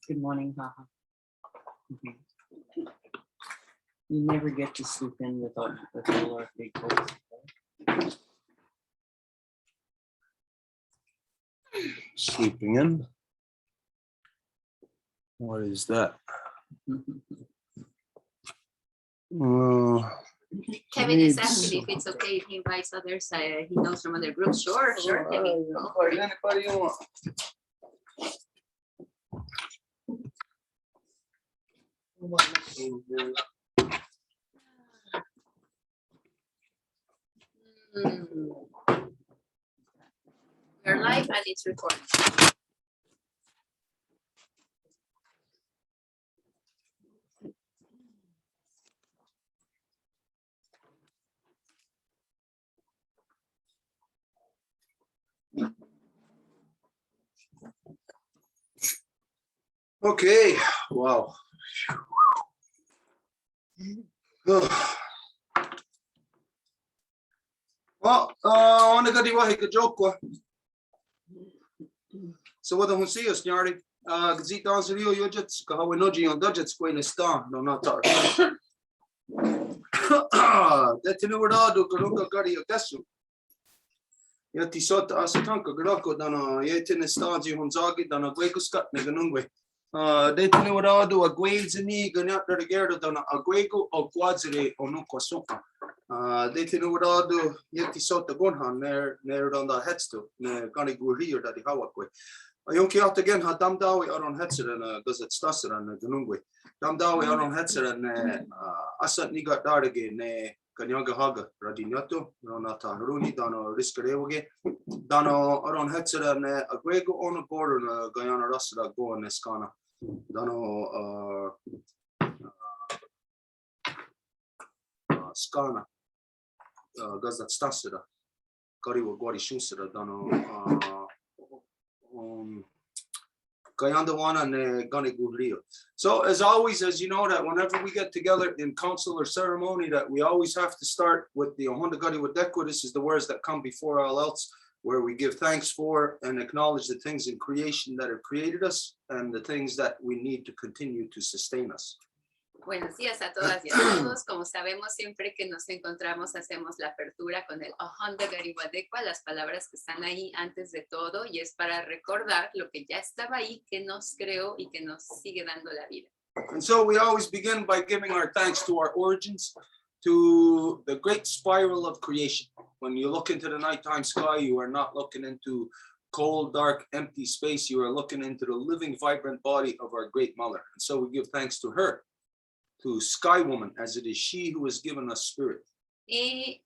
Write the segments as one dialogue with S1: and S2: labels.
S1: Good morning, Haha. You never get to sleep in with all our big books.
S2: Sleeping in. What is that?
S3: Kevin is asking if it's okay if he invites others. He knows from other groups. Sure, Kevin.
S2: Anybody you want.
S3: We're live and it's recorded.
S2: Okay, wow. Well, on the wahi ka joke. So what the see us nyari gazit dance rio yojets ka hawe noji on dodgets ko in star no not tar. That you know do ko gari otesu. Yati sot asatanka groko dana yetin staji honzagi dana gwekuskat ne ganungwe. They know what do a grades in the ganat the gerda dana a gwego or quadzere or no cosopa. They know what do yeti sot the gunhan near on the heads to ne gani gurio that the hawakwe. A yonki out again had dam dawi on hetzer and does it stasser and the ganungwe. Dam dawi on hetzer and asat nigat dar again ne Kanyaga Haga, Radinato, Ronata Runi, Dano Riscareoge, Dano Aron Hetzer and a Grego on a border, Guyana Rasa go on Escana, Dano Scana, Gazat Stasida, Gariwa Guari Shusera, Dano Gayandawana and Gani Gudrio. So as always, as you know, that whenever we get together in council or ceremony, that we always have to start with the Ohonda Gadi Wadekwa. This is the words that come before all else, where we give thanks for and acknowledge the things in creation that have created us and the things that we need to continue to sustain us.
S3: Buenos días a todas y a todos. Como sabemos, siempre que nos encontramos, hacemos la apertura con el Ohonda Gadi Wadekwa, las palabras que están ahí antes de todo, y es para recordar lo que ya estaba ahí, que nos creó y que nos sigue dando la vida.
S2: And so we always begin by giving our thanks to our origins, to the great spiral of creation. When you look into the nighttime sky, you are not looking into cold, dark, empty space. You are looking into the living, vibrant body of our great mother. And so we give thanks to her, to Sky Woman, as it is she who has given us spirit.
S3: Y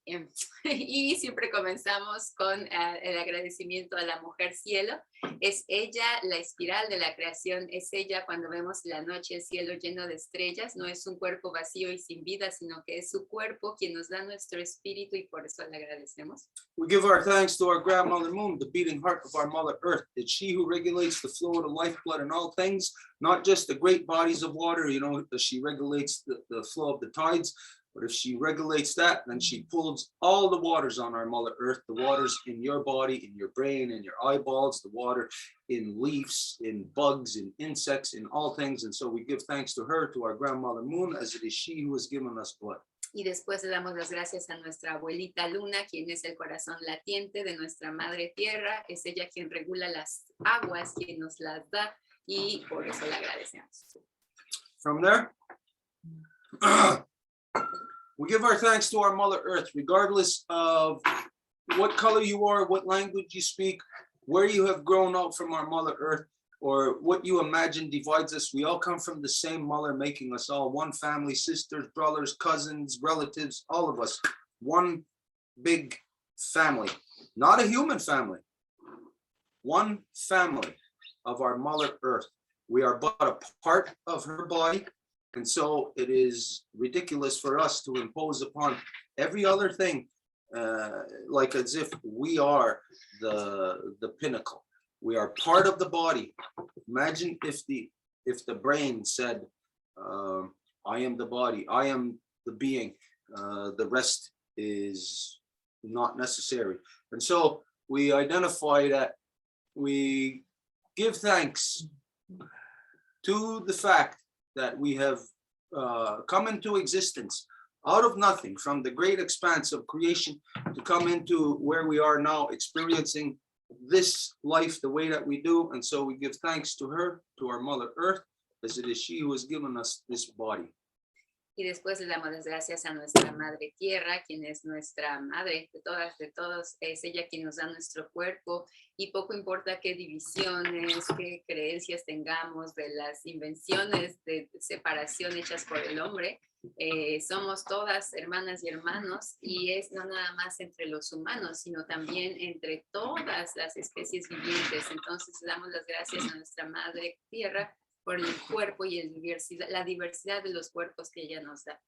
S3: siempre comenzamos con el agradecimiento a la mujer cielo. Es ella la espiral de la creación, es ella cuando vemos la noche, el cielo lleno de estrellas, no es un cuerpo vacío y sin vida, sino que es su cuerpo quien nos da nuestro espíritu y por eso le agradecemos.
S2: We give our thanks to our grandmother moon, the beating heart of our mother earth. It's she who regulates the flow of the lifeblood in all things, not just the great bodies of water, you know, she regulates the flow of the tides. But if she regulates that, then she pulls all the waters on our mother earth, the waters in your body, in your brain, in your eyeballs, the water in leaves, in bugs, in insects, in all things. And so we give thanks to her, to our grandmother moon, as it is she who has given us blood.
S3: Y después le damos las gracias a nuestra abuelita Luna, quien es el corazón latiente de nuestra madre tierra. Es ella quien regula las aguas, quien nos las da, y por eso le agradecemos.
S2: From there, we give our thanks to our mother earth, regardless of what color you are, what language you speak, where you have grown up from our mother earth, or what you imagine divides us. We all come from the same mother, making us all one family, sisters, brothers, cousins, relatives, all of us, one big family, not a human family, one family of our mother earth. We are but a part of her body. And so it is ridiculous for us to impose upon every other thing, like as if we are the pinnacle. We are part of the body. Imagine if the brain said, I am the body, I am the being, the rest is not necessary. And so we identify that we give thanks to the fact that we have come into existence out of nothing, from the great expanse of creation, to come into where we are now, experiencing this life the way that we do. And so we give thanks to her, to our Mother Earth, as it is she who has given us this body.
S3: Y después le damos las gracias a nuestra Madre Tierra, quien es nuestra madre de todas, de todos. Es ella quien nos da nuestro cuerpo, y poco importa qué divisiones, qué creencias tengamos de las invenciones de separación hechas por el hombre. Somos todas hermanas y hermanos, y es no nada más entre los humanos, sino también entre todas las especies vivientes. Entonces damos las gracias a nuestra Madre Tierra por el cuerpo y la diversidad de los cuerpos que ella nos da.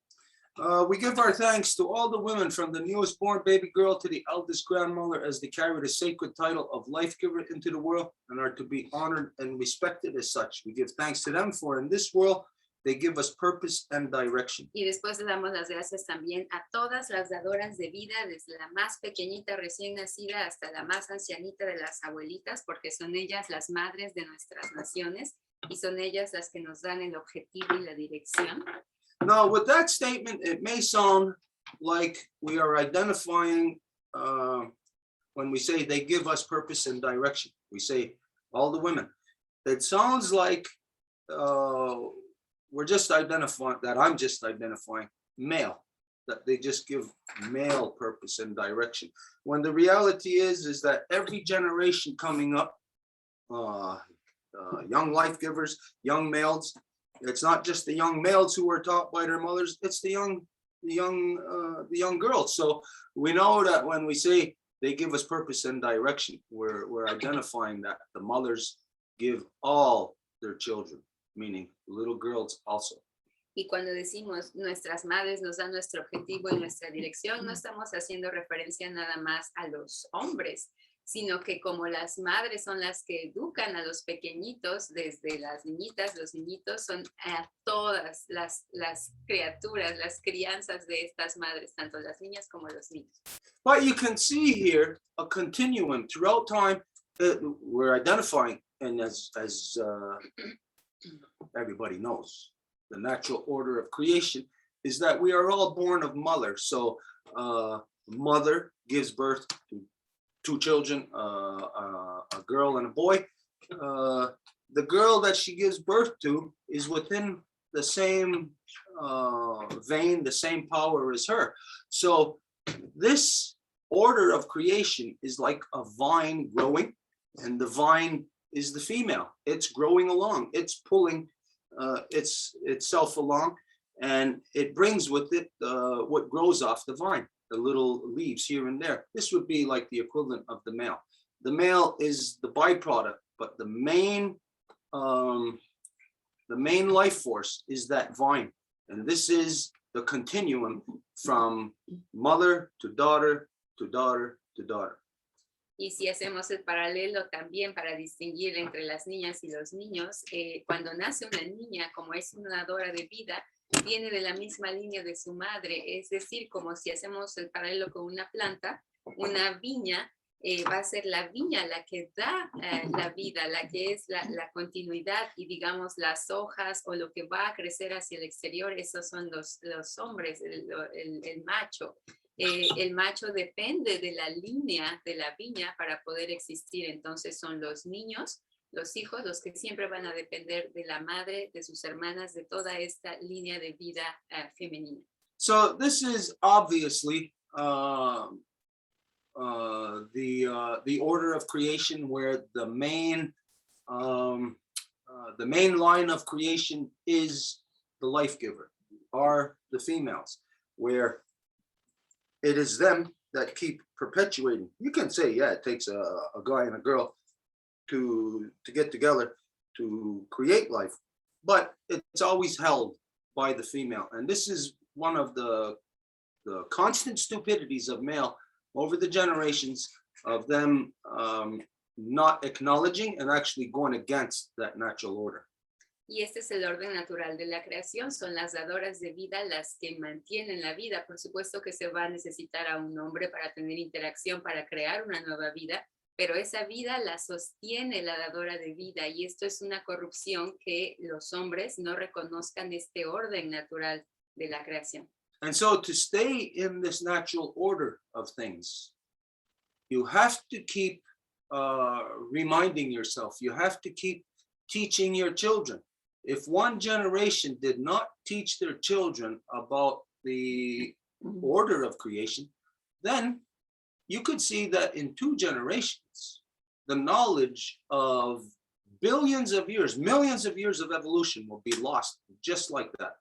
S2: We give our thanks to all the women, from the newest born baby girl to the eldest grandmother, as they carry the sacred title of life giver into the world and are to be honored and respected as such. We give thanks to them, for in this world they give us purpose and direction.
S3: Y después le damos las gracias también a todas las dadoras de vida, desde la más pequeñita recién nacida hasta la más ancianita de las abuelitas, porque son ellas las madres de nuestras naciones, y son ellas las que nos dan el objetivo y la dirección.
S2: Now, with that statement, it may sound like we are identifying, when we say they give us purpose and direction, we say all the women. It sounds like we're just identifying, that I'm just identifying male, that they just give male purpose and direction. When the reality is that every generation coming up, young life givers, young males, it's not just the young males who are taught by their mothers, it's the young girls. So we know that when we say they give us purpose and direction, we're identifying that the mothers give all their children, meaning little girls also.
S3: Y cuando decimos nuestras madres nos dan nuestro objetivo y nuestra dirección, no estamos haciendo referencia nada más a los hombres, sino que como las madres son las que educan a los pequeñitos, desde las niñitas, los niñitos, son a todas las criaturas, las crianzas de estas madres, tanto las niñas como los niños.
S2: But you can see here a continuum throughout time. We're identifying, and as everybody knows, the natural order of creation is that we are all born of mother. So mother gives birth to two children, a girl and a boy. The girl that she gives birth to is within the same vein, the same power as her. So this order of creation is like a vine growing, and the vine is the female. It's growing along, it's pulling itself along, and it brings with it what grows off the vine, the little leaves here and there. This would be like the equivalent of the male. The male is the byproduct, but the main life force is that vine. And this is the continuum from mother to daughter to daughter to daughter.
S3: Y si hacemos el paralelo también para distinguir entre las niñas y los niños, cuando nace una niña, como es una dadora de vida, viene de la misma línea de su madre. Es decir, como si hacemos el paralelo con una planta, una viña, va a ser la viña la que da la vida, la que es la continuidad, y digamos las hojas o lo que va a crecer hacia el exterior, esos son los hombres, el macho. El macho depende de la línea de la viña para poder existir. Entonces son los niños, los hijos, los que siempre van a depender de la madre, de sus hermanas, de toda esta línea de vida femenina.
S2: So this is obviously the order of creation, where the main line of creation is the life giver, are the females, where it is them that keep perpetuating. You can say, yeah, it takes a guy and a girl to get together to create life, but it's always held by the female. And this is one of the constant stupidities of male over the generations, of them not acknowledging and actually going against that natural order.
S3: Y este es el orden natural de la creación. Son las dadoras de vida las que mantienen la vida. Por supuesto que se va a necesitar a un hombre para tener interacción, para crear una nueva vida, pero esa vida la sostiene la dadora de vida. Y esto es una corrupción que los hombres no reconozcan este orden natural de la creación.
S2: And so to stay in this natural order of things, you have to keep reminding yourself, you have to keep teaching your children. If one generation did not teach their children about the order of creation, then you could see that in 2 generations, the knowledge of billions of years, millions of years of evolution will be lost just like that.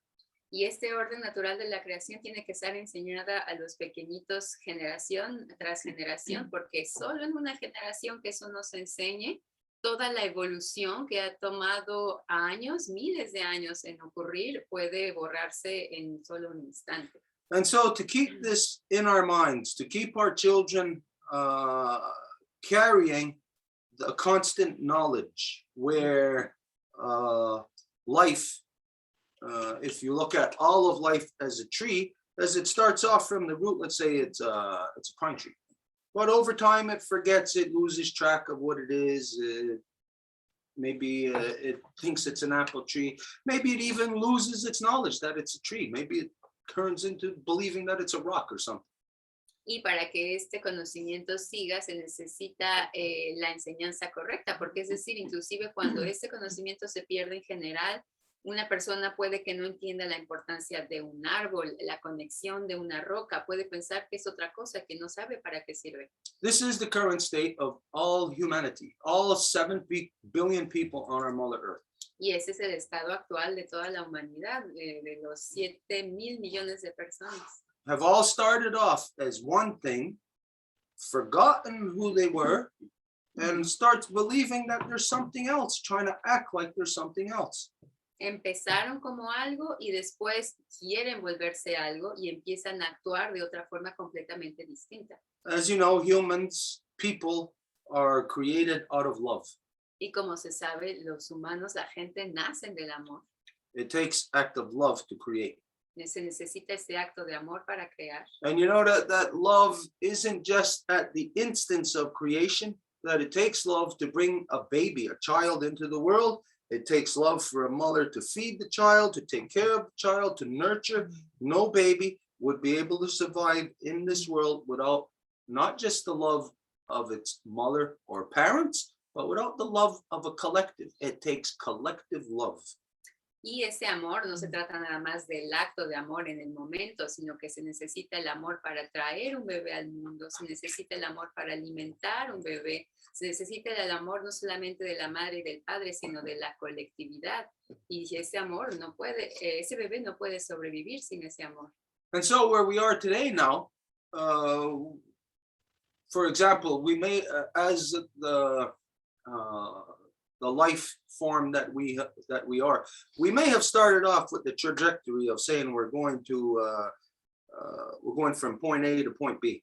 S3: Y este orden natural de la creación tiene que ser enseñada a los pequeñitos generación tras generación, porque solo en una generación que eso nos enseñe, toda la evolución que ha tomado años, miles de años en ocurrir, puede borrarse en solo un instante.
S2: And so to keep this in our minds, to keep our children carrying the constant knowledge where life, if you look at all of life as a tree, as it starts off from the root, let's say it's a pine tree. But over time, it forgets, it loses track of what it is. Maybe it thinks it's an apple tree. Maybe it even loses its knowledge that it's a tree. Maybe it turns into believing that it's a rock or something.
S3: Y para que este conocimiento siga, se necesita la enseñanza correcta, porque es decir, inclusive cuando este conocimiento se pierde en general, una persona puede que no entienda la importancia de un árbol, la conexión de una roca, puede pensar que es otra cosa, que no sabe para qué sirve.
S2: This is the current state of all humanity, all 7 billion people on our Mother Earth.
S3: Y ese es el estado actual de toda la humanidad, de los 7,000 millones de personas.
S2: Have all started off as one thing, forgotten who they were, and starts believing that there's something else, trying to act like there's something else.
S3: Empezaron como algo y después quieren volverse algo y empiezan a actuar de otra forma completamente distinta.
S2: As you know, humans, people are created out of love.
S3: Y como se sabe, los humanos, la gente, nacen del amor.
S2: It takes act of love to create.
S3: Se necesita ese acto de amor para crear.
S2: And you know that love isn't just at the instance of creation, that it takes love to bring a baby, a child into the world. It takes love for a mother to feed the child, to take care of the child, to nurture. No baby would be able to survive in this world without not just the love of its mother or parents, but without the love of a collective. It takes collective love.
S3: Y ese amor no se trata nada más del acto de amor en el momento, sino que se necesita el amor para traer un bebé al mundo, se necesita el amor para alimentar un bebé, se necesita el amor no solamente de la madre y del padre, sino de la colectividad. Y ese amor no puede, ese bebé no puede sobrevivir sin ese amor.
S2: And so where we are today now, for example, we may, as the life form that we are, we may have started off with the trajectory of saying we're going from point A to point B.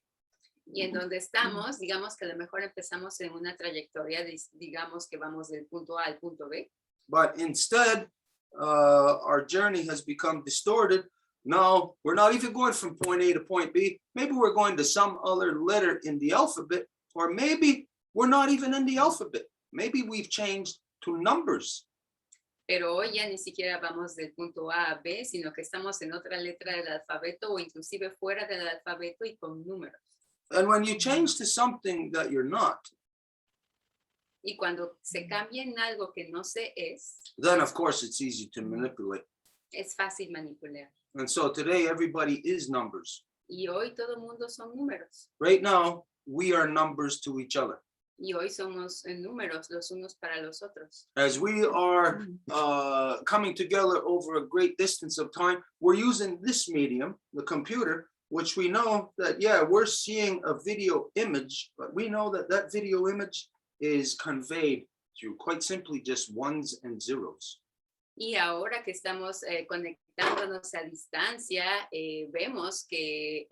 S3: Y en donde estamos, digamos que a lo mejor empezamos en una trayectoria, digamos que vamos del punto A al punto B.
S2: But instead, our journey has become distorted. Now we're not even going from point A to point B. Maybe we're going to some other letter in the alphabet, or maybe we're not even in the alphabet. Maybe we've changed to numbers.
S3: Pero hoy ya ni siquiera vamos del punto A a B, sino que estamos en otra letra del alfabeto o inclusive fuera del alfabeto y con números.
S2: And when you change to something that you're not,
S3: y cuando se cambia en algo que no se es,
S2: then of course it's easy to manipulate.
S3: Es fácil manipular.
S2: And so today everybody is numbers.
S3: Y hoy todo mundo son números.
S2: Right now we are numbers to each other.
S3: Y hoy somos números los unos para los otros.
S2: As we are coming together over a great distance of time, we're using this medium, the computer, which we know that, yeah, we're seeing a video image, but we know that that video image is conveyed through quite simply just ones and zeros.
S3: Y ahora que estamos conectándonos a distancia, vemos que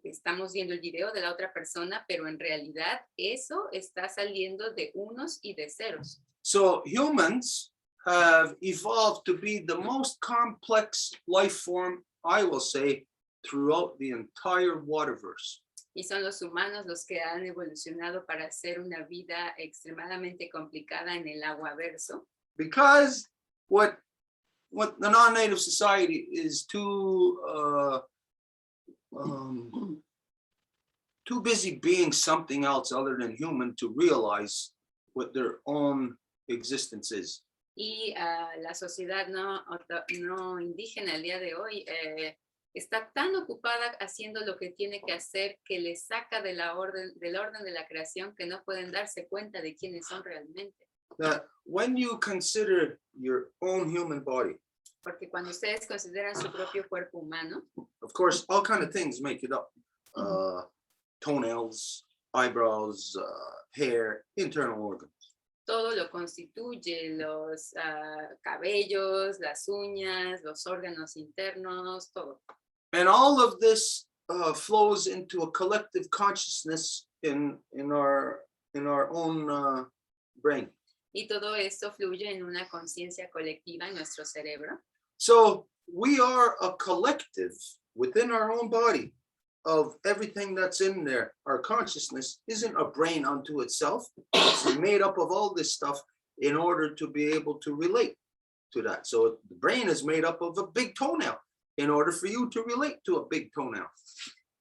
S3: estamos viendo el video de la otra persona, pero en realidad eso está saliendo de unos y de ceros.
S2: So humans have evolved to be the most complex life form, I will say, throughout the entire waterverse.
S3: Y son los humanos los que han evolucionado para hacer una vida extremadamente complicada en el aguaverso.
S2: Because what the non-native society is too busy being something else other than human to realize what their own existence is.
S3: Y la sociedad no indígena el día de hoy está tan ocupada haciendo lo que tiene que hacer que le saca del orden de la creación que no pueden darse cuenta de quiénes son realmente.
S2: That when you consider your own human body,
S3: Porque cuando ustedes consideran su propio cuerpo humano,
S2: of course, all kind of things make it up. Toenails, eyebrows, hair, internal organs.
S3: todo lo constituye, los cabellos, las uñas, los órganos internos, todo.
S2: And all of this flows into a collective consciousness in our own brain.
S3: Y todo esto fluye en una conciencia colectiva en nuestro cerebro.
S2: So we are a collective within our own body of everything that's in there. Our consciousness isn't a brain unto itself. It's made up of all this stuff in order to be able to relate to that. So the brain is made up of a big toenail in order for you to relate to a big toenail.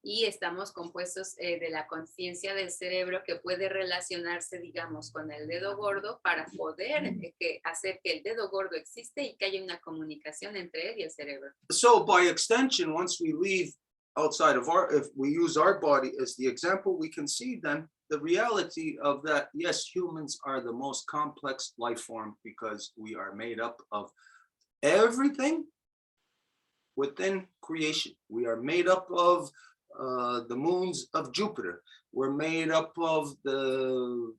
S3: Y estamos compuestos de la conciencia del cerebro que puede relacionarse, digamos, con el dedo gordo para poder hacer que el dedo gordo existe y que haya una comunicación entre él y el cerebro.
S2: So by extension, once we leave outside of if we use our body as the example, we can see then the reality of that. Yes, humans are the most complex life form because we are made up of everything within creation. We are made up of the moons of Jupiter. We're made up of the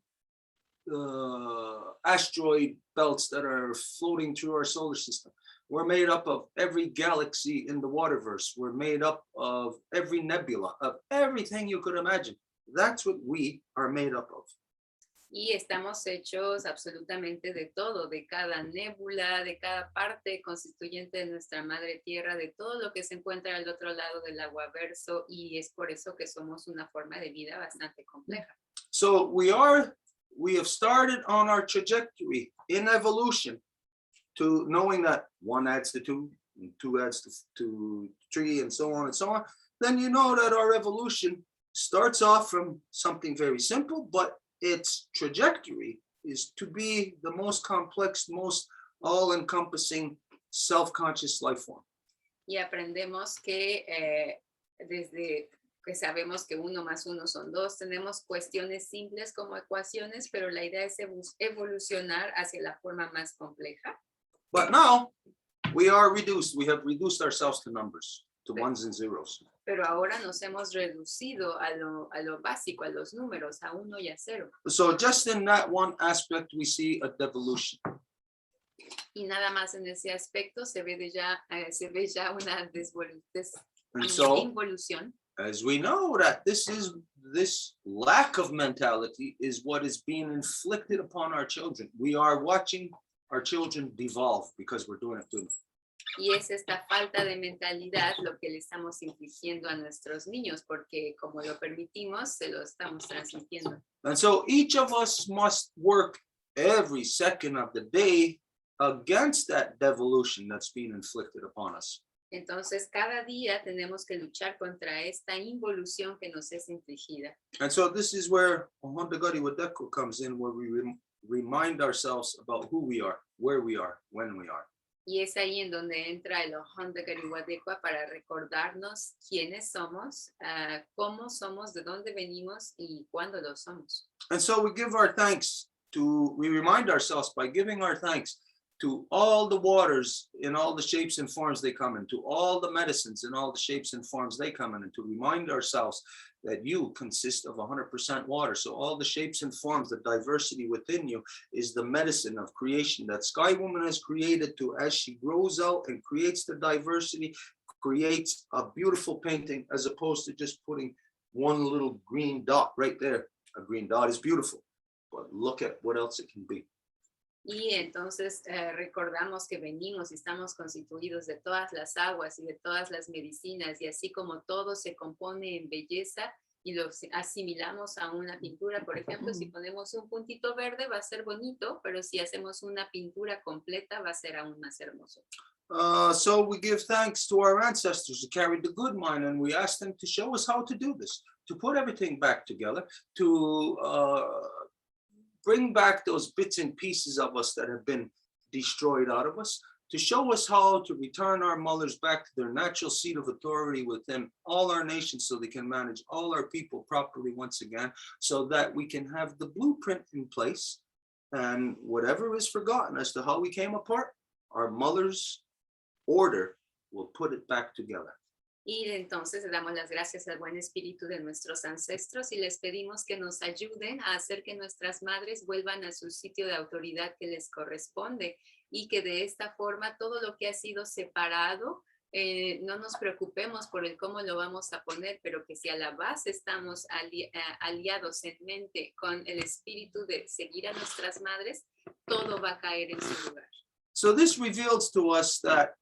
S2: asteroid belts that are floating through our solar system. We're made up of every galaxy in the waterverse. We're made up of every nebula, of everything you could imagine. That's what we are made up of.
S3: Y estamos hechos absolutamente de todo, de cada nébula, de cada parte constituyente de nuestra madre tierra, de todo lo que se encuentra al otro lado del aguaverso, y es por eso que somos una forma de vida bastante compleja.
S2: So we have started on our trajectory in evolution to knowing that 1 adds to 2, and 2 adds to 3, and so on and so on. Then you know that our evolution starts off from something very simple, but its trajectory is to be the most complex, most all-encompassing, self-conscious life form.
S3: Y aprendemos que desde que sabemos que 1 más 1 son 2, tenemos cuestiones simples como ecuaciones, pero la idea es evolucionar hacia la forma más compleja.
S2: But now we are reduced. We have reduced ourselves to numbers, to ones and zeros.
S3: Pero ahora nos hemos reducido a lo básico, a los números, a 1 y a 0.
S2: So just in that one aspect, we see a devolution.
S3: Y nada más en ese aspecto se ve ya una
S2: And so,
S3: involución.
S2: as we know that this lack of mentality is what is being inflicted upon our children. We are watching our children devolve because we're doing it to them.
S3: Y es esta falta de mentalidad lo que le estamos infligiendo a nuestros niños, porque como lo permitimos, se lo estamos transmitiendo.
S2: And so each of us must work every second of the day against that devolution that's being inflicted upon us.
S3: Entonces, cada día tenemos que luchar contra esta involución que nos es infligida.
S2: And so this is where Hondagari Wadeko comes in, where we remind ourselves about who we are, where we are, when we are.
S3: Y es ahí en donde entra el Hondagari Wadeko para recordarnos quiénes somos, cómo somos, de dónde venimos y cuándo lo somos.
S2: And so we remind ourselves by giving our thanks to all the waters in all the shapes and forms they come in, to all the medicines in all the shapes and forms they come in, and to remind ourselves that you consist of 100% water. So all the shapes and forms, the diversity within you is the medicine of creation that Sky Woman has created to, as she grows out and creates the diversity, creates a beautiful painting as opposed to just putting one little green dot right there. A green dot is beautiful, but look at what else it can be.
S3: Y entonces recordamos que venimos y estamos constituidos de todas las aguas y de todas las medicinas, y así como todo se compone en belleza y lo asimilamos a una pintura. Por ejemplo, si ponemos un puntito verde va a ser bonito, pero si hacemos una pintura completa va a ser aún más hermoso.
S2: So we give thanks to our ancestors who carried the good mind, and we ask them to show us how to do this, to put everything back together, to bring back those bits and pieces of us that have been destroyed out of us, to show us how to return our mothers back to their natural seat of authority within all our nations, so they can manage all our people properly once again, so that we can have the blueprint in place, and whatever is forgotten as to how we came apart, our mother's order will put it back together.
S3: Y entonces le damos las gracias al buen espíritu de nuestros ancestros y les pedimos que nos ayuden a hacer que nuestras madres vuelvan a su sitio de autoridad que les corresponde, y que de esta forma todo lo que ha sido separado, no nos preocupemos por el cómo lo vamos a poner, pero que si a la base estamos aliados en mente con el espíritu de seguir a nuestras madres, todo va a caer en su lugar.
S2: So this reveals to us that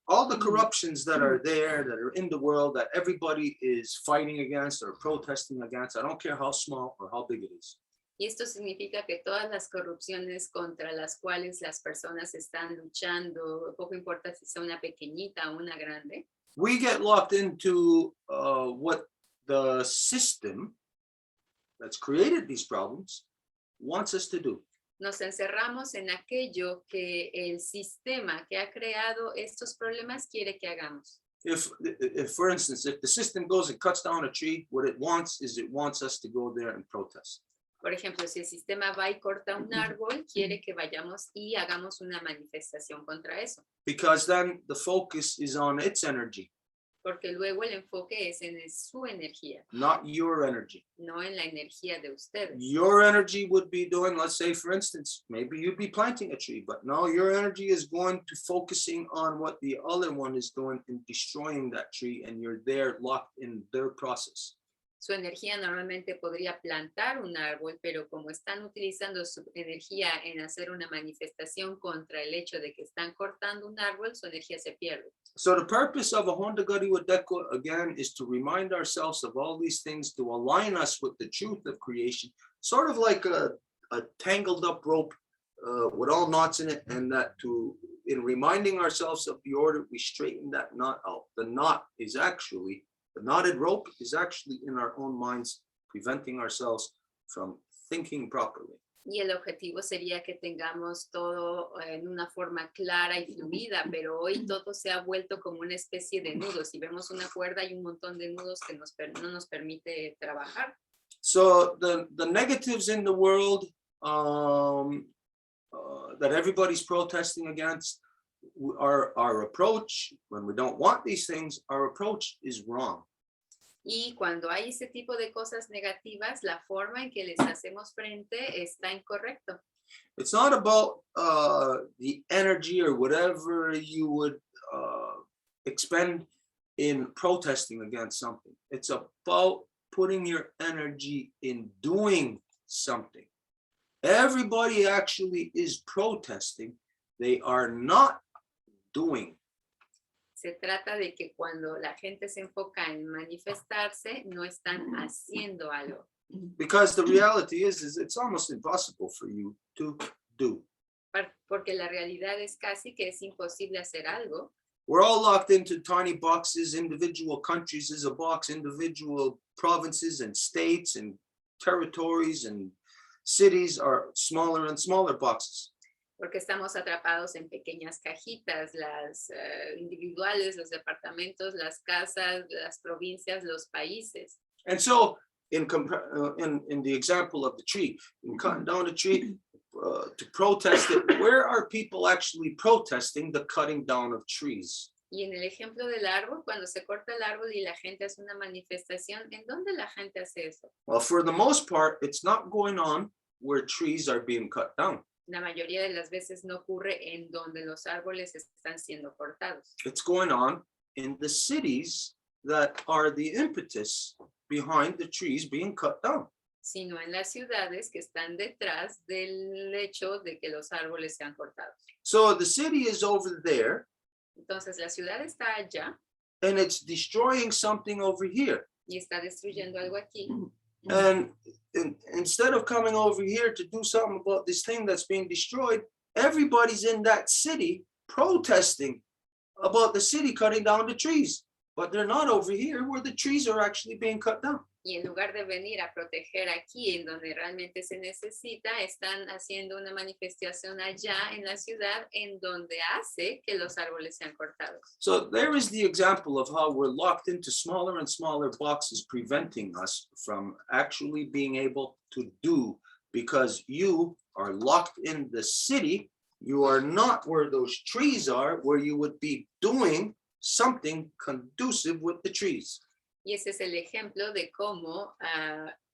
S2: all the corruptions that are there, that are in the world, that everybody is fighting against or protesting against, I don't care how small or how big it is.
S3: Y esto significa que todas las corrupciones contra las cuales las personas están luchando, poco importa si sea una pequeñita o una grande,
S2: We get locked into what the system that's created these problems wants us to do.
S3: nos encerramos en aquello que el sistema que ha creado estos problemas quiere que hagamos.
S2: If, for instance, if the system goes and cuts down a tree, what it wants is it wants us to go there and protest.
S3: Por ejemplo, si el sistema va y corta un árbol, quiere que vayamos y hagamos una manifestación contra eso.
S2: Because then the focus is on its energy,
S3: Porque luego el enfoque es en su energía,
S2: not your energy.
S3: no en la energía de ustedes.
S2: Your energy would be doing, let's say, for instance, maybe you'd be planting a tree, but no, your energy is going to focusing on what the other one is doing and destroying that tree, and you're there locked in their process.
S3: Su energía normalmente podría plantar un árbol, pero como están utilizando su energía en hacer una manifestación contra el hecho de que están cortando un árbol, su energía se pierde.
S2: So the purpose of a Honda Gadi Wadeko, again, is to remind ourselves of all these things, to align us with the truth of creation, sort of like a tangled up rope with all knots in it, and that in reminding ourselves of the order, we straighten that knot out. The knotted rope is actually in our own minds, preventing ourselves from thinking properly.
S3: Y el objetivo sería que tengamos todo en una forma clara y fluida, pero hoy todo se ha vuelto como una especie de nudos. Si vemos una cuerda, hay un montón de nudos que no nos permite trabajar.
S2: So the negatives in the world that everybody's protesting against, our approach, when we don't want these things, our approach is wrong.
S3: Y cuando hay ese tipo de cosas negativas, la forma en que les hacemos frente está incorrecto.
S2: It's not about the energy or whatever you would expend in protesting against something. It's about putting your energy in doing something. Everybody actually is protesting. They are not doing.
S3: Se trata de que cuando la gente se enfoca en manifestarse, no están haciendo algo.
S2: Because the reality is it's almost impossible for you to do.
S3: Porque la realidad es casi que es imposible hacer algo.
S2: We're all locked into tiny boxes. Individual countries is a box. Individual provinces and states and territories and cities are smaller and smaller boxes.
S3: Porque estamos atrapados en pequeñas cajitas, las individuales, los departamentos, las casas, las provincias, los países.
S2: And so, in the example of the tree, in cutting down the tree to protest it, where are people actually protesting the cutting down of trees?
S3: Y en el ejemplo del árbol, cuando se corta el árbol y la gente hace una manifestación, ¿en dónde la gente hace eso?
S2: Well, for the most part, it's not going on where trees are being cut down.
S3: La mayoría de las veces no ocurre en donde los árboles están siendo cortados.
S2: It's going on in the cities that are the impetus behind the trees being cut down.
S3: sino en las ciudades que están detrás del hecho de que los árboles sean cortados.
S2: So the city is over there
S3: Entonces la ciudad está allá
S2: and it's destroying something over here.
S3: y está destruyendo algo aquí.
S2: And instead of coming over here to do something about this thing that's being destroyed, everybody's in that city protesting about the city cutting down the trees. But they're not over here where the trees are actually being cut down.
S3: Y en lugar de venir a proteger aquí en donde realmente se necesita, están haciendo una manifestación allá en la ciudad en donde hace que los árboles sean cortados.
S2: So there is the example of how we're locked into smaller and smaller boxes, preventing us from actually being able to do, because you are locked in the city. You are not where those trees are, where you would be doing something conducive with the trees.
S3: Y ese es el ejemplo de cómo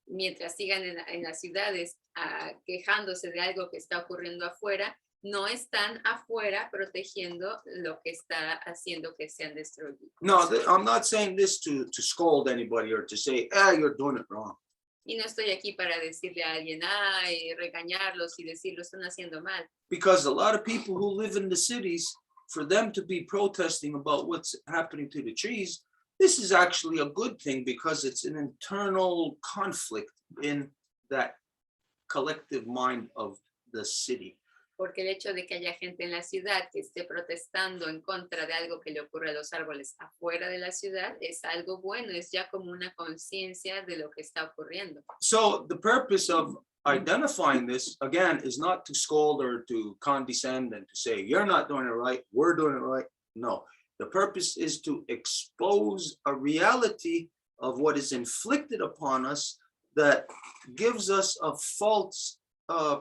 S3: mientras sigan en las ciudades quejándose de algo que está ocurriendo afuera, no están afuera protegiendo lo que está haciendo que sean destruidos.
S2: No, I'm not saying this to scold anybody or to say, you're doing it wrong.
S3: Y no estoy aquí para decirle a alguien, regañarlos y decir, lo están haciendo mal.
S2: Because a lot of people who live in the cities, for them to be protesting about what's happening to the trees, this is actually a good thing, because it's an internal conflict in that collective mind of the city.
S3: Porque el hecho de que haya gente en la ciudad que esté protestando en contra de algo que le ocurre a los árboles afuera de la ciudad es algo bueno, es ya como una conciencia de lo que está ocurriendo.
S2: So the purpose of identifying this, again, is not to scold or to condescend and to say, you're not doing it right, we're doing it right. No. The purpose is to expose a reality of what is inflicted upon us that gives us a false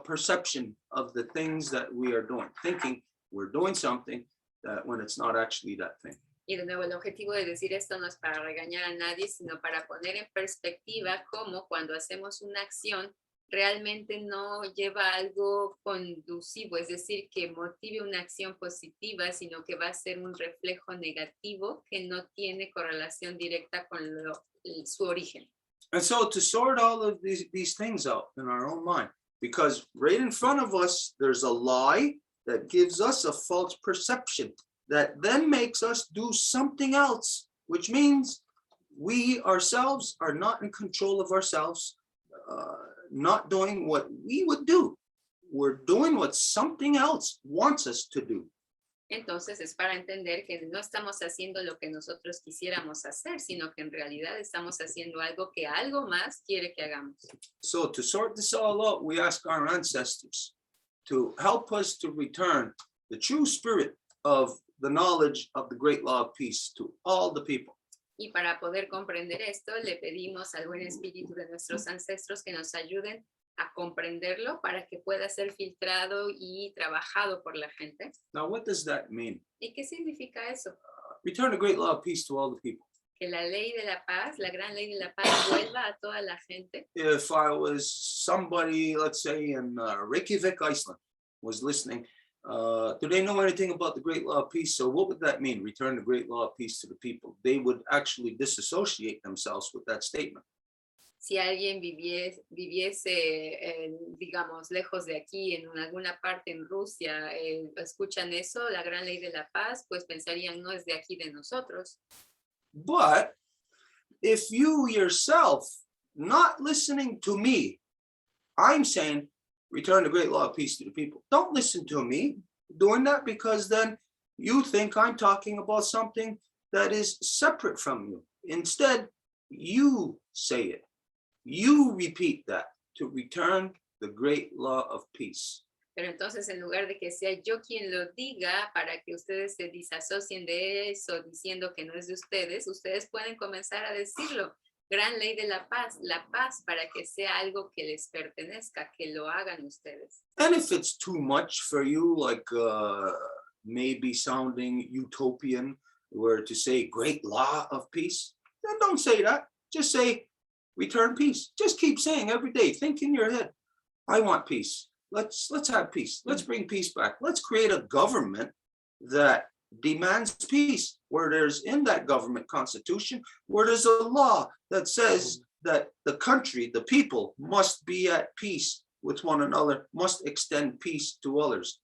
S2: perception of the things that we are doing, thinking we're doing something that when it's not actually that thing.
S3: Y de nuevo, el objetivo de decir esto no es para regañar a nadie, sino para poner en perspectiva cómo cuando hacemos una acción realmente no lleva algo conducivo, es decir, que motive una acción positiva, sino que va a ser un reflejo negativo que no tiene correlación directa con su origen.
S2: And so to sort all of these things out in our own mind, because right in front of us, there's a lie that gives us a false perception that then makes us do something else, which means we ourselves are not in control of ourselves, not doing what we would do. We're doing what something else wants us to do.
S3: Entonces es para entender que no estamos haciendo lo que nosotros quisiéramos hacer, sino que en realidad estamos haciendo algo que algo más quiere que hagamos.
S2: So to sort this all out, we ask our ancestors to help us to return the true spirit of the knowledge of the great law of peace to all the people.
S3: Y para poder comprender esto, le pedimos al buen espíritu de nuestros ancestros que nos ayuden a comprenderlo para que pueda ser filtrado y trabajado por la gente.
S2: Now, what does that mean?
S3: ¿Y qué significa eso?
S2: Return the great law of peace to all the people.
S3: Que la ley de la paz, la gran ley de la paz, vuelva a toda la gente.
S2: If I was somebody, let's say in Reykjavik, Iceland, was listening, do they know anything about the great law of peace? So what would that mean? Return the great law of peace to the people. They would actually disassociate themselves with that statement.
S3: Si alguien viviese digamos, lejos de aquí, en alguna parte en Rusia, escuchan eso, la gran ley de la paz, pues pensarían, no es de aquí de nosotros.
S2: But if you yourself, not listening to me, I'm saying, return the great law of peace to the people. Don't listen to me doing that, because then you think I'm talking about something that is separate from you. Instead, you say it. You repeat that to return the great law of peace.
S3: Pero entonces, en lugar de que sea yo quien lo diga para que ustedes se disasocien de eso diciendo que no es de ustedes, ustedes pueden comenzar a decirlo. Gran ley de la paz para que sea algo que les pertenezca, que lo hagan ustedes.
S2: And if it's too much for you, like maybe sounding utopian, where to say great law of peace, then don't say that. Just say return peace. Just keep saying every day, think in your head, I want peace. Let's have peace. Let's bring peace back. Let's create a government that demands peace, where there's in that government constitution, where there's a law that says that the country, the people, must be at peace with one another, must extend peace to others.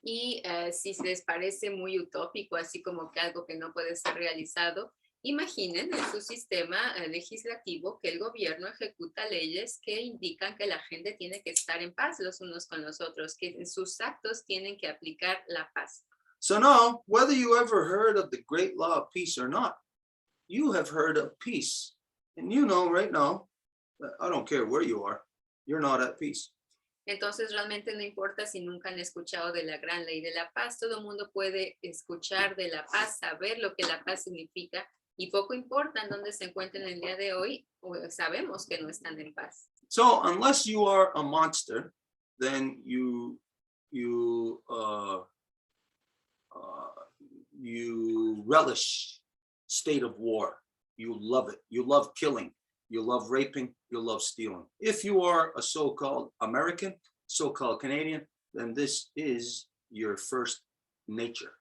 S3: Y si se les parece muy utópico, así como que algo que no puede ser realizado, imaginen en su sistema legislativo que el gobierno ejecuta leyes que indican que la gente tiene que estar en paz los unos con los otros, que en sus actos tienen que aplicar la paz.
S2: So now, whether you ever heard of the great law of peace or not, you have heard of peace. And you know right now, I don't care where you are, you're not at peace.
S3: Entonces realmente no importa si nunca han escuchado de la gran ley de la paz, todo el mundo puede escuchar de la paz, saber lo que la paz significa y poco importa en dónde se encuentren el día de hoy, sabemos que no están en paz.
S2: So unless you are a monster, then you relish state of war. You love it. You love killing. You love raping. You love stealing. If you are a so-called American, so-called Canadian, then this is your first nature.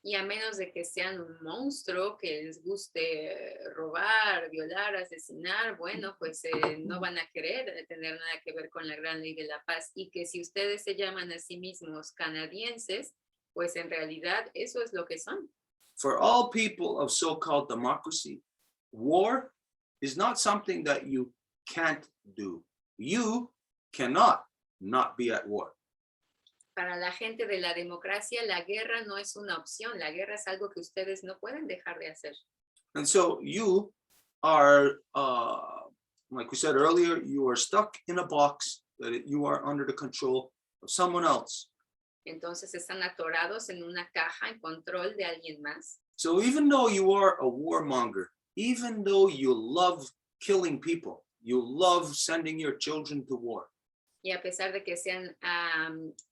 S3: Y a menos de que sean un monstruo que les guste robar, violar, asesinar, bueno, pues no van a querer tener nada que ver con la gran ley de la paz. Y que si ustedes se llaman a sí mismos canadienses, pues en realidad eso es lo que son.
S2: For all people of so-called democracy, war is not something that you can't do. You cannot not be at war.
S3: Para la gente de la democracia, la guerra no es una opción. La guerra es algo que ustedes no pueden dejar de hacer.
S2: And so you are, like we said earlier, you are stuck in a box that you are under the control of someone else.
S3: Entonces están atorados en una caja en control de alguien más.
S2: So even though you are a warmonger, even though you love killing people, you love sending your children to war.
S3: Y a pesar de que sean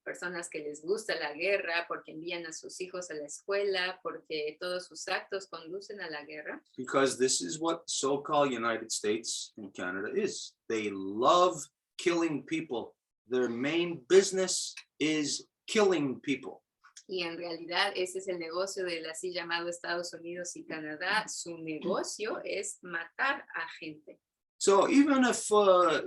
S3: personas que les gusta la guerra, porque envían a sus hijos a la escuela, porque todos sus actos conducen a la guerra.
S2: Because this is what so-called United States and Canada is. They love killing people. Their main business is killing people.
S3: Y en realidad ese es el negocio del así llamado Estados Unidos y Canadá. Su negocio es matar a gente.
S2: So even if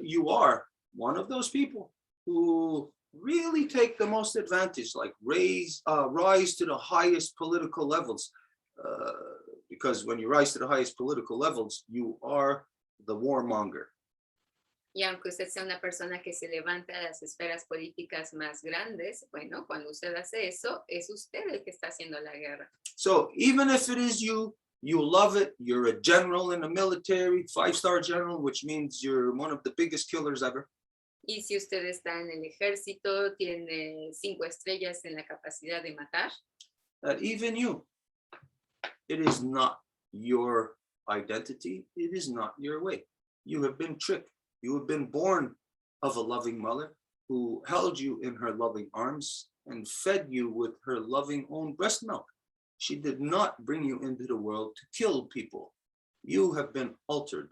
S2: you are one of those people who really take the most advantage, like rise to the highest political levels, because when you rise to the highest political levels, you are the warmonger.
S3: Y aunque usted sea una persona que se levanta a las esferas políticas más grandes, bueno, cuando usted hace eso, es usted el que está haciendo la guerra.
S2: So even if it is you love it, you're a general in the military, 5-star general, which means you're one of the biggest killers ever.
S3: Y si usted está en el ejército, tiene 5 estrellas en la capacidad de matar.
S2: That even you, it is not your identity. It is not your way. You have been tricked. You have been born of a loving mother who held you in her loving arms and fed you with her loving own breast milk. She did not bring you into the world to kill people. You have been altered.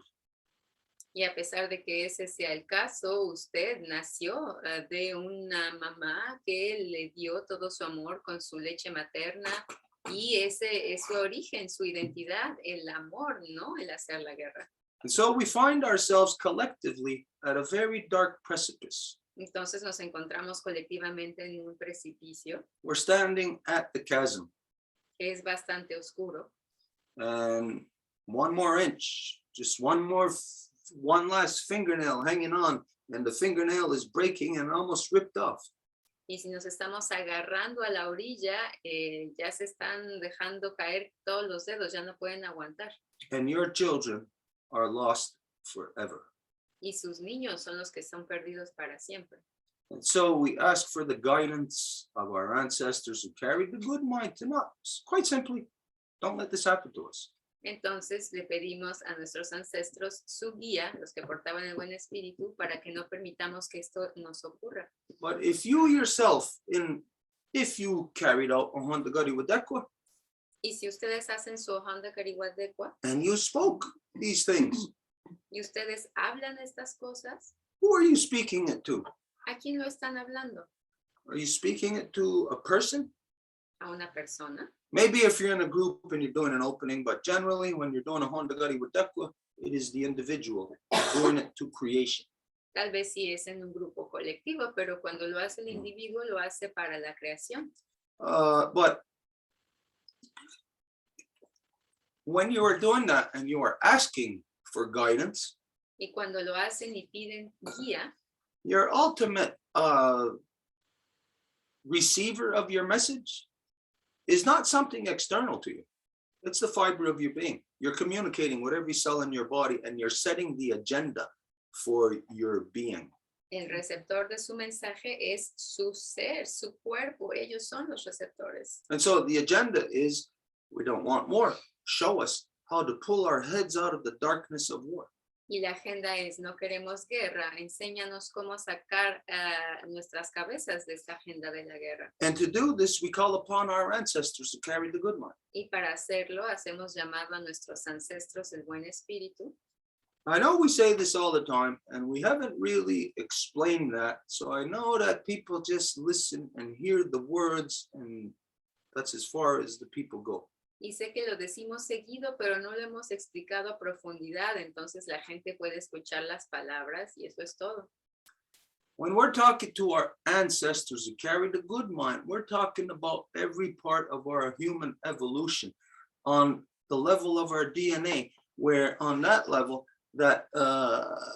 S3: Y a pesar de que ese sea el caso, usted nació de una mamá que le dio todo su amor con su leche materna y ese es su origen, su identidad, el amor, ¿no? El hacer la guerra.
S2: And so we find ourselves collectively at a very dark precipice.
S3: Entonces nos encontramos colectivamente en un precipicio
S2: We're standing at the chasm.
S3: que es bastante oscuro.
S2: And one more inch, just one last fingernail hanging on, and the fingernail is breaking and almost ripped off.
S3: Y si nos estamos agarrando a la orilla, ya se están dejando caer todos los dedos, ya no pueden aguantar.
S2: And your children are lost forever.
S3: Y sus niños son los que son perdidos para siempre.
S2: And so we ask for the guidance of our ancestors who carried the good mind to not, quite simply, don't let this happen to us.
S3: Entonces le pedimos a nuestros ancestros su guía, los que portaban el buen espíritu, para que no permitamos que esto nos ocurra.
S2: But if you yourself, if you carried out a Honda Gadi Wadekwa,
S3: Y si ustedes hacen su Honda Carihuadecua
S2: and you spoke these things,
S3: y ustedes hablan estas cosas,
S2: who are you speaking it to?
S3: ¿a quién lo están hablando?
S2: Are you speaking it to a person?
S3: ¿A una persona?
S2: Maybe if you're in a group and you're doing an opening, but generally when you're doing a Honda Gadi Wadekwa, it is the individual doing it to creation.
S3: Tal vez sí es en un grupo colectivo, pero cuando lo hace el individuo, lo hace para la creación.
S2: But when you are doing that and you are asking for guidance,
S3: Y cuando lo hacen y piden guía,
S2: your ultimate receiver of your message is not something external to you. It's the fiber of your being. You're communicating with every cell in your body and you're setting the agenda for your being.
S3: el receptor de su mensaje es su ser, su cuerpo. Ellos son los receptores.
S2: And so the agenda is, we don't want war. Show us how to pull our heads out of the darkness of war.
S3: Y la agenda es, no queremos guerra, enséñanos cómo sacar nuestras cabezas de esta agenda de la guerra.
S2: And to do this, we call upon our ancestors to carry the good mind.
S3: Y para hacerlo, hacemos llamado a nuestros ancestros el buen espíritu.
S2: I know we say this all the time, and we haven't really explained that. So I know that people just listen and hear the words, and that's as far as the people go.
S3: Y sé que lo decimos seguido, pero no lo hemos explicado a profundidad, entonces la gente puede escuchar las palabras y eso es todo.
S2: When we're talking to our ancestors who carry the good mind, we're talking about every part of our human evolution on the level of our DNA, where on that level, that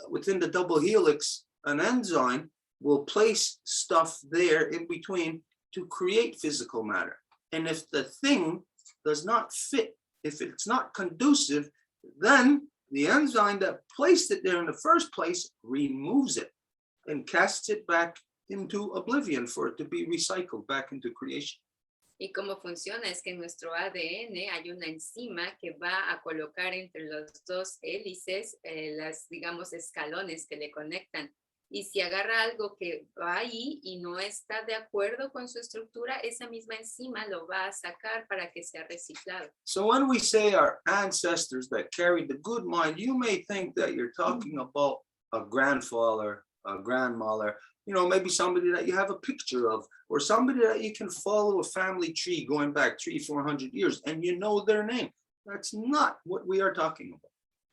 S2: within the double helix, an enzyme will place stuff there in between to create physical matter. And if the thing does not fit, if it's not conducive, then the enzyme that placed it there in the first place removes it and casts it back into oblivion for it to be recycled back into creation.
S3: Y cómo funciona es que en nuestro ADN hay una enzima que va a colocar entre los dos hélices las, digamos, escalones que le conectan. Y si agarra algo que va ahí y no está de acuerdo con su estructura, esa misma enzima lo va a sacar para que sea reciclado.
S2: So when we say our ancestors that carried the good mind, you may think that you're talking about a grandfather, a grandmother, you know, maybe somebody that you have a picture of, or somebody that you can follow a family tree going back 300-400 years and you know their name. That's not what we are talking about.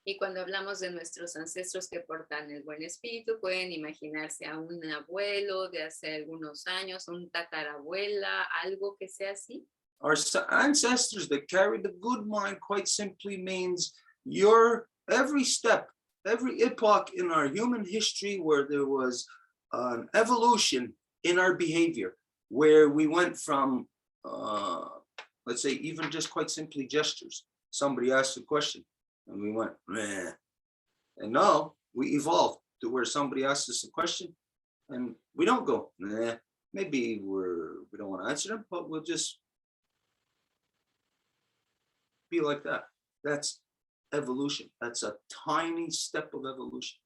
S3: Y cuando hablamos de nuestros ancestros que portan el buen espíritu, pueden imaginarse a un abuelo de hace algunos años, un tatarabuela, algo que sea así.
S2: Our ancestors that carried the good mind quite simply means your every step, every epoch in our human history where there was an evolution in our behavior, where we went from, let's say, even just quite simply gestures. Somebody asked a question and we went, meh. And now we evolved to where somebody asks us a question and we don't go, nah. Maybe we don't want to answer them, but we'll just be like that. That's evolution. That's a tiny step of evolution.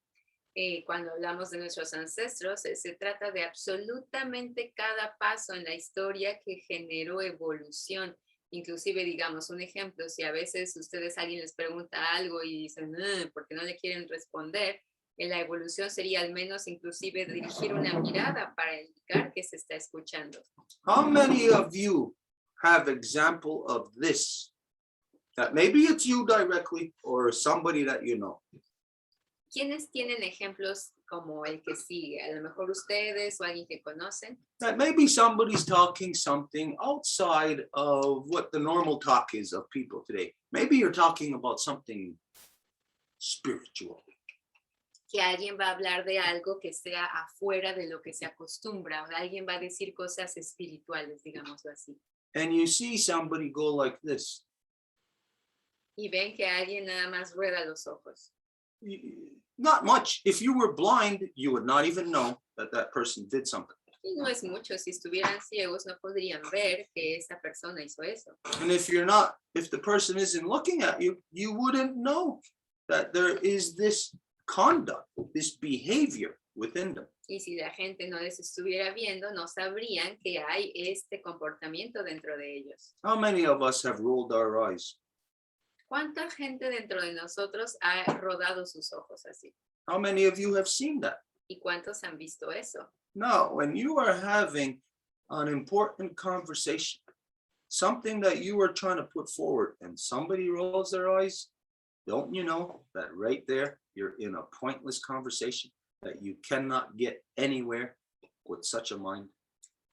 S3: Cuando hablamos de nuestros ancestros, se trata de absolutamente cada paso en la historia que generó evolución. Inclusive, digamos, un ejemplo, si a veces ustedes alguien les pregunta algo y dicen, ¿por qué no le quieren responder? La evolución sería al menos inclusive dirigir una mirada para indicar que se está escuchando.
S2: How many of you have example of this? That maybe it's you directly or somebody that you know.
S3: ¿Quiénes tienen ejemplos como el que sigue? A lo mejor ustedes o alguien que conocen.
S2: That maybe somebody's talking something outside of what the normal talk is of people today. Maybe you're talking about something spiritual.
S3: Que alguien va a hablar de algo que sea afuera de lo que se acostumbra. O alguien va a decir cosas espirituales, digámoslo así.
S2: And you see somebody go like this.
S3: Y ven que alguien nada más rueda los ojos.
S2: Not much. If you were blind, you would not even know that that person did something.
S3: Y no es mucho. Si estuvieran ciegos, no podrían ver que esa persona hizo eso.
S2: And if the person isn't looking at you, you wouldn't know that there is this conduct, this behavior within them.
S3: Y si la gente no les estuviera viendo, no sabrían que hay este comportamiento dentro de ellos.
S2: How many of us have rolled our eyes?
S3: ¿Cuánta gente dentro de nosotros ha rodado sus ojos así?
S2: How many of you have seen that?
S3: ¿Y cuántos han visto eso?
S2: No, when you are having an important conversation, something that you are trying to put forward and somebody rolls their eyes, Don't you know that right there, you're in a pointless conversation that you cannot get anywhere with such a mind?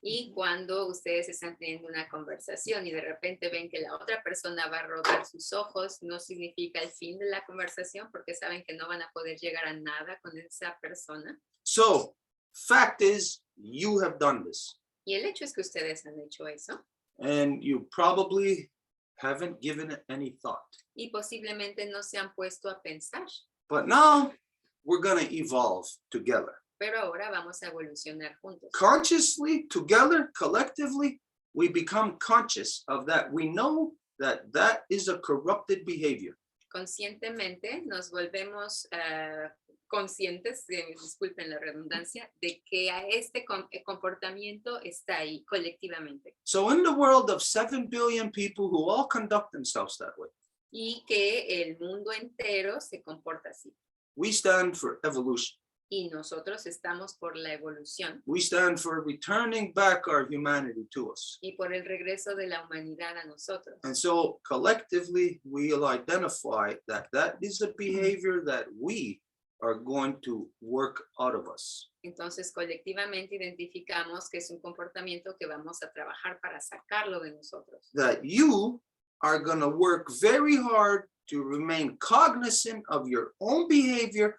S3: Y cuando ustedes están teniendo una conversación y de repente ven que la otra persona va a rodar sus ojos, no significa el fin de la conversación porque saben que no van a poder llegar a nada con esa persona.
S2: So, fact is, you have done this.
S3: Y el hecho es que ustedes han hecho eso
S2: And you probably haven't given it any thought.
S3: y posiblemente no se han puesto a pensar.
S2: But now we're going to evolve together.
S3: Pero ahora vamos a evolucionar juntos.
S2: Consciously, together, collectively, we become conscious of that. We know that that is a corrupted behavior.
S3: Conscientemente nos volvemos conscientes, disculpen la redundancia, de que a este comportamiento está ahí colectivamente.
S2: So in the world of 7 billion people who all conduct themselves that way,
S3: Y que el mundo entero se comporta así.
S2: we stand for evolution.
S3: Y nosotros estamos por la evolución
S2: We stand for returning back our humanity to us.
S3: y por el regreso de la humanidad a nosotros.
S2: And so collectively, we'll identify that that is a behavior that we are going to work out of us.
S3: Entonces, colectivamente identificamos que es un comportamiento que vamos a trabajar para sacarlo de nosotros.
S2: That you are going to work very hard to remain cognizant of your own behavior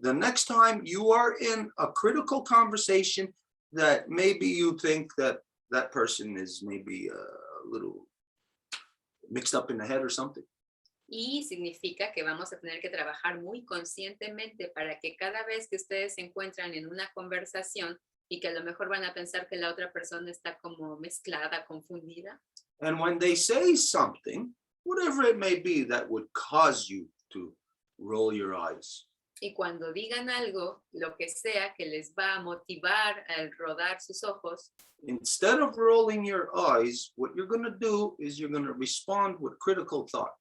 S2: the next time you are in a critical conversation that maybe you think that that person is maybe a little mixed up in the head or something.
S3: Y significa que vamos a tener que trabajar muy conscientemente para que cada vez que ustedes se encuentran en una conversación y que a lo mejor van a pensar que la otra persona está como mezclada, confundida.
S2: And when they say something, whatever it may be, that would cause you to roll your eyes.
S3: Y cuando digan algo, lo que sea que les va a motivar al rodar sus ojos,
S2: Instead of rolling your eyes, what you're going to do is you're going to respond with critical thought.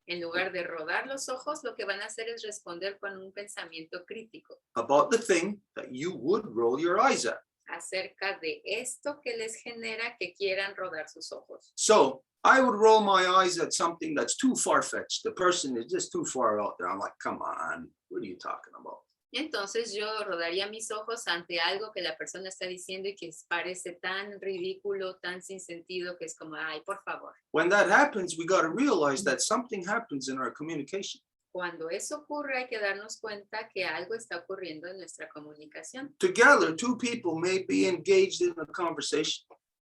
S3: en lugar de rodar los ojos, lo que van a hacer es responder con un pensamiento crítico
S2: About the thing that you would roll your eyes at.
S3: acerca de esto que les genera que quieran rodar sus ojos.
S2: So I would roll my eyes at something that's too far-fetched. The person is just too far out there. I'm like, come on, what are you talking about?
S3: Entonces yo rodaría mis ojos ante algo que la persona está diciendo y que parece tan ridículo, tan sin sentido, que es como, ay, por favor.
S2: When that happens, we got to realize that something happens in our communication.
S3: Cuando eso ocurre, hay que darnos cuenta que algo está ocurriendo en nuestra comunicación.
S2: Together, two people may be engaged in a conversation.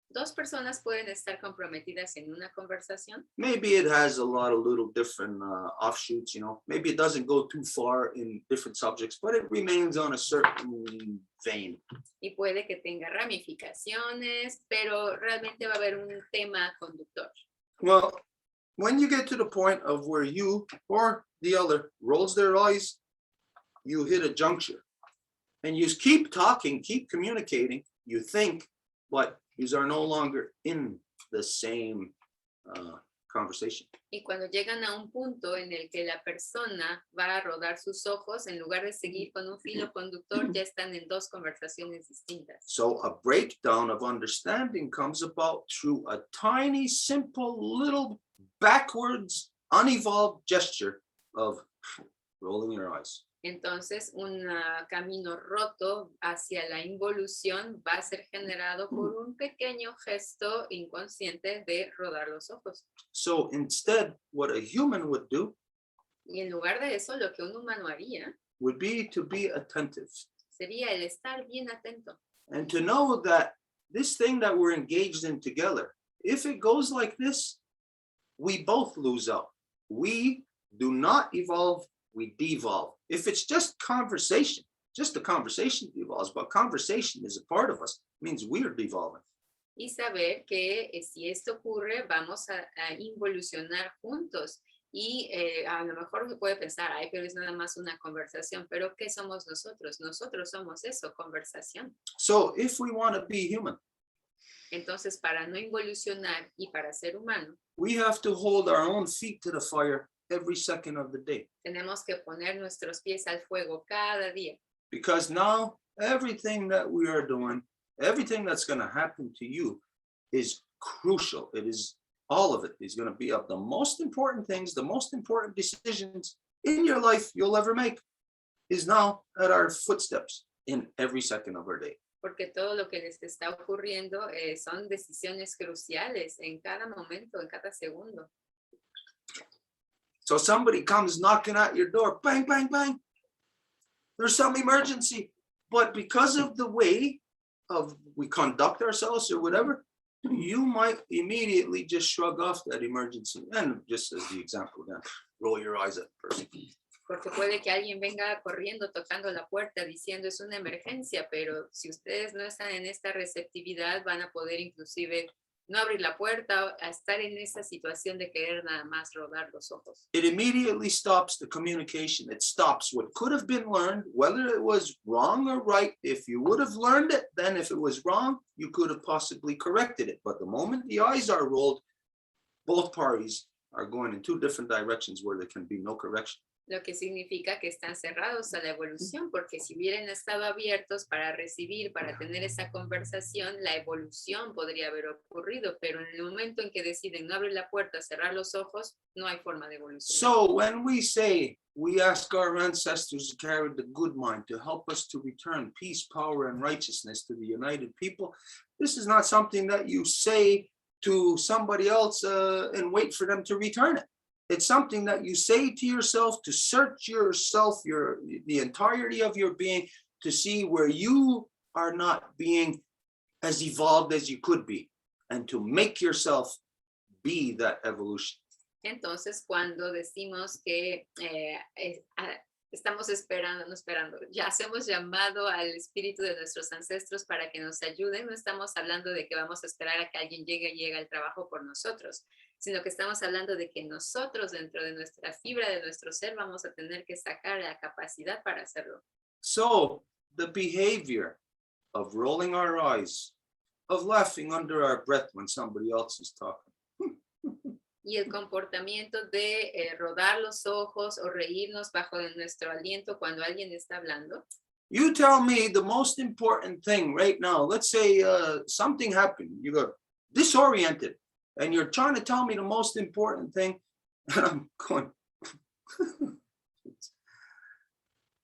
S3: Dos personas pueden estar comprometidas en una conversación.
S2: Maybe it has a lot of little different offshoots, you know. Maybe it doesn't go too far in different subjects, but it remains on a certain vein.
S3: Y puede que tenga ramificaciones, pero realmente va a haber un tema conductor.
S2: Well, when you get to the point of where you or the other rolls their eyes, you hit a juncture. And you keep talking, keep communicating, you think, but you are no longer in the same conversation.
S3: Y cuando llegan a un punto en el que la persona va a rodar sus ojos, en lugar de seguir con un filo conductor, ya están en dos conversaciones distintas.
S2: So a breakdown of understanding comes about through a tiny, simple, little backwards, unevolved gesture of rolling your eyes.
S3: Entonces, un camino roto hacia la involución va a ser generado por un pequeño gesto inconsciente de rodar los ojos.
S2: So instead, what a human would do
S3: Y en lugar de eso, lo que un humano haría
S2: would be to be attentive
S3: sería el estar bien atento
S2: and to know that this thing that we're engaged in together, if it goes like this, we both lose out. We do not evolve, we devolve. If it's just conversation, just the conversation devolves, but conversation is a part of us, it means we're devolving.
S3: y saber que si esto ocurre, vamos a involucionar juntos. Y a lo mejor se puede pensar, ay, pero es nada más una conversación, pero ¿qué somos nosotros? Nosotros somos eso, conversación.
S2: So if we want to be human,
S3: Entonces, para no involucionar y para ser humano,
S2: we have to hold our own feet to the fire every second of the day.
S3: tenemos que poner nuestros pies al fuego cada día.
S2: Because now everything that we are doing, everything that's going to happen to you is crucial. It is all of it is going to be of the most important things, the most important decisions in your life you'll ever make is now at our footsteps in every second of our day.
S3: Porque todo lo que les está ocurriendo son decisiones cruciales en cada momento, en cada segundo.
S2: So somebody comes knocking at your door, bang, bang, bang. There's some emergency. But because of the way of we conduct ourselves or whatever, you might immediately just shrug off that emergency. And just as the example again, roll your eyes at the person.
S3: Porque puede que alguien venga corriendo, tocando la puerta, diciendo es una emergencia, pero si ustedes no están en esta receptividad, van a poder inclusive no abrir la puerta, a estar en esa situación de querer nada más rodar los ojos.
S2: It immediately stops the communication. It stops what could have been learned, whether it was wrong or right. If you would have learned it, then if it was wrong, you could have possibly corrected it. But the moment the eyes are rolled, both parties are going in two different directions where there can be no correction.
S3: Lo que significa que están cerrados a la evolución, porque si hubieran estado abiertos para recibir, para tener esa conversación, la evolución podría haber ocurrido, pero en el momento en que deciden no abrir la puerta, cerrar los ojos, no hay forma de evolución.
S2: So when we say we ask our ancestors to carry the good mind to help us to return peace, power, and righteousness to the united people, this is not something that you say to somebody else and wait for them to return it. It's something that you say to yourself to search yourself, the entirety of your being, to see where you are not being as evolved as you could be, and to make yourself be that evolution.
S3: Entonces, cuando decimos que estamos esperando, ya hacemos llamado al espíritu de nuestros ancestros para que nos ayuden, no estamos hablando de que vamos a esperar a que alguien llegue al trabajo por nosotros, sino que estamos hablando de que nosotros dentro de nuestra fibra de nuestro ser vamos a tener que sacar la capacidad para hacerlo.
S2: So the behavior of rolling our eyes, of laughing under our breath when somebody else is talking.
S3: Y el comportamiento de rodar los ojos o reírnos bajo de nuestro aliento cuando alguien está hablando.
S2: You tell me the most important thing right now. Let's say something happened. You got disoriented and you're trying to tell me the most important thing. And I'm going,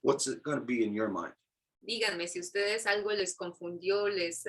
S2: what's it going to be in your mind?
S3: Díganme si ustedes algo les confundió, les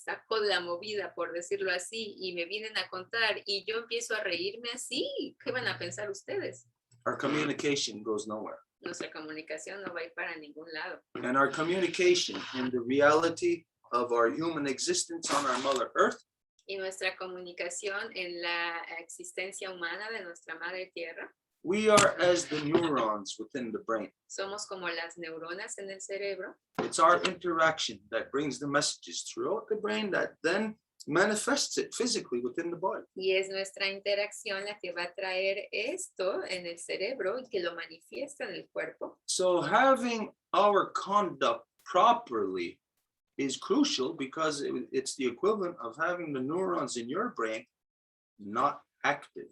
S3: sacó de la movida, por decirlo así, y me vienen a contar y yo empiezo a reírme así, ¿qué van a pensar ustedes?
S2: Our communication goes nowhere.
S3: Nuestra comunicación no va a ir para ningún lado.
S2: And our communication in the reality of our human existence on our Mother Earth
S3: Y nuestra comunicación en la existencia humana de nuestra Madre Tierra.
S2: we are as the neurons within the brain.
S3: Somos como las neuronas en el cerebro.
S2: It's our interaction that brings the messages throughout the brain that then manifests it physically within the body.
S3: Y es nuestra interacción la que va a traer esto en el cerebro y que lo manifiesta en el cuerpo.
S2: So having our conduct properly is crucial because it's the equivalent of having the neurons in your brain not active.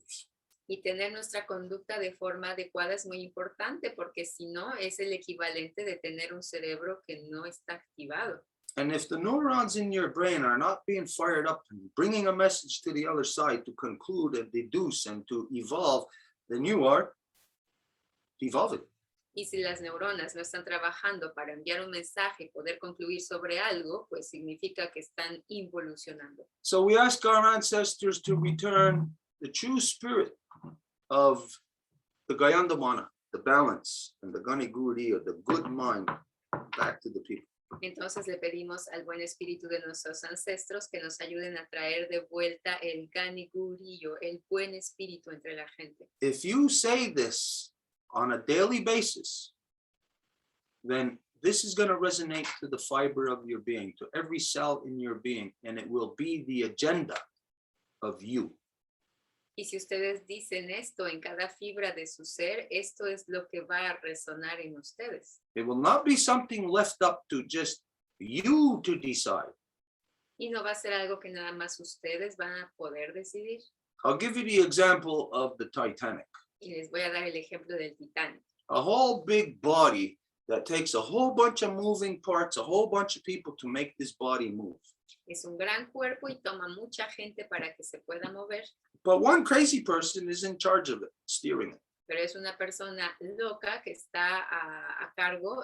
S3: Y tener nuestra conducta de forma adecuada es muy importante porque si no es el equivalente de tener un cerebro que no está activado.
S2: And if the neurons in your brain are not being fired up and bringing a message to the other side to conclude and deduce and to evolve, then you are evolving.
S3: Y si las neuronas no están trabajando para enviar un mensaje y poder concluir sobre algo, pues significa que están involucionando.
S2: So we ask our ancestors to return the true spirit of the Gayandamana, the balance, and the Ganiguri, or the good mind, back to the people.
S3: Entonces le pedimos al buen espíritu de nuestros ancestros que nos ayuden a traer de vuelta el ganigurillo, el buen espíritu entre la gente.
S2: If you say this on a daily basis, then this is going to resonate to the fiber of your being, to every cell in your being, and it will be the agenda of you.
S3: Y si ustedes dicen esto en cada fibra de su ser, esto es lo que va a resonar en ustedes.
S2: It will not be something left up to just you to decide.
S3: Y no va a ser algo que nada más ustedes van a poder decidir.
S2: I'll give you the example of the Titanic.
S3: Y les voy a dar el ejemplo del Titanic.
S2: A whole big body that takes a whole bunch of moving parts, a whole bunch of people to make this body move.
S3: Es un gran cuerpo y toma mucha gente para que se pueda mover.
S2: But one crazy person is in charge of it, steering it.
S3: Pero es una persona loca que está a cargo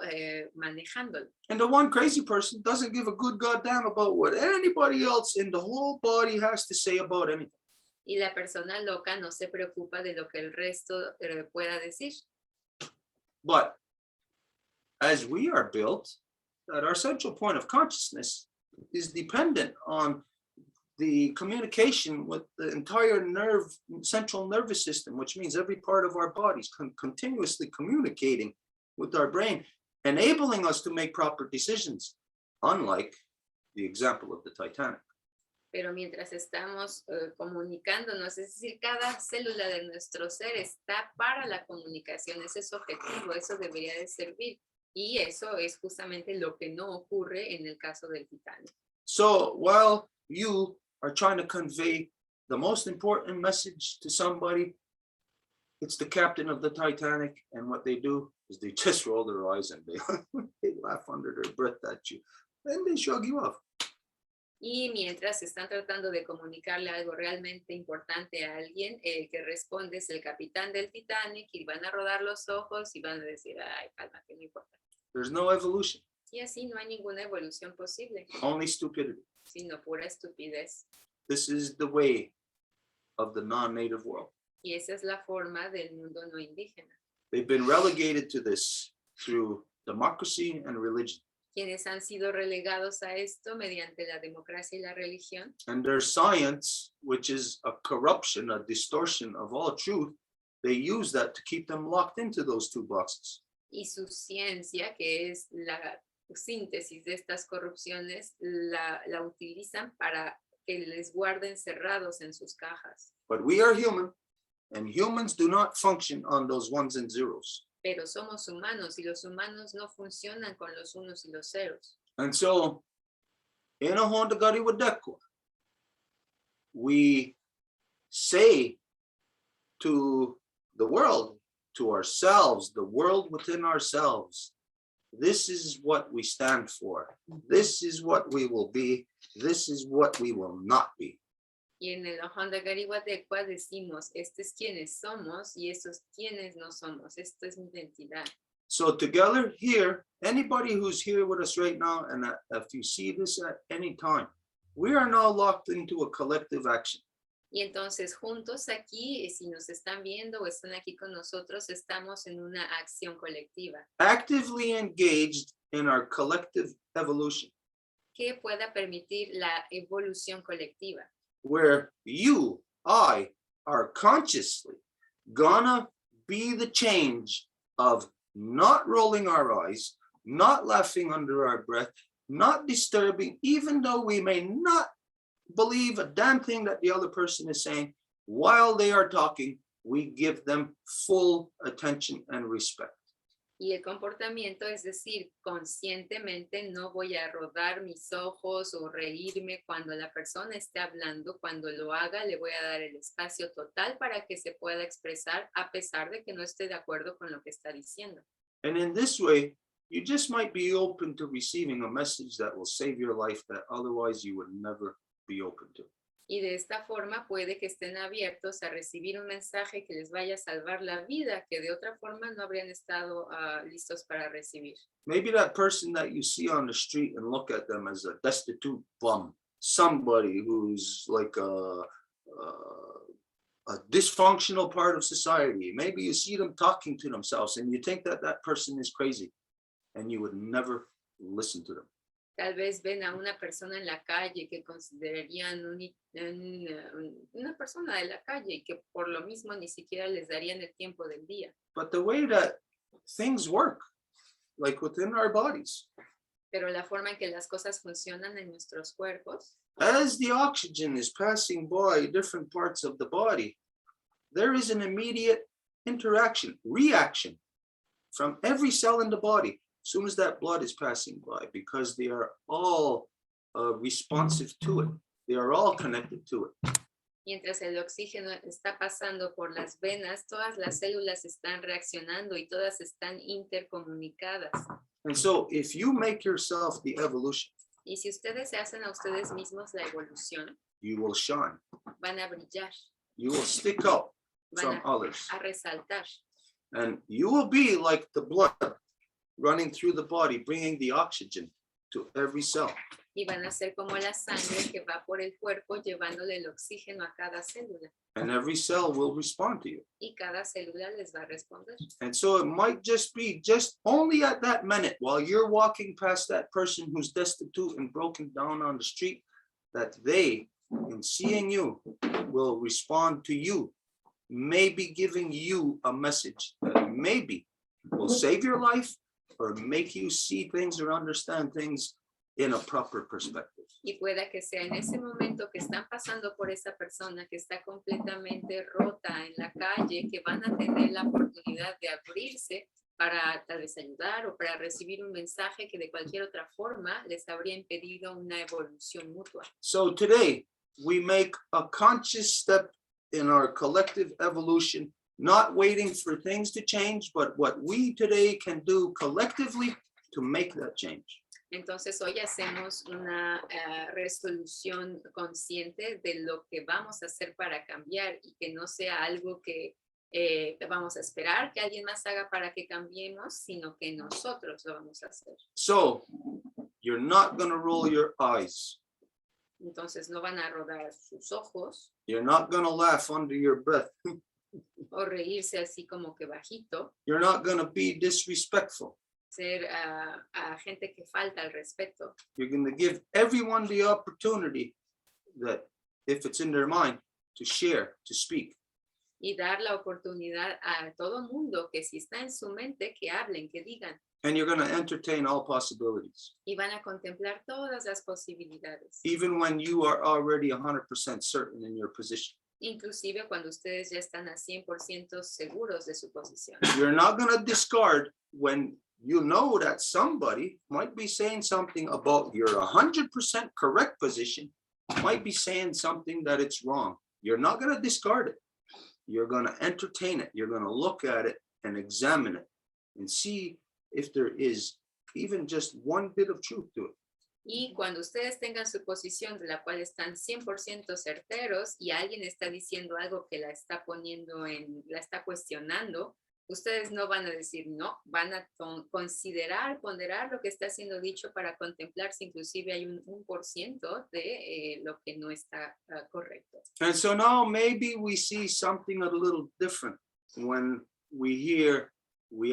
S3: manejándolo.
S2: And the one crazy person doesn't give a good goddamn about what anybody else in the whole body has to say about anything.
S3: Y la persona loca no se preocupa de lo que el resto pueda decir.
S2: But as we are built, that our central point of consciousness is dependent on the communication with the entire central nervous system, which means every part of our bodies continuously communicating with our brain, enabling us to make proper decisions, unlike the example of the Titanic.
S3: Pero mientras estamos comunicándonos, es decir, cada célula de nuestro ser está para la comunicación, ese es su objetivo, eso debería de servir. Y eso es justamente lo que no ocurre en el caso del Titanic.
S2: So while you are trying to convey the most important message to somebody, it's the captain of the Titanic, and what they do is they just roll their eyes and they laugh under their breath at you, and they shrug you off.
S3: Y mientras están tratando de comunicarle algo realmente importante a alguien, el que responde es el capitán del Titanic y van a rodar los ojos y van a decir, ay, cálmate, no importa.
S2: There's no evolution.
S3: Y así no hay ninguna evolución posible,
S2: Only stupidity.
S3: sino pura estupidez.
S2: This is the way of the non-native world.
S3: Y esa es la forma del mundo no indígena.
S2: They've been relegated to this through democracy and religion.
S3: Quienes han sido relegados a esto mediante la democracia y la religión.
S2: And their science, which is a corruption, a distortion of all truth, they use that to keep them locked into those two boxes.
S3: Y su ciencia, que es la síntesis de estas corrupciones, la utilizan para que les guarden cerrados en sus cajas.
S2: But we are human, and humans do not function on those ones and zeros.
S3: Pero somos humanos y los humanos no funcionan con los unos y los ceros.
S2: And so, in a Honda Gari Wadekwa, we say to the world, to ourselves, the world within ourselves, this is what we stand for. This is what we will be. This is what we will not be.
S3: Y en el Honda Gariwadekwa decimos, estos es quienes somos y estos quienes no somos. Esto es mi identidad.
S2: So together here, anybody who's here with us right now, and if you see this at any time, we are now locked into a collective action.
S3: Y entonces juntos aquí, si nos están viendo o están aquí con nosotros, estamos en una acción colectiva.
S2: Actively engaged in our collective evolution.
S3: Que pueda permitir la evolución colectiva.
S2: Where you, I, are consciously gonna be the change of not rolling our eyes, not laughing under our breath, not disturbing, even though we may not believe a damn thing that the other person is saying. While they are talking, we give them full attention and respect.
S3: Y el comportamiento, es decir, conscientemente no voy a rodar mis ojos o reírme cuando la persona esté hablando. Cuando lo haga, le voy a dar el espacio total para que se pueda expresar a pesar de que no esté de acuerdo con lo que está diciendo.
S2: And in this way, you just might be open to receiving a message that will save your life that otherwise you would never be open to.
S3: Y de esta forma puede que estén abiertos a recibir un mensaje que les vaya a salvar la vida, que de otra forma no habrían estado listos para recibir.
S2: Maybe that person that you see on the street and look at them as a destitute bum, somebody who's like a dysfunctional part of society. Maybe you see them talking to themselves and you think that that person is crazy and you would never listen to them.
S3: Tal vez ven a una persona en la calle que considerarían una persona de la calle y que por lo mismo ni siquiera les darían el tiempo del día.
S2: But the way that things work, like within our bodies,
S3: Pero la forma en que las cosas funcionan en nuestros cuerpos,
S2: as the oxygen is passing by different parts of the body, there is an immediate reaction from every cell in the body as soon as that blood is passing by, because they are all responsive to it. They are all connected to it.
S3: mientras el oxígeno está pasando por las venas, todas las células están reaccionando y todas están intercomunicadas.
S2: And so if you make yourself the evolution,
S3: Y si ustedes se hacen a ustedes mismos la evolución,
S2: you will shine.
S3: van a brillar.
S2: You will stick out from
S3: van
S2: others.
S3: a resaltar.
S2: And you will be like the blood running through the body, bringing the oxygen to every cell.
S3: Y van a ser como la sangre que va por el cuerpo llevándole el oxígeno a cada célula.
S2: And every cell will respond to you.
S3: Y cada célula les va a responder.
S2: And so it might just be just only at that minute while you're walking past that person who's destitute and broken down on the street, that they, in seeing you, will respond to you, maybe giving you a message that maybe will save your life or make you see things or understand things in a proper perspective.
S3: Y pueda que sea en ese momento que están pasando por esa persona que está completamente rota en la calle, que van a tener la oportunidad de abrirse para tal vez ayudar o para recibir un mensaje que de cualquier otra forma les habría impedido una evolución mutua.
S2: So today we make a conscious step in our collective evolution, not waiting for things to change, but what we today can do collectively to make that change.
S3: Entonces hoy hacemos una resolución consciente de lo que vamos a hacer para cambiar y que no sea algo que vamos a esperar que alguien más haga para que cambiemos, sino que nosotros lo vamos a hacer.
S2: So you're not going to roll your eyes.
S3: Entonces no van a rodar sus ojos
S2: You're not going to laugh under your breath.
S3: o reírse así como que bajito,
S2: You're not going to be disrespectful.
S3: ser a gente que falta al respeto.
S2: You're going to give everyone the opportunity that, if it's in their mind, to share, to speak.
S3: Y dar la oportunidad a todo mundo que si está en su mente, que hablen, que digan.
S2: And you're going to entertain all possibilities,
S3: Y van a contemplar todas las posibilidades.
S2: even when you are already 100% certain in your position.
S3: Inclusive cuando ustedes ya están a 100% seguros de su posición.
S2: You're not going to discard when you know that somebody might be saying something about your 100% correct position, might be saying something that it's wrong. You're not going to discard it. You're going to entertain it. You're going to look at it and examine it and see if there is even just one bit of truth to it.
S3: Y cuando ustedes tengan su posición de la cual están 100% certeros y alguien está diciendo algo que la está poniendo la está cuestionando, ustedes no van a decir no, van a considerar, ponderar lo que está siendo dicho para contemplar si inclusive hay un 1% de lo que no está correcto.
S2: And so now maybe we see something a little different when we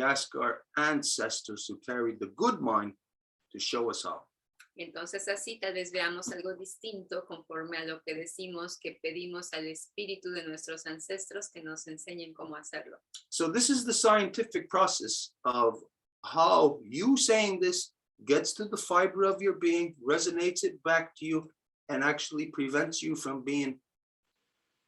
S2: ask our ancestors who carried the good mind to show us how.
S3: Entonces así tal vez veamos algo distinto conforme a lo que decimos que pedimos al espíritu de nuestros ancestros que nos enseñen cómo hacerlo.
S2: So this is the scientific process of how you saying this gets to the fiber of your being, resonates it back to you, and actually prevents you from being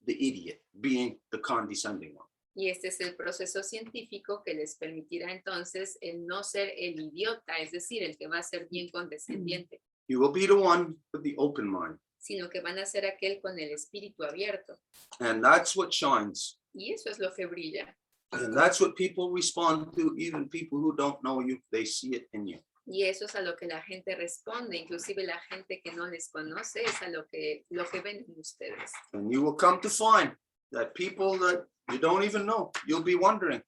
S2: the idiot, being the condescending one.
S3: Y este es el proceso científico que les permitirá entonces el no ser el idiota, es decir, el que va a ser bien condescendiente,
S2: You will be the one with the open mind.
S3: sino que van a ser aquel con el espíritu abierto.
S2: And that's what shines.
S3: Y eso es lo que brilla.
S2: And that's what people respond to, even people who don't know you, they see it in you.
S3: Y eso es a lo que la gente responde, inclusive la gente que no les conoce, es a lo que ven en ustedes.
S2: And you will come to find that people that you don't even know, you'll be wondering,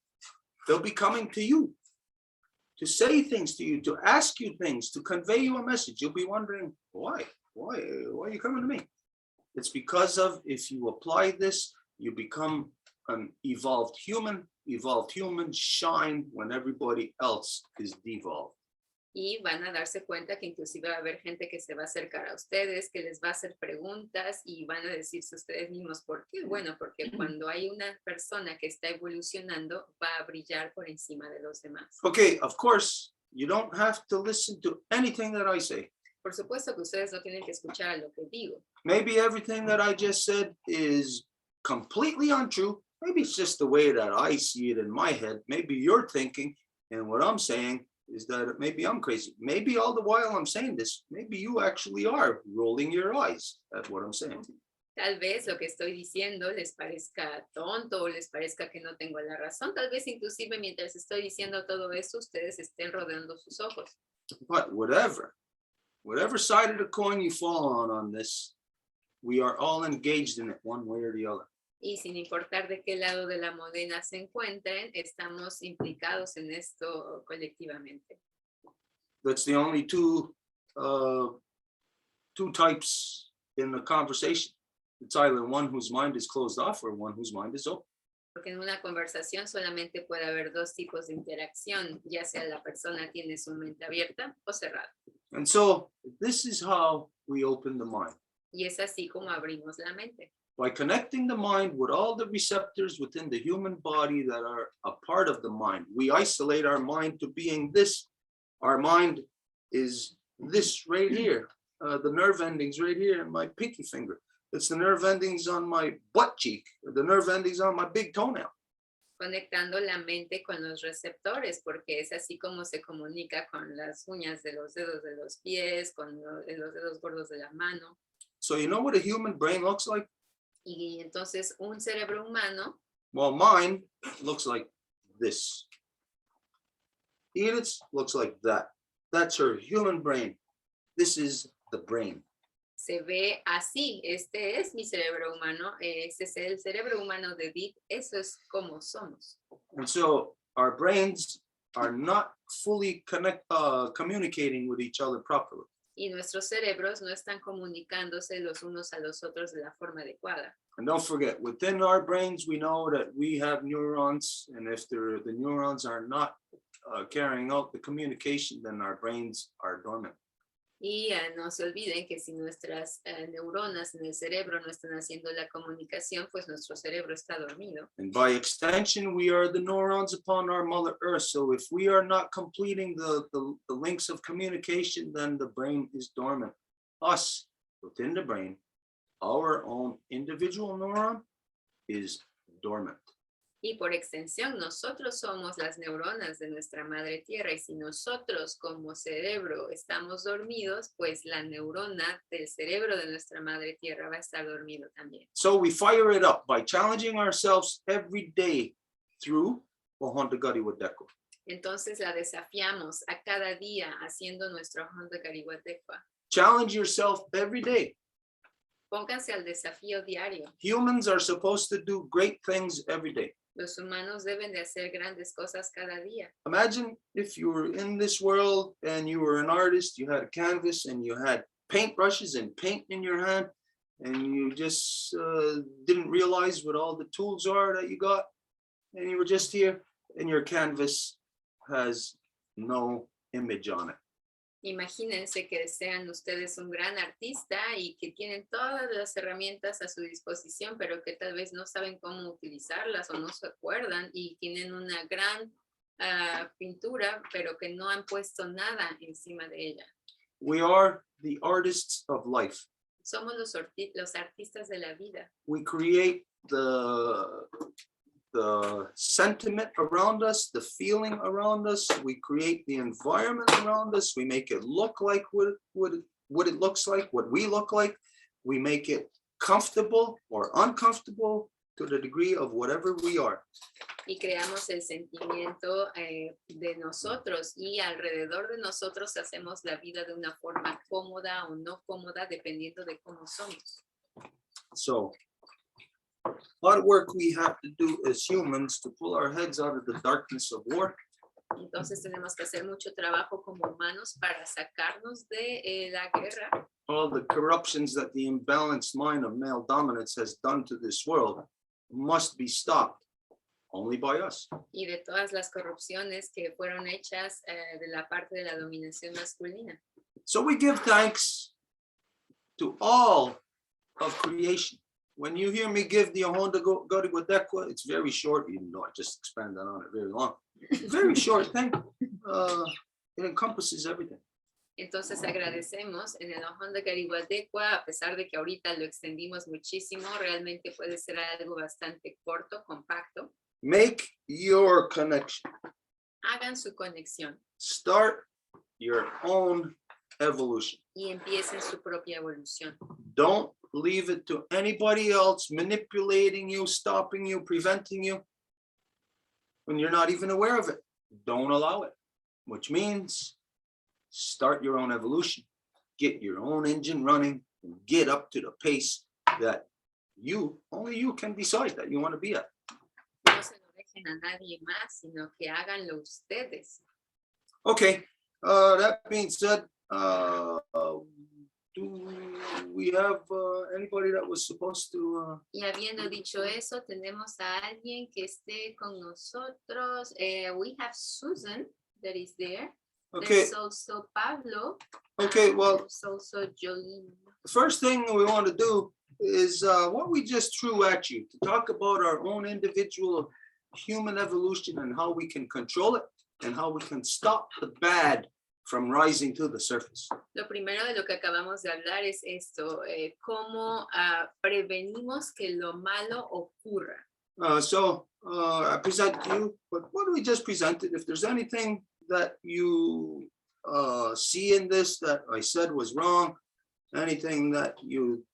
S2: they'll be coming to you to say things to you, to ask you things, to convey you a message. You'll be wondering, why are you coming to me? It's because of, if you apply this, you become an evolved human. Evolved humans shine when everybody else is devolved.
S3: Y van a darse cuenta que inclusive va a haber gente que se va a acercar a ustedes, que les va a hacer preguntas y van a decirse ustedes mismos, ¿por qué? Bueno, porque cuando hay una persona que está evolucionando, va a brillar por encima de los demás.
S2: Okay, of course, you don't have to listen to anything that I say.
S3: Por supuesto que ustedes no tienen que escuchar a lo que digo.
S2: Maybe everything that I just said is completely untrue. Maybe it's just the way that I see it in my head. Maybe you're thinking, and what I'm saying is that maybe I'm crazy. Maybe all the while I'm saying this, maybe you actually are rolling your eyes at what I'm saying.
S3: Tal vez lo que estoy diciendo les parezca tonto o les parezca que no tengo la razón. Tal vez inclusive mientras estoy diciendo todo eso, ustedes estén rodeando sus ojos.
S2: But whatever side of the coin you fall on this, we are all engaged in it one way or the other.
S3: Y sin importar de qué lado de la moneda se encuentren, estamos implicados en esto colectivamente.
S2: That's the only two types in the conversation. It's either one whose mind is closed off or one whose mind is open.
S3: Porque en una conversación solamente puede haber dos tipos de interacción, ya sea la persona tiene su mente abierta o cerrada.
S2: And so this is how we open the mind.
S3: Y es así como abrimos la mente.
S2: By connecting the mind with all the receptors within the human body that are a part of the mind. We isolate our mind to being this. Our mind is this right here. The nerve endings right here in my pinky finger. It's the nerve endings on my butt cheek, the nerve endings on my big toenail.
S3: Conectando la mente con los receptores, porque es así como se comunica con las uñas de los dedos de los pies, con los dedos gordos de la mano.
S2: So you know what a human brain looks like?
S3: Y entonces un cerebro humano,
S2: Well, mine looks like this. Edith's looks like that. That's her human brain. This is the brain.
S3: se ve así. Este es mi cerebro humano, ese es el cerebro humano de Edith, eso es como somos.
S2: And so our brains are not fully communicating with each other properly.
S3: Y nuestros cerebros no están comunicándose los unos a los otros de la forma adecuada.
S2: And don't forget, within our brains, we know that we have neurons, and if the neurons are not carrying out the communication, then our brains are dormant.
S3: Y no se olviden que si nuestras neuronas en el cerebro no están haciendo la comunicación, pues nuestro cerebro está dormido.
S2: And by extension, we are the neurons upon our Mother Earth. So if we are not completing the links of communication, then the brain is dormant. Us, within the brain, our own individual neuron is dormant.
S3: Y por extensión, nosotros somos las neuronas de nuestra madre tierra. Y si nosotros como cerebro estamos dormidos, pues la neurona del cerebro de nuestra madre tierra va a estar dormido también.
S2: So we fire it up by challenging ourselves every day through Wetsuweten.
S3: Entonces la desafiamos a cada día haciendo nuestro Honda Carihuateca.
S2: Challenge yourself every day.
S3: Pónganse al desafío diario.
S2: Humans are supposed to do great things every day.
S3: Los humanos deben de hacer grandes cosas cada día.
S2: Imagine if you were in this world and you were an artist, you had a canvas and you had paintbrushes and paint in your hand, and you just didn't realize what all the tools are that you got, and you were just here and your canvas has no image on it.
S3: Imagínense que sean ustedes un gran artista y que tienen todas las herramientas a su disposición, pero que tal vez no saben cómo utilizarlas o no se acuerdan y tienen una gran pintura, pero que no han puesto nada encima de ella.
S2: We are the artists of life.
S3: Somos los artistas de la vida.
S2: We create the sentiment around us, the feeling around us. We create the environment around us. We make it look like what it looks like, what we look like. We make it comfortable or uncomfortable to the degree of whatever we are.
S3: Y creamos el sentimiento de nosotros y alrededor de nosotros hacemos la vida de una forma cómoda o no cómoda dependiendo de cómo somos.
S2: So, a lot of work we have to do as humans to pull our heads out of the darkness of war.
S3: Entonces tenemos que hacer mucho trabajo como humanos para sacarnos de la guerra.
S2: All the corruptions that the imbalanced mind of male dominance has done to this world must be stopped only by us.
S3: Y de todas las corrupciones que fueron hechas de la parte de la dominación masculina.
S2: So we give thanks to all of creation. When you hear me give the Honda Carihuateca, it's very short, even though I just expanded on it very long. Very short thing. It encompasses everything.
S3: Entonces agradecemos en el Honda Carihuateca, a pesar de que ahorita lo extendimos muchísimo, realmente puede ser algo bastante corto, compacto.
S2: Make your connection.
S3: Hagan su conexión
S2: Start your own evolution.
S3: y empiecen su propia evolución.
S2: Don't leave it to anybody else manipulating you, stopping you, preventing you when you're not even aware of it. Don't allow it, which means start your own evolution, get your own engine running, and get up to the pace that only you can decide that you want to be at.
S3: No se lo dejen a nadie más, sino que háganlo ustedes.
S2: Okay, that being said, do we have anybody that was supposed to?
S3: Y habiendo dicho eso, tenemos a alguien que esté con nosotros. We have Susan that is there.
S2: Okay,
S3: There's also Pablo.
S2: okay, well,
S3: There's also Jolene.
S2: the first thing we want to do is what we just threw at you, to talk about our own individual human evolution and how we can control it and how we can stop the bad from rising to the surface.
S3: Lo primero de lo que acabamos de hablar es esto, cómo prevenimos que lo malo ocurra.
S2: So I present to you, but what do we just presented? If there's anything that you see in this that I said was wrong, anything that you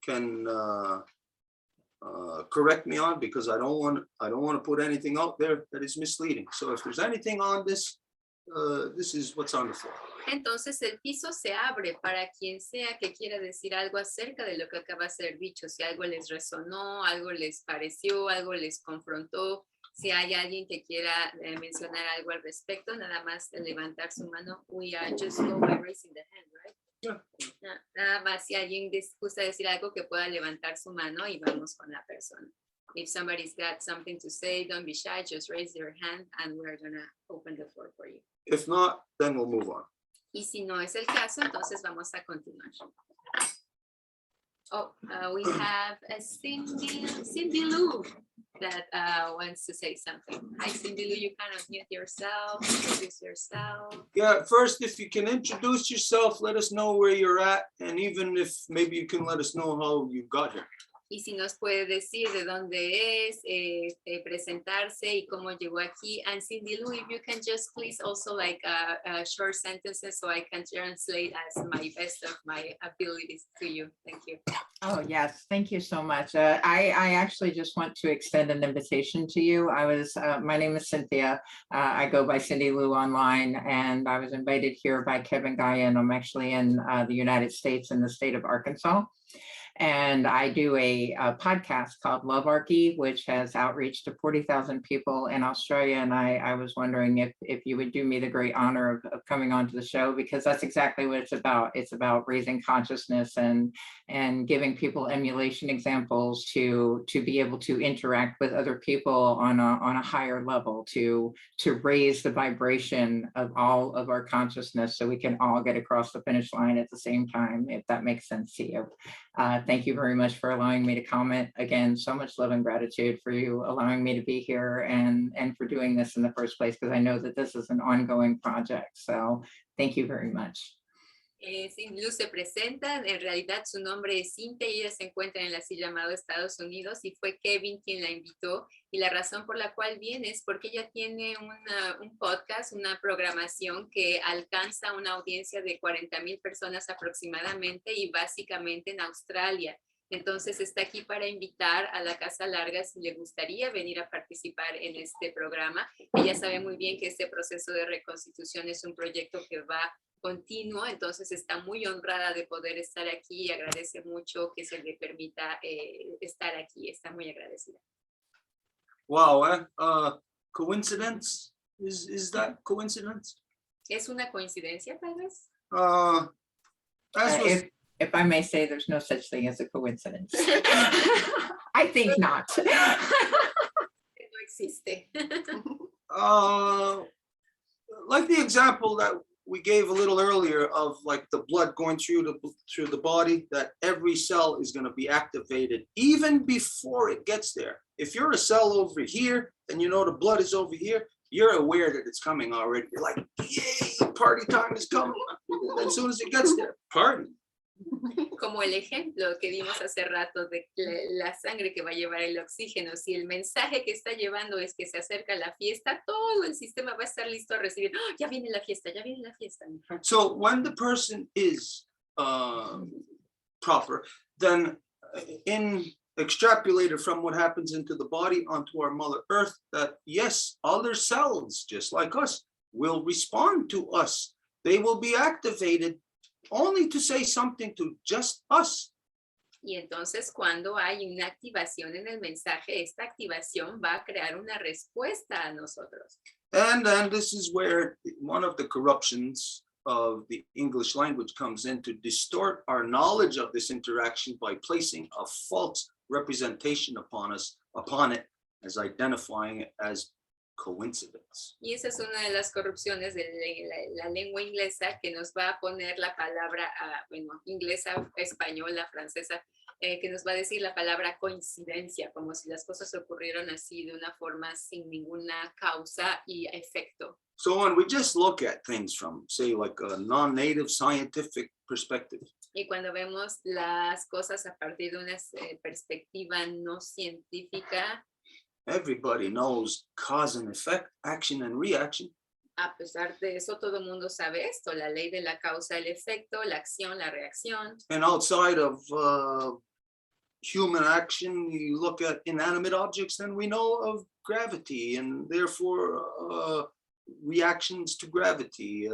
S2: can correct me on, because I don't want to put anything out there that is misleading. So if there's anything on this, this is what's on the floor.
S3: Entonces el piso se abre para quien sea que quiera decir algo acerca de lo que acaba de ser dicho. Si algo les resonó, algo les pareció, algo les confrontó, si hay alguien que quiera mencionar algo al respecto, nada más levantar su mano. We just go by raising the hand, right?
S2: Yeah.
S3: Nada más si alguien gusta decir algo que pueda levantar su mano y vamos con la persona. If somebody's got something to say, don't be shy, just raise your hand and we're gonna open the floor for you.
S2: If not, then we'll move on.
S3: Y si no es el caso, entonces vamos a continuar. Oh, we have a Cindy Lou that wants to say something. Hi, Cindy Lou, you kind of mute yourself, introduce yourself.
S2: Yeah, first, if you can introduce yourself, let us know where you're at, and even if maybe you can let us know how you got here.
S3: Y si nos puede decir de dónde es, presentarse y cómo llegó aquí. And Cindy Lou, if you can just please also like short sentences so I can translate as my best of my abilities to you. Thank you.
S4: Oh, yes. Thank you so much. I actually just want to extend an invitation to you. My name is Cynthia. I go by Cindy Lou online, and I was invited here by Kevin Guyan. I'm actually in the United States, in the state of Arkansas. And I do a podcast called Lovearchy, which has outreach to 40,000 people in Australia. And I was wondering if you would do me the great honor of coming onto the show, because that's exactly what it's about. It's about raising consciousness and giving people emulation examples to be able to interact with other people on a higher level, to raise the vibration of all of our consciousness so we can all get across the finish line at the same time, if that makes sense to you. Thank you very much for allowing me to comment. Again, so much love and gratitude for you allowing me to be here and for doing this in the first place, because I know that this is an ongoing project. So thank you very much.
S3: Cindy Lou se presenta, en realidad su nombre es Cintia y ella se encuentra en el así llamado Estados Unidos, y fue Kevin quien la invitó, y la razón por la cual viene es porque ella tiene un podcast, una programación que alcanza una audiencia de 40,000 personas aproximadamente, y básicamente en Australia. Entonces está aquí para invitar a la Casa Larga si le gustaría venir a participar en este programa. Ella sabe muy bien que este proceso de reconstitución es un proyecto que va continuo, entonces está muy honrada de poder estar aquí y agradece mucho que se le permita estar aquí. Está muy agradecida.
S2: Wow, coincidence? Is that coincidence?
S3: ¿Es una coincidencia, tal vez?
S4: If I may say, there's no such thing as a coincidence. I think not.
S3: No existe.
S2: Like the example that we gave a little earlier of like the blood going through the body, that every cell is going to be activated even before it gets there. If you're a cell over here and you know the blood is over here, you're aware that it's coming already. You're like, yay, party time is coming. And as soon as it gets there, party.
S3: Como el ejemplo que dimos hace rato de la sangre que va a llevar el oxígeno, si el mensaje que está llevando es que se acerca la fiesta, todo el sistema va a estar listo a recibir. ¡Oh, ya viene la fiesta, ya viene la fiesta!
S2: So when the person is proper, then extrapolated from what happens into the body onto our Mother Earth, that yes, other cells, just like us, will respond to us. They will be activated only to say something to just us.
S3: Y entonces cuando hay una activación en el mensaje, esta activación va a crear una respuesta a nosotros.
S2: And then this is where one of the corruptions of the English language comes in, to distort our knowledge of this interaction by placing a false representation upon it, as identifying it as coincidence.
S3: Y esa es una de las corrupciones de la lengua inglesa, que nos va a poner la palabra, inglesa, española, francesa, que nos va a decir la palabra coincidencia, como si las cosas ocurrieron así de una forma sin ninguna causa y efecto.
S2: So when we just look at things from, say, like a non-native scientific perspective,
S3: Y cuando vemos las cosas a partir de una perspectiva no científica,
S2: everybody knows cause and effect, action and reaction.
S3: a pesar de eso, todo el mundo sabe esto, la ley de la causa, el efecto, la acción, la reacción.
S2: And outside of human action, you look at inanimate objects, then we know of gravity and therefore reactions to gravity,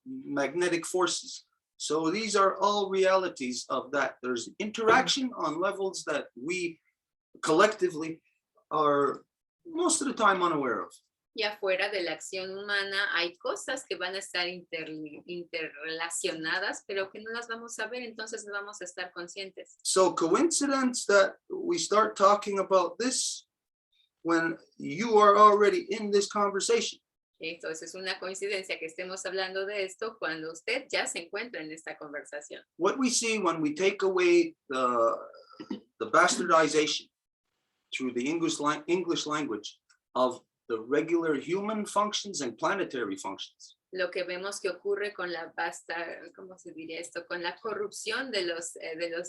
S2: magnetic forces. So these are all realities of that. There's interaction on levels that we collectively are most of the time unaware of.
S3: Y afuera de la acción humana hay cosas que van a estar interrelacionadas, pero que no las vamos a ver, entonces no vamos a estar conscientes.
S2: So coincidence that we start talking about this when you are already in this conversation.
S3: Entonces es una coincidencia que estemos hablando de esto cuando usted ya se encuentra en esta conversación.
S2: What we see when we take away the bastardization through the English language of the regular human functions and planetary functions.
S3: Lo que vemos que ocurre con la ¿cómo se diría esto? Con la corrupción de los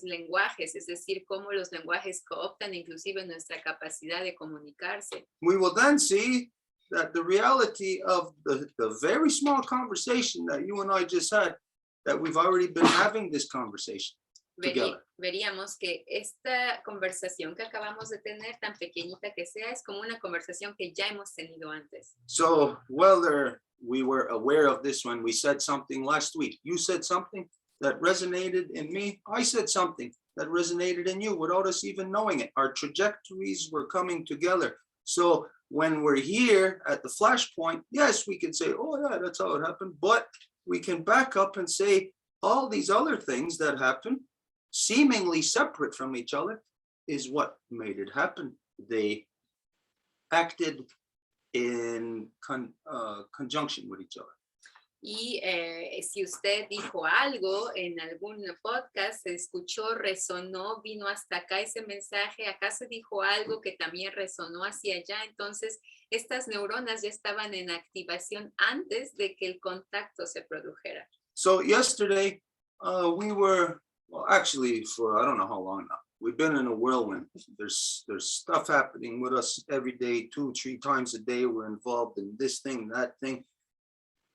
S3: lenguajes, es decir, cómo los lenguajes cooptan inclusive nuestra capacidad de comunicarse.
S2: We will then see that the reality of the very small conversation that you and I just had, that we've already been having this conversation together.
S3: Veríamos que esta conversación que acabamos de tener, tan pequeñita que sea, es como una conversación que ya hemos tenido antes.
S2: So whether we were aware of this when we said something last week, you said something that resonated in me, I said something that resonated in you without us even knowing it. Our trajectories were coming together. So when we're here at the flashpoint, yes, we can say, oh yeah, that's how it happened. But we can back up and say all these other things that happened, seemingly separate from each other, is what made it happen. They acted in conjunction with each other.
S3: Y si usted dijo algo en algún podcast, se escuchó, resonó, vino hasta acá ese mensaje, acá se dijo algo que también resonó hacia allá, entonces estas neuronas ya estaban en activación antes de que el contacto se produjera.
S2: So yesterday we were, well, actually for I don't know how long now, we've been in a whirlwind. There's stuff happening with us every day, 2-3 times a day. We're involved in this thing, that thing.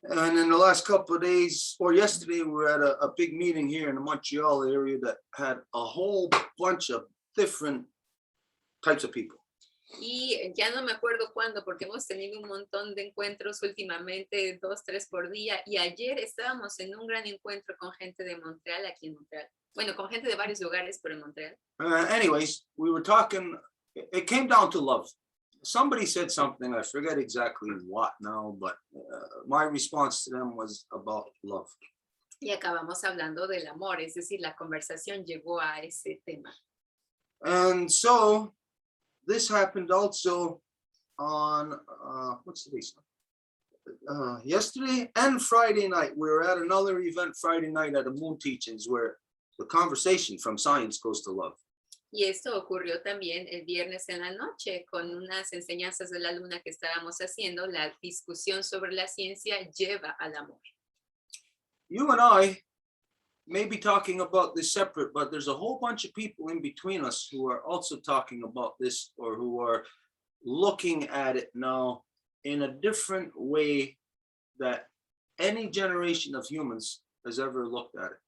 S2: And in the last couple of days, or yesterday, we were at a big meeting here in the Montreal area that had a whole bunch of different types of people.
S3: Y ya no me acuerdo cuándo, porque hemos tenido un montón de encuentros últimamente, 2-3 por día, y ayer estábamos en un gran encuentro con gente de Montreal, aquí en Montreal. Bueno, con gente de varios lugares, pero en Montreal.
S2: Anyways, we were talking, it came down to love. Somebody said something, I forget exactly what now, but my response to them was about love.
S3: Y acabamos hablando del amor, es decir, la conversación llegó a ese tema.
S2: And so this happened also on, what's the date? Yesterday and Friday night. We were at another event Friday night at the Moon Teachings where the conversation from science goes to love.
S3: Y esto ocurrió también el viernes en la noche con unas enseñanzas de la luna que estábamos haciendo. La discusión sobre la ciencia lleva al amor.
S2: You and I may be talking about this separate, but there's a whole bunch of people in between us who are also talking about this, or who are looking at it now in a different way that any generation of humans has ever looked at it.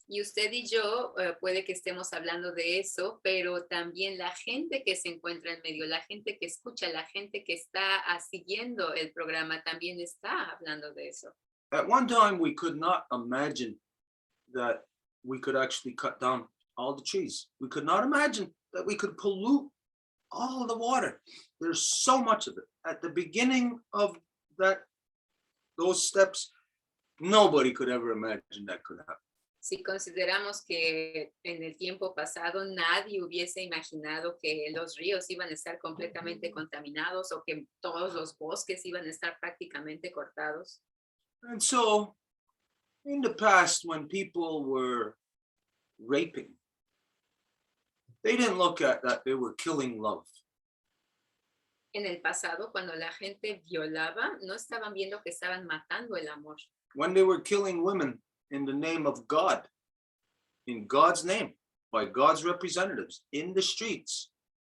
S3: Y usted y yo puede que estemos hablando de eso, pero también la gente que se encuentra en medio, la gente que escucha, la gente que está siguiendo el programa también está hablando de eso.
S2: At one time, we could not imagine that we could actually cut down all the trees. We could not imagine that we could pollute all the water. There's so much of it. At the beginning of those steps, nobody could ever imagine that could happen.
S3: Si consideramos que en el tiempo pasado nadie hubiese imaginado que los ríos iban a estar completamente contaminados o que todos los bosques iban a estar prácticamente cortados.
S2: And so, in the past, when people were raping, they didn't look at that, they were killing love.
S3: En el pasado, cuando la gente violaba, no estaban viendo que estaban matando el amor.
S2: When they were killing women in the name of God, in God's name, by God's representatives in the streets,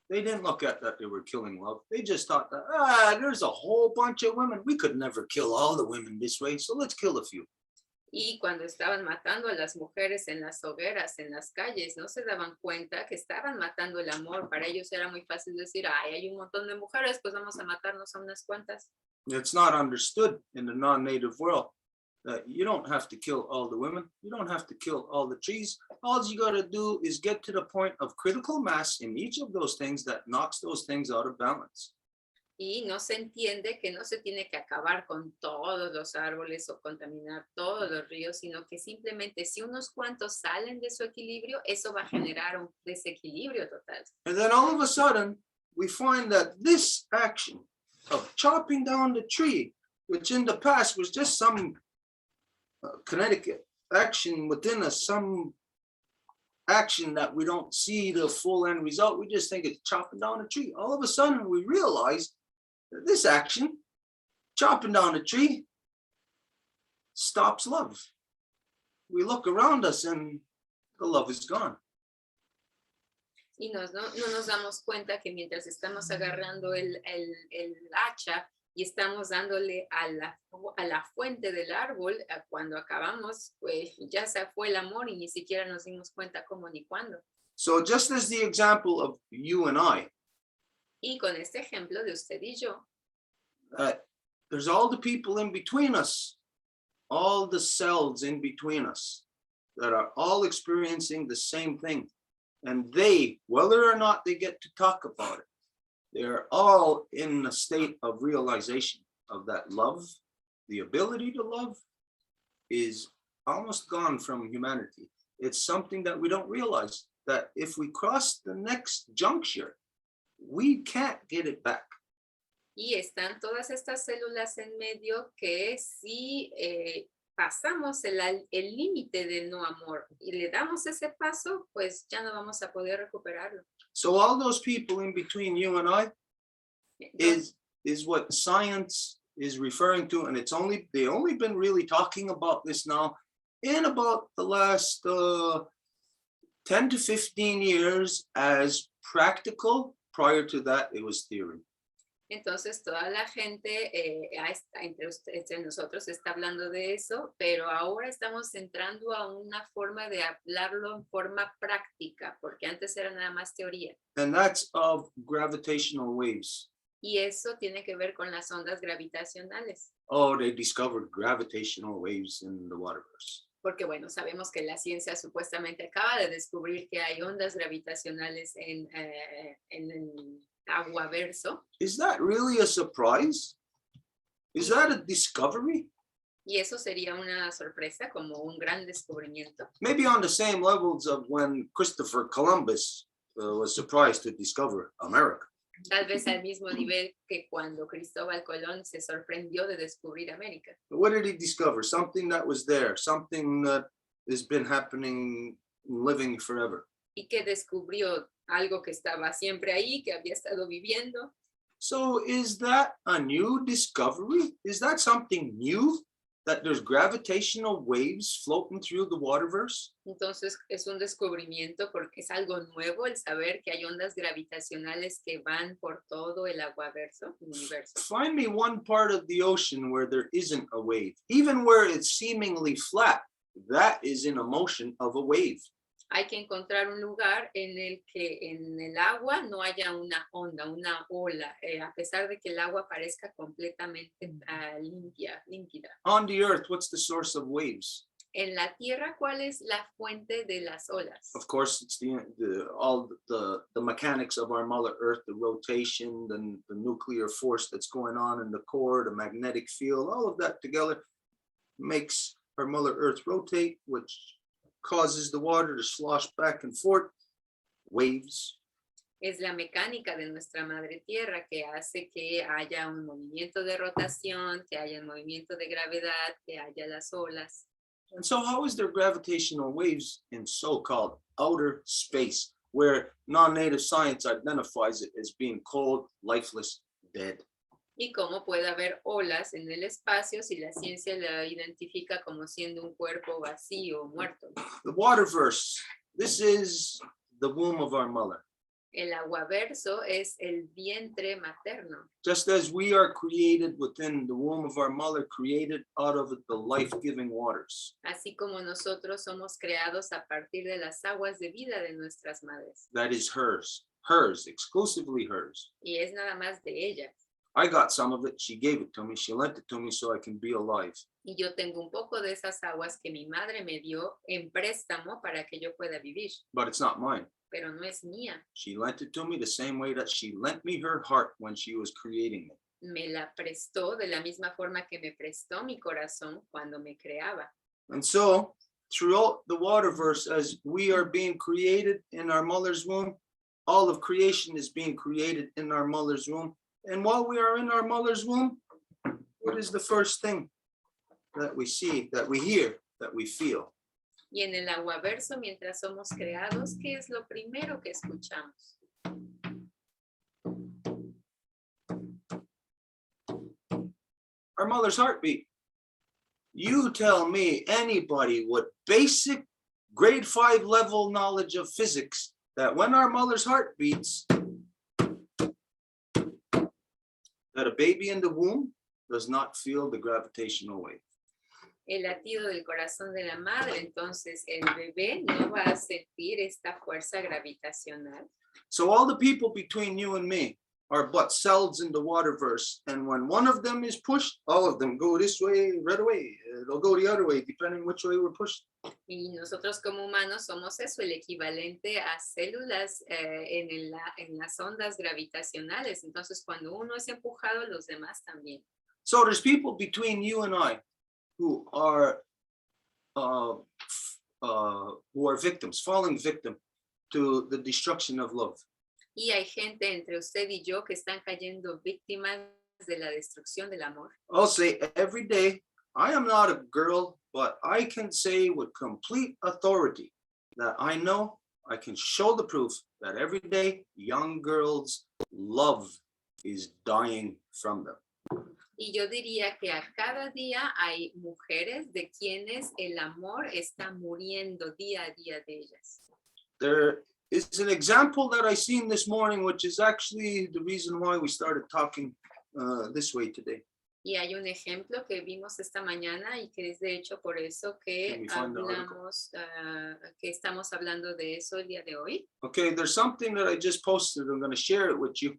S2: they didn't look at that they were killing love. They just thought that, there's a whole bunch of women. We could never kill all the women this way, so let's kill a few.
S3: Y cuando estaban matando a las mujeres en las hogueras, en las calles, no se daban cuenta que estaban matando el amor. Para ellos era muy fácil decir, ay, hay un montón de mujeres, pues vamos a matarnos a unas cuantas.
S2: It's not understood in the non-native world that you don't have to kill all the women. You don't have to kill all the trees. All you got to do is get to the point of critical mass in each of those things that knocks those things out of balance.
S3: Y no se entiende que no se tiene que acabar con todos los árboles o contaminar todos los ríos, sino que simplemente si unos cuantos salen de su equilibrio, eso va a generar un desequilibrio total.
S2: And then all of a sudden, we find that this action of chopping down the tree, which in the past was just some kinetic action within us, some action that we don't see the full end result. We just think it's chopping down a tree. All of a sudden, we realize that this action, chopping down a tree, stops love. We look around us and the love is gone.
S3: Y no nos damos cuenta que mientras estamos agarrando el hacha y estamos dándole a la fuente del árbol, cuando acabamos, pues ya se fue el amor y ni siquiera nos dimos cuenta cómo ni cuándo.
S2: So just as the example of you and I,
S3: Y con este ejemplo de usted y yo,
S2: there's all the people in between us, all the cells in between us that are all experiencing the same thing. And they, whether or not they get to talk about it, they're all in a state of realization of that love, the ability to love is almost gone from humanity. It's something that we don't realize, that if we cross the next juncture, we can't get it back.
S3: y están todas estas células en medio que si pasamos el límite del no amor y le damos ese paso, pues ya no vamos a poder recuperarlo.
S2: So all those people in between you and I is what science is referring to, and they only been really talking about this now in about the last 10 to 15 years as practical. Prior to that, it was theory.
S3: Entonces toda la gente entre nosotros está hablando de eso, pero ahora estamos entrando a una forma de hablarlo en forma práctica, porque antes era nada más teoría.
S2: And that's of gravitational waves.
S3: Y eso tiene que ver con las ondas gravitacionales.
S2: Oh, they discovered gravitational waves in the waterverse.
S3: Porque bueno, sabemos que la ciencia supuestamente acaba de descubrir que hay ondas gravitacionales en el agua verso.
S2: Is that really a surprise? Is that a discovery?
S3: Y eso sería una sorpresa, como un gran descubrimiento.
S2: Maybe on the same levels of when Christopher Columbus was surprised to discover America.
S3: Tal vez al mismo nivel que cuando Cristóbal Colón se sorprendió de descubrir América.
S2: But what did he discover? Something that was there, something that has been happening, living forever.
S3: Y que descubrió algo que estaba siempre ahí, que había estado viviendo.
S2: So is that a new discovery? Is that something new? That there's gravitational waves floating through the waterverse?
S3: Entonces es un descubrimiento porque es algo nuevo el saber que hay ondas gravitacionales que van por todo el aguaverso, universo.
S2: Find me one part of the ocean where there isn't a wave. Even where it's seemingly flat, that is in a motion of a wave.
S3: Hay que encontrar un lugar en el que en el agua no haya una onda, una ola, a pesar de que el agua parezca completamente límpida.
S2: On the earth, what's the source of waves?
S3: En la tierra, ¿cuál es la fuente de las olas?
S2: Of course, it's all the mechanics of our Mother Earth, the rotation, the nuclear force that's going on in the core, the magnetic field, all of that together makes our Mother Earth rotate, which causes the water to slosh back and forth, waves.
S3: Es la mecánica de nuestra madre tierra que hace que haya un movimiento de rotación, que haya un movimiento de gravedad, que haya las olas.
S2: And so how is there gravitational waves in so-called outer space, where non-native science identifies it as being cold, lifeless, dead?
S3: ¿Y cómo puede haber olas en el espacio si la ciencia la identifica como siendo un cuerpo vacío, muerto?
S2: The waterverse, this is the womb of our mother.
S3: El aguaverso es el vientre materno.
S2: Just as we are created within the womb of our mother, created out of the life-giving waters.
S3: Así como nosotros somos creados a partir de las aguas de vida de nuestras madres.
S2: That is hers, exclusively hers.
S3: Y es nada más de ellas.
S2: I got some of it, she gave it to me, she lent it to me so I can be alive.
S3: Y yo tengo un poco de esas aguas que mi madre me dio en préstamo para que yo pueda vivir.
S2: But it's not mine.
S3: Pero no es mía.
S2: She lent it to me the same way that she lent me her heart when she was creating it.
S3: Me la prestó de la misma forma que me prestó mi corazón cuando me creaba.
S2: And so, throughout the waterverse, as we are being created in our mother's womb, all of creation is being created in our mother's womb. And while we are in our mother's womb, what is the first thing that we see, that we hear, that we feel?
S3: Y en el aguaverso, mientras somos creados, ¿qué es lo primero que escuchamos?
S2: Our mother's heartbeat. You tell me anybody with basic grade 5 level knowledge of physics that when our mother's heart beats, that a baby in the womb does not feel the gravitational wave.
S3: El latido del corazón de la madre, entonces el bebé no va a sentir esta fuerza gravitacional.
S2: So all the people between you and me are but cells in the waterverse, and when one of them is pushed, all of them go this way right away. They'll go the other way, depending which way we're pushed.
S3: Y nosotros como humanos somos eso, el equivalente a células en las ondas gravitacionales. Entonces cuando uno es empujado, los demás también.
S2: So there's people between you and I who are victims, falling victim to the destruction of love.
S3: Y hay gente entre usted y yo que están cayendo víctimas de la destrucción del amor.
S2: I'll say every day, I am not a girl, but I can say with complete authority that I know I can show the proof that every day young girls' love is dying from them.
S3: Y yo diría que a cada día hay mujeres de quienes el amor está muriendo día a día de ellas.
S2: There is an example that I seen this morning, which is actually the reason why we started talking this way today.
S3: Y hay un ejemplo que vimos esta mañana y que es de hecho por eso que hablamos, que estamos hablando de eso el día de hoy.
S2: Okay, there's something that I just posted. I'm going to share it with you.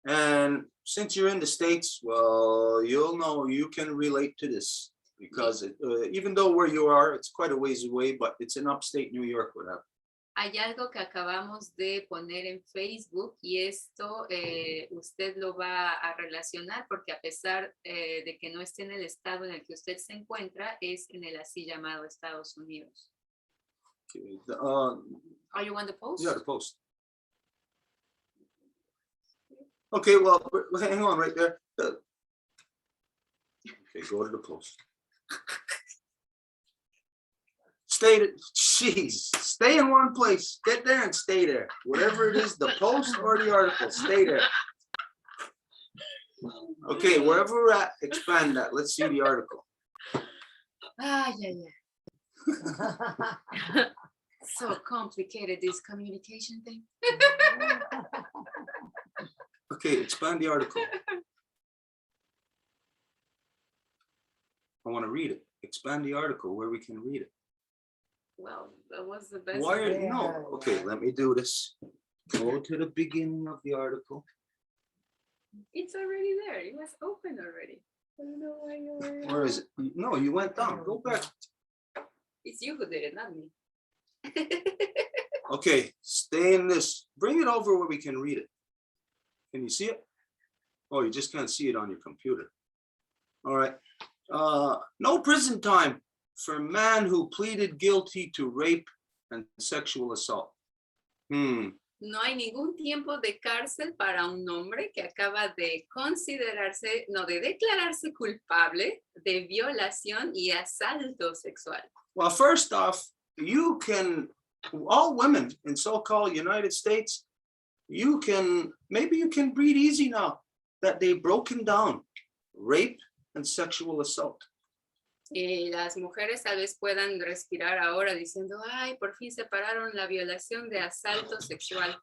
S2: And since you're in the States, well, you'll know you can relate to this because even though where you are, it's quite a ways away, but it's in upstate New York. Whatever.
S3: Hay algo que acabamos de poner en Facebook y esto usted lo va a relacionar porque a pesar de que no esté en el estado en el que usted se encuentra, es en el así llamado Estados Unidos.
S2: Okay,
S3: Are you on the post?
S2: yeah, the post. Okay, well, hang on right there. Okay, go to the post. Stay in one place. Get there and stay there. Whatever it is, the post or the article, stay there. Okay, wherever we're at, expand that. Let's see the article.
S3: Ah, yeah. So complicated, this communication thing.
S2: Okay, expand the article. I want to read it. Expand the article where we can read it.
S3: Well, that was the best.
S2: Why are you no? Okay, let me do this. Go to the beginning of the article.
S3: It's already there. It was open already. I don't know why you were.
S2: Where is it? No, you went down. Go back.
S3: It's you who did it, not me.
S2: Okay, stay in this. Bring it over where we can read it. Can you see it? Oh, you just can't see it on your computer. All right. No prison time for a man who pleaded guilty to rape and sexual assault.
S3: No hay ningún tiempo de cárcel para un hombre que acaba de de declararse culpable de violación y asalto sexual.
S2: Well, first off, all women in so-called United States, maybe you can breathe easy now that they've broken down rape and sexual assault.
S3: Y las mujeres tal vez puedan respirar ahora diciendo, ay, por fin separaron la violación de asalto sexual.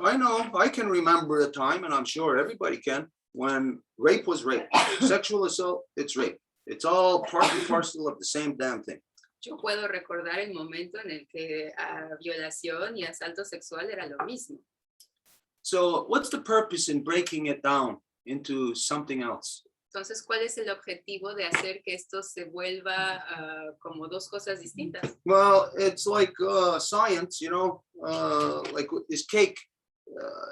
S2: I know, I can remember a time, and I'm sure everybody can, when rape was rape. Sexual assault, it's rape. It's all part and parcel of the same damn thing.
S3: Yo puedo recordar el momento en el que violación y asalto sexual era lo mismo.
S2: So what's the purpose in breaking it down into something else?
S3: Entonces, ¿cuál es el objetivo de hacer que esto se vuelva como dos cosas distintas?
S2: Well, it's like science, like with this cake.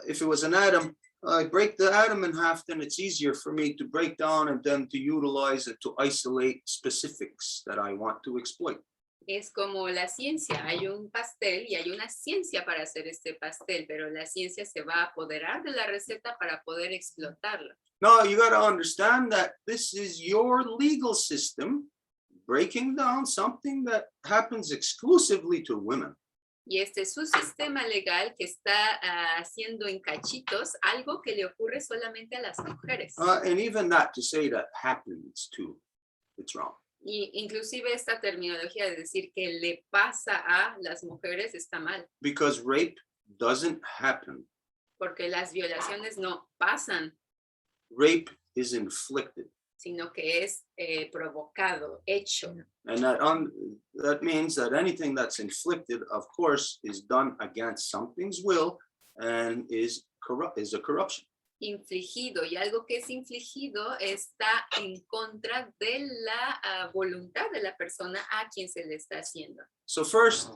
S2: If it was an atom, I break the atom in half, then it's easier for me to break down and then to utilize it to isolate specifics that I want to exploit.
S3: Es como la ciencia, hay un pastel y hay una ciencia para hacer este pastel, pero la ciencia se va a apoderar de la receta para poder explotarla.
S2: No, you got to understand that this is your legal system breaking down something that happens exclusively to women.
S3: Y este es su sistema legal que está haciendo en cachitos algo que le ocurre solamente a las mujeres.
S2: And even that, to say that happens to, it's wrong.
S3: Y inclusive esta terminología de decir que le pasa a las mujeres está mal.
S2: Because rape doesn't happen.
S3: Porque las violaciones no pasan.
S2: Rape is inflicted.
S3: Sino que es provocado, hecho.
S2: And that means that anything that's inflicted, of course, is done against something's will and is a corruption.
S3: Infligido, y algo que es infligido está en contra de la voluntad de la persona a quien se le está haciendo.
S2: So first,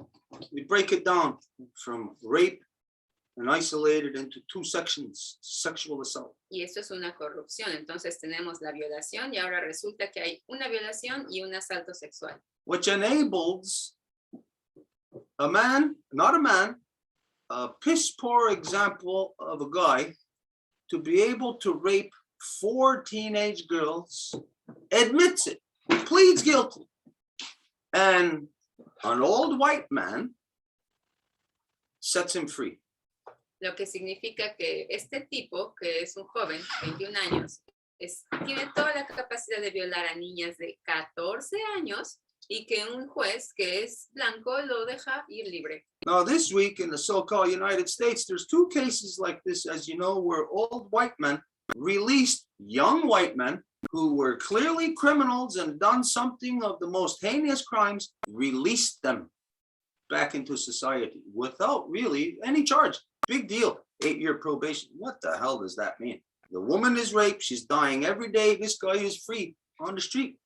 S2: we break it down from rape and isolate it into two sections, sexual assault.
S3: Y esto es una corrupción. Entonces tenemos la violación y ahora resulta que hay una violación y un asalto sexual.
S2: Which enables a man, not a man, a piss poor example of a guy to be able to rape 4 teenage girls, admits it, pleads guilty. And an old white man sets him free.
S3: Lo que significa que este tipo, que es un joven, 21 años, tiene toda la capacidad de violar a niñas de 14 años y que un juez que es blanco lo deja ir libre.
S2: Now, this week in the so-called United States, there's 2 cases like this, as you know, where old white men released young white men who were clearly criminals and done something of the most heinous crimes, released them back into society without really any charge. Big deal, 8-year probation. What the hell does that mean? The woman is raped, she's dying every day, this guy is free on the street.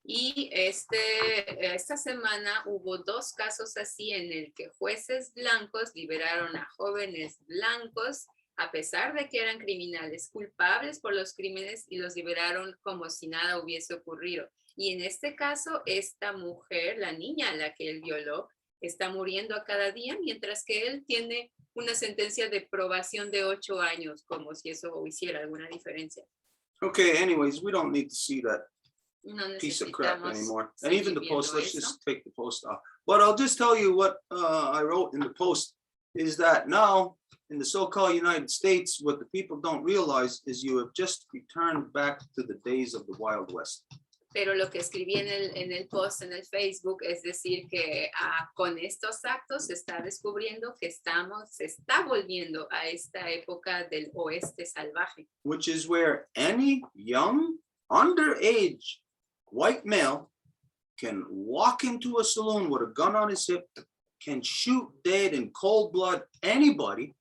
S3: Y esta semana hubo 2 casos así en el que jueces blancos liberaron a jóvenes blancos a pesar de que eran criminales, culpables por los crímenes y los liberaron como si nada hubiese ocurrido. Y en este caso, esta mujer, la niña a la que él violó, está muriendo a cada día, mientras que él tiene una sentencia de probación de 8 años, como si eso hiciera alguna diferencia.
S2: Okay, anyways, we don't need to see that
S3: No
S2: piece of crap
S3: necesitamos
S2: anymore. And even the
S3: seguir
S2: post,
S3: viendo
S2: let's
S3: eso.
S2: just take the post off. But I'll just tell you what I wrote in the post is that now in the so-called United States, what the people don't realize is you have just returned back to the days of the Wild West.
S3: Pero lo que escribí en el post, en el Facebook, es decir que con estos actos se está descubriendo que se está volviendo a esta época del oeste salvaje.
S2: Which is where any young, underage white male can walk into a saloon with a gun on his hip, can shoot dead in cold blood anybody,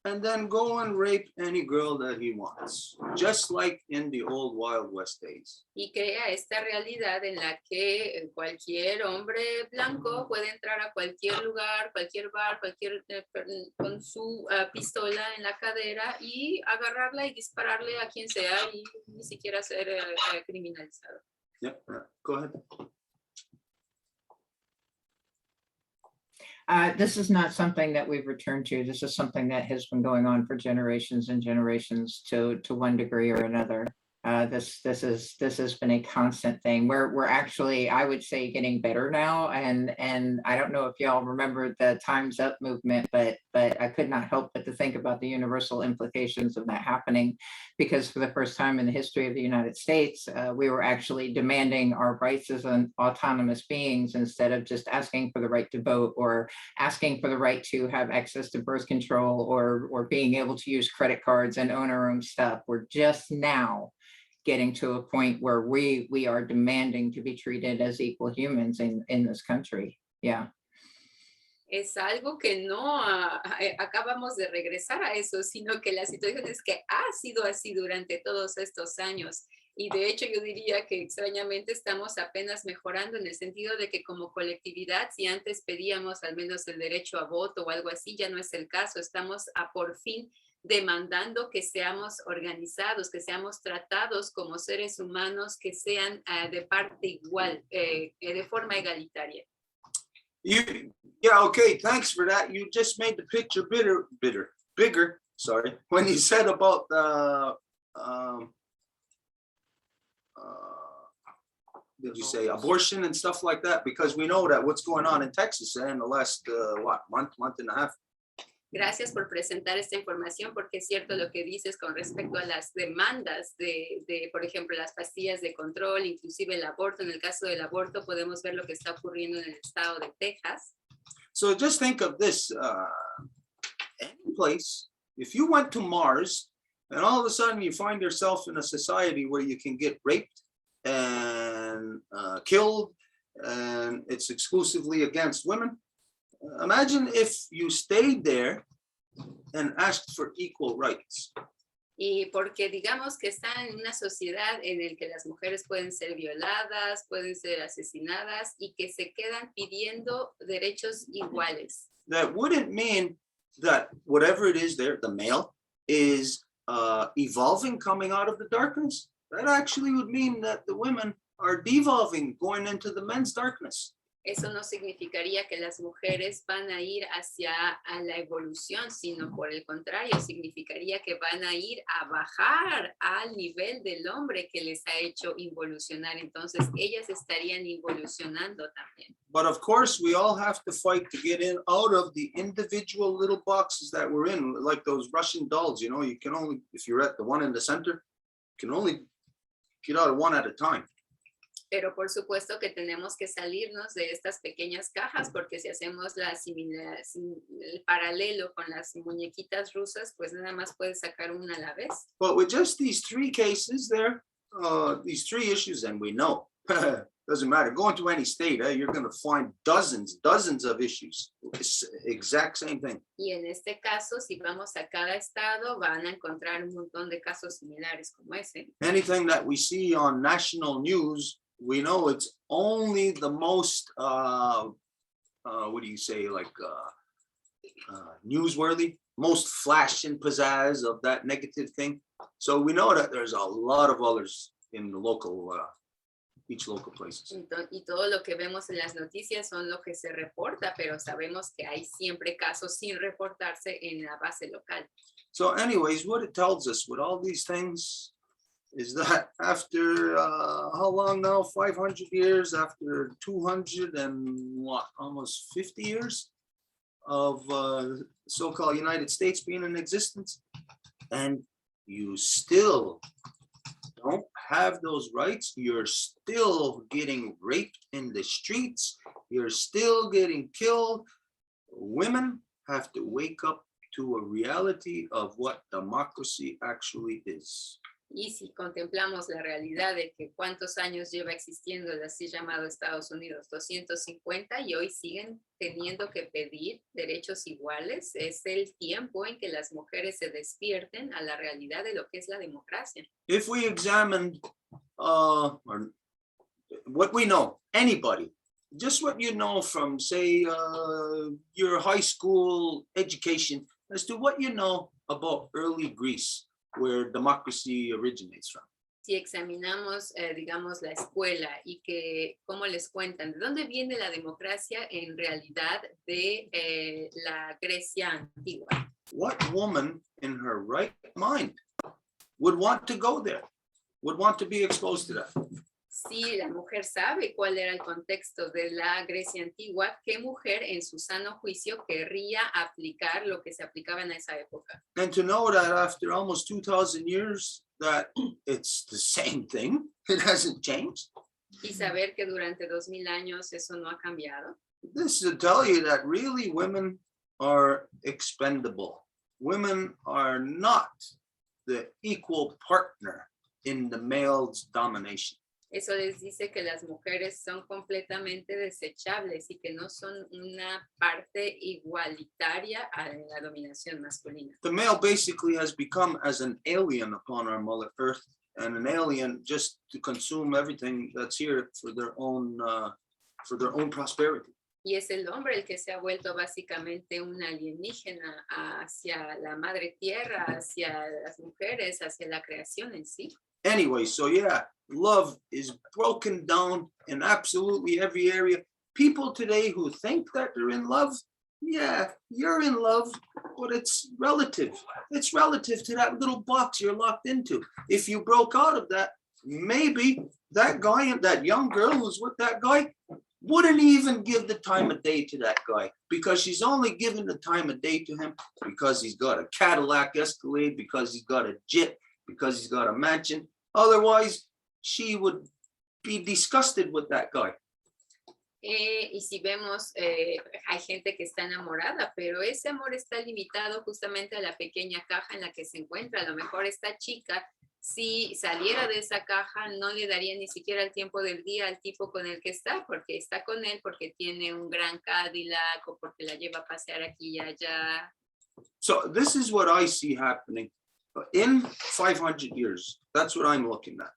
S2: and then go and rape any girl that he wants, just like in the old Wild West days.
S3: Y crea esta realidad en la que cualquier hombre blanco puede entrar a cualquier lugar, cualquier bar, con su pistola en la cadera y agarrarla y dispararle a quien sea y ni siquiera ser criminalizado.
S2: Yeah, go ahead.
S4: This is not something that we've returned to. This is something that has been going on for generations and generations to one degree or another. This has been a constant thing. We're actually, I would say, getting better now. And I don't know if y'all remember the Time's Up movement, but I could not help but to think about the universal implications of that happening, because for the first time in the history of the United States, we were actually demanding our rights as an autonomous beings instead of just asking for the right to vote or asking for the right to have access to birth control or being able to use credit cards and own our own stuff. We're just now getting to a point where we are demanding to be treated as equal humans in this country. Yeah.
S3: Es algo que no acabamos de regresar a eso, sino que la situación es que ha sido así durante todos estos años. Y de hecho yo diría que extrañamente estamos apenas mejorando en el sentido de que como colectividad, si antes pedíamos al menos el derecho a voto o algo así, ya no es el caso. Estamos por fin demandando que seamos organizados, que seamos tratados como seres humanos, que sean de parte igual, de forma egalitaria.
S2: Yeah, okay, thanks for that. You just made the picture bigger, sorry, when you said about the, did you say abortion and stuff like that? Because we know that what's going on in Texas in the last, month and a half.
S3: Gracias por presentar esta información, porque es cierto lo que dices con respecto a las demandas de, por ejemplo, las pastillas de control, inclusive el aborto. En el caso del aborto podemos ver lo que está ocurriendo en el estado de Texas.
S2: So just think of this, any place, if you went to Mars and all of a sudden you find yourself in a society where you can get raped and killed and it's exclusively against women. Imagine if you stayed there and asked for equal rights.
S3: Y porque digamos que están en una sociedad en la que las mujeres pueden ser violadas, pueden ser asesinadas y que se quedan pidiendo derechos iguales.
S2: That wouldn't mean that whatever it is there, the male, is evolving, coming out of the darkness. That actually would mean that the women are devolving, going into the men's darkness.
S3: Eso no significaría que las mujeres van a ir hacia la evolución, sino por el contrario, significaría que van a ir a bajar al nivel del hombre que les ha hecho involucionar. Entonces, ellas estarían involucionando también.
S2: But of course, we all have to fight to get in out of the individual little boxes that we're in, like those Russian dolls. You know, you can only, if you're at the one in the center, you can only get out of one at a time.
S3: Pero por supuesto que tenemos que salirnos de estas pequeñas cajas, porque si hacemos el paralelo con las muñequitas rusas, pues nada más puedes sacar una a la vez.
S2: But with just these three cases there, these three issues, and we know, doesn't matter, go into any state, you're going to find dozens of issues. It's exact same thing.
S3: Y en este caso, si vamos a cada estado, van a encontrar un montón de casos similares como ese.
S2: Anything that we see on national news, we know it's only the most, what do you say, like newsworthy, most flash and pizzazz of that negative thing. So we know that there's a lot of others in the local, each local places.
S3: Y todo lo que vemos en las noticias son lo que se reporta, pero sabemos que hay siempre casos sin reportarse en la base local.
S2: So anyways, what it tells us with all these things is that after how long now, 500 years, after 200 and what, almost 50 years of so-called United States being in existence, and you still don't have those rights, you're still getting raped in the streets, you're still getting killed. Women have to wake up to a reality of what democracy actually is.
S3: Y si contemplamos la realidad de que cuántos años lleva existiendo el así llamado Estados Unidos, 250, y hoy siguen teniendo que pedir derechos iguales, es el tiempo en que las mujeres se despierten a la realidad de lo que es la democracia.
S2: If we examined or what we know, anybody, just what you know from, say, your high school education, as to what you know about early Greece, where democracy originates from.
S3: Si examinamos, digamos, la escuela y que, cómo les cuentan, ¿de dónde viene la democracia en realidad de la Grecia antigua?
S2: What woman in her right mind would want to go there, would want to be exposed to that?
S3: Si la mujer sabe cuál era el contexto de la Grecia antigua, ¿qué mujer en su sano juicio querría aplicar lo que se aplicaba en esa época?
S2: And to know that after almost 2,000 years, that it's the same thing, it hasn't changed.
S3: Y saber que durante 2000 años eso no ha cambiado.
S2: This is to tell you that really women are expendable. Women are not the equal partner in the male's domination.
S3: Eso les dice que las mujeres son completamente desechables y que no son una parte igualitaria a la dominación masculina.
S2: The male basically has become as an alien upon our Mother Earth, and an alien just to consume everything that's here for their own prosperity.
S3: Y es el hombre el que se ha vuelto básicamente un alienígena hacia la madre tierra, hacia las mujeres, hacia la creación en sí.
S2: Anyway, so yeah, love is broken down in absolutely every area. People today who think that they're in love, yeah, you're in love, but it's relative. It's relative to that little box you're locked into. If you broke out of that, maybe that guy, that young girl who's with that guy, wouldn't even give the time of day to that guy, because she's only giving the time of day to him because he's got a Cadillac Escalade, because he's got a jet, because he's got a mansion. Otherwise, she would be disgusted with that guy.
S3: Y si vemos, hay gente que está enamorada, pero ese amor está limitado justamente a la pequeña caja en la que se encuentra. A lo mejor esta chica, si saliera de esa caja, no le daría ni siquiera el tiempo del día al tipo con el que porque está con él, porque tiene un gran Cadillac o porque la lleva a pasear aquí y allá.
S2: So this is what I see happening in 500 years. That's what I'm looking at.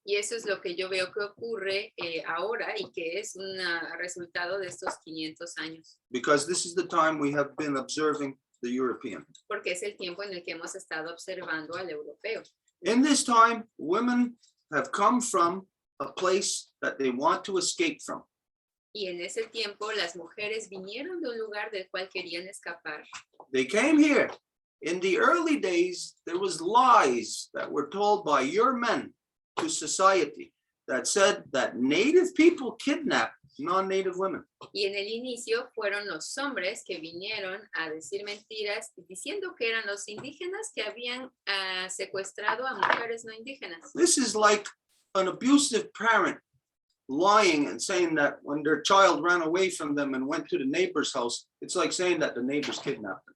S3: Y eso es lo que yo veo que ocurre ahora y que es un resultado de estos 500 años.
S2: Because this is the time we have been observing the European.
S3: Porque es el tiempo en el que hemos estado observando al europeo.
S2: In this time, women have come from a place that they want to escape from.
S3: Y en ese tiempo las mujeres vinieron de un lugar del cual querían escapar.
S2: They came here. In the early days, there was lies that were told by your men to society that said that native people kidnap non-native women.
S3: Y en el inicio fueron los hombres que vinieron a decir mentiras diciendo que eran los indígenas que habían secuestrado a mujeres no indígenas.
S2: This is like an abusive parent lying and saying that when their child ran away from them and went to the neighbor's house, it's like saying that the neighbors kidnapped them.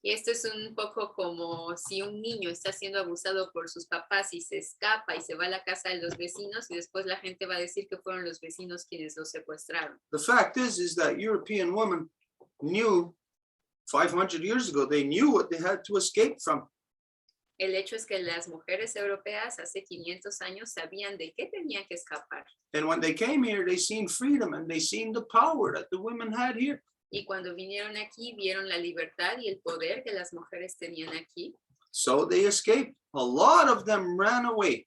S3: Y esto es un poco como si un niño está siendo abusado por sus papás y se escapa y se va a la casa de los vecinos y después la gente va a decir que fueron los vecinos quienes lo secuestraron.
S2: The fact is that European women knew 500 years ago, they knew what they had to escape from.
S3: El hecho es que las mujeres europeas hace 500 años sabían de qué tenían que escapar.
S2: And when they came here, they seen freedom and they seen the power that the women had here.
S3: Y cuando vinieron aquí, vieron la libertad y el poder que las mujeres tenían aquí.
S2: So they escaped. A lot of them ran away.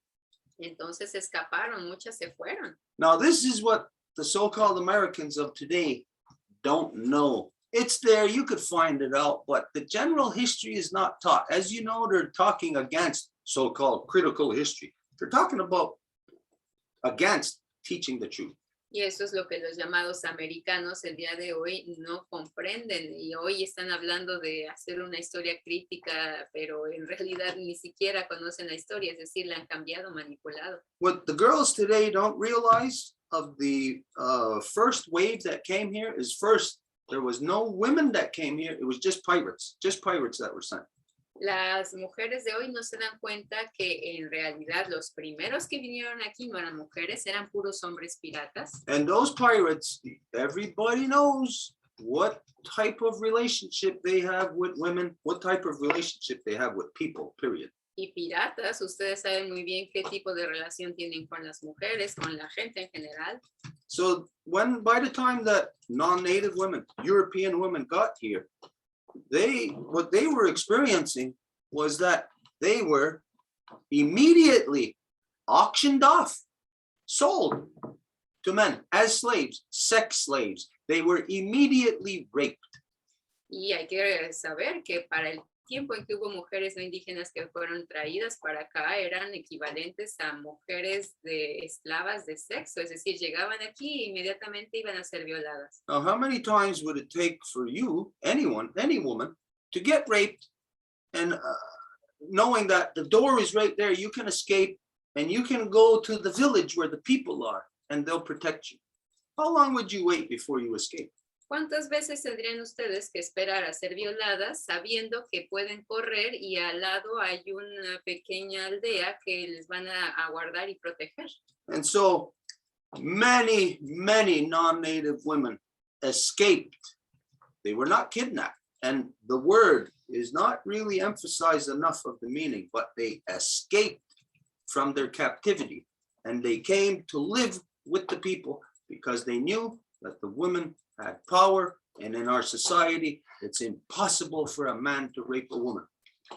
S3: Entonces escaparon, muchas se fueron.
S2: Now, this is what the so-called Americans of today don't know. It's there, you could find it out, but the general history is not taught. As you know, they're talking against so-called critical history. They're talking about against teaching the truth.
S3: Y eso es lo que los llamados americanos el día de hoy no comprenden. Y hoy están hablando de hacer una historia crítica, pero en realidad ni siquiera conocen la historia, es decir, la han cambiado, manipulado.
S2: What the girls today don't realize of the first wave that came here is first, there was no women that came here. It was just pirates that were sent.
S3: Las mujeres de hoy no se dan cuenta que en realidad los primeros que vinieron aquí no eran mujeres, eran puros hombres piratas.
S2: And those pirates, everybody knows what type of relationship they have with women, what type of relationship they have with people, period.
S3: Y piratas, ustedes saben muy bien qué tipo de relación tienen con las mujeres, con la gente en general.
S2: So by the time that non-native women, European women got here, what they were experiencing was that they were immediately auctioned off, sold to men as slaves, sex slaves. They were immediately raped.
S3: Y hay que saber que para el tiempo en que hubo mujeres no indígenas que fueron traídas para acá eran equivalentes a mujeres de esclavas de sexo, es decir, llegaban aquí e inmediatamente iban a ser violadas.
S2: Now, how many times would it take for you, anyone, any woman, to get raped and knowing that the door is right there, you can escape and you can go to the village where the people are and they'll protect you? How long would you wait before you escape?
S3: ¿Cuántas veces tendrían ustedes que esperar a ser violadas sabiendo que pueden correr y al lado hay una pequeña aldea que les van a guardar y proteger?
S2: And so many non-native women escaped. They were not kidnapped. And the word is not really emphasized enough of the meaning, but they escaped from their captivity and they came to live with the people because they knew that the women had power, and in our society, it's impossible for a man to rape a woman.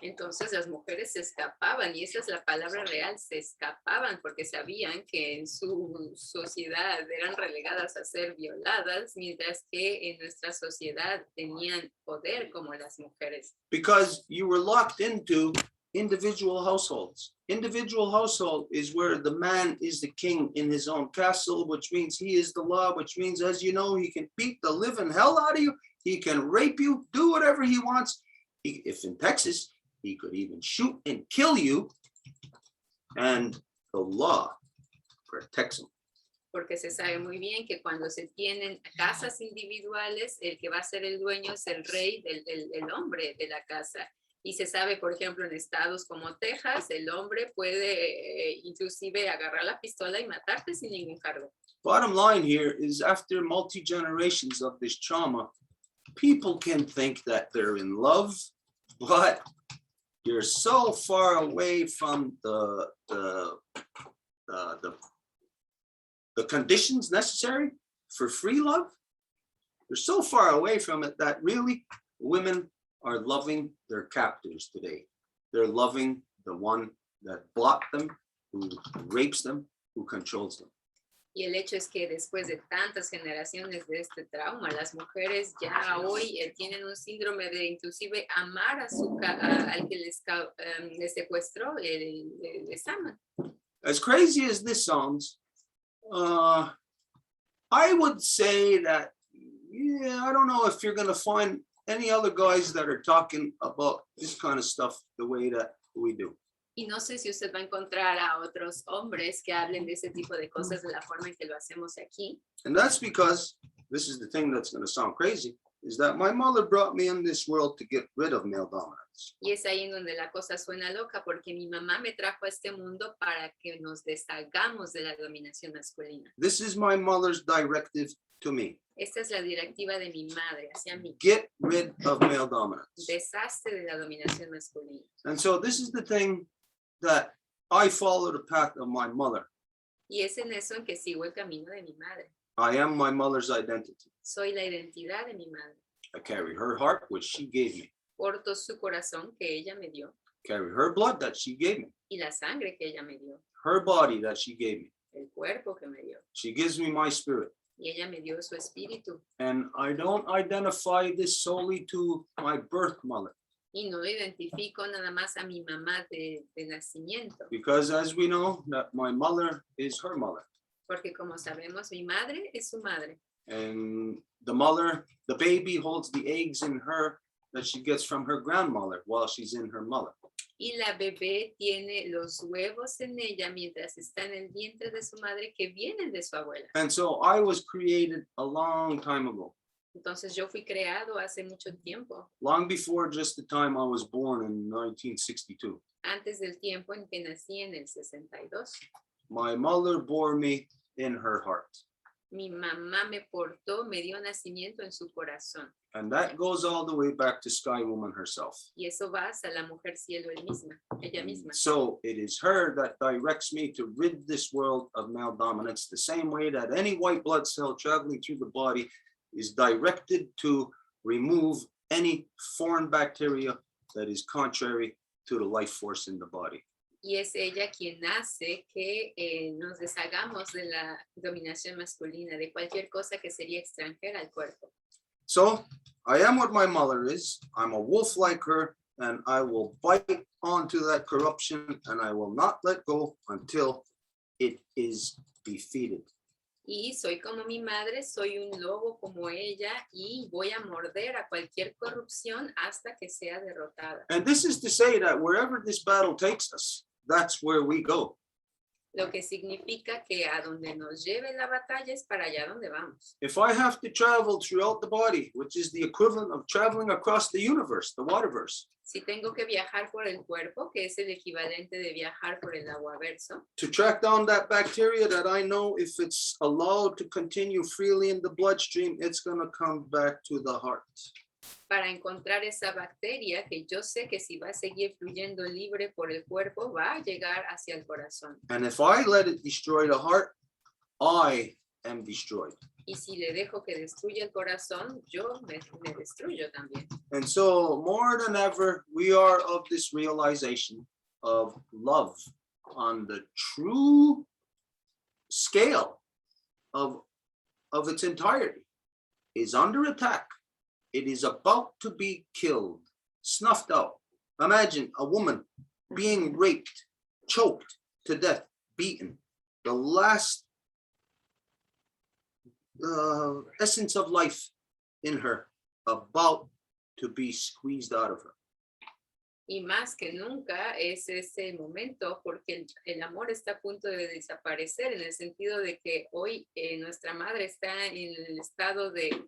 S3: Entonces las mujeres se escapaban, y esa es la palabra real, se escapaban porque sabían que en su sociedad eran relegadas a ser violadas, mientras que en nuestra sociedad tenían poder como las mujeres.
S2: Because you were locked into individual households. Individual household is where the man is the king in his own castle, which means he is the law, which means, as you know, he can beat the living hell out of you. He can rape you, do whatever he wants. If in Texas, he could even shoot and kill you. And the law protects him.
S3: Porque se sabe muy bien que cuando se tienen casas individuales, el que va a ser el dueño es el rey, el hombre de la casa. Y se sabe, por ejemplo, en estados como Texas, el hombre puede inclusive agarrar la pistola y matarte sin ningún cargo.
S2: Bottom line here is after multi-generations of this trauma, people can think that they're in love, but you're so far away from the conditions necessary for free love. You're so far away from it that really women are loving their captors today. They're loving the one that blocked them, who rapes them, who controls them.
S3: Y el hecho es que después de tantas generaciones de este trauma, las mujeres ya hoy tienen un síndrome de inclusive amar al que les secuestró, les aman.
S2: As crazy as this sounds, I would say that, yeah, I don't know if you're going to find any other guys that are talking about this kind of stuff the way that we do.
S3: Y no sé si usted va a encontrar a otros hombres que hablen de ese tipo de cosas de la forma en que lo hacemos aquí.
S2: And that's because, this is the thing that's going to sound crazy, is that my mother brought me in this world to get rid of male dominance.
S3: Y es ahí en donde la cosa suena loca, porque mi mamá me trajo a este mundo para que nos deshagamos de la dominación masculina.
S2: This is my mother's directive to me.
S3: Esta es la directiva de mi madre hacia mí.
S2: Get rid of male dominance.
S3: Deshazte de la dominación masculina.
S2: And so this is the thing that I follow the path of my mother.
S3: Y es en eso en que sigo el camino de mi madre.
S2: I am my mother's identity.
S3: Soy la identidad de mi madre.
S2: I carry her heart, which she gave me.
S3: Porto su corazón que ella me dio
S2: Carry her blood that she gave me.
S3: y la sangre que ella me dio,
S2: Her body that she gave me.
S3: el cuerpo que me dio.
S2: She gives me my spirit.
S3: Y ella me dio su espíritu.
S2: And I don't identify this solely to my birth mother.
S3: Y no identifico nada más a mi mamá de nacimiento,
S2: Because as we know, that my mother is her mother.
S3: porque como sabemos, mi madre es su madre.
S2: And the baby holds the eggs in her that she gets from her grandmother while she's in her mother.
S3: Y la bebé tiene los huevos en ella mientras está en el vientre de su madre que vienen de su abuela.
S2: And so I was created a long time ago.
S3: Entonces yo fui creado hace mucho tiempo,
S2: long before just the time I was born in 1962.
S3: antes del tiempo en que nací en el 62.
S2: My mother bore me in her heart.
S3: Mi mamá me portó, me dio nacimiento en su corazón.
S2: And that goes all the way back to Sky Woman herself.
S3: Y eso va hasta la mujer cielo ella misma.
S2: So it is her that directs me to rid this world of male dominance, the same way that any white blood cell traveling through the body is directed to remove any foreign bacteria that is contrary to the life force in the body.
S3: Y es ella quien hace que nos deshagamos de la dominación masculina, de cualquier cosa que sería extranjera al cuerpo.
S2: So I am what my mother is. I'm a wolf like her, and I will bite onto that corruption, and I will not let go until it is defeated.
S3: Y soy como mi madre, soy un lobo como ella, y voy a morder a cualquier corrupción hasta que sea derrotada.
S2: And this is to say that wherever this battle takes us, that's where we go.
S3: Lo que significa que a donde nos lleve la batalla es para allá donde vamos.
S2: If I have to travel throughout the body, which is the equivalent of traveling across the universe, the waterverse,
S3: Si tengo que viajar por el cuerpo, que es el equivalente de viajar por el aguaverso,
S2: to track down that bacteria that I know if it's allowed to continue freely in the bloodstream, it's going to come back to the heart.
S3: para encontrar esa bacteria que yo sé que si va a seguir fluyendo libre por el cuerpo, va a llegar hacia el corazón.
S2: And if I let it destroy the heart, I am destroyed.
S3: Y si le dejo que destruya el corazón, yo me destruyo también.
S2: And so more than ever, we are of this realization of love on the true scale of its entirety is under attack. It is about to be killed, snuffed out. Imagine a woman being raped, choked to death, beaten. The last essence of life in her about to be squeezed out of her.
S3: Y más que nunca es ese momento porque el amor está a punto de desaparecer en el sentido de que hoy nuestra madre está en el estado de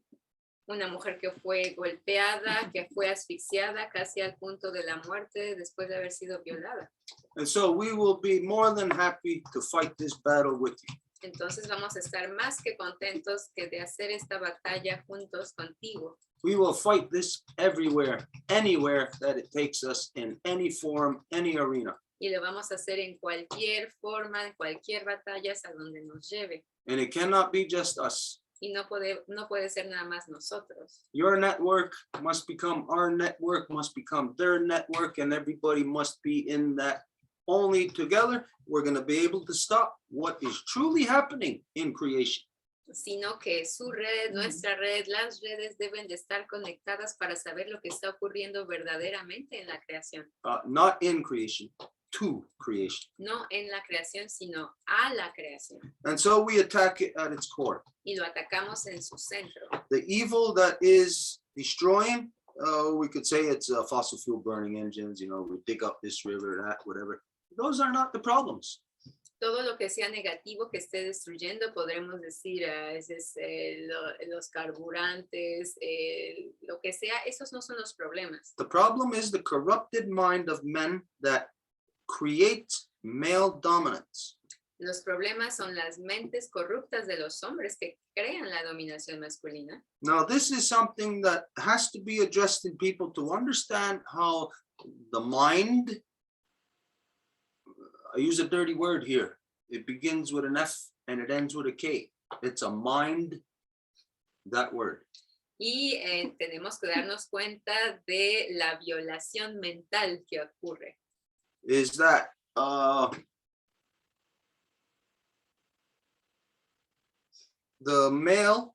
S3: una mujer que fue golpeada, que fue asfixiada casi al punto de la muerte después de haber sido violada.
S2: And so we will be more than happy to fight this battle with you.
S3: Entonces vamos a estar más que contentos que de hacer esta batalla juntos contigo.
S2: We will fight this everywhere, anywhere that it takes us, in any form, any arena.
S3: Y lo vamos a hacer en cualquier forma, en cualquier batalla hasta donde nos lleve.
S2: And it cannot be just us.
S3: Y no puede ser nada más nosotros.
S2: Your network must become our network, must become their network, and everybody must be in that. Only together, we're going to be able to stop what is truly happening in creation.
S3: Sino que su red, nuestra red, las redes deben de estar conectadas para saber lo que está ocurriendo verdaderamente en la creación.
S2: Not in creation, to creation.
S3: No en la creación, sino a la creación.
S2: And so we attack it at its core.
S3: Y lo atacamos en su centro.
S2: The evil that is destroying, we could say it's fossil fuel burning engines, we dig up this river, that, whatever. Those are not the problems.
S3: Todo lo que sea negativo que esté destruyendo, podremos decir, los carburantes, lo que sea, esos no son los problemas.
S2: The problem is the corrupted mind of men that create male dominance.
S3: Los problemas son las mentes corruptas de los hombres que crean la dominación masculina.
S2: Now, this is something that has to be addressed in people to understand how the mind, I use a dirty word here. It begins with an F and it ends with a K. It's a mind, that word.
S3: Y tenemos que darnos cuenta de la violación mental que ocurre.
S2: Is that the male,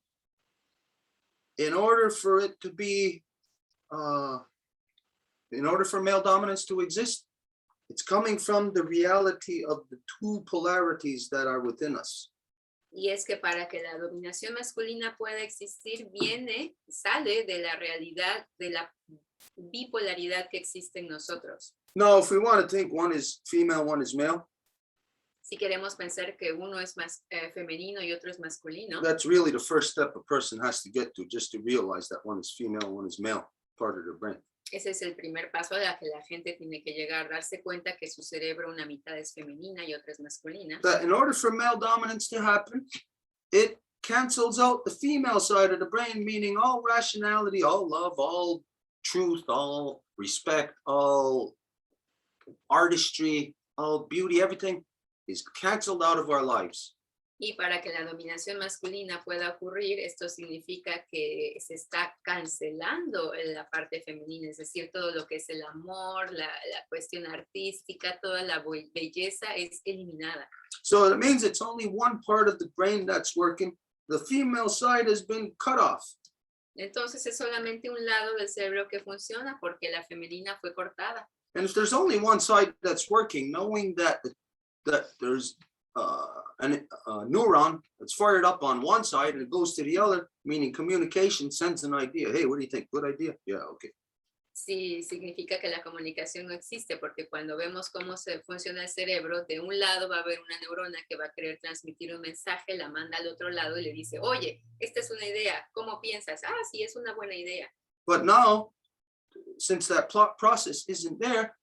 S2: in order for it to be, in order for male dominance to exist, it's coming from the reality of the two polarities that are within us.
S3: Y es que para que la dominación masculina pueda existir, sale de la realidad, de la bipolaridad que existe en nosotros.
S2: Now, if we want to think one is female, one is male,
S3: Si queremos pensar que uno es más femenino y otro es masculino,
S2: That's really the first step a person has to get to, just to realize that one is female, one is male, part of their brain.
S3: ese es el primer paso a la que la gente tiene que llegar, darse cuenta que su cerebro una mitad es femenina y otra es masculina.
S2: That in order for male dominance to happen, it cancels out the female side of the brain, meaning all rationality, all love, all truth, all respect, all artistry, all beauty, everything is canceled out of our lives.
S3: Y para que la dominación masculina pueda ocurrir, esto significa que se está cancelando la parte femenina, es decir, todo lo que es el amor, la cuestión artística, toda la belleza es eliminada.
S2: So it means it's only one part of the brain that's working. The female side has been cut off.
S3: Entonces es solamente un lado del cerebro que funciona porque la femenina fue cortada.
S2: And if there's only one side that's working, knowing that there's a neuron that's fired up on one side and it goes to the other, meaning communication sends an idea. Hey, what do you think? Good idea? Yeah, okay.
S3: Sí, significa que la comunicación no existe, porque cuando vemos cómo se funciona el cerebro, de un lado va a haber una neurona que va a querer transmitir un mensaje, la manda al otro lado y le dice, oye, esta es una idea, ¿cómo piensas? Ah, sí, es una buena idea.
S2: But now, since that process isn't there,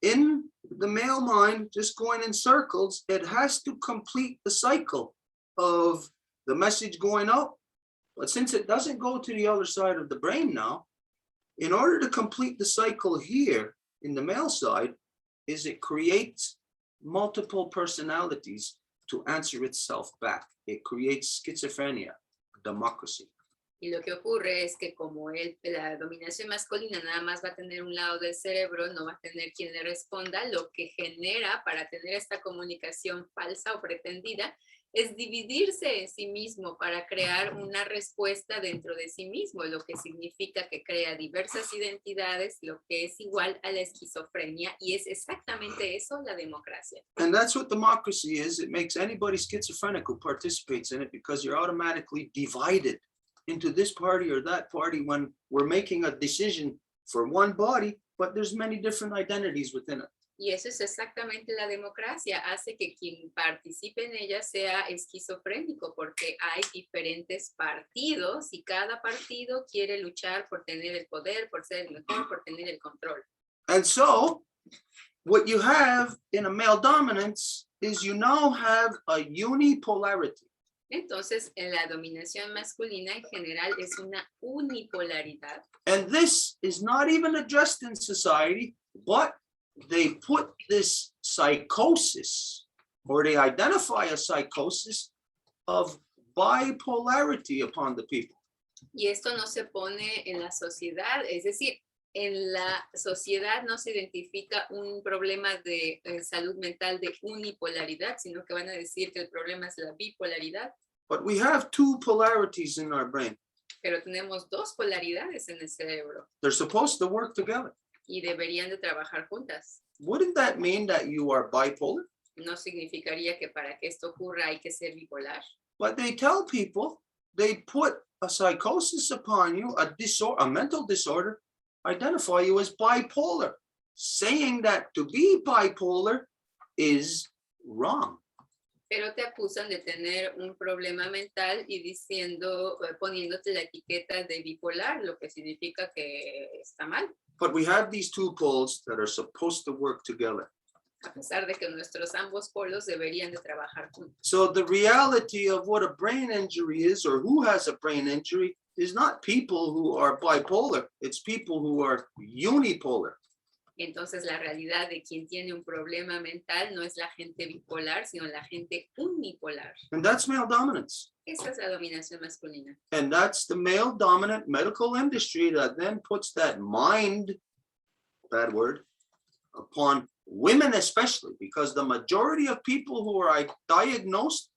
S2: in the male mind, just going in circles, it has to complete the cycle of the message going up. But since it doesn't go to the other side of the brain now, in order to complete the cycle here in the male side, is it creates multiple personalities to answer itself back. It creates schizophrenia, democracy.
S3: Y lo que ocurre es que como la dominación masculina nada más va a tener un lado del cerebro, no va a tener quien le responda, lo que genera para tener esta comunicación falsa o pretendida es dividirse en sí mismo para crear una respuesta dentro de sí mismo, lo que significa que crea diversas identidades, lo que es igual a la esquizofrenia, y es exactamente eso la democracia.
S2: And that's what democracy is. It makes anybody schizophrenic who participates in it because you're automatically divided into this party or that party when we're making a decision for one body, but there's many different identities within it.
S3: Y eso es exactamente la democracia, hace que quien participe en ella sea esquizofrénico, porque hay diferentes partidos y cada partido quiere luchar por tener el poder, por ser el mejor, por tener el control.
S2: And so what you have in a male dominance is you now have a unipolarity.
S3: Entonces, en la dominación masculina en general es una unipolaridad.
S2: And this is not even addressed in society, but they put this psychosis, or they identify a psychosis of bipolarity upon the people.
S3: Y esto no se pone en la sociedad, es decir, en la sociedad no se identifica un problema de salud mental de unipolaridad, sino que van a decir que el problema es la bipolaridad.
S2: But we have two polarities in our brain.
S3: Pero tenemos dos polaridades en el cerebro
S2: They're supposed to work together.
S3: y deberían de trabajar juntas.
S2: Wouldn't that mean that you are bipolar?
S3: No significaría que para que esto ocurra hay que ser bipolar.
S2: But they tell people, they put a psychosis upon you, a mental disorder, identify you as bipolar, saying that to be bipolar is wrong.
S3: Pero te acusan de tener un problema mental y diciendo, poniéndote la etiqueta de bipolar, lo que significa que está mal.
S2: But we have these two poles that are supposed to work together.
S3: A pesar de que nuestros ambos polos deberían de trabajar juntos.
S2: So the reality of what a brain injury is, or who has a brain injury, is not people who are bipolar. It's people who are unipolar.
S3: Entonces la realidad de quien tiene un problema mental no es la gente bipolar, sino la gente unipolar.
S2: And that's male dominance.
S3: Esa es la dominación masculina.
S2: And that's the male dominant medical industry that then puts that mind, bad word, upon women especially, because the majority of people who are diagnosed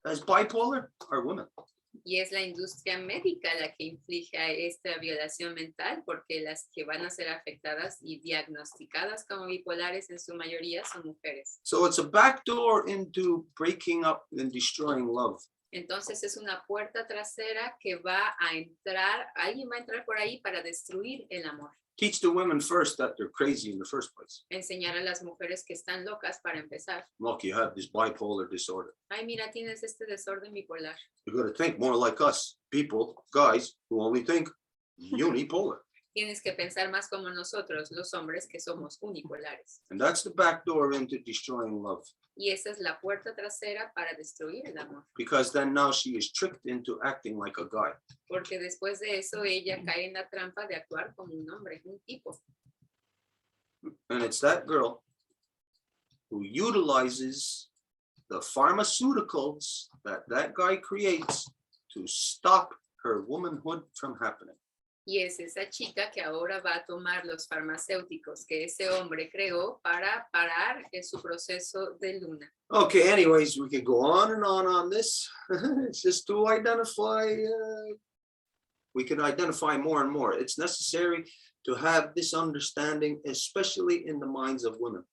S2: as bipolar are women.
S3: Y es la industria médica la que inflige esta violación mental, porque las que van a ser afectadas y diagnosticadas como bipolares en su mayoría son mujeres.
S2: So it's a backdoor into breaking up and destroying love.
S3: Entonces es una puerta trasera que va a entrar, alguien va a entrar por ahí para destruir el amor.
S2: Teach the women first that they're crazy in the first place.
S3: Enseñar a las mujeres que están locas para empezar.
S2: Look, you have this bipolar disorder.
S3: Ay, mira, tienes este desorden bipolar.
S2: You got to think more like us, people, guys, who only think unipolar.
S3: Tienes que pensar más como nosotros, los hombres, que somos unipolares.
S2: And that's the back door into destroying love.
S3: Y esa es la puerta trasera para destruir el amor.
S2: Because then now she is tricked into acting like a guy.
S3: Porque después de eso ella cae en la trampa de actuar como un hombre, un tipo.
S2: And it's that girl who utilizes the pharmaceuticals that that guy creates to stop her womanhood from happening.
S3: Y es esa chica que ahora va a tomar los farmacéuticos que ese hombre creó para parar en su proceso de luna.
S2: Okay, anyways, we could go on and on this. It's just to identify, we can identify more and more. It's necessary to have this understanding, especially in the minds of women.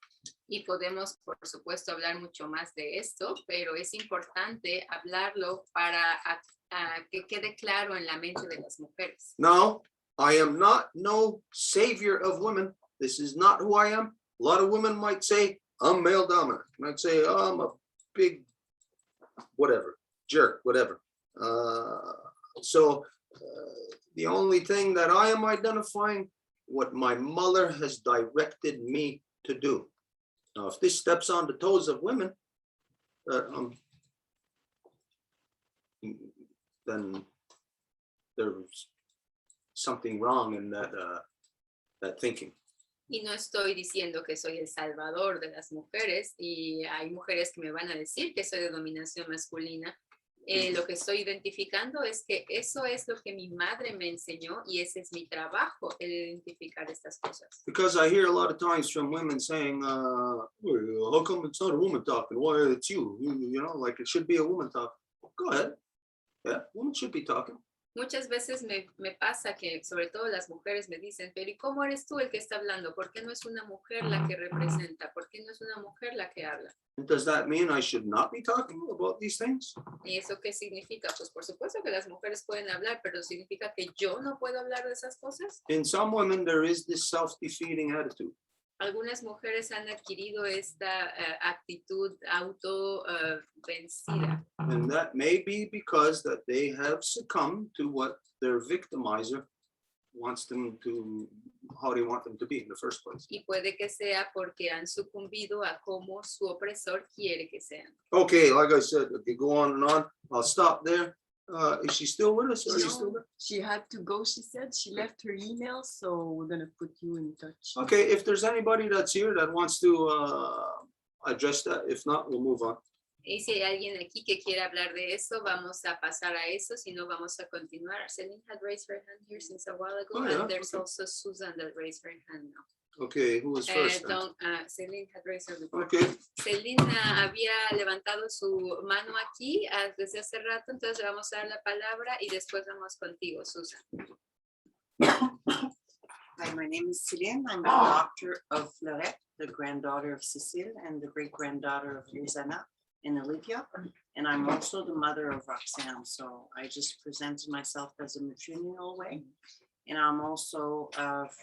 S3: Y podemos, por supuesto, hablar mucho más de esto, pero es importante hablarlo para que quede claro en la mente de las mujeres.
S2: No, I am not no savior of women. This is not who I am. A lot of women might say, I'm male dominant. Might say, oh, I'm a big, whatever, jerk, whatever. The only thing that I am identifying, what my mother has directed me to do. Now, if this steps on the toes of women, then there's something wrong in that thinking.
S3: Y no estoy diciendo que soy el salvador de las mujeres, y hay mujeres que me van a decir que soy de dominación masculina. Lo que estoy identificando es que eso es lo que mi madre me enseñó y ese es mi trabajo, el identificar estas cosas.
S2: Because I hear a lot of times from women saying, well, how come it's not a woman talking? Why it's you? You know, like it should be a woman talking. Go ahead. Yeah, women should be talking.
S3: Muchas veces me pasa que sobre todo las mujeres me dicen, pero ¿y cómo eres tú el que está hablando? ¿Por qué no es una mujer la que representa? ¿Por qué no es una mujer la que habla?
S2: Does that mean I should not be talking about these things?
S3: ¿Y eso qué significa? Pues por supuesto que las mujeres pueden hablar, pero ¿significa que yo no puedo hablar de esas cosas?
S2: In some women, there is this self-defeating attitude.
S3: Algunas mujeres han adquirido esta actitud auto-vencida.
S2: And that may be because that they have succumbed to what their victimizer wants them to, how they want them to be in the first place.
S3: Y puede que sea porque han sucumbido a cómo su opresor quiere que sean.
S2: Okay, like I said, I could go on and on. I'll stop there. Is she still with us? Are you still there?
S1: She had to go, she said. She left her email, so we're going to put you in touch.
S2: Okay, if there's anybody that's here that wants to address that, if not, we'll move on.
S3: Y si hay alguien aquí que quiera hablar de eso, vamos a pasar a eso, si no vamos a continuar. Celine had raised her hand here since a while ago,
S2: Oh, yeah,
S3: and there's
S2: okay.
S3: also Susan that raised her hand now.
S2: Okay, who was first? then?
S3: Celine had raised her before.
S2: Okay,
S3: Celine había levantado su mano aquí desde hace rato, entonces le vamos a dar la palabra y después vamos contigo, Susan.
S1: Hi, my name is Celine. I'm the daughter of Florette, the granddaughter of Cecile, and the great-granddaughter of Rosanna and Olivia. And I'm also the mother of Roxanne. So I just presented myself as a matrilineal way. And I'm also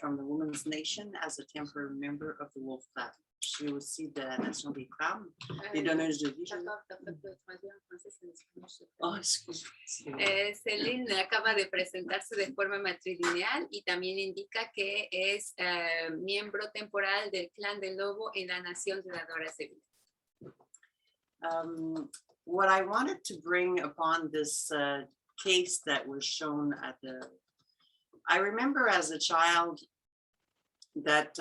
S1: from the Women's Nation as a temporary member of the Wolf Clan. Je suis aussi de la Nation des Femmes, des donneuses de vie. Oh, excuse me.
S3: Celine acaba de presentarse de forma matrilineal y también indica que es miembro temporal del clan del lobo en la Nación de Dadoras de Vida.
S1: What I wanted to bring upon this case that was shown at I remember as a child that,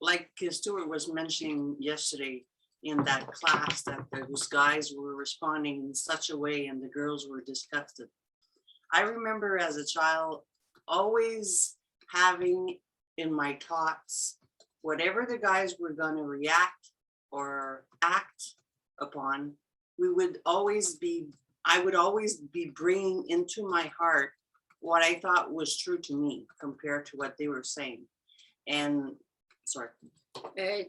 S1: like Stuart was mentioning yesterday in that class, that those guys were responding in such a way and the girls were disgusted. I remember as a child always having in my thoughts, whatever the guys were going to react or act upon, I would always be bringing into my heart what I thought was true to me compared to what they were saying. And sorry.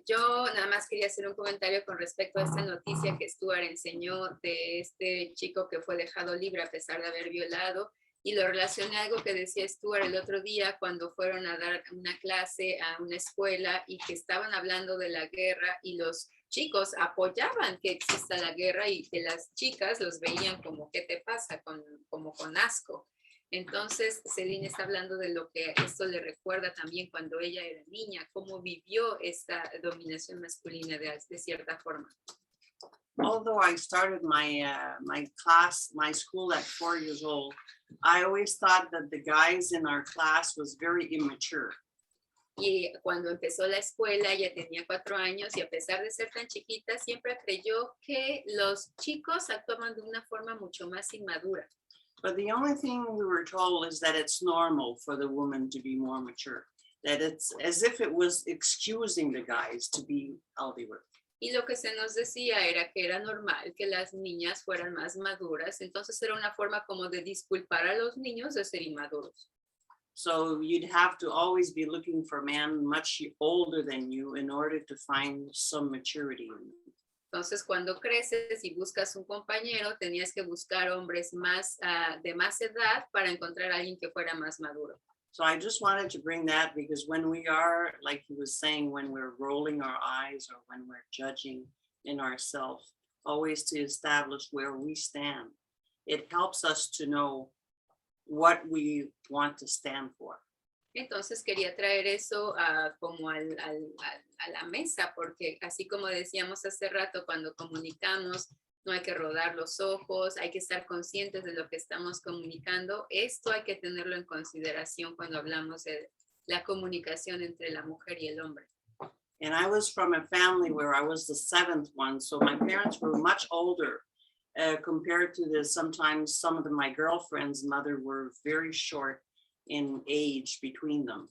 S3: Yo nada más quería hacer un comentario con respecto a esta noticia que Stuart enseñó de este chico que fue dejado libre a pesar de haber violado. Y lo relacioné a algo que decía Stuart el otro día cuando fueron a dar una clase a una escuela y que estaban hablando de la guerra y los chicos apoyaban que exista la guerra y que las chicas los veían como, ¿qué te pasa? Como con asco. Entonces, Celine está hablando de lo que esto le recuerda también cuando ella era niña, cómo vivió esta dominación masculina de cierta forma.
S1: Although I started my school at 4 years old, I always thought that the guys in our class was very immature.
S3: Y cuando empezó la escuela, ella tenía 4 años y a pesar de ser tan chiquita, siempre creyó que los chicos actuaban de una forma mucho más inmadura.
S1: But the only thing we were told is that it's normal for the woman to be more mature, that it's as if it was excusing the guys to be how they were.
S3: Y lo que se nos decía era que era normal que las niñas fueran más maduras, entonces era una forma como de disculpar a los niños de ser inmaduros.
S1: So you'd have to always be looking for men much older than you in order to find some maturity in them.
S3: Entonces, cuando creces y buscas un compañero, tenías que buscar hombres más de más edad para encontrar a alguien que fuera más maduro.
S1: So I just wanted to bring that because when we are, like he was saying, when we're rolling our eyes or when we're judging in ourselves, always to establish where we stand. It helps us to know what we want to stand for.
S3: Entonces quería traer eso como a la mesa, porque así como decíamos hace rato, cuando comunicamos, no hay que rodar los ojos, hay que estar conscientes de lo que estamos comunicando. Esto hay que tenerlo en consideración cuando hablamos de la comunicación entre la mujer y el hombre.
S1: And I was from a family where I was the 7th one, so my parents were much older compared to sometimes some of my girlfriends' mother were very short in age between them.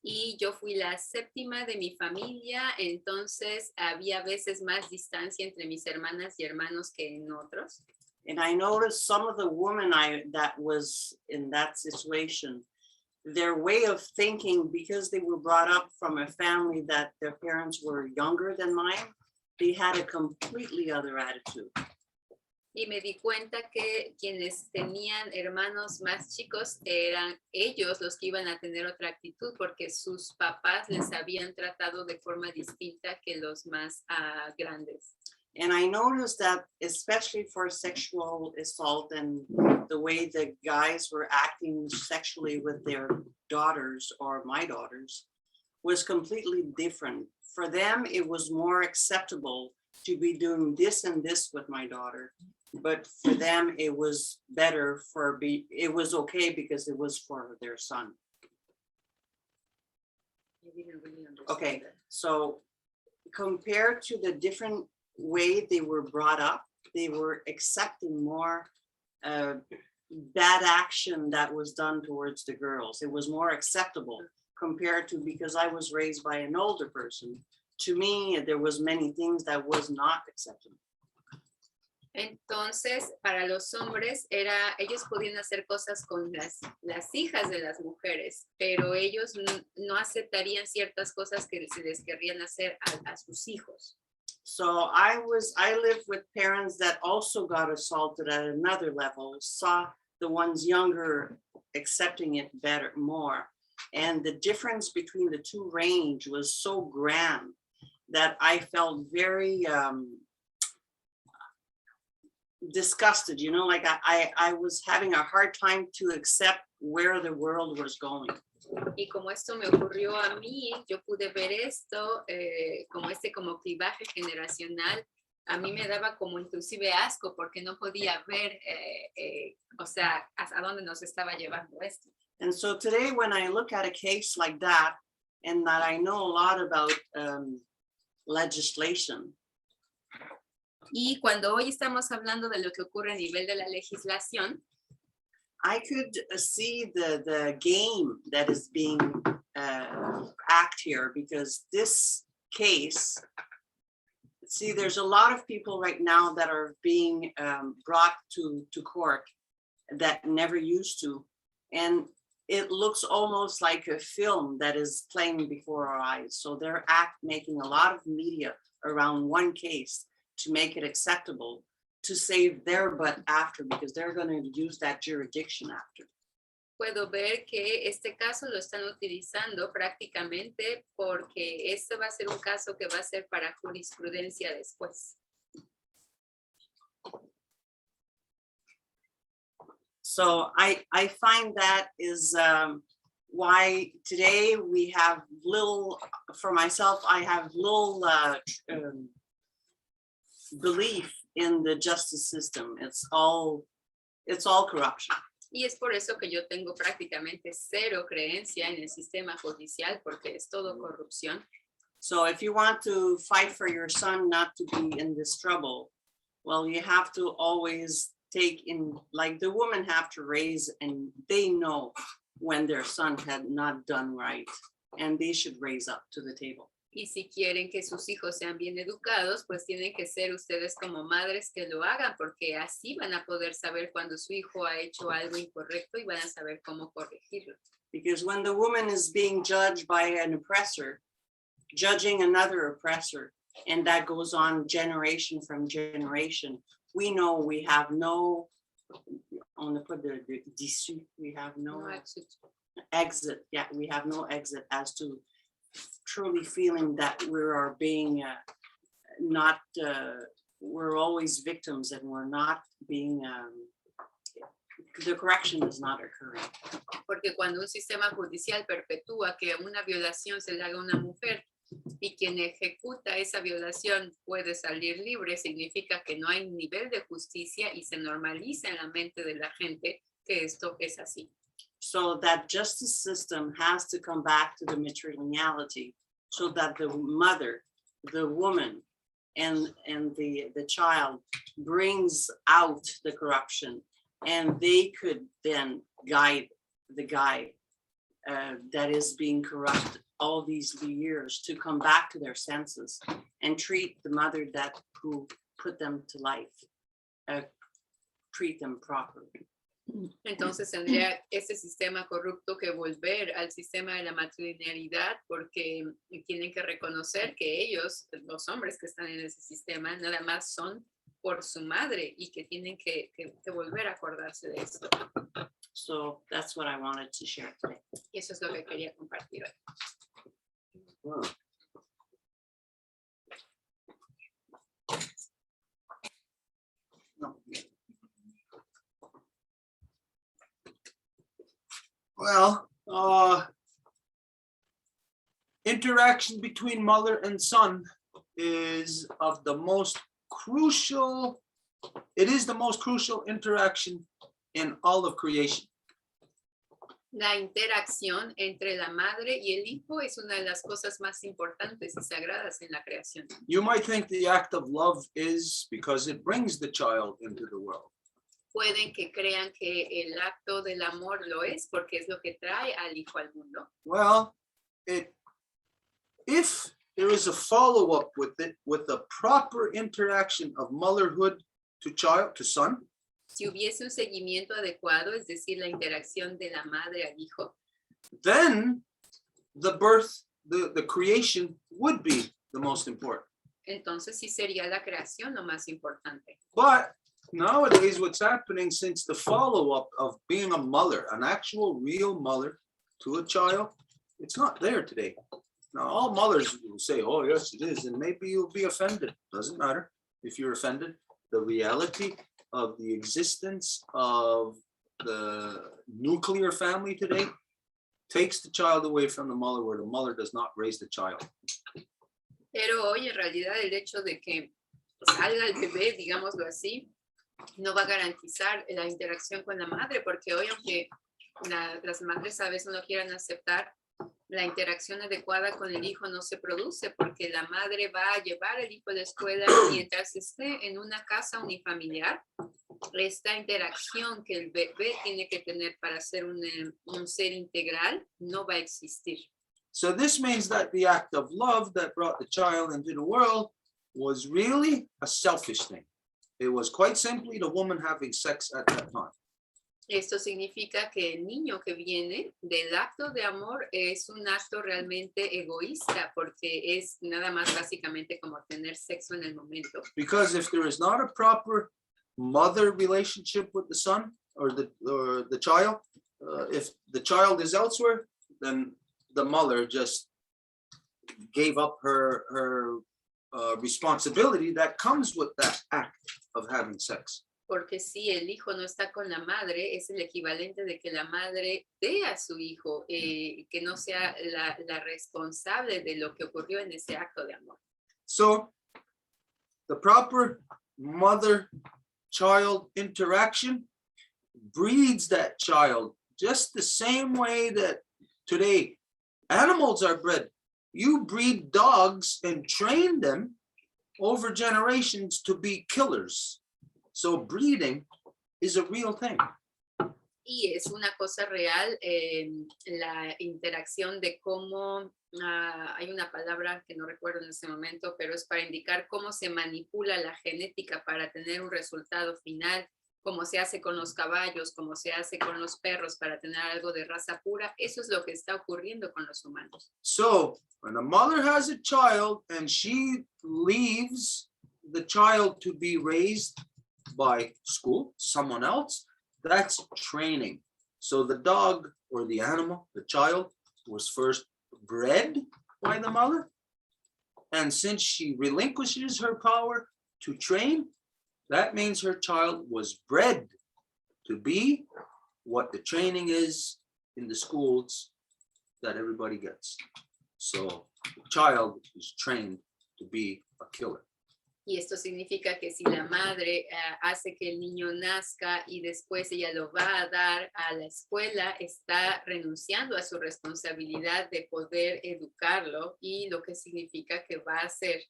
S3: Y yo fui la 7ª de mi familia, entonces había veces más distancia entre mis hermanas y hermanos que en otros.
S1: And I noticed some of the women that was in that situation, their way of thinking, because they were brought up from a family that their parents were younger than mine, they had a completely other attitude.
S3: Y me di cuenta que quienes tenían hermanos más chicos eran ellos los que iban a tener otra actitud porque sus papás les habían tratado de forma distinta que los más grandes.
S1: And I noticed that especially for sexual assault and the way the guys were acting sexually with their daughters or my daughters was completely different. For them, it was more acceptable to be doing this and this with my daughter. But for them, it was better it was okay because it was for their son. Okay, so compared to the different way they were brought up, they were accepting more bad action that was done towards the girls. It was more acceptable compared to because I was raised by an older person. To me, there was many things that was not acceptable.
S3: Entonces, para los hombres, ellos podían hacer cosas con las hijas de las mujeres, pero ellos no aceptarían ciertas cosas que se les querrían hacer a sus hijos.
S1: So I lived with parents that also got assaulted at another level, saw the ones younger accepting it better, more. And the difference between the two range was so grand that I felt very disgusted, you know, like I was having a hard time to accept where the world was going.
S3: Y como esto me ocurrió a mí, yo pude ver esto como clivaje generacional. A mí me daba como inclusive asco porque no podía ver, o sea, hasta dónde nos estaba llevando esto.
S1: And so today when I look at a case like that, and that I know a lot about legislation.
S3: Y cuando hoy estamos hablando de lo que ocurre a nivel de la legislación,
S1: I could see the game that is being acted here, because this case, see, there's a lot of people right now that are being brought to court that never used to, and it looks almost like a film that is playing before our eyes. So they're making a lot of media around one case to make it acceptable, to save their butt after, because they're going to use that jurisdiction after.
S3: puedo ver que este caso lo están utilizando prácticamente porque este va a ser un caso que va a ser para jurisprudencia después.
S1: So I find that is why today we have little, for myself, I have little belief in the justice system. It's all corruption.
S3: Y es por eso que yo tengo prácticamente cero creencia en el sistema judicial porque es todo corrupción.
S1: So if you want to fight for your son not to be in this trouble, well, you have to always take in, like the women have to raise, and they know when their son had not done right, and they should raise up to the table.
S3: Y si quieren que sus hijos sean bien educados, pues tienen que ser ustedes como madres que lo hagan, porque así van a poder saber cuando su hijo ha hecho algo incorrecto y van a saber cómo corregirlo.
S1: Because when the woman is being judged by an oppressor, judging another oppressor, and that goes on generation from generation, we know we have no, on the put the d'issue, we have no exit. Yeah, we have no exit as to truly feeling that we are being not, we're always victims and we're not being, the correction is not occurring.
S3: Porque cuando un sistema judicial perpetúa que una violación se le haga a una mujer y quien ejecuta esa violación puede salir libre, significa que no hay nivel de justicia y se normaliza en la mente de la gente que esto es así.
S1: So that justice system has to come back to the matrilineality so that the mother, the woman, and the child brings out the corruption, and they could then guide the guy that is being corrupted all these years to come back to their senses and treat the mother who put them to life, treat them properly.
S3: Entonces tendría ese sistema corrupto que volver al sistema de la matrilinealidad porque tienen que reconocer que ellos, los hombres que están en ese sistema, nada más son por su madre y que tienen que volver a acordarse de esto.
S1: So that's what I wanted to share today.
S3: Y eso es lo que quería compartir hoy.
S2: Wow. No. Well, interaction between mother and son is of the most crucial, it is the most crucial interaction in all of creation.
S3: La interacción entre la madre y el hijo es una de las cosas más importantes y sagradas en la creación.
S2: You might think the act of love is because it brings the child into the world.
S3: Pueden que crean que el acto del amor lo es porque es lo que trae al hijo al mundo.
S2: Well, if there is a follow-up with it, with the proper interaction of motherhood to child, to son,
S3: Si hubiese un seguimiento adecuado, es decir, la interacción de la madre al hijo,
S2: then the birth, the creation would be the most important.
S3: entonces sí sería la creación lo más importante.
S2: But nowadays, what's happening since the follow-up of being a mother, an actual real mother to a child, it's not there today. Now, all mothers will say, oh, yes, it is. And maybe you'll be offended. Doesn't matter if you're offended. The reality of the existence of the nuclear family today takes the child away from the mother, where the mother does not raise the child.
S3: Pero hoy en realidad el hecho de que salga el bebé, digámoslo así, no va a garantizar la interacción con la madre, porque hoy aunque las madres a veces no quieran aceptar, la interacción adecuada con el hijo no se produce porque la madre va a llevar al hijo a la escuela mientras esté en una casa unifamiliar. Esta interacción que el bebé tiene que tener para ser un ser integral no va a existir.
S2: So this means that the act of love that brought the child into the world was really a selfish thing. It was quite simply the woman having sex at that time.
S3: Esto significa que el niño que viene del acto de amor es un acto realmente egoísta porque es nada más básicamente como tener sexo en el momento.
S2: Because if there is not a proper mother relationship with the son or the child, if the child is elsewhere, then the mother just gave up her responsibility that comes with that act of having sex.
S3: Porque si el hijo no está con la madre, es el equivalente de que la madre dé a su hijo, que no sea la responsable de lo que ocurrió en ese acto de amor.
S2: So the proper mother-child interaction breeds that child just the same way that today animals are bred. You breed dogs and train them over generations to be killers. So breeding is a real thing.
S3: Y es una cosa real la interacción de cómo, hay una palabra que no recuerdo en este momento, pero es para indicar cómo se manipula la genética para tener un resultado final, como se hace con los caballos, como se hace con los perros para tener algo de raza pura. Eso es lo que está ocurriendo con los humanos.
S2: So when a mother has a child and she leaves the child to be raised by school, someone else, that's training. So the dog or the animal, the child, was first bred by the mother. And since she relinquishes her power to train, that means her child was bred to be what the training is in the schools that everybody gets. So the child is trained to be a killer.
S3: Y esto significa que si la madre hace que el niño nazca y después ella lo va a dar a la escuela, está renunciando a su responsabilidad de poder educarlo, y lo que significa que va a ser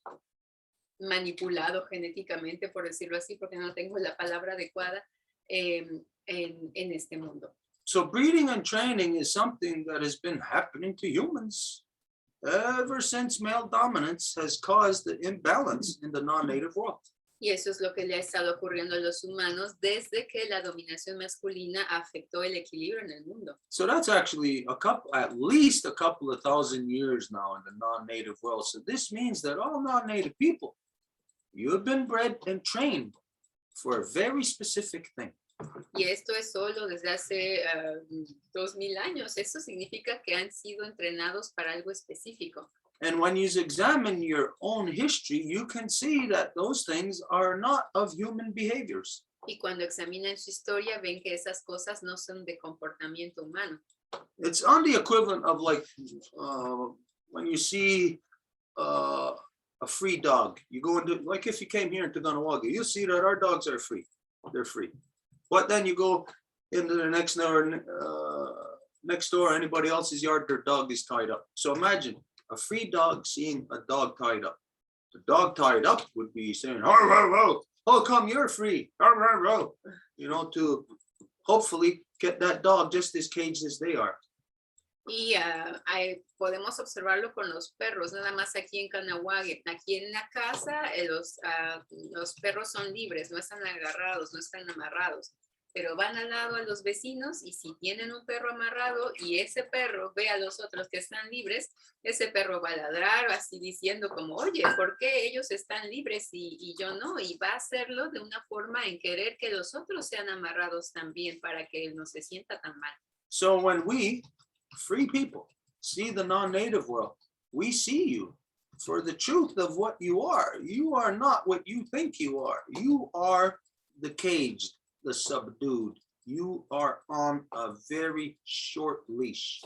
S3: manipulado genéticamente, por decirlo así, porque no tengo la palabra adecuada, en este mundo.
S2: So breeding and training is something that has been happening to humans ever since male dominance has caused the imbalance in the non-native world.
S3: Y eso es lo que le ha estado ocurriendo a los humanos desde que la dominación masculina afectó el equilibrio en el mundo.
S2: So that's actually at least a couple of thousand years now in the non-native world. So this means that all non-native people, you have been bred and trained for a very specific thing.
S3: Y esto es solo desde hace 2000 años. Eso significa que han sido entrenados para algo específico.
S2: And when you examine your own history, you can see that those things are not of human behaviors.
S3: Y cuando examinan su historia, ven que esas cosas no son de comportamiento humano.
S2: It's on the equivalent of like when you see a free dog. You go into, like if you came here into Kahnawake, you'll see that our dogs are free. They're free. But then you go into the next door, anybody else's yard, their dog is tied up. So imagine a free dog seeing a dog tied up. The dog tied up would be saying, "Oh, oh, oh, oh, come, you're free." Oh, oh, oh. You know, to hopefully get that dog just as caged as they are.
S3: Y podemos observarlo con los perros, nada más aquí en Kahnawake. Aquí en la casa los perros son libres, no están agarrados, no están amarrados, pero van al lado a los vecinos, y si tienen un perro amarrado y ese perro ve a los otros que están libres, ese perro va a ladrar así diciendo como, oye, ¿por qué ellos están libres y yo no? Y va a hacerlo de una forma en querer que los otros sean amarrados también para que él no se sienta tan mal.
S2: So when we free people see the non-native world, we see you for the truth of what you are. You are not what you think you are. You are the caged, the subdued. You are on a very short leash.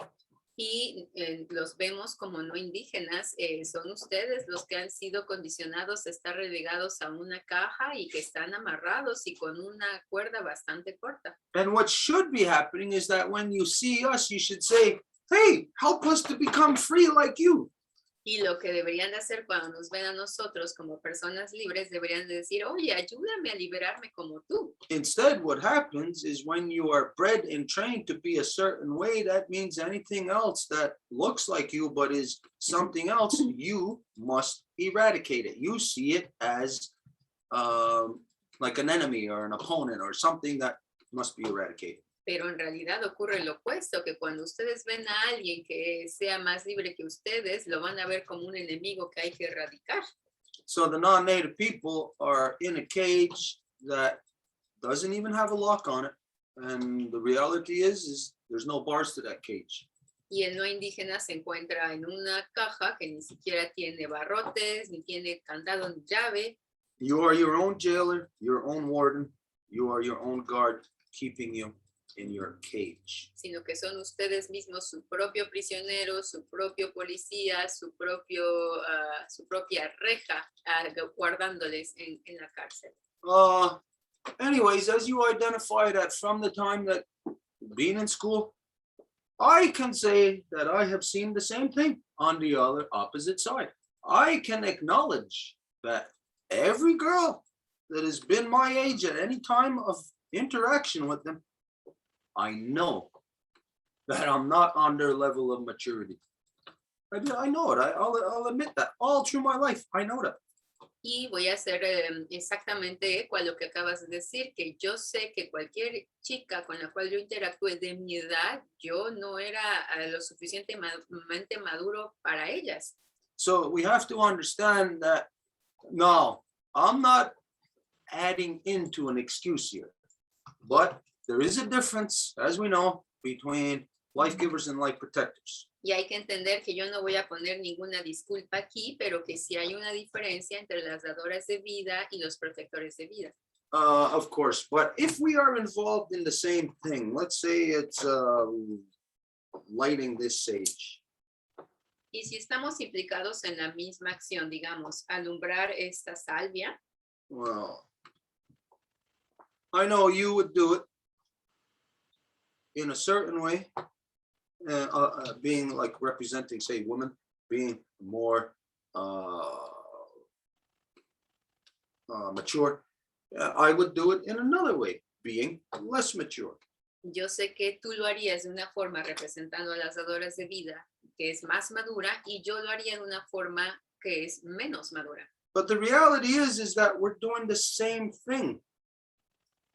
S3: Y los vemos como no indígenas, son ustedes los que han sido condicionados a estar relegados a una caja y que están amarrados y con una cuerda bastante corta.
S2: And what should be happening is that when you see us, you should say, "Hey, help us to become free like you."
S3: Y lo que deberían de hacer cuando nos ven a nosotros como personas libres, deberían de decir, oye, ayúdame a liberarme como tú.
S2: Instead, what happens is when you are bred and trained to be a certain way, that means anything else that looks like you but is something else, you must eradicate it. You see it as like an enemy or an opponent or something that must be eradicated.
S3: Pero en realidad ocurre lo opuesto, que cuando ustedes ven a alguien que sea más libre que ustedes, lo van a ver como un enemigo que hay que erradicar.
S2: So the non-native people are in a cage that doesn't even have a lock on it. And the reality is There's no bars to that cage.
S3: Y el no indígena se encuentra en una caja que ni siquiera tiene barrotes, ni tiene candado ni llave.
S2: You are your own jailer, your own warden. You are your own guard, keeping you in your cage.
S3: Sino que son ustedes mismos su propio prisionero, su propio policía, su propia reja, guardándoles en la cárcel.
S2: Anyways, as you identify that from the time that being in school, I can say that I have seen the same thing on the other opposite side. I can acknowledge that every girl that has been my age at any time of interaction with them, I know that I'm not on their level of maturity. I know it. I'll admit that all through my life. I know that.
S3: Y voy a hacer exactamente eco a lo que acabas de decir, que yo sé que cualquier chica con la cual yo interactúe de mi edad, yo no era lo suficientemente maduro para ellas.
S2: So we have to understand that, no, I'm not adding into an excuse here, but there is a difference, as we know, between life givers and life protectors.
S3: Y hay que entender que yo no voy a poner ninguna disculpa aquí, pero que sí hay una diferencia entre las dadoras de vida y los protectores de vida.
S2: Of course, but if we are involved in the same thing, let's say it's lighting this sage.
S3: Y si estamos implicados en la misma acción, digamos, alumbrar esta salvia,
S2: Well, I know you would do it in a certain way, being like representing, say, women, being more mature. I would do it in another way, being less mature.
S3: yo sé que tú lo harías de una forma representando a las dadoras de vida, que es más madura, y yo lo haría de una forma que es menos madura.
S2: But the reality is that we're doing the same thing.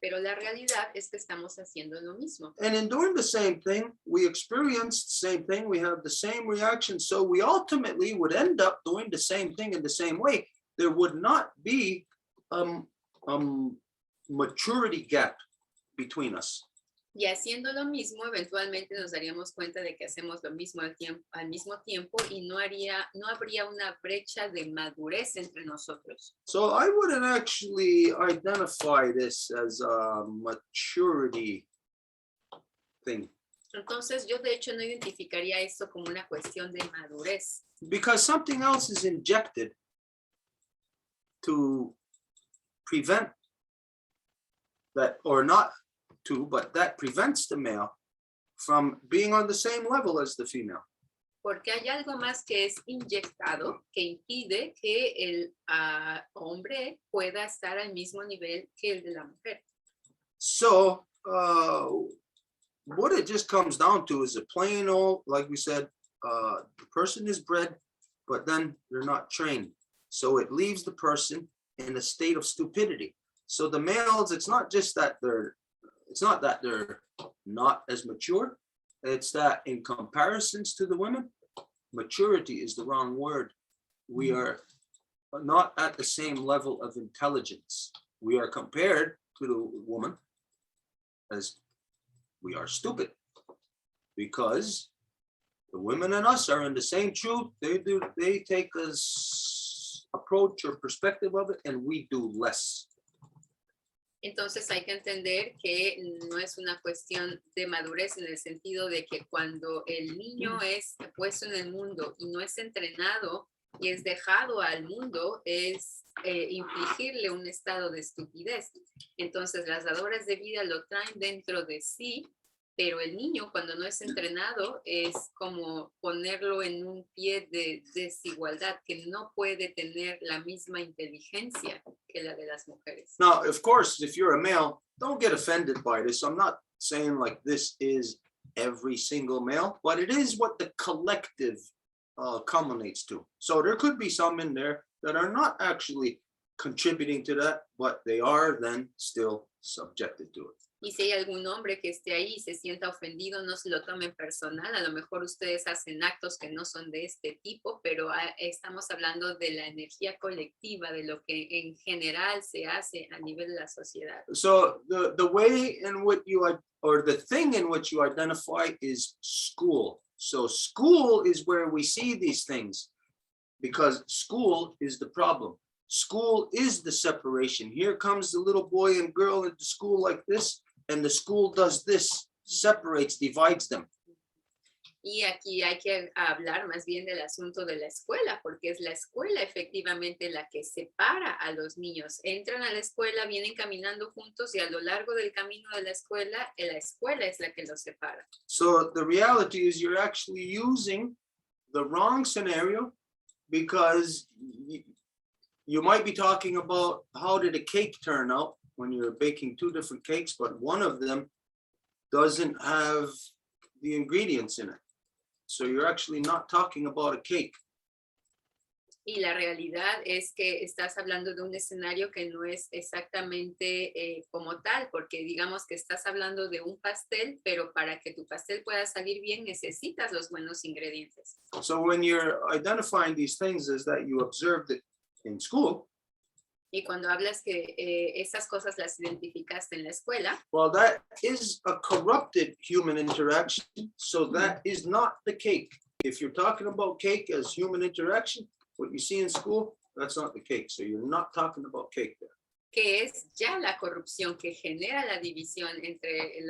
S3: Pero la realidad es que estamos haciendo lo mismo.
S2: And in doing the same thing, we experience the same thing, we have the same reaction, so we ultimately would end up doing the same thing in the same way. There would not be maturity gap between us.
S3: Y haciendo lo mismo, eventualmente nos daríamos cuenta de que hacemos lo mismo al mismo tiempo y no habría una brecha de madurez entre nosotros.
S2: So I wouldn't actually identify this as a maturity thing,
S3: Entonces, yo de hecho no identificaría esto como una cuestión de madurez,
S2: because something else is injected to prevent that, or not to, but that prevents the male from being on the same level as the female.
S3: porque hay algo más que es inyectado que impide que el hombre pueda estar al mismo nivel que el de la mujer.
S2: So what it just comes down to is a plain old, like we said, the person is bred, but then they're not trained. So it leaves the person in a state of stupidity. So the males, it's not that they're not as mature. It's that in comparisons to the women, maturity is the wrong word. We are not at the same level of intelligence. We are compared to the woman as we are stupid, because the women and us are in the same truth. They take this approach or perspective of it, and we do less.
S3: Entonces hay que entender que no es una cuestión de madurez en el sentido de que cuando el niño es puesto en el mundo y no es entrenado y es dejado al mundo, es infligirle un estado de estupidez. Entonces las dadoras de vida lo traen dentro de sí, pero el niño cuando no es entrenado es como ponerlo en un pie de desigualdad, que no puede tener la misma inteligencia que la de las mujeres.
S2: Now, of course, if you're a male, don't get offended by this. I'm not saying like this is every single male, but it is what the collective culminates to. So there could be some in there that are not actually contributing to that, but they are then still subjected to it.
S3: Y si hay algún hombre que esté ahí y se sienta ofendido, no se lo tomen personal. A lo mejor ustedes hacen actos que no son de este tipo, pero estamos hablando de la energía colectiva, de lo que en general se hace a nivel de la sociedad.
S2: So the way in which or the thing in which you identify is school. So school is where we see these things, because school is the problem. School is the separation. Here comes the little boy and girl into school like this, and the school does this, separates, divides them.
S3: Y aquí hay que hablar más bien del asunto de la escuela, porque es la escuela efectivamente la que separa a los niños. Entran a la escuela, vienen caminando juntos y a lo largo del camino de la escuela es la que los separa.
S2: So the reality is you're actually using the wrong scenario, because you might be talking about how did a cake turn out when you're baking two different cakes, but one of them doesn't have the ingredients in it. So you're actually not talking about a cake.
S3: Y la realidad es que estás hablando de un escenario que no es exactamente como tal, porque digamos que estás hablando de un pastel, pero para que tu pastel pueda salir bien necesitas los buenos ingredientes.
S2: So when you're identifying these things is that you observed it in school.
S3: Y cuando hablas que esas cosas las identificaste en la escuela,
S2: Well, that is a corrupted human interaction. So that is not the cake. If you're talking about cake as human interaction, what you see in school, that's not the cake. So you're not talking about cake there.
S3: que es ya la corrupción que genera la división entre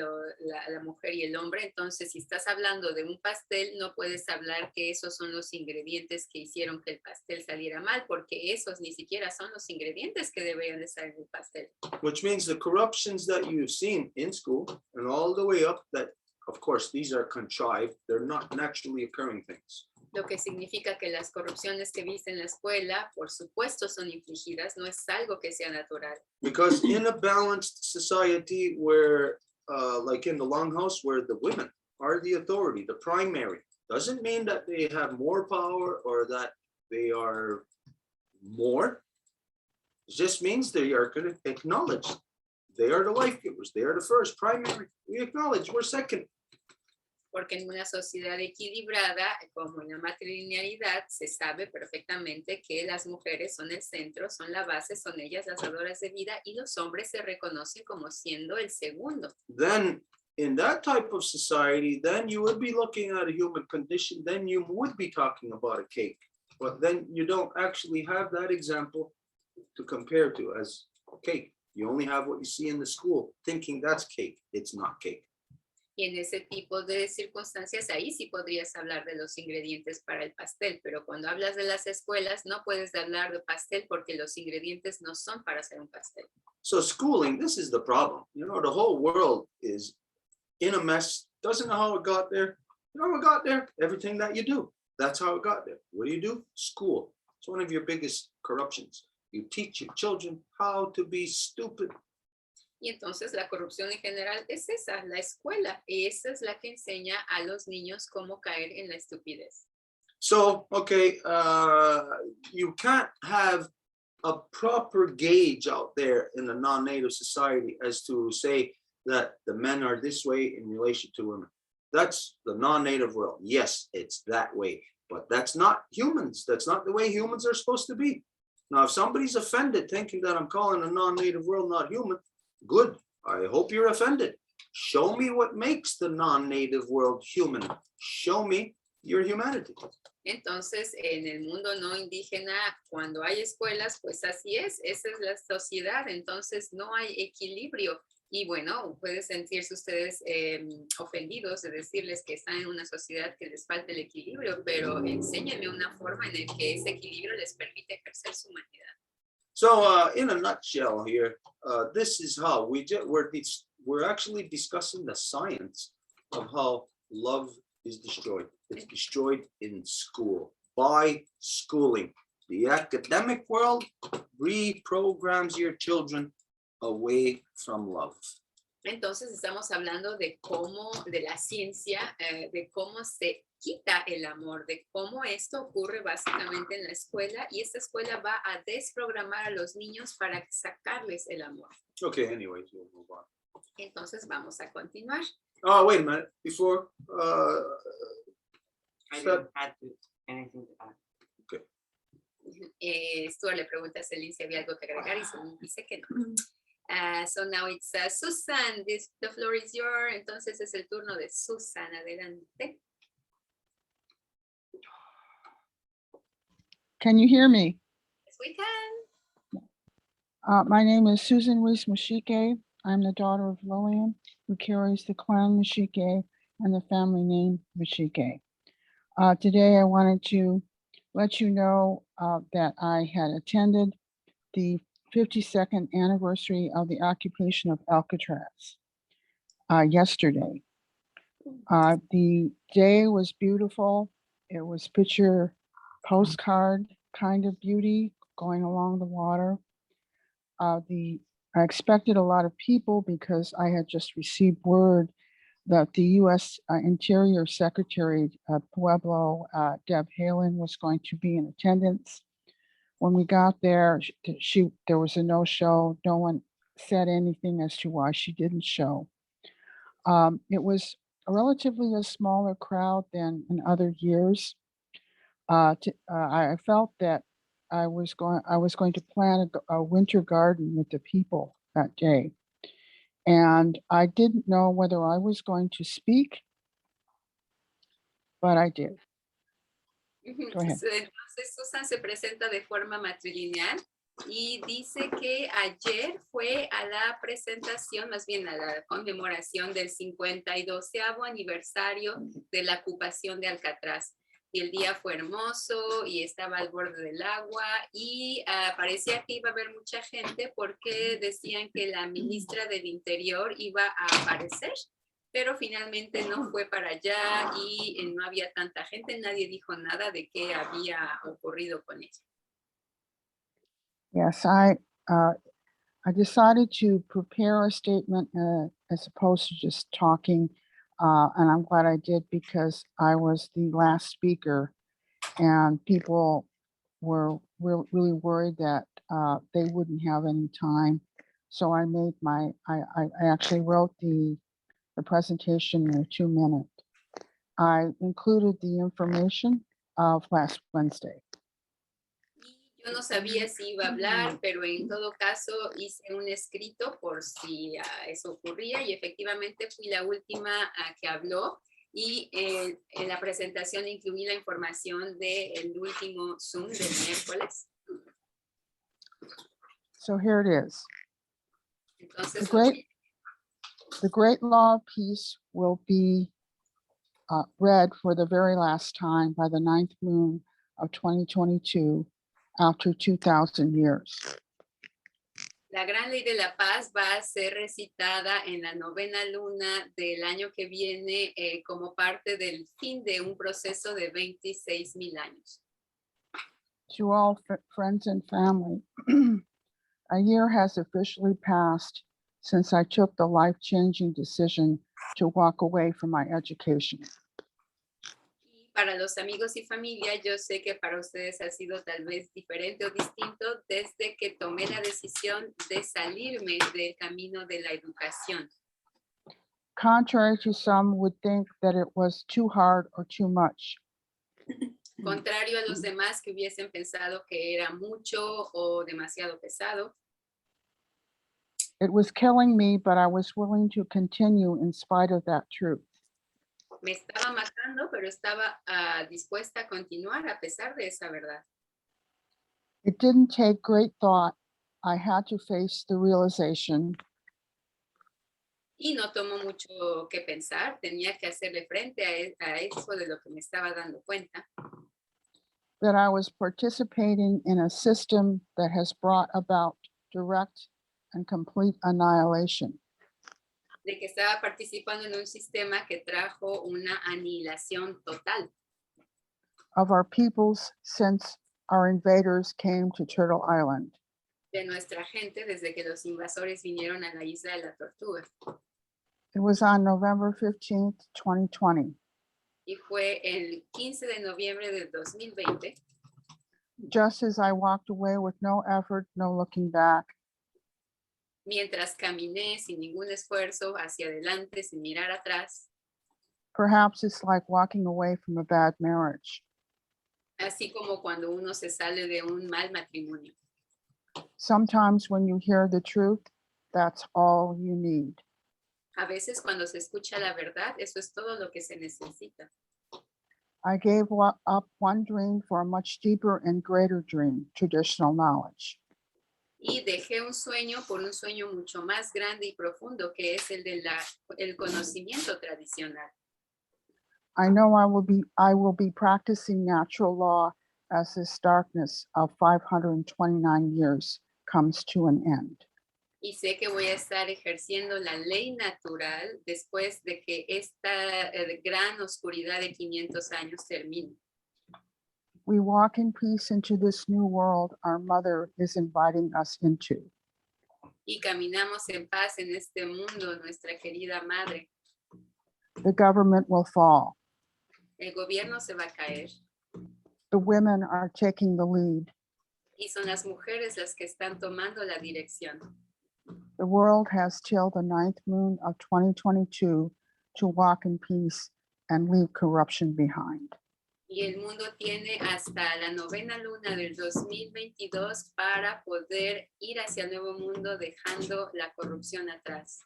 S3: la mujer y el hombre. Entonces, si estás hablando de un pastel, no puedes hablar que esos son los ingredientes que hicieron que el pastel saliera mal, porque esos ni siquiera son los ingredientes que deberían de estar en el pastel.
S2: Which means the corruptions that you've seen in school and all the way up, that of course these are contrived, they're not naturally occurring things.
S3: Lo que significa que las corrupciones que viste en la escuela, por supuesto, son infligidas, no es algo que sea natural.
S2: Because in a balanced society where, like in the Longhouse, where the women are the authority, the primary, doesn't mean that they have more power or that they are more. It just means they are going to acknowledge they are the life givers. They are the first primary. We acknowledge we're second.
S3: Porque en una sociedad equilibrada, como en la matrilinealidad, se sabe perfectamente que las mujeres son el centro, son la base, son ellas las dadoras de vida y los hombres se reconocen como siendo el segundo.
S2: Then in that type of society, then you would be looking at a human condition, then you would be talking about a cake. But then you don't actually have that example to compare to as cake. You only have what you see in the school, thinking that's cake. It's not cake.
S3: Y en ese tipo de circunstancias, ahí sí podrías hablar de los ingredientes para el pastel, pero cuando hablas de las escuelas, no puedes hablar de pastel porque los ingredientes no son para hacer un pastel.
S2: So schooling, this is the problem. You know, the whole world is in a mess, doesn't know how it got there. You know how it got there? Everything that you do, that's how it got there. What do? School. It's one of your biggest corruptions. You teach your children how to be stupid.
S3: Y entonces la corrupción en general es esa, la escuela. Y esa es la que enseña a los niños cómo caer en la estupidez.
S2: So, okay, you can't have a proper gauge out there in a non-native society as to say that the men are this way in relation to women. That's the non-native world. Yes, it's that way, but that's not humans. That's not the way humans are supposed to be. Now, if somebody's offended thinking that I'm calling a non-native world not human, good. I hope you're offended. Show me what makes the non-native world human. Show me your humanity.
S3: Entonces, en el mundo no indígena, cuando hay escuelas, pues así es. Esa es la sociedad. Entonces, no hay equilibrio. Y bueno, pueden sentirse ustedes ofendidos de decirles que están en una sociedad que les falta el equilibrio, pero enséñenme una forma en la que ese equilibrio les permite ejercer su humanidad.
S2: So, in a nutshell here, this is how we're actually discussing the science of how love is destroyed. It's destroyed in school, by schooling. The academic world reprograms your children away from love.
S3: Entonces estamos hablando de cómo, de la ciencia, de cómo se quita el amor, de cómo esto ocurre básicamente en la escuela y esta escuela va a desprogramar a los niños para sacarles el amor.
S2: Okay, anyways, we'll move on.
S3: Entonces vamos a continuar.
S2: Oh, wait a minute, before,
S1: I
S2: Stuart.
S1: didn't add anything to add.
S3: Stuart le pregunta a Celine si había algo que agregar y Celine dice que no. So now it's Susan, the floor is yours. Entonces es el turno de Susan, adelante.
S5: Can you hear me?
S3: Yes, we can.
S5: My name is Susan Reese Mashike. I'm the daughter of Lillian, who carries the clan Mashike and the family name Mashike. Today, I wanted to let you know that I had attended the 52nd anniversary of the occupation of Alcatraz yesterday. The day was beautiful. It was picture postcard kind of beauty going along the water. I expected a lot of people because I had just received word that the U.S. Interior Secretary Pablo Deb Haaland was going to be in attendance. When we got there, there was a no-show. No one said anything as to why she didn't show. It was relatively a smaller crowd than in other years. I felt that I was going to plant a winter garden with the people that day. And I didn't know whether I was going to speak, but I did. Go ahead.
S3: Entonces Susan se presenta de forma matrilineal y dice que ayer fue a la presentación, más bien a la conmemoración del 52º aniversario de la ocupación de Alcatraz. Y el día fue hermoso y estaba al borde del agua y parecía que iba a haber mucha gente porque decían que la ministra del Interior iba a aparecer, pero finalmente no fue para allá y no había tanta gente, nadie dijo nada de qué había ocurrido con ella.
S5: Yes, I decided to prepare a statement as opposed to just talking. And I'm glad I did because I was the last speaker and people were really worried that they wouldn't have any time. So I made I actually wrote the presentation in 2 minutes. I included the information of last Wednesday.
S3: Yo no sabía si iba a hablar, pero en todo caso hice un escrito por si eso ocurría y efectivamente fui la última que habló y en la presentación incluí la información del último Zoom del miércoles.
S5: So here it is.
S3: Entonces,
S5: The great law of peace will be read for the very last time by the 9th moon of 2022 after 2,000 years.
S3: La gran ley de la paz va a ser recitada en la 9ª luna del año que viene como parte del fin de un proceso de 26,000 años.
S5: To all friends and family, a year has officially passed since I took the life-changing decision to walk away from my education.
S3: Para los amigos y familia, yo sé que para ustedes ha sido tal vez diferente o distinto desde que tomé la decisión de salirme del camino de la educación.
S5: Contrary to some would think that it was too hard or too much.
S3: Contrario a los demás que hubiesen pensado que era mucho o demasiado pesado.
S5: It was killing me, but I was willing to continue in spite of that truth.
S3: Me estaba matando, pero estaba dispuesta a continuar a pesar de esa verdad.
S5: It didn't take great thought. I had to face the realization
S3: Y no tomó mucho que pensar, tenía que hacerle frente a eso de lo que me estaba dando cuenta.
S5: that I was participating in a system that has brought about direct and complete annihilation.
S3: De que estaba participando en un sistema que trajo una aniquilación total
S5: of our peoples since our invaders came to Turtle Island.
S3: de nuestra gente desde que los invasores vinieron a la isla de la Tortuga.
S5: It was on November 15th, 2020.
S3: y fue el 15 de noviembre del 2020.
S5: Just as I walked away with no effort, no looking back,
S3: Mientras caminé sin ningún esfuerzo hacia adelante, sin mirar atrás,
S5: perhaps it's like walking away from a bad marriage.
S3: así como cuando uno se sale de un mal matrimonio.
S5: Sometimes when you hear the truth, that's all you need.
S3: A veces cuando se escucha la verdad, eso es todo lo que se necesita.
S5: I gave up one dream for a much deeper and greater dream, traditional knowledge.
S3: Y dejé un sueño por un sueño mucho más grande y profundo, que es el de el conocimiento tradicional.
S5: I know I will be practicing natural law as this darkness of 529 years comes to an end.
S3: Y sé que voy a estar ejerciendo la ley natural después de que esta gran oscuridad de 500 años termine.
S5: We walk in peace into this new world our mother is inviting us into.
S3: Y caminamos en paz en este mundo, nuestra querida madre.
S5: The government will fall.
S3: El gobierno se va a caer
S5: The women are taking the lead.
S3: y son las mujeres las que están tomando la dirección.
S5: The world has till the 9th moon of 2022 to walk in peace and leave corruption behind.
S3: Y el mundo tiene hasta la 9ª luna del 2022 para poder ir hacia el nuevo mundo dejando la corrupción atrás.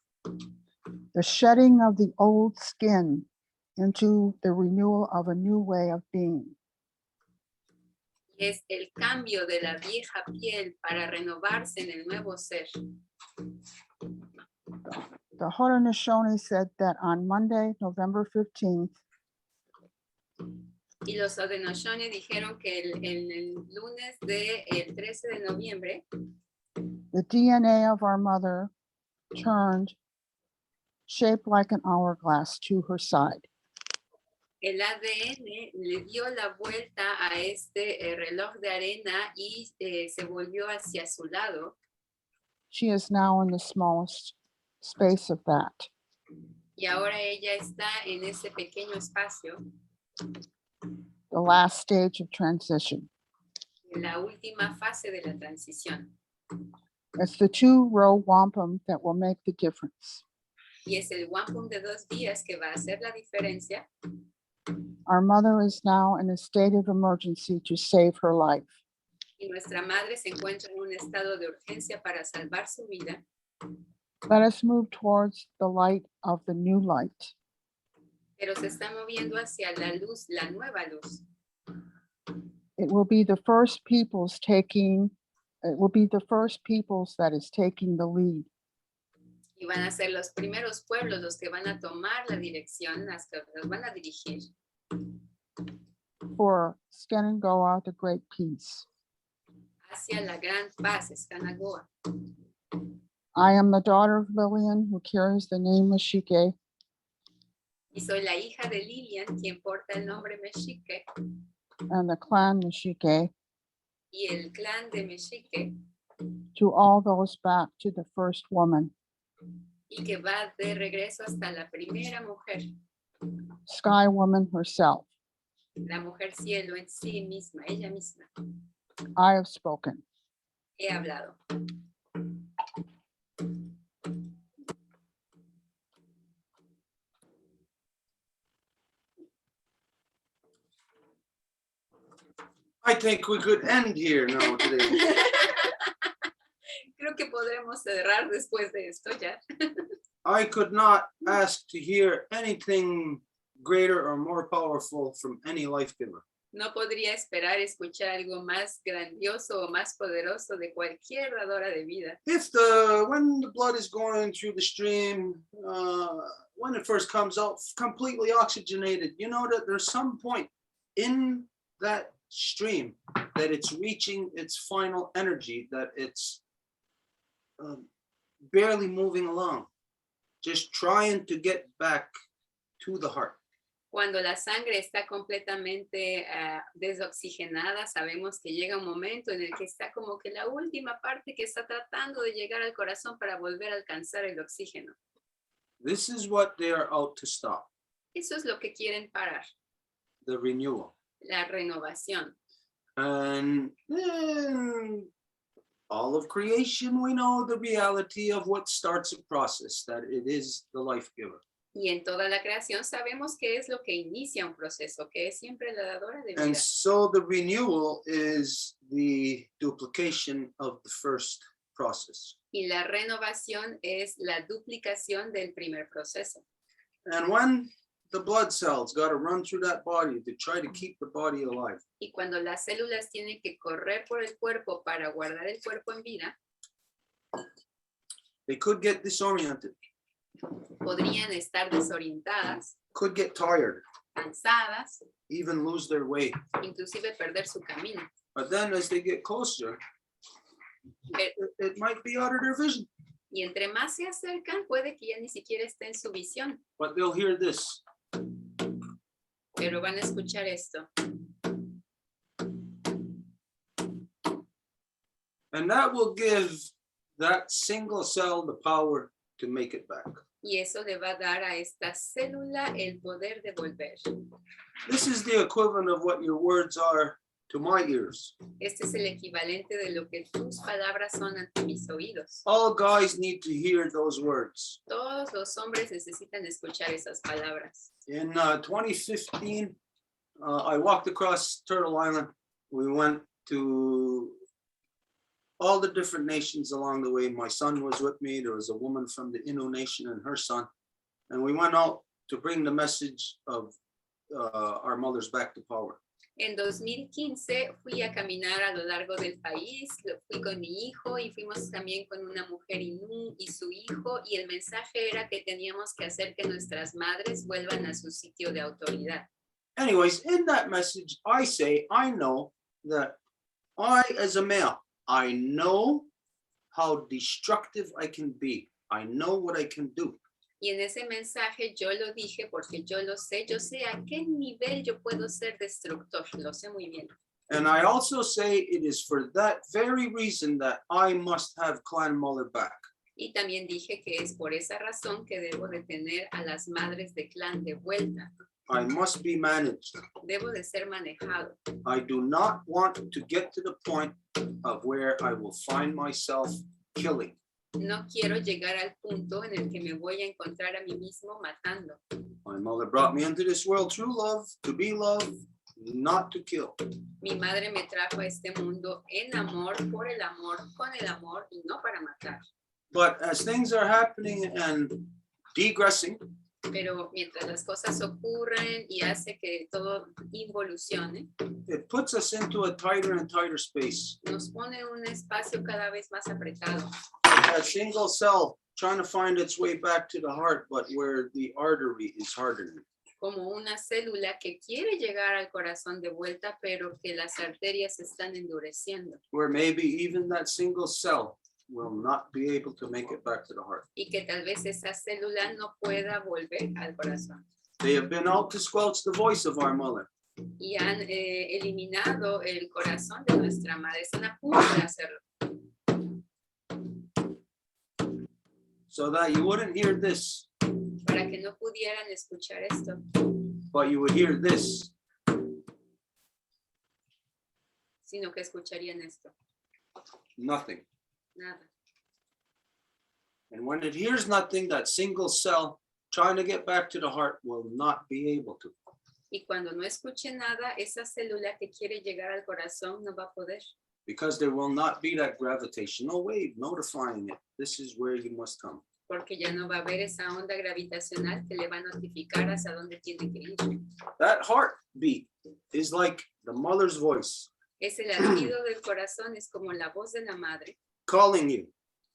S5: The shedding of the old skin into the renewal of a new way of being.
S3: Y es el cambio de la vieja piel para renovarse en el nuevo ser.
S5: The Haudenausonee said that on Monday, November 15th,
S3: Y los Haudenausonee dijeron que el lunes del 13 de noviembre,
S5: the DNA of our mother turned, shaped like an hourglass, to her side.
S3: el ADN le dio la vuelta a este reloj de arena y se volvió hacia su lado.
S5: She is now in the smallest space of that.
S3: Y ahora ella está en ese pequeño espacio,
S5: The last stage of transition.
S3: en la última fase de la transición.
S5: It's the 2-row wampum that will make the difference.
S3: Y es el wampum de 2 días que va a hacer la diferencia.
S5: Our mother is now in a state of emergency to save her life.
S3: Y nuestra madre se encuentra en un estado de urgencia para salvar su vida.
S5: Let us move towards the light of the new light.
S3: Pero se está moviendo hacia la luz, la nueva luz.
S5: It will be the first peoples that is taking the lead.
S3: Y van a ser los primeros pueblos los que van a tomar la dirección, las que los van a dirigir.
S5: For Shenandoah, the great peace.
S3: Hacia la gran paz, Escanagoa.
S5: I am the daughter of Lillian, who carries the name Mashike,
S3: Y soy la hija de Lilian, quien porta el nombre Mexique,
S5: and the clan Mashike,
S3: y el clan de Mexique,
S5: to all those back to the first woman,
S3: y que va de regreso hasta la primera mujer,
S5: Sky Woman herself.
S3: la mujer cielo en sí misma, ella misma.
S5: I have spoken.
S3: He hablado.
S2: I think we could end here now today.
S3: Creo que podremos cerrar después de esto ya.
S2: I could not ask to hear anything greater or more powerful from any life giver.
S3: No podría esperar escuchar algo más grandioso o más poderoso de cualquier dadora de vida.
S2: When the blood is going through the stream, when it first comes out completely oxygenated, you know that there's some point in that stream that it's reaching its final energy, that it's barely moving along, just trying to get back to the heart.
S3: Cuando la sangre está completamente desoxigenada, sabemos que llega un momento en el que está como que la última parte que está tratando de llegar al corazón para volver a alcanzar el oxígeno.
S2: This is what they are out to stop.
S3: Eso es lo que quieren parar.
S2: the renewal.
S3: la renovación.
S2: And all of creation, we know the reality of what starts a process, that it is the life giver.
S3: Y en toda la creación sabemos que es lo que inicia un proceso, que es siempre la dadora de vida.
S2: And so the renewal is the duplication of the first process.
S3: Y la renovación es la duplicación del primer proceso.
S2: And when the blood cells got to run through that body to try to keep the body alive,
S3: Y cuando las células tienen que correr por el cuerpo para guardar el cuerpo en vida,
S2: they could get disoriented,
S3: podrían estar desorientadas,
S2: could get tired,
S3: cansadas,
S2: even lose their way.
S3: inclusive perder su camino.
S2: But then as they get closer, it might be out of their vision,
S3: Y entre más se acercan, puede que ya ni siquiera esté en su visión,
S2: but they'll hear this.
S3: pero van a escuchar esto.
S2: And that will give that single cell the power to make it back.
S3: Y eso le va a dar a esta célula el poder de volver.
S2: This is the equivalent of what your words are to my ears.
S3: Este es el equivalente de lo que tus palabras son ante mis oídos.
S2: All guys need to hear those words.
S3: Todos los hombres necesitan escuchar esas palabras.
S2: In 2015, I walked across Turtle Island. We went to all the different nations along the way. My son was with me. There was a woman from the Innu Nation and her son. And we went out to bring the message of our mothers back to power.
S3: En 2015 fui a caminar a lo largo del país, fui con mi hijo y fuimos también con una mujer inú y su hijo, y el mensaje era que teníamos que hacer que nuestras madres vuelvan a su sitio de autoridad.
S2: Anyways, in that message, I say, I know that I, as a male, I know how destructive I can be. I know what I can do.
S3: Y en ese mensaje yo lo dije porque yo sé a qué nivel yo puedo ser destructor, lo sé muy bien.
S2: And I also say it is for that very reason that I must have Clan Muller back.
S3: Y también dije que es por esa razón que debo de tener a las madres de clan de vuelta.
S2: I must be managed.
S3: Debo de ser manejado.
S2: I do not want to get to the point of where I will find myself killing.
S3: No quiero llegar al punto en el que me voy a encontrar a mí mismo matando.
S2: My mother brought me into this world through love, to be loved, not to kill.
S3: Mi madre me trajo a este mundo en amor, por el amor, con el amor y no para matar.
S2: But as things are happening and degressing,
S3: Pero mientras las cosas ocurren y hace que todo involucione,
S2: it puts us into a tighter and tighter space.
S3: nos pone en un espacio cada vez más apretado.
S2: That single cell trying to find its way back to the heart, but where the artery is hardening.
S3: Como una célula que quiere llegar al corazón de vuelta, pero que las arterias se están endureciendo.
S2: Where maybe even that single cell will not be able to make it back to the heart.
S3: Y que tal vez esa célula no pueda volver al corazón.
S2: They have been out to squelch the voice of our mother.
S3: Y han eliminado el corazón de nuestra madre. Están a punto de hacerlo.
S2: So that you wouldn't hear this,
S3: Para que no pudieran escuchar esto,
S2: but you would hear this.
S3: sino que escucharían esto.
S2: Nothing.
S3: Nada.
S2: And when it hears nothing, that single cell trying to get back to the heart will not be able to.
S3: Y cuando no escuche nada, esa célula que quiere llegar al corazón no va a poder.
S2: Because there will not be that gravitational wave notifying it. This is where you must come.
S3: Porque ya no va a haber esa onda gravitacional que le va a notificar hacia dónde tiene que ir.
S2: That heartbeat is like the mother's voice
S3: Ese latido del corazón es como la voz de la madre
S2: calling you,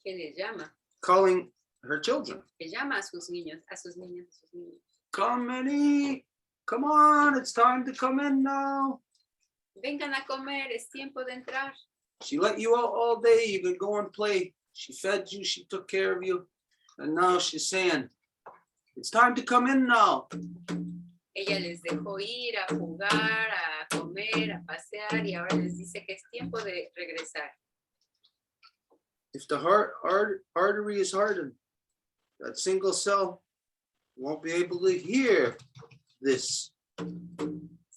S3: que le llama,
S2: calling her children.
S3: que llama a sus niños, a sus niñas, a sus niños.
S2: Come and eat. Come on, it's time to come in now.
S3: Vengan a comer, es tiempo de entrar.
S2: She let you out all day. You could go and play. She fed you. She took care of you. And now she's saying, it's time to come in now.
S3: Ella les dejó ir a jugar, a comer, a pasear, y ahora les dice que es tiempo de regresar.
S2: If the artery is hardened, that single cell won't be able to hear this.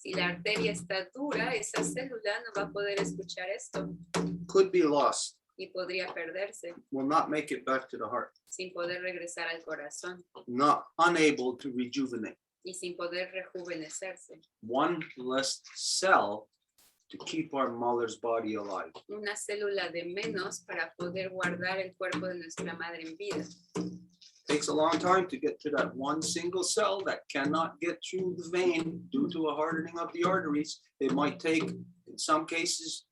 S3: Si la arteria está dura, esa célula no va a poder escuchar esto
S2: could be lost,
S3: y podría perderse
S2: will not make it back to the heart,
S3: sin poder regresar al corazón
S2: not unable to rejuvenate.
S3: y sin poder rejuvenecerse.
S2: One less cell to keep our mother's body alive.
S3: Una célula de menos para poder guardar el cuerpo de nuestra madre en vida.
S2: Takes a long time to get to that one single cell that cannot get through the vein due to a hardening of the arteries. It might take, in some cases,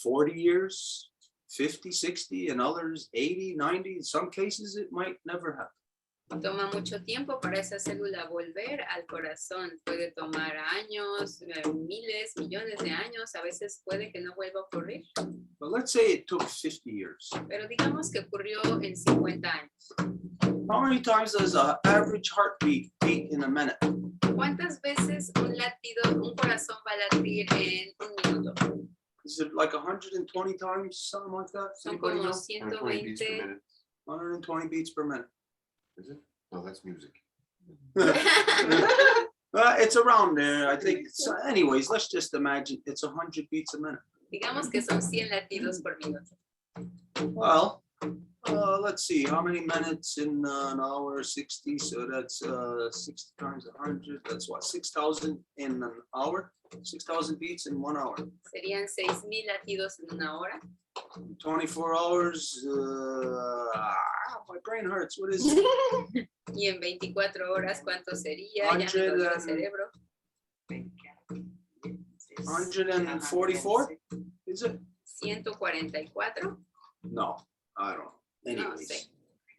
S2: 40 years, 50, 60, and others 80, 90. In some cases, it might never happen.
S3: Toma mucho tiempo para esa célula volver al corazón. Puede tomar años, miles, millones de años. A veces puede que no vuelva a ocurrir.
S2: But let's say it took 50 years.
S3: Pero digamos que ocurrió en 50 años.
S2: How many times does an average heartbeat beat in a minute?
S3: ¿Cuántas veces un latido, un corazón va a latir en un minuto?
S2: Is it like 120 times, something like that?
S3: Son
S2: Anybody
S3: como
S2: know?
S6: 120 beats per
S3: 120.
S6: minute.
S2: 120 beats per minute.
S6: Is it? No, that's music.
S2: It's around there, I think. So anyways, let's just imagine it's 100 beats a minute.
S3: Digamos que son 100 latidos por minuto.
S2: Well, let's see, how many minutes in an hour? 60, so that's 60 times 100. That's what, 6,000 in an hour? 6,000 beats in 1 hour.
S3: Serían 6,000 latidos en una hora.
S2: 24 hours. My brain hurts. What is it?
S3: Y en 24 horas, ¿cuánto sería? Ya me
S2: 100
S3: dolió el
S2: and-
S3: cerebro.
S2: 144? Is it?
S3: 144.
S2: No, I don't know.
S3: No
S2: Anyways.
S3: sé.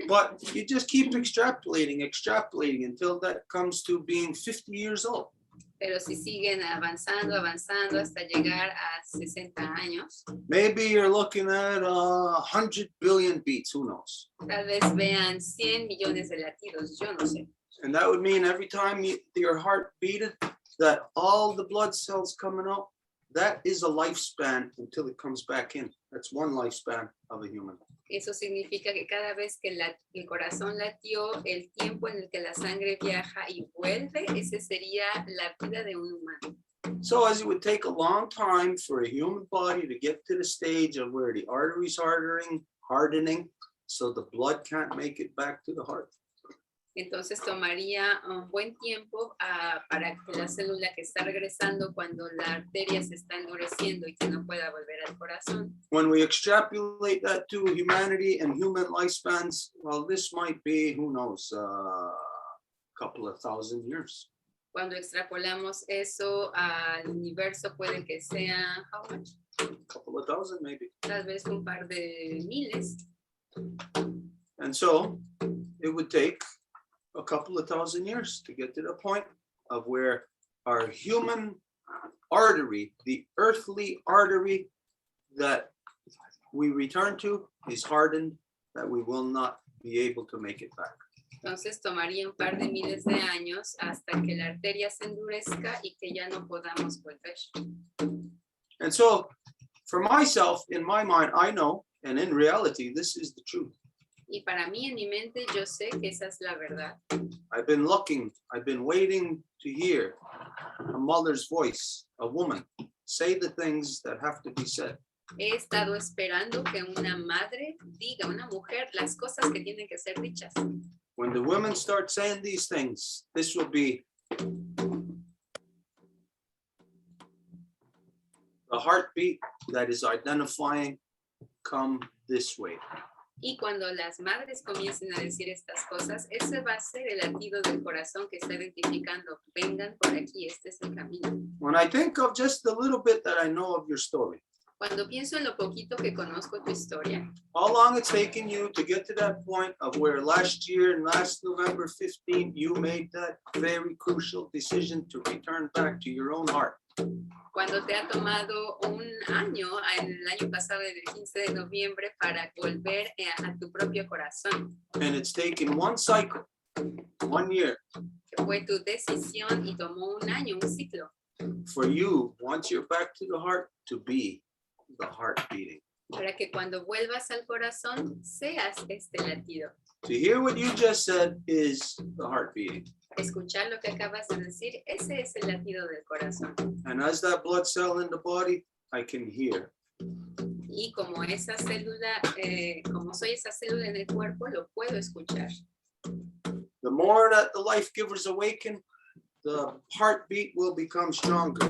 S2: But you just keep extrapolating until that comes to being 50 years old.
S3: Pero si siguen avanzando, avanzando hasta llegar a 60 años,
S2: Maybe you're looking at 100 billion beats, who knows?
S3: tal vez vean 100 millones de latidos, yo no sé.
S2: And that would mean every time your heart beated, that all the blood cells coming out, that is a lifespan until it comes back in. That's one lifespan of a human.
S3: Eso significa que cada vez que el corazón latió, el tiempo en el que la sangre viaja y vuelve, ese sería la vida de un humano.
S2: So as it would take a long time for a human body to get to the stage of where the arteries are hardening, so the blood can't make it back to the heart.
S3: Entonces tomaría un buen tiempo para que la célula que está regresando cuando la arteria se está endureciendo y que no pueda volver al corazón.
S2: When we extrapolate that to humanity and human lifespans, well, this might be, who knows, a couple of thousand years.
S3: Cuando extrapolamos eso al universo puede que sea, how much?
S2: A couple of thousand maybe.
S3: Tal vez un par de miles.
S2: And so it would take a couple of thousand years to get to the point of where our human artery, the earthly artery that we return to, is hardened, that we will not be able to make it back.
S3: Entonces tomaría un par de miles de años hasta que la arteria se endurezca y que ya no podamos volver.
S2: And so for myself, in my mind, I know, and in reality, this is the truth.
S3: Y para mí, en mi mente, yo sé que esa es la verdad.
S2: I've been waiting to hear a mother's voice, a woman, say the things that have to be said.
S3: He estado esperando que una madre diga, una mujer, las cosas que tienen que ser dichas.
S2: When the women start saying these things, this will be the heartbeat that is identifying, come this way.
S3: Y cuando las madres comiencen a decir estas cosas, ese va a ser el latido del corazón que está identificando, vengan por aquí, este es el camino.
S2: When I think of just the little bit that I know of your story,
S3: Cuando pienso en lo poquito que conozco tu historia,
S2: how long it's taken you to get to that point of where last year, last November 15th, you made that very crucial decision to return back to your own heart.
S3: cuando te ha tomado un año, en el año pasado, el 15 de noviembre, para volver a tu propio corazón,
S2: And it's taken one cycle, 1 year,
S3: que fue tu decisión y tomó un año, un ciclo,
S2: for you, once you're back to the heart, to be the heart beating.
S3: para que cuando vuelvas al corazón seas este latido.
S2: To hear what you just said is the heart beating.
S3: Escuchar lo que acabas de decir, ese es el latido del corazón.
S2: And as that blood cell in the body, I can hear.
S3: Y como esa célula, como soy esa célula en el cuerpo, lo puedo escuchar.
S2: The more that the life givers awaken, the heartbeat will become stronger.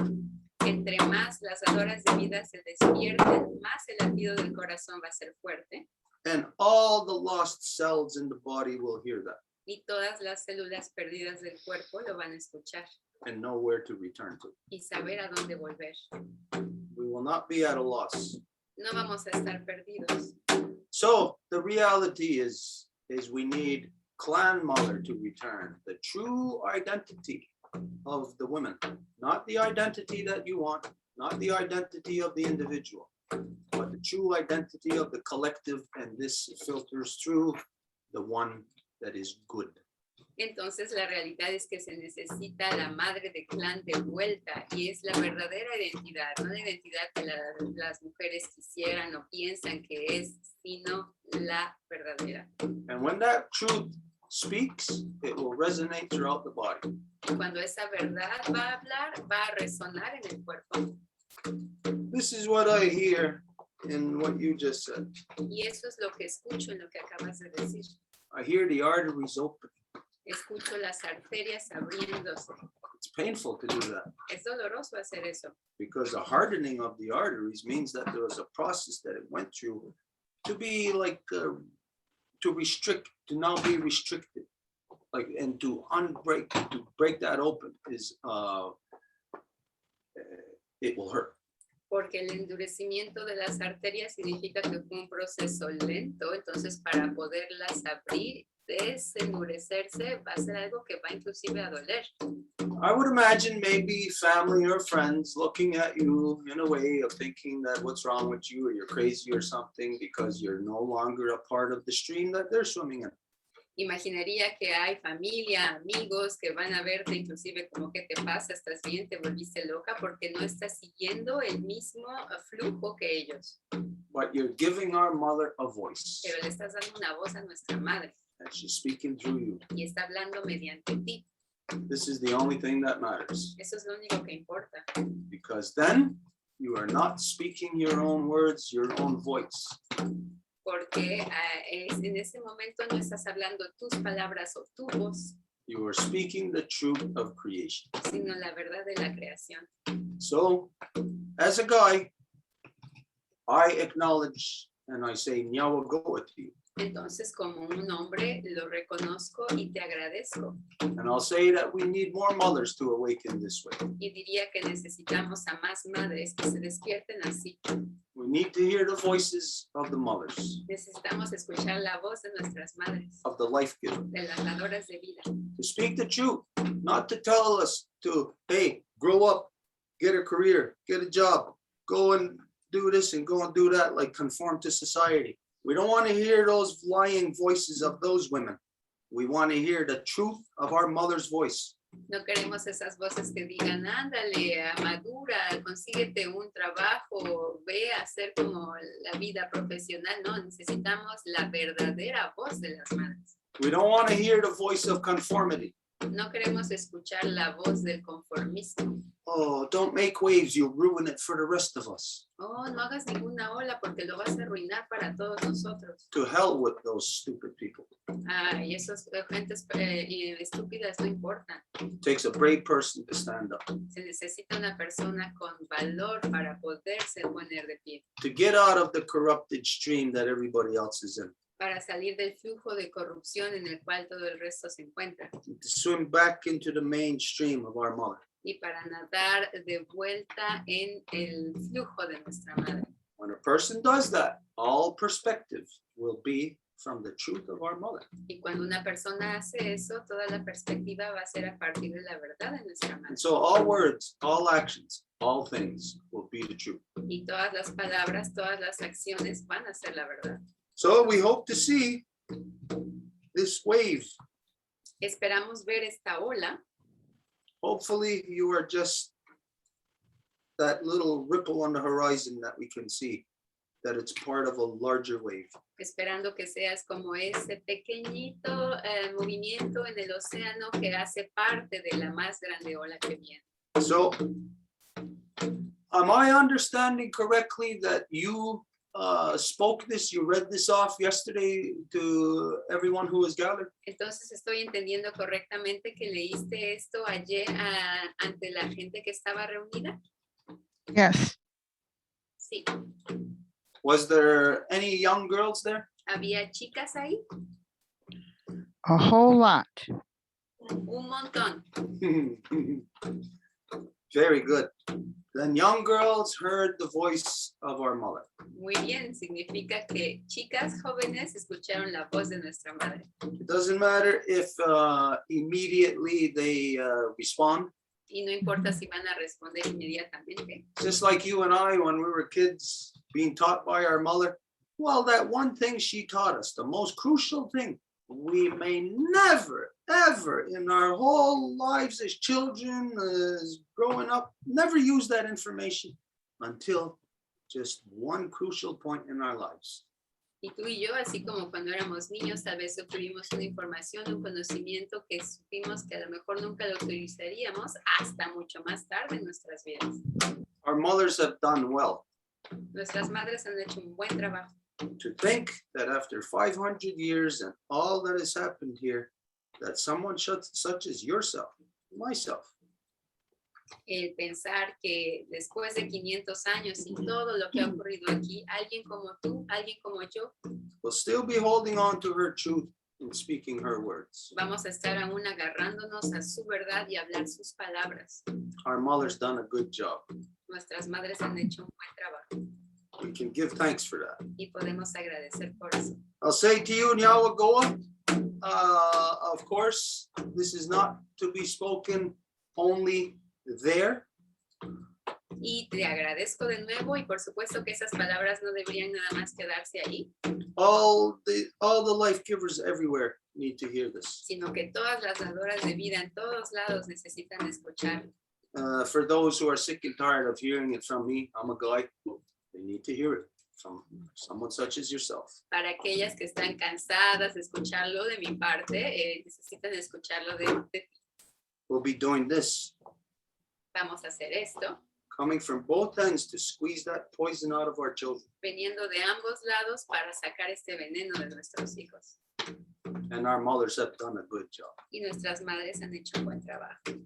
S3: Entre más las dadoras de vida se despierten, más el latido del corazón va a ser fuerte.
S2: And all the lost cells in the body will hear that
S3: Y todas las células perdidas del cuerpo lo van a escuchar
S2: and know where to return to.
S3: y saber a dónde volver.
S2: We will not be at a loss.
S3: No vamos a estar perdidos.
S2: So the reality is we need clan mother to return, the true identity of the women, not the identity that you want, not the identity of the individual, but the true identity of the collective, and this filters through the one that is good.
S3: Entonces la realidad es que se necesita la madre de clan de vuelta y es la verdadera identidad, no la identidad que las mujeres quisieran o piensan que es, sino la verdadera.
S2: And when that truth speaks, it will resonate throughout the body.
S3: Cuando esa verdad va a hablar, va a resonar en el cuerpo.
S2: This is what I hear in what you just said.
S3: Y eso es lo que escucho en lo que acabas de decir.
S2: I hear the arteries open.
S3: Escucho las arterias abriéndose.
S2: It's painful to do that
S3: Es doloroso hacer eso,
S2: because the hardening of the arteries means that there was a process that it went through to be like, to restrict, to now be restricted. Like, and to break that open is, it will hurt.
S3: porque el endurecimiento de las arterias significa que fue un proceso lento, entonces para poderlas abrir, desendurecerse, va a ser algo que va inclusive a doler.
S2: I would imagine maybe family or friends looking at you in a way of thinking that what's wrong with you or you're crazy or something because you're no longer a part of the stream that they're swimming in.
S3: Imaginaría que hay familia, amigos que van a verte inclusive como que te pasa, estás bien, te volviste loca porque no estás siguiendo el mismo flujo que ellos.
S2: But you're giving our mother a voice
S3: Pero le estás dando una voz a nuestra madre
S2: and she's speaking through you.
S3: y está hablando mediante ti.
S2: This is the only thing that matters,
S3: Eso es lo único que importa.
S2: because then you are not speaking your own words, your own voice.
S3: Porque en ese momento no estás hablando tus palabras o tu voz,
S2: You are speaking the truth of creation.
S3: sino la verdad de la creación.
S2: So, as a guy, I acknowledge and I say, Nyawa go to you.
S3: Entonces, como un hombre, lo reconozco y te agradezco.
S2: And I'll say that we need more mothers to awaken this way.
S3: Y diría que necesitamos a más madres que se despierten así.
S2: We need to hear the voices of the mothers,
S3: Necesitamos escuchar la voz de nuestras madres,
S2: of the life giver,
S3: de las dadoras de vida,
S2: to speak the truth, not to tell us to, hey, grow up, get a career, get a job, go and do this and go and do that, like conform to society. We don't want to hear those lying voices of those women. We want to hear the truth of our mother's voice.
S3: No queremos esas voces que digan, ándale, madura, consíguete un trabajo, ve a hacer como la vida profesional. No, necesitamos la verdadera voz de las madres.
S2: We don't want to hear the voice of conformity.
S3: No queremos escuchar la voz del conformismo.
S2: Oh, don't make waves, you'll ruin it for the rest of us.
S3: Oh, no hagas ninguna ola porque lo vas a arruinar para todos nosotros.
S2: To hell with those stupid people.
S3: Y esas gentes estúpidas no importan.
S2: It takes a brave person to stand up,
S3: Se necesita una persona con valor para poderse poner de pie,
S2: to get out of the corrupted stream that everybody else is in,
S3: para salir del flujo de corrupción en el cual todo el resto se encuentra
S2: to swim back into the mainstream of our mother.
S3: y para nadar de vuelta en el flujo de nuestra madre.
S2: When a person does that, all perspective will be from the truth of our mother.
S3: Y cuando una persona hace eso, toda la perspectiva va a ser a partir de la verdad de nuestra madre.
S2: And so all words, all actions, all things will be the truth.
S3: Y todas las palabras, todas las acciones van a ser la verdad.
S2: So we hope to see this wave.
S3: Esperamos ver esta ola.
S2: Hopefully you are just that little ripple on the horizon that we can see. that it's part of a larger wave.
S3: Esperando que seas como ese pequeñito movimiento en el océano que hace parte de la más grande ola que viene.
S2: So, am I understanding correctly that you spoke this, you read this off yesterday to everyone who was gathered?
S3: Entonces estoy entendiendo correctamente que leíste esto ayer ante la gente que estaba reunida.
S5: Yes,
S3: Sí,
S2: Was there any young girls there?
S3: había chicas ahí,
S5: a whole lot.
S3: un montón.
S2: Very good. Then young girls heard the voice of our mother.
S3: Muy bien, significa que chicas jóvenes escucharon la voz de nuestra madre.
S2: It doesn't matter if immediately they respond.
S3: Y no importa si van a responder inmediatamente.
S2: Just like you and I, when we were kids being taught by our mother, well, that one thing she taught us, the most crucial thing, we may never, ever in our whole lives as children, as growing up, never use that information until just one crucial point in our lives.
S3: Y tú y yo, así como cuando éramos niños, tal vez obtuvimos una información, un conocimiento que supimos que a lo mejor nunca lo utilizaríamos hasta mucho más tarde en nuestras vidas.
S2: Our mothers have done well
S3: Nuestras madres han hecho un buen trabajo.
S2: to think that after 500 years and all that has happened here, that someone such as yourself, myself,
S3: El pensar que después de 500 años y todo lo que ha ocurrido aquí, alguien como tú, alguien como yo,
S2: will still be holding on to her truth and speaking her words.
S3: vamos a estar aún agarrándonos a su verdad y hablar sus palabras.
S2: Our mother's done a good job.
S3: Nuestras madres han hecho un buen trabajo
S2: We can give thanks for that.
S3: y podemos agradecer por eso.
S2: I'll say to you, Nyawagoa, of course, this is not to be spoken only there.
S3: Y te agradezco de nuevo y por supuesto que esas palabras no deberían nada más quedarse ahí,
S2: All the life givers everywhere need to hear this.
S3: sino que todas las dadoras de vida en todos lados necesitan escucharlo.
S2: For those who are sick and tired of hearing it from me, I'm a guy. They need to hear it from someone such as yourself.
S3: Para aquellas que están cansadas de escucharlo de mi parte, necesitan escucharlo de ti.
S2: We'll be doing this,
S3: Vamos a hacer esto,
S2: coming from both ends to squeeze that poison out of our children.
S3: veniendo de ambos lados para sacar este veneno de nuestros hijos.
S2: And our mothers have done a good job.
S3: Y nuestras madres han hecho un buen trabajo.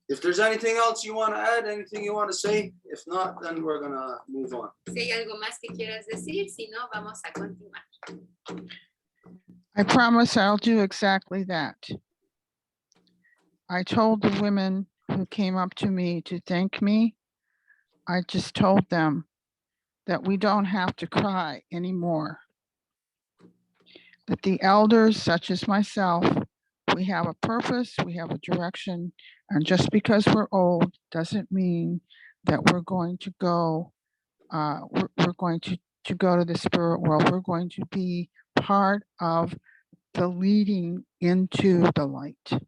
S2: If there's anything else you want to add, anything you want to say, if not, then we're gonna move on.
S3: Si hay algo más que quieras decir, si no, vamos a continuar.
S5: I promise I'll do exactly that. I told the women who came up to me to thank me, I just told them that we don't have to cry anymore. That the elders, such as myself, we have a purpose, we have a direction, and just because we're old doesn't mean that we're going to go, we're going to go to the spirit world. We're going to be part of the leading into the light.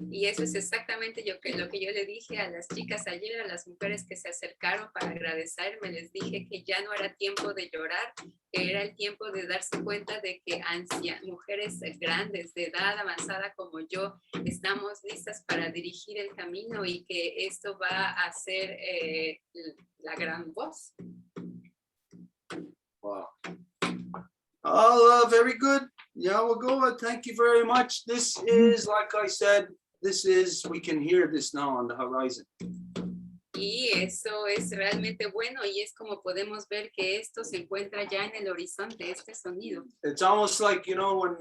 S3: Y eso es exactamente lo que yo le dije a las chicas ayer, a las mujeres que se acercaron para agradecerme. Les dije que ya no era tiempo de llorar, que era el tiempo de darse cuenta de que mujeres grandes de edad avanzada como yo estamos listas para dirigir el camino y que esto va a ser la gran voz.
S2: Wow. Oh, very good. Nyawagoa, thank you very much. This is, like I said, we can hear this now on the horizon.
S3: Y eso es realmente bueno y es como podemos ver que esto se encuentra ya en el horizonte, este sonido.
S2: It's almost like, you know, when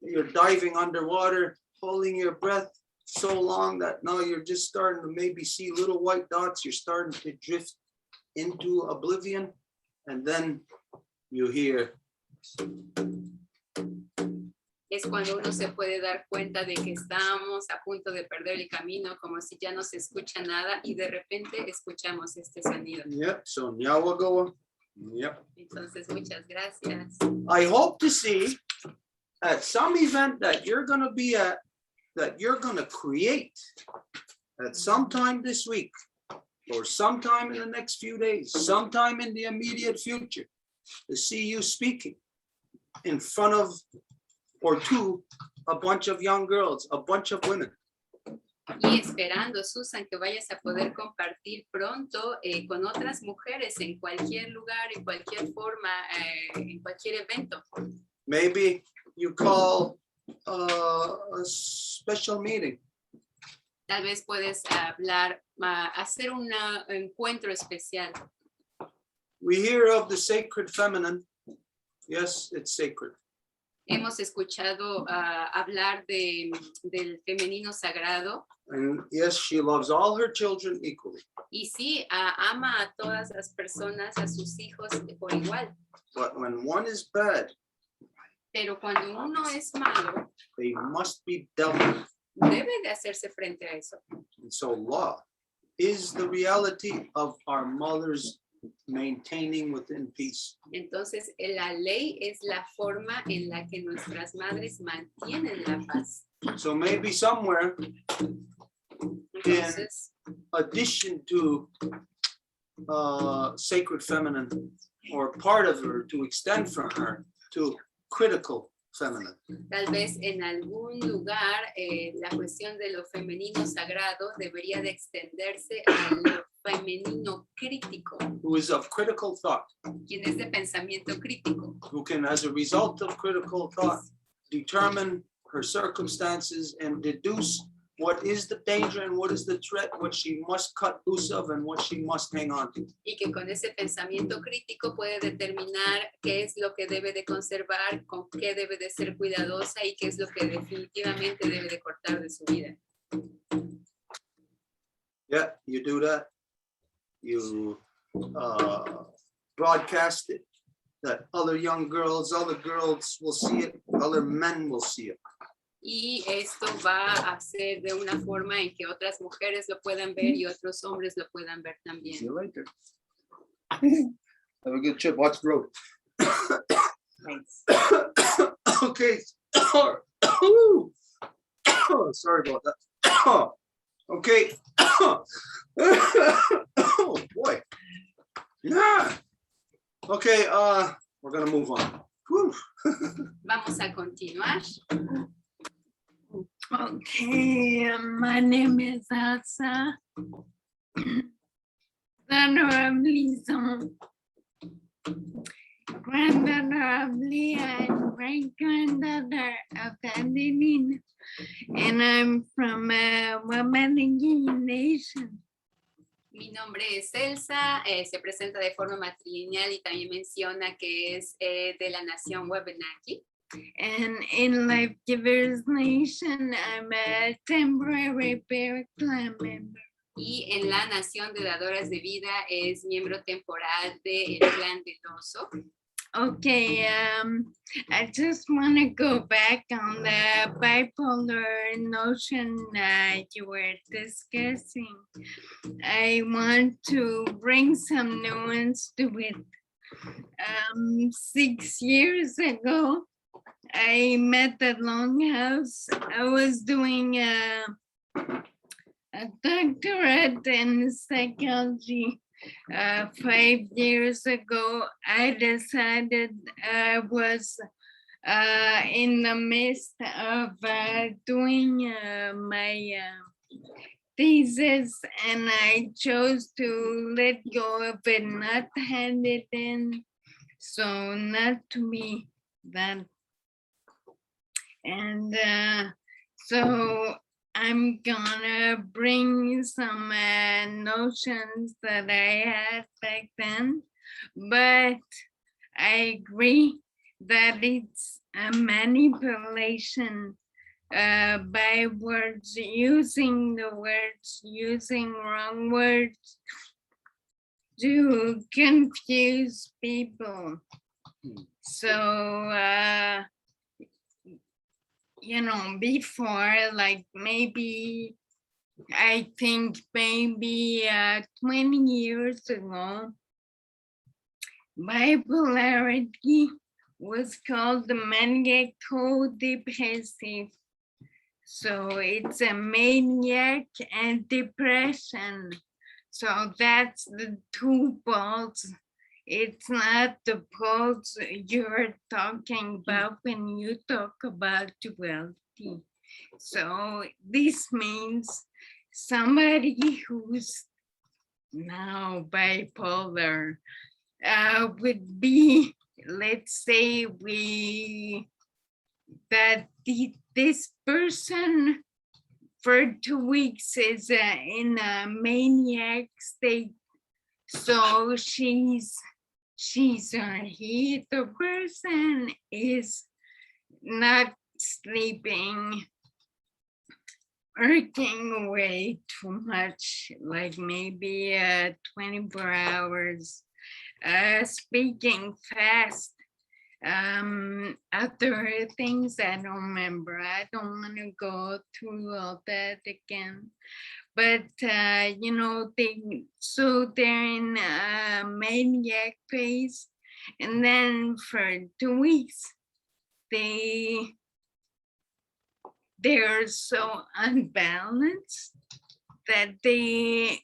S2: you're diving underwater, holding your breath so long that now you're just starting to maybe see little white dots. You're starting to drift into oblivion. And then you hear.
S3: Es cuando uno se puede dar cuenta de que estamos a punto de perder el camino, como si ya no se escucha nada y de repente escuchamos este sonido.
S2: Yep, so Nyawagoa. Yep.
S3: Entonces, muchas gracias.
S2: I hope to see at some event that you're going to be at, that you're going to create at some time this week, or sometime in the next few days, sometime in the immediate future, to see you speaking in front of or to a bunch of young girls, a bunch of women.
S3: Y esperando, Susan, que vayas a poder compartir pronto con otras mujeres en cualquier lugar, en cualquier forma, en cualquier evento.
S2: Maybe you call a special meeting.
S3: Tal vez puedes hablar, hacer un encuentro especial.
S2: We hear of the sacred feminine. Yes, it's sacred.
S3: Hemos escuchado hablar del femenino sagrado.
S2: And yes, she loves all her children equally.
S3: Y sí, ama a todas las personas, a sus hijos por igual.
S2: But when one is bad,
S3: Pero cuando uno es malo,
S2: they must be dealt with.
S3: debe de hacerse frente a eso.
S2: And so law is the reality of our mothers maintaining within peace.
S3: Entonces, la ley es la forma en la que nuestras madres mantienen la paz.
S2: So maybe somewhere,
S3: Entonces,
S2: addition to sacred feminine, or part of her to extend from her to critical feminine.
S3: tal vez en algún lugar la cuestión de lo femenino sagrado debería de extenderse a lo femenino crítico,
S2: Who is of critical thought,
S3: quien es de pensamiento crítico,
S2: who can, as a result of critical thought, determine her circumstances and deduce what is the danger and what is the threat, what she must cut loose of and what she must hang on to.
S3: y que con ese pensamiento crítico puede determinar qué es lo que debe de conservar, con qué debe de ser cuidadosa y qué es lo que definitivamente debe de cortar de su vida.
S2: Yeah, you do that. You broadcast it, that other young girls, other girls will see it, other men will see it.
S3: Y esto va a ser de una forma en que otras mujeres lo puedan ver y otros hombres lo puedan ver
S2: See
S3: también.
S2: you later. Have a good trip. Watch the road. Okay. Sorry about that. Okay. Oh boy. Yeah. Okay, we're gonna move on. Whew.
S3: Vamos a continuar.
S7: Okay, my name is Elsa. Daughter of Lisa. Granddaughter of Leah and great-granddaughter of Adeline. And I'm from Wetsuweten Nation.
S3: Mi nombre es Elsa, se presenta de forma matrilineal y también menciona que es de la nación Wabanaki.
S7: And in Life Givers Nation, I'm a temporary bear clan member.
S3: Y en la nación de dadoras de vida es miembro temporal del clan del oso.
S7: Okay, I just want to go back on the bipolar notion you were discussing. I want to bring some nuance to it. 6 years ago, I met at Longhouse. I was doing a doctorate in psychology. 5 years ago, I decided I was in the midst of doing my thesis, and I chose to let go of it, not hand it in, so not to be that. And so I'm gonna bring some notions that I had back then, but I agree that it's a manipulation by words, using the words, using wrong words to confuse people. So, you know, before, like maybe, I think maybe 20 years ago, bipolarity was called the maniaco-depressive. So it's a maniac and depression. So that's the two poles. It's not the poles you're talking about when you talk about duality. So this means somebody who's now bipolar would be, let's say this person for 2 weeks is in a maniac state. So she's the person is not sleeping, working way too much, like maybe 24 hours, speaking fast, other things I don't remember. I don't want to go through all that again. But you know, they're in a maniac phase, and then for 2 weeks they're so unbalanced that they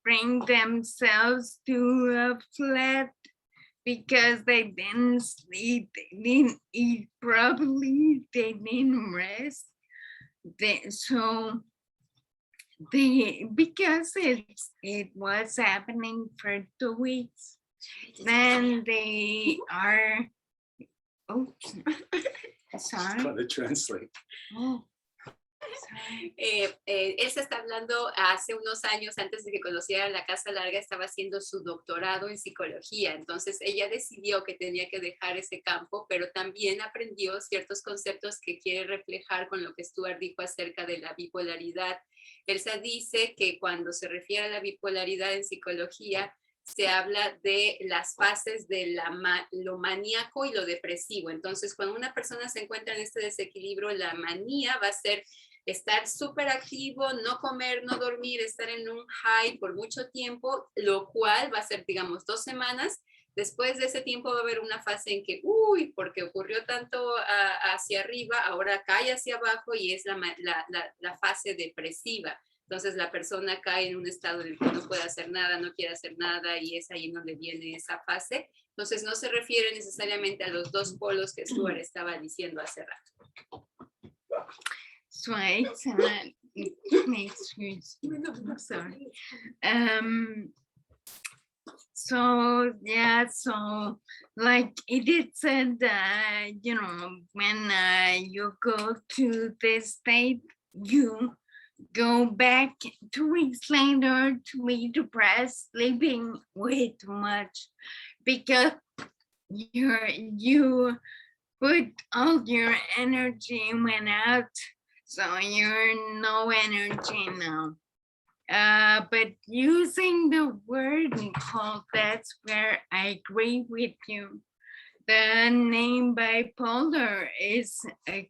S7: bring themselves to a flat because they didn't sleep, they didn't eat properly, they didn't rest. Because it was happening for 2 weeks, then they are, oops, sorry.
S2: Trying to translate.
S7: Oh,
S3: Elsa está hablando hace unos años, antes de que conociera la Casa Larga, estaba haciendo su doctorado en psicología. Entonces ella decidió que tenía que dejar ese campo, pero también aprendió ciertos conceptos que quiere reflejar con lo que Stuart dijo acerca de la bipolaridad. Elsa dice que cuando se refiere a la bipolaridad en psicología, se habla de las fases de lo maníaco y lo depresivo. Entonces, cuando una persona se encuentra en este desequilibrio, la manía va a ser estar súper activo, no comer, no dormir, estar en un high por mucho tiempo, lo cual va a ser, digamos, 2 semanas. Después de ese tiempo va a haber una fase en que, porque ocurrió tanto hacia arriba, ahora cae hacia abajo y es la fase depresiva. Entonces la persona cae en un estado en el que no puede hacer nada, no quiere hacer nada y es ahí donde viene esa fase. Entonces no se refiere necesariamente a los 2 polos que Stuart estaba diciendo hace rato.
S7: so it's I'm sorry. So yeah, so like it said, you know, when you go to this state, you go back 2 weeks later to be depressed, sleeping way too much, because you put all your energy went out, so you're no energy now. But using the word called, that's where I agree with you. The name bipolar is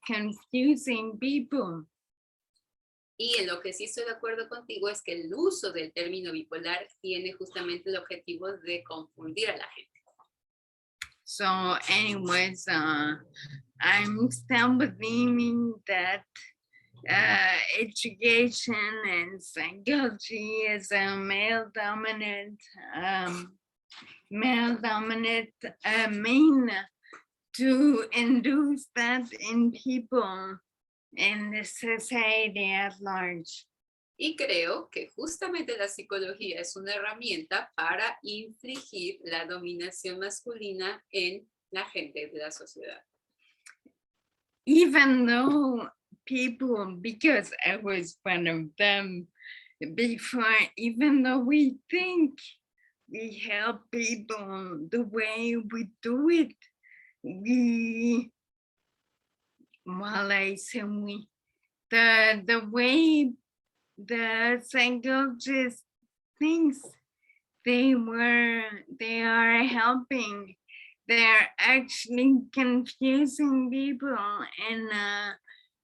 S7: confusing people.
S3: Y en lo que sí estoy de acuerdo contigo es que el uso del término bipolar tiene justamente el objetivo de confundir a la gente.
S7: So anyways, I'm still believing that education and psychology is a male-dominant mean to induce that in people in the society at large.
S3: Y creo que justamente la psicología es una herramienta para infligir la dominación masculina en la gente de la sociedad.
S7: Even though people, because I was one of them before, even though we think we help people the way we do it, the way the psychologist thinks they are helping, they're actually confusing people and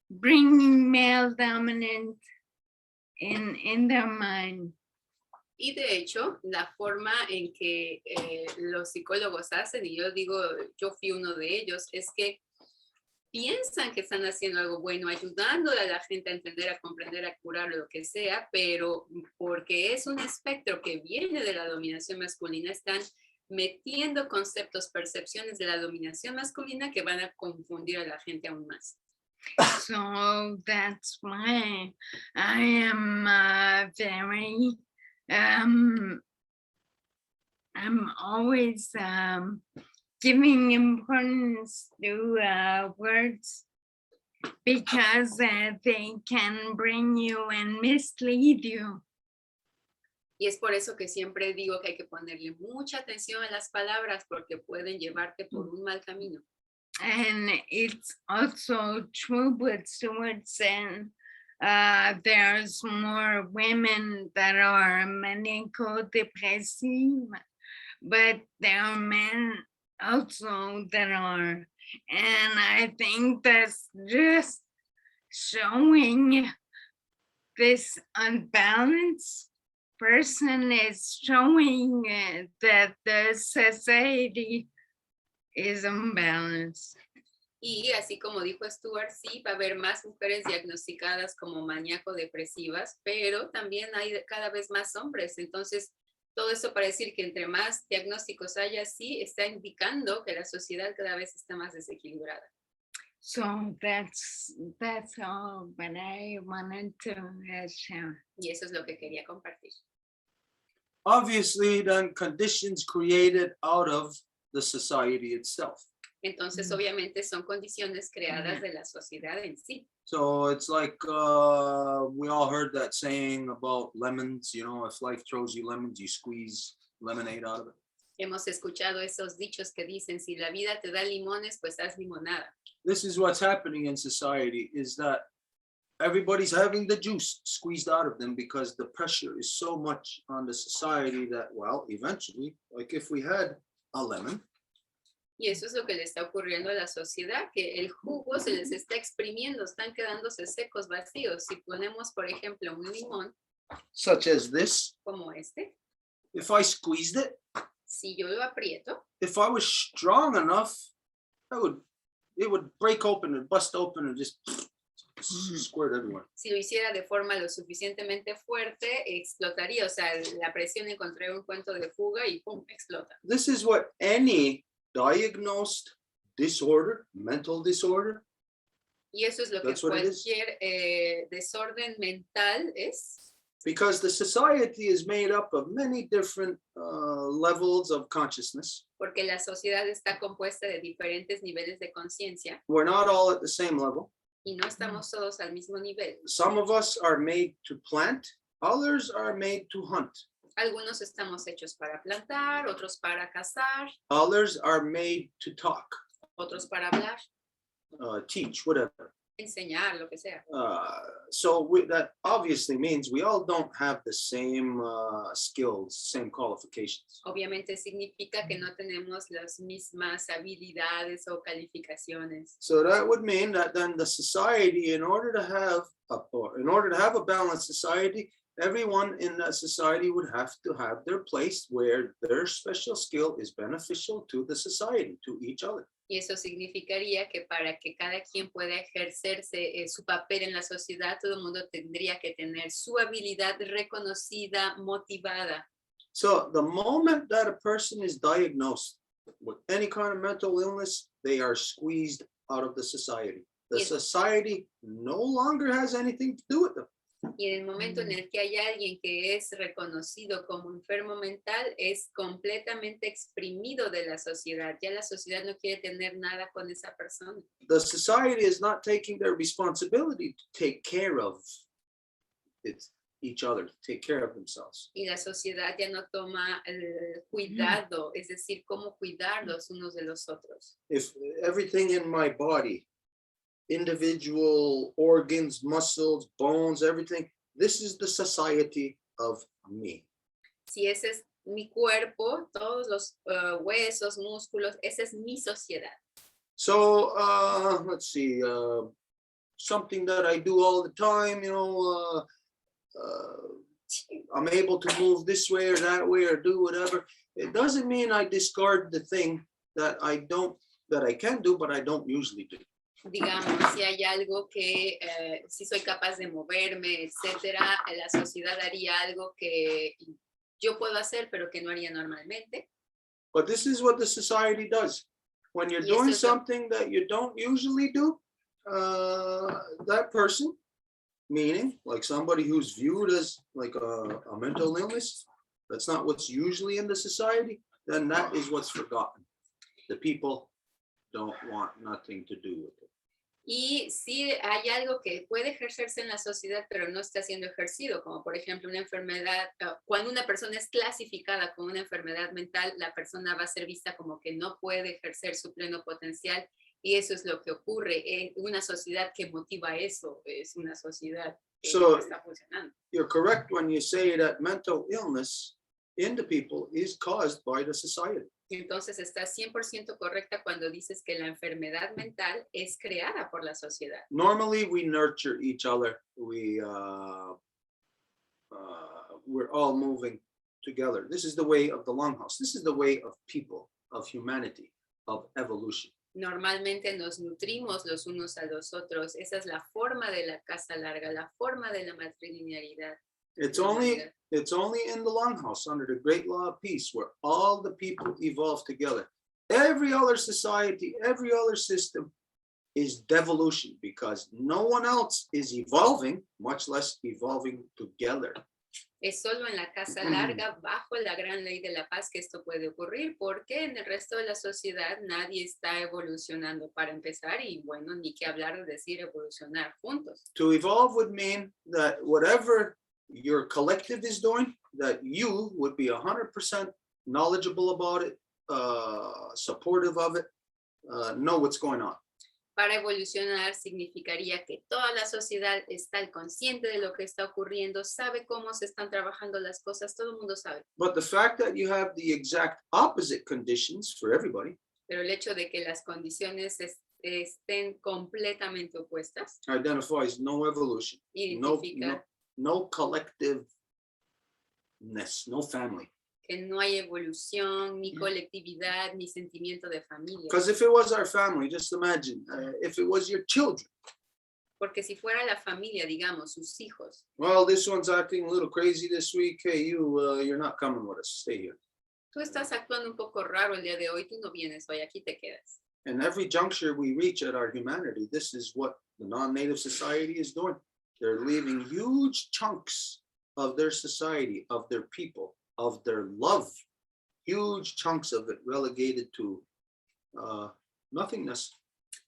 S7: bringing male dominance in their mind.
S3: Y de hecho, la forma en que los psicólogos hacen, y yo digo, yo fui uno de ellos, es que piensan que están haciendo algo bueno, ayudándole a la gente a entender, a comprender, a curar o lo que sea, pero porque es un espectro que viene de la dominación masculina, están metiendo conceptos, percepciones de la dominación masculina que van a confundir a la gente aún más.
S7: So that's why I am very, I'm always giving importance to words because they can bring you and mislead you.
S3: Y es por eso que siempre digo que hay que ponerle mucha atención a las palabras porque pueden llevarte por un mal camino.
S7: And it's also true what Stuart said. There's more women that are manico-depressive, but there are men also that are. And I think that's just showing this unbalance. Person is showing that the society is unbalanced.
S3: Y así como dijo Stuart, sí, va a haber más mujeres diagnosticadas como maníaco-depresivas, pero también hay cada vez más hombres. Entonces, todo eso para decir que entre más diagnósticos haya, sí, está indicando que la sociedad cada vez está más desequilibrada.
S7: So that's all what I wanted to share.
S3: Y eso es lo que quería compartir.
S2: Obviously, then conditions created out of the society itself.
S3: Entonces, obviamente, son condiciones creadas de la sociedad en sí.
S2: So it's like we all heard that saying about lemons, you know, if life throws you lemons, you squeeze lemonade out of it.
S3: Hemos escuchado esos dichos que dicen, si la vida te da limones, pues haz limonada.
S2: This is what's happening in society, is that everybody's having the juice squeezed out of them because the pressure is so much on the society that, well, eventually, like if we had a lemon.
S3: Y eso es lo que le está ocurriendo a la sociedad, que el jugo se les está exprimiendo, están quedándose secos, vacíos. Si ponemos, por ejemplo, un limón,
S2: Such as this,
S3: como este,
S2: if I squeezed it,
S3: si yo lo aprieto,
S2: if I was strong enough, it would break open and bust open and just squirt everywhere.
S3: si lo hiciera de forma lo suficientemente fuerte, explotaría. O sea, la presión encontré un cuento de fuga y ¡pum!, explota.
S2: This is what any diagnosed disorder, mental disorder,
S3: Y eso es lo que
S2: That's what it is.
S3: cualquier desorden mental es.
S2: because the society is made up of many different levels of consciousness.
S3: Porque la sociedad está compuesta de diferentes niveles de conciencia
S2: We're not all at the same level.
S3: y no estamos todos al mismo nivel.
S2: Some of us are made to plant, others are made to hunt,
S3: Algunos estamos hechos para plantar, otros para cazar,
S2: others are made to talk,
S3: otros para hablar,
S2: teach, whatever.
S3: enseñar, lo que sea.
S2: So that obviously means we all don't have the same skills, same qualifications.
S3: Obviamente significa que no tenemos las mismas habilidades o calificaciones.
S2: So that would mean that then the society, in order to have a balanced society, everyone in that society would have to have their place where their special skill is beneficial to the society, to each other.
S3: Y eso significaría que para que cada quien pueda ejercerse su papel en la sociedad, todo el mundo tendría que tener su habilidad reconocida, motivada.
S2: So the moment that a person is diagnosed with any kind of mental illness, they are squeezed out of the society. The
S3: Yes.
S2: society no longer has anything to do with them.
S3: Y en el momento en el que hay alguien que es reconocido como enfermo mental, es completamente exprimido de la sociedad. Ya la sociedad no quiere tener nada con esa persona.
S2: The society is not taking their responsibility to take care of each other, to take care of themselves.
S3: Y la sociedad ya no toma el cuidado, es decir, cómo cuidar los unos de los otros.
S2: If everything in my body, individual organs, muscles, bones, everything, this is the society of me.
S3: Si ese es mi cuerpo, todos los huesos, músculos, esa es mi sociedad.
S2: So let's see, something that I do all the time, I'm able to move this way or that way or do whatever. It doesn't mean I discard the thing that I can do, but I don't usually do.
S3: digamos, si hay algo que, si soy capaz de moverme, etcétera, la sociedad haría algo que yo puedo hacer, pero que no haría normalmente.
S2: But this is what the society does. When you're
S3: Y esto
S2: doing
S3: es lo-
S2: something that you don't usually do, that person, meaning like somebody who's viewed as like a mental illness, that's not what's usually in the society, then that is what's forgotten. The people don't want nothing to do with it.
S3: Y si hay algo que puede ejercerse en la sociedad, pero no está siendo ejercido, como por ejemplo una enfermedad, cuando una persona es clasificada como una enfermedad mental, la persona va a ser vista como que no puede ejercer su pleno potencial, y eso es lo que ocurre. Una sociedad que motiva eso es una sociedad que
S2: So-
S3: no está funcionando.
S2: You're correct when you say that mental illness in the people is caused by the society.
S3: Entonces está 100% correcta cuando dices que la enfermedad mental es creada por la sociedad.
S2: Normally we nurture each other. We're all moving together. This is the way of the longhouse. This is the way of people, of humanity, of evolution.
S3: Normalmente nos nutrimos los unos a los otros. Esa es la forma de la casa larga, la forma de la matrilinearidad.
S2: It's only in the longhouse under the great law of peace where all the people evolve together. Every other society, every other system is devolution because no one else is evolving, much less evolving together.
S3: Es solo en la casa larga, bajo la gran ley de la paz, que esto puede ocurrir, porque en el resto de la sociedad nadie está evolucionando para empezar, y bueno, ni que hablar de decir evolucionar juntos.
S2: To evolve would mean that whatever your collective is doing, that you would be 100% knowledgeable about it, supportive of it, know what's going on.
S3: Para evolucionar significaría que toda la sociedad está al consciente de lo que está ocurriendo, sabe cómo se están trabajando las cosas, todo el mundo sabe.
S2: But the fact that you have the exact opposite conditions for everybody
S3: Pero el hecho de que las condiciones estén completamente opuestas
S2: identifies no evolution,
S3: identifica
S2: no collectiveness, no family.
S3: que no hay evolución, ni colectividad, ni sentimiento de familia.
S2: Because if it was our family, just imagine, if it was your children,
S3: Porque si fuera la familia, digamos, sus hijos,
S2: well, this one's acting a little crazy this week. Hey, you're not coming with us. Stay here.
S3: tú estás actuando un poco raro el día de hoy, tú no vienes hoy, aquí te quedas.
S2: And every juncture we reach at our humanity, this is what the non-native society is doing. They're leaving huge chunks of their society, of their people, of their love, huge chunks of it relegated to nothingness.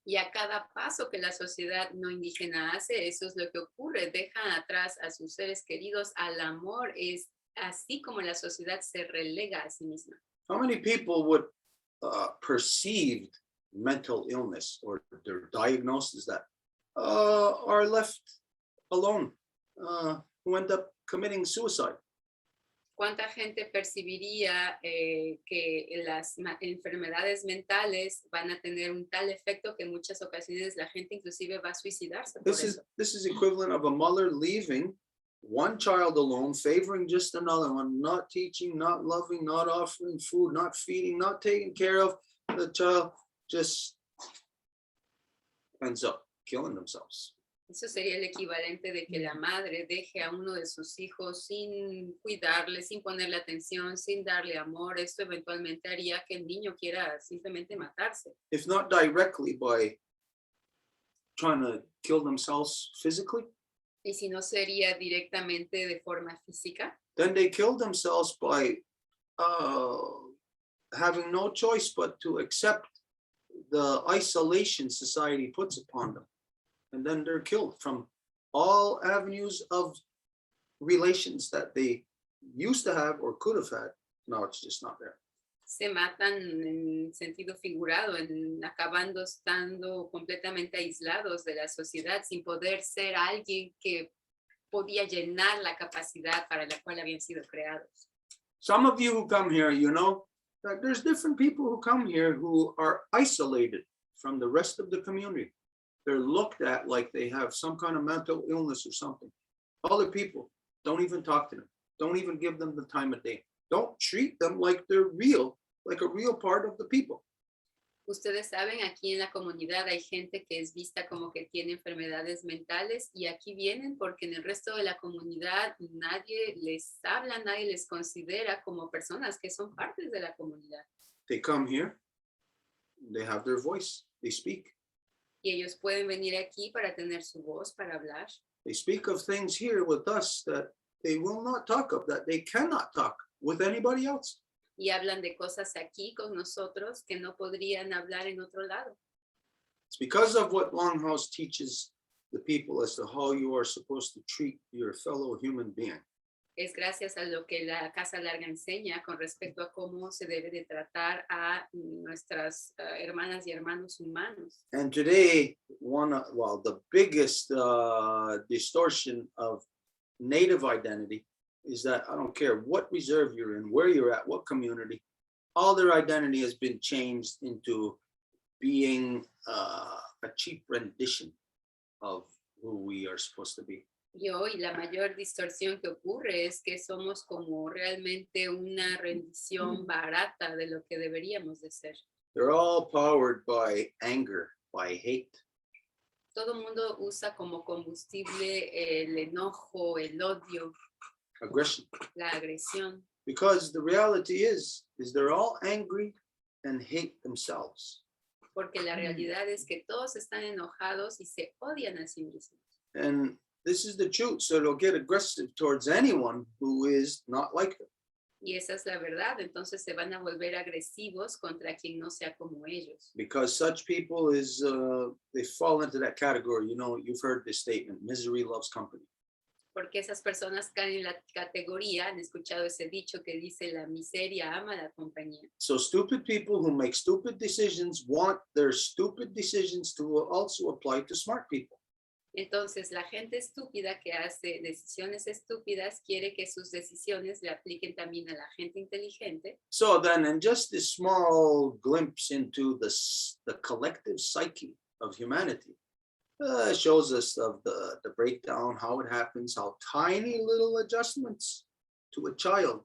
S3: Y a cada paso que la sociedad no indígena hace, eso es lo que ocurre. Dejan atrás a sus seres queridos, al amor. Es así como la sociedad se relega a sí misma.
S2: How many people would perceived mental illness or their diagnosis that are left alone, who end up committing suicide?
S3: ¿Cuánta gente percibiría que las enfermedades mentales van a tener un tal efecto que en muchas ocasiones la gente inclusive va a suicidarse por eso?
S2: This is equivalent of a mother leaving one child alone, favoring just another one, not teaching, not loving, not offering food, not feeding, not taking care of the child, just ends up killing themselves.
S3: Eso sería el equivalente de que la madre deje a uno de sus hijos sin cuidarle, sin ponerle atención, sin darle amor. Esto eventualmente haría que el niño quiera simplemente matarse.
S2: If not directly by trying to kill themselves physically,
S3: Y si no sería directamente de forma física,
S2: then they kill themselves by having no choice but to accept the isolation society puts upon them. And then they're killed from all avenues of relations that they used to have or could have had. Now it's just not there.
S3: se matan en sentido figurado, acabando estando completamente aislados de la sociedad, sin poder ser alguien que podía llenar la capacidad para la cual habían sido creados.
S2: Some of you who come here, you know that there's different people who come here who are isolated from the rest of the community. They're looked at like they have some kind of mental illness or something. Other people, don't even talk to them. Don't even give them the time of day. Don't treat them like they're real, like a real part of the people.
S3: Ustedes saben, aquí en la comunidad hay gente que es vista como que tiene enfermedades mentales y aquí vienen porque en el resto de la comunidad nadie les habla, nadie les considera como personas que son partes de la comunidad.
S2: They come here, they have their voice, they speak.
S3: Y ellos pueden venir aquí para tener su voz, para hablar.
S2: They speak of things here with us that they will not talk of, that they cannot talk with anybody else.
S3: Y hablan de cosas aquí con nosotros que no podrían hablar en otro lado.
S2: It's because of what Longhouse teaches the people as to how you are supposed to treat your fellow human being.
S3: Es gracias a lo que la Casa Larga enseña con respecto a cómo se debe de tratar a nuestras hermanas y hermanos humanos.
S2: And today, the biggest distortion of Native identity is that I don't care what reserve you're in, where you're at, what community, all their identity has been changed into being a cheap rendition of who we are supposed to be.
S3: Y hoy la mayor distorsión que ocurre es que somos como realmente una rendición barata de lo que deberíamos de ser.
S2: They're all powered by anger, by hate.
S3: Todo el mundo usa como combustible el enojo, el odio,
S2: Aggression.
S3: la agresión.
S2: Because the reality is they're all angry and hate themselves.
S3: Porque la realidad es que todos están enojados y se odian a sí mismos.
S2: And this is the truth. So they'll get aggressive towards anyone who is not like them.
S3: Y esa es la verdad. Entonces se van a volver agresivos contra quien no sea como ellos.
S2: Because such people they fall into that category. You know, you've heard this statement, misery loves company.
S3: Porque esas personas caen en la categoría, han escuchado ese dicho que dice la miseria ama la compañía.
S2: So stupid people who make stupid decisions want their stupid decisions to also apply to smart people.
S3: Entonces la gente estúpida que hace decisiones estúpidas quiere que sus decisiones le apliquen también a la gente inteligente.
S2: So then, in just this small glimpse into the collective psyche of humanity, shows us of the breakdown, how it happens, how tiny little adjustments to a child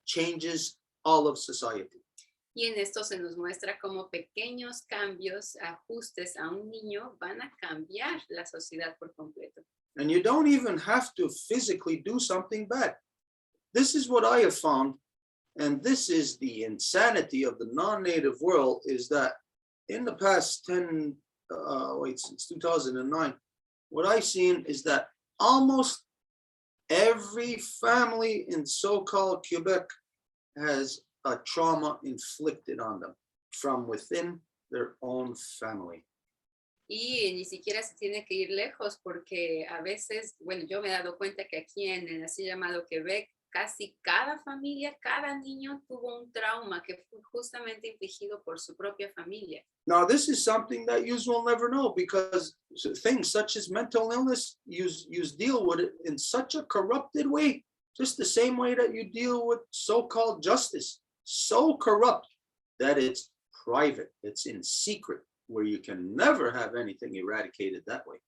S2: changes all of society.
S3: Y en esto se nos muestra cómo pequeños cambios, ajustes a un niño van a cambiar la sociedad por completo.
S2: And you don't even have to physically do something bad. This is what I have found, and this is the insanity of the non-native world, is that in the past since 2009, what I've seen is that almost every family in so-called Quebec has a trauma inflicted on them from within their own family.
S3: Y ni siquiera se tiene que ir lejos porque a veces, bueno, yo me he dado cuenta que aquí en el así llamado Quebec, casi cada familia, cada niño tuvo un trauma que fue justamente infligido por su propia familia.
S2: Now, this is something that you will never know because things such as mental illness, you deal with it in such a corrupted way, just the same way that you deal with so-called justice, so corrupt that it's private, it's in secret, where you can never have anything eradicated that way.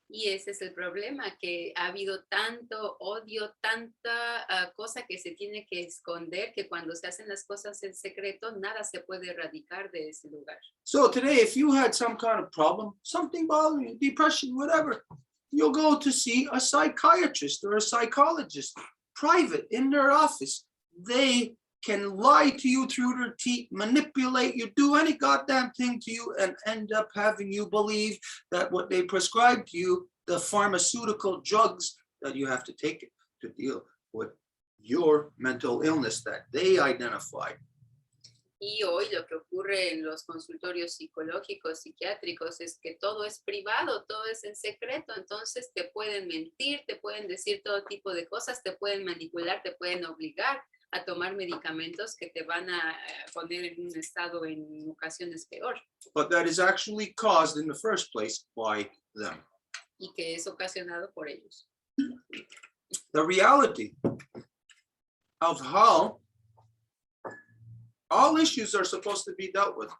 S3: Y ese es el problema, que ha habido tanto odio, tanta cosa que se tiene que esconder, que cuando se hacen las cosas en secreto, nada se puede erradicar de ese lugar.
S2: So today, if you had some kind of problem, something bothering you, depression, whatever, you'll go to see a psychiatrist or a psychologist, private, in their office. They can lie to you through their teeth, manipulate you, do any goddamn thing to you, and end up having you believe that what they prescribe to you, the pharmaceutical drugs, that you have to take it to deal with your mental illness that they identified.
S3: Y hoy lo que ocurre en los consultorios psicológicos, psiquiátricos, es que todo es privado, todo es en secreto, entonces te pueden mentir, te pueden decir todo tipo de cosas, te pueden manipular, te pueden obligar a tomar medicamentos que te van a poner en un estado en ocasiones peor.
S2: But that is actually caused in the first place by them.
S3: Y que es ocasionado por ellos.
S2: The reality of how all issues are supposed to be dealt with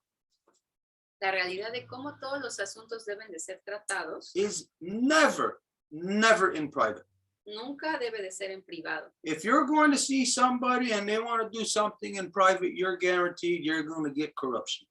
S3: La realidad de cómo todos los asuntos deben de ser tratados
S2: is never in private.
S3: nunca debe de ser en privado.
S2: If you're going to see somebody and they want to do something in private, you're guaranteed you're going to get corruption.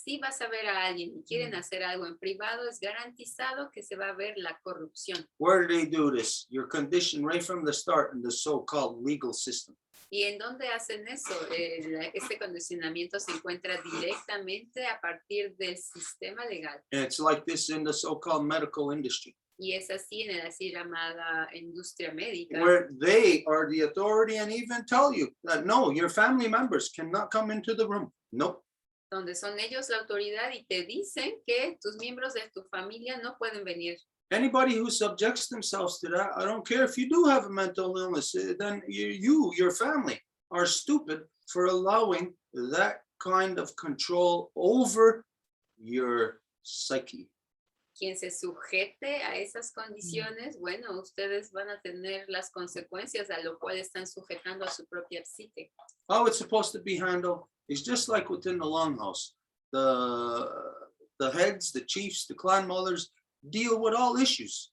S3: Si vas a ver a alguien y quieren hacer algo en privado, es garantizado que se va a ver la corrupción.
S2: Where do they do this? You're conditioned right from the start in the so-called legal system.
S3: ¿Y en dónde hacen eso? Este condicionamiento se encuentra directamente a partir del sistema legal.
S2: And it's like this in the so-called medical industry,
S3: Y es así en la así llamada industria médica,
S2: where they are the authority and even tell you that no, your family members cannot come into the room. Nope.
S3: donde son ellos la autoridad y te dicen que tus miembros de tu familia no pueden venir.
S2: Anybody who subjects themselves to that, I don't care if you do have a mental illness, then your family are stupid for allowing that kind of control over your psyche.
S3: Quien se sujete a esas condiciones, bueno, ustedes van a tener las consecuencias a lo cual están sujetando a su propia psique.
S2: How it's supposed to be handled is just like within the longhouse. The heads, the chiefs, the clan mothers deal with all issues.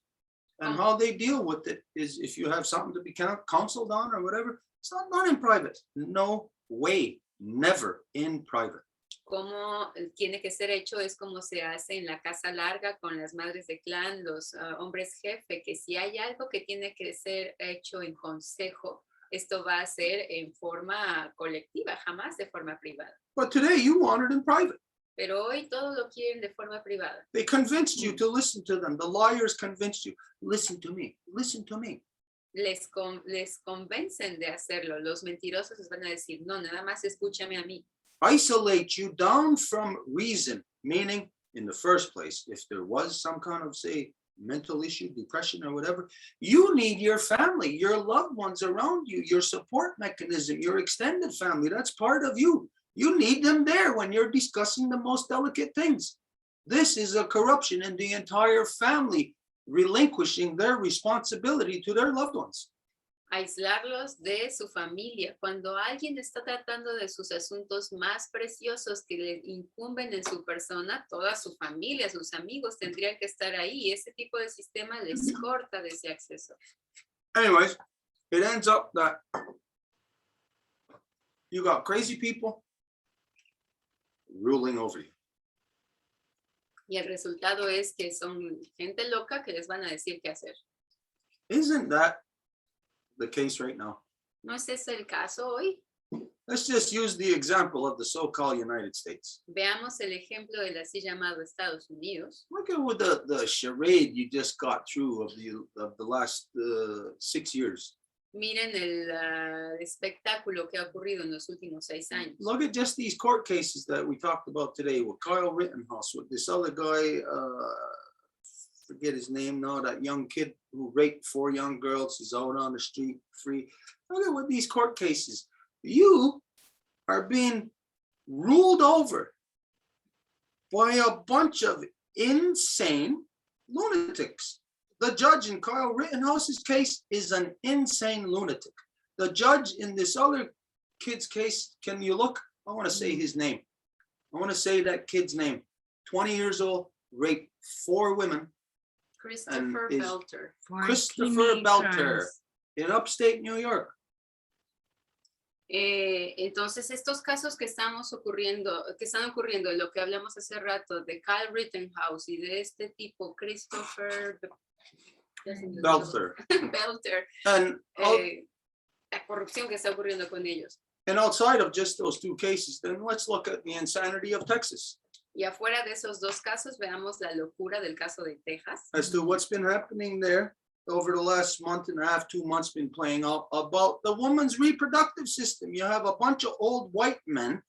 S2: And how they deal with it is if you have something to be counseled on or whatever, it's not done in private. No way, never in private.
S3: Como tiene que ser hecho es como se hace en la casa larga con las madres de clan, los hombres jefe, que si hay algo que tiene que ser hecho en consejo, esto va a ser en forma colectiva, jamás de forma privada.
S2: But today you want it in private.
S3: Pero hoy todo lo quieren de forma privada.
S2: They convinced you to listen to them. The lawyers convinced you, listen to me, listen to me.
S3: Les convencen de hacerlo. Los mentirosos les van a decir, no, nada más escúchame a mí.
S2: Isolate you down from reason, meaning in the first place, if there was some kind of, say, mental issue, depression or whatever, you need your family, your loved ones around you, your support mechanism, your extended family. That's part of you. You need them there when you're discussing the most delicate things. This is a corruption in the entire family, relinquishing their responsibility to their loved ones.
S3: Aislarlos de su familia. Cuando alguien está tratando de sus asuntos más preciosos que le incumben en su persona, toda su familia, sus amigos tendrían que estar ahí. Ese tipo de sistema les corta de ese acceso.
S2: Anyways, it ends up that you got crazy people ruling over you.
S3: Y el resultado es que son gente loca que les van a decir qué hacer.
S2: Isn't that the case right now?
S3: ¿No es ese el caso hoy?
S2: Let's just use the example of the so-called United States.
S3: Veamos el ejemplo del así llamado Estados Unidos.
S2: Look at what the charade you just got through of the last 6 years.
S3: Miren el espectáculo que ha ocurrido en los últimos 6 años.
S2: Look at just these court cases that we talked about today with Kyle Rittenhouse, with this other guy, forget his name now, that young kid who raped 4 young girls, is out on the street free. Look at what these court cases. You are being ruled over by a bunch of insane lunatics. The judge in Kyle Rittenhouse's case is an insane lunatic. The judge in this other kid's case, can you look? I want to say his name. I want to say that kid's name. 20 years old, raped 4 women.
S3: Christopher
S2: is-
S3: Belter.
S2: Christopher Belter in upstate New York.
S3: Entonces, estos casos que están ocurriendo, lo que hablamos hace rato de Kyle Rittenhouse y de este tipo, Christopher
S2: Belter.
S3: Belter,
S2: And,
S3: la corrupción que está ocurriendo con ellos.
S2: and outside of just those 2 cases, then let's look at the insanity of Texas
S3: Y afuera de esos 2 casos, veamos la locura del caso de Texas.
S2: as to what's been happening there over the last month and a half, 2 months, been playing out about the woman's reproductive system. You have a bunch of old white men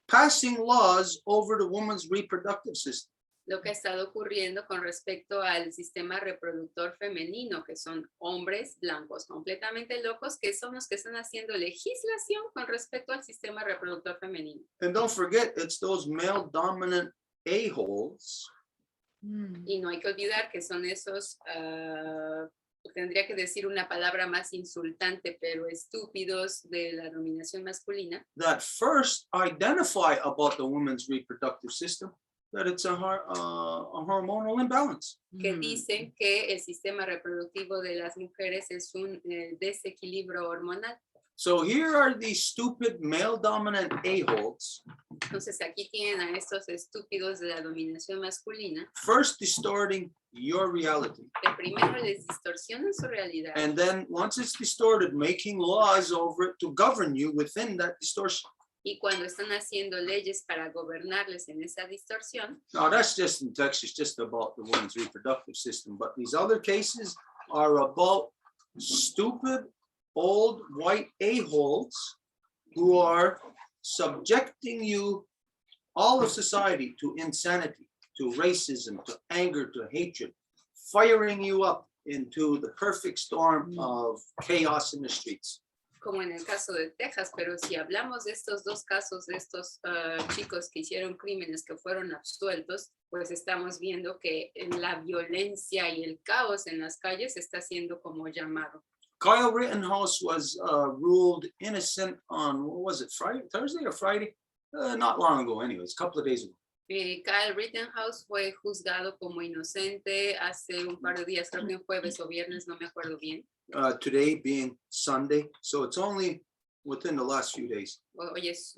S2: passing laws over the woman's reproductive system.
S3: Lo que ha estado ocurriendo con respecto al sistema reproductor femenino, que son hombres blancos completamente locos, que son los que están haciendo legislación con respecto al sistema reproductor femenino.
S2: And don't forget, it's those male dominant a-holes
S3: Y no hay que olvidar que son esos, tendría que decir una palabra más insultante, pero estúpidos de la dominación masculina,
S2: that first identify about the woman's reproductive system, that it's a hormonal imbalance.
S3: que dicen que el sistema reproductivo de las mujeres es un desequilibrio hormonal.
S2: So here are these stupid male dominant a-holes,
S3: Entonces aquí tienen a estos estúpidos de la dominación masculina,
S2: first distorting your reality.
S3: que primero les distorsionan su realidad.
S2: And then once it's distorted, making laws over it to govern you within that distortion.
S3: Y cuando están haciendo leyes para gobernarles en esa distorsión,
S2: Now that's just in Texas, just about the woman's reproductive system. But these other cases are about stupid old white a-holes who are subjecting you, all of society, to insanity, to racism, to anger, to hatred, firing you up into the perfect storm of chaos in the streets.
S3: como en el caso de Texas, pero si hablamos de estos dos casos, de estos chicos que hicieron crímenes que fueron absueltos, pues estamos viendo que la violencia y el caos en las calles está siendo como llamado.
S2: Kyle Rittenhouse was ruled innocent on, what was it, Friday, Thursday or Friday? Not long ago, anyways, a couple of days ago.
S3: Kyle Rittenhouse fue juzgado como inocente hace un par de días, creo que un jueves o viernes, no me acuerdo bien.
S2: Today being Sunday, so it's only within the last few days.
S3: Hoy es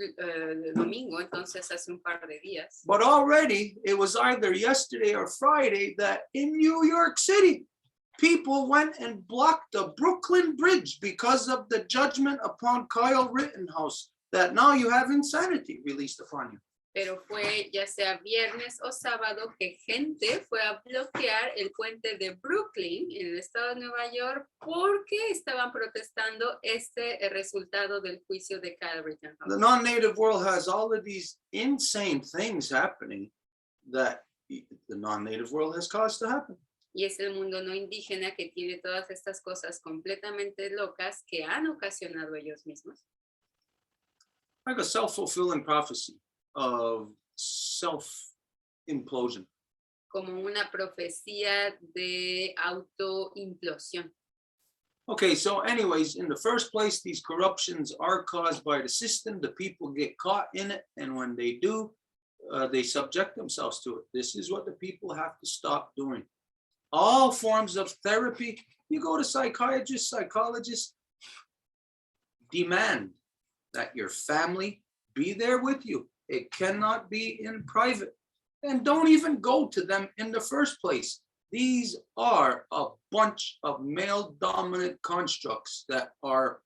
S3: domingo, entonces hace un par de días.
S2: But already it was either yesterday or Friday that in New York City, people went and blocked the Brooklyn Bridge because of the judgment upon Kyle Rittenhouse, that now you have insanity released upon you.
S3: Pero fue ya sea viernes o sábado que gente fue a bloquear el puente de Brooklyn en el estado de Nueva York porque estaban protestando resultado del juicio de Kyle Rittenhouse.
S2: The non-native world has all of these insane things happening that the non-native world has caused to happen.
S3: Y es el mundo no indígena que tiene todas estas cosas completamente locas que han ocasionado ellos mismos.
S2: Like a self-fulfilling prophecy of self-implosion.
S3: Como una profecía de autoimplosión.
S2: Okay, so anyways, in the first place, these corruptions are caused by the system. The people get caught in it, and when they do, they subject themselves to it. This is what the people have to stop doing. All forms of therapy, you go to psychiatrists, psychologists, demand that your family be there with you. It cannot be in private. And don't even go to them in the first place. These are a bunch of male dominant constructs that are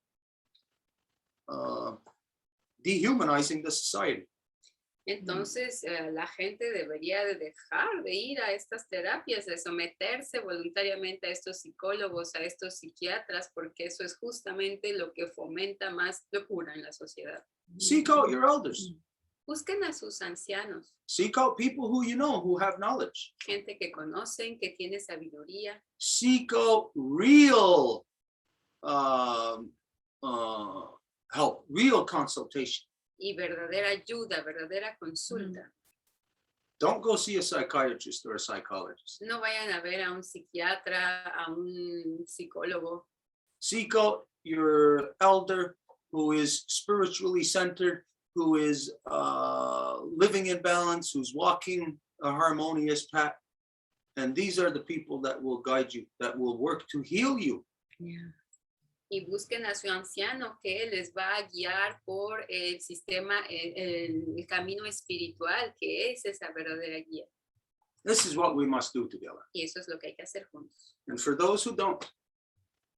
S2: dehumanizing the society.
S3: Entonces, la gente debería de dejar de ir a estas terapias, de someterse voluntariamente a estos psicólogos, a estos psiquiatras, porque eso es justamente lo que fomenta más locura en la sociedad.
S2: Seek out your elders.
S3: Busquen a sus ancianos,
S2: Seek out people who you know who have knowledge.
S3: gente que conocen, que tiene sabiduría.
S2: Seek out real help, real consultation.
S3: Y verdadera ayuda, verdadera consulta.
S2: Don't go see a psychiatrist or a psychologist.
S3: No vayan a ver a un psiquiatra, a un psicólogo.
S2: Seek out your elder who is spiritually centered, who is living in balance, who's walking a harmonious path. And these are the people that will guide you, that will work to heal you.
S3: Yeah. Y busquen a su anciano que les va a guiar por el sistema, el camino espiritual, que es esa verdadera guía.
S2: This is what we must do together.
S3: Y eso es lo que hay que hacer juntos.
S2: And for those who don't,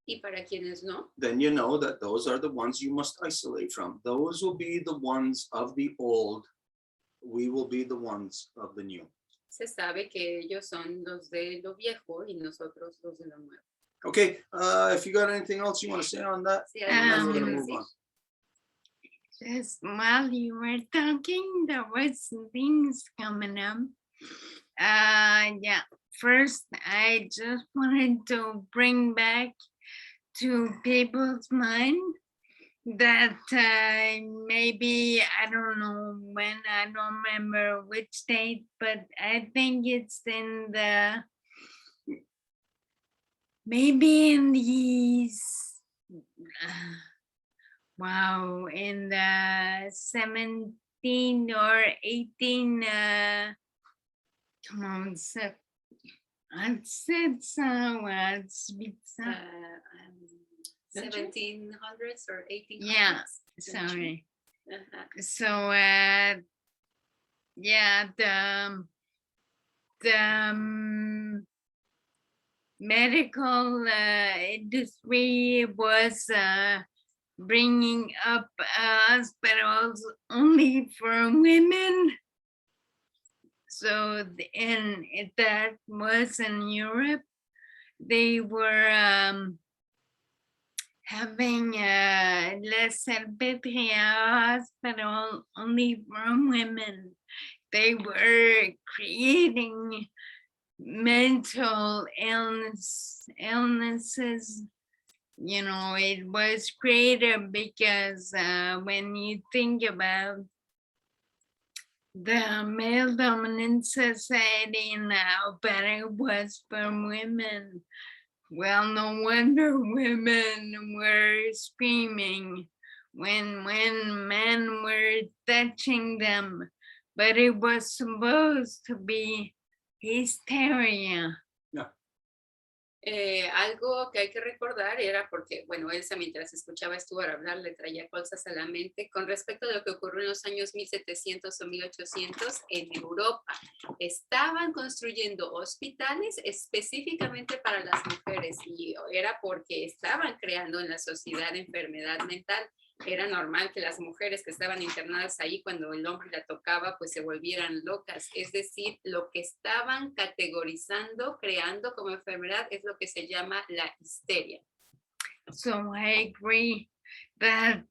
S3: Y para quienes no,
S2: then you know that those are the ones you must isolate from. Those will be the ones of the old. We will be the ones of the new.
S3: se sabe que ellos son los de lo viejo y nosotros los de lo nuevo.
S2: Okay, if you got anything else you want to say on that,
S3: Sí,
S2: then
S3: además
S2: we're
S3: que
S2: gonna
S3: decir.
S2: move on.
S7: Just while you were talking, there was things coming up. Yeah. First, I just wanted to bring back to people's mind that maybe, I don't know when, I don't remember which date, but I think it's in the, maybe in these, wow, in the 17 or 18, come on,
S3: 1700s or 1800s.
S7: Yeah, sorry.
S3: Uh-huh.
S7: So yeah, the medical industry was bringing up hospitals only for women. So and that was in Europe. They were having La Salpêtrière hospital only for women. They were creating mental illnesses. You know, it was created because when you think about the male dominant society now, but it was for women. Well, no wonder women were screaming when men were touching them, but it was supposed to be hysteria.
S3: Algo que hay que recordar era porque, bueno, Elsa mientras escuchaba a Stuart hablar le traía cosas a la mente con respecto a lo que ocurrió en los años 1700 o 1800 en Europa. Estaban construyendo hospitales específicamente para las mujeres y era porque estaban creando en la sociedad enfermedad mental. Era normal que las mujeres que estaban internadas ahí cuando el hombre la tocaba pues se volvieran locas, es decir, lo que estaban categorizando, creando como enfermedad es lo que se llama la histeria.
S7: So I agree that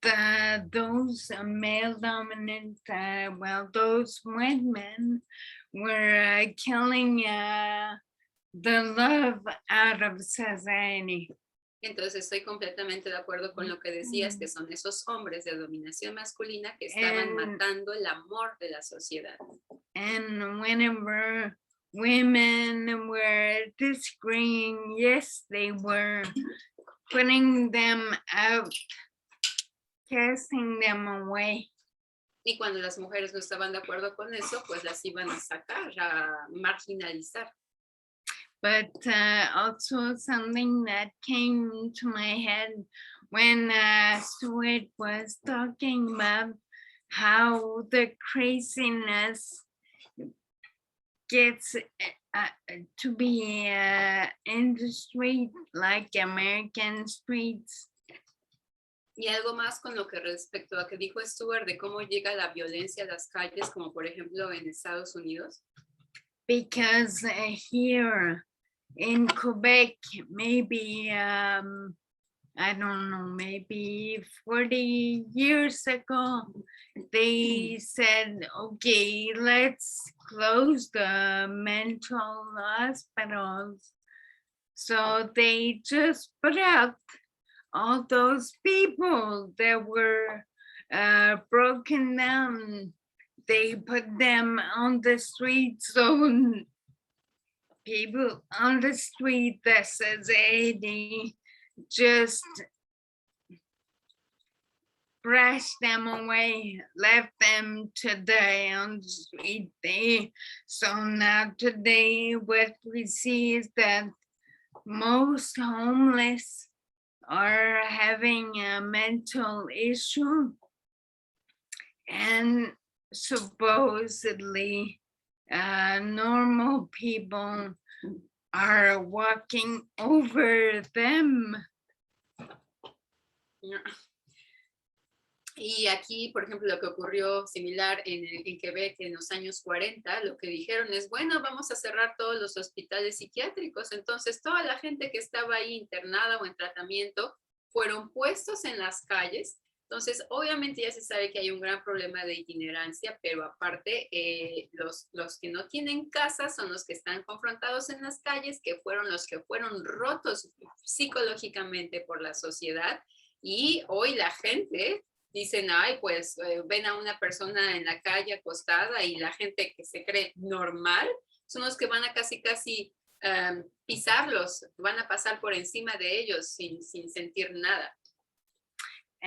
S7: those male dominant, those white men were killing the love out of society.
S3: Entonces estoy completamente de acuerdo con lo que decías, que son esos hombres de dominación masculina que estaban matando el amor de la sociedad.
S7: And whenever women were disagreeing, yes, they were putting them out, casting them away.
S3: Y cuando las mujeres no estaban de acuerdo con eso, pues las iban a sacar, a marginalizar.
S7: But also something that came to my head when Stuart was talking about how the craziness gets to be in the street, like American streets.
S3: Y algo más con lo que respecto a que dijo Stuart de cómo llega la violencia a las calles, como por ejemplo en Estados Unidos.
S7: Because here in Quebec, maybe, I don't know, maybe 40 years ago, they said, okay, let's close the mental hospitals. So they just put out all those people that were broken down. They put them on the street, so people on the street that says society just brushed them away, left them to die on the street. So now today what we see is that most homeless are having a mental issue, and supposedly normal people are walking over them.
S3: Y aquí, por ejemplo, lo que ocurrió similar en Quebec en los años 40, lo que dijeron es, bueno, vamos a cerrar todos los hospitales psiquiátricos. Entonces, toda la gente que estaba ahí internada o en tratamiento fueron puestos en las calles. Entonces, obviamente ya se sabe que hay un gran problema de itinerancia, pero aparte, los que no tienen casa son los que están confrontados en las calles, que fueron los que fueron rotos psicológicamente por la sociedad. Y hoy la gente dicen, ay, pues ven a una persona en la calle acostada y la gente que se cree normal son los que van a casi pisarlos, van a pasar por encima de ellos sin sentir nada.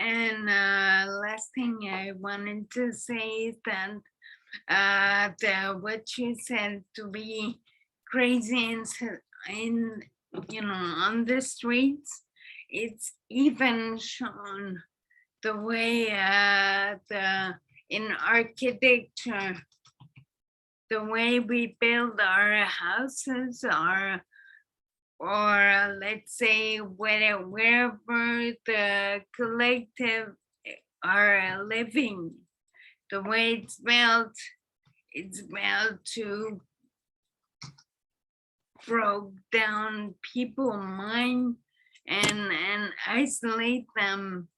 S7: And last thing I wanted to say is that what you said to be crazy in on the streets, it's even shown the way in architecture, the way we build our houses, or let's say wherever the collective are living, the way it's built to broke down people's mind and isolate them.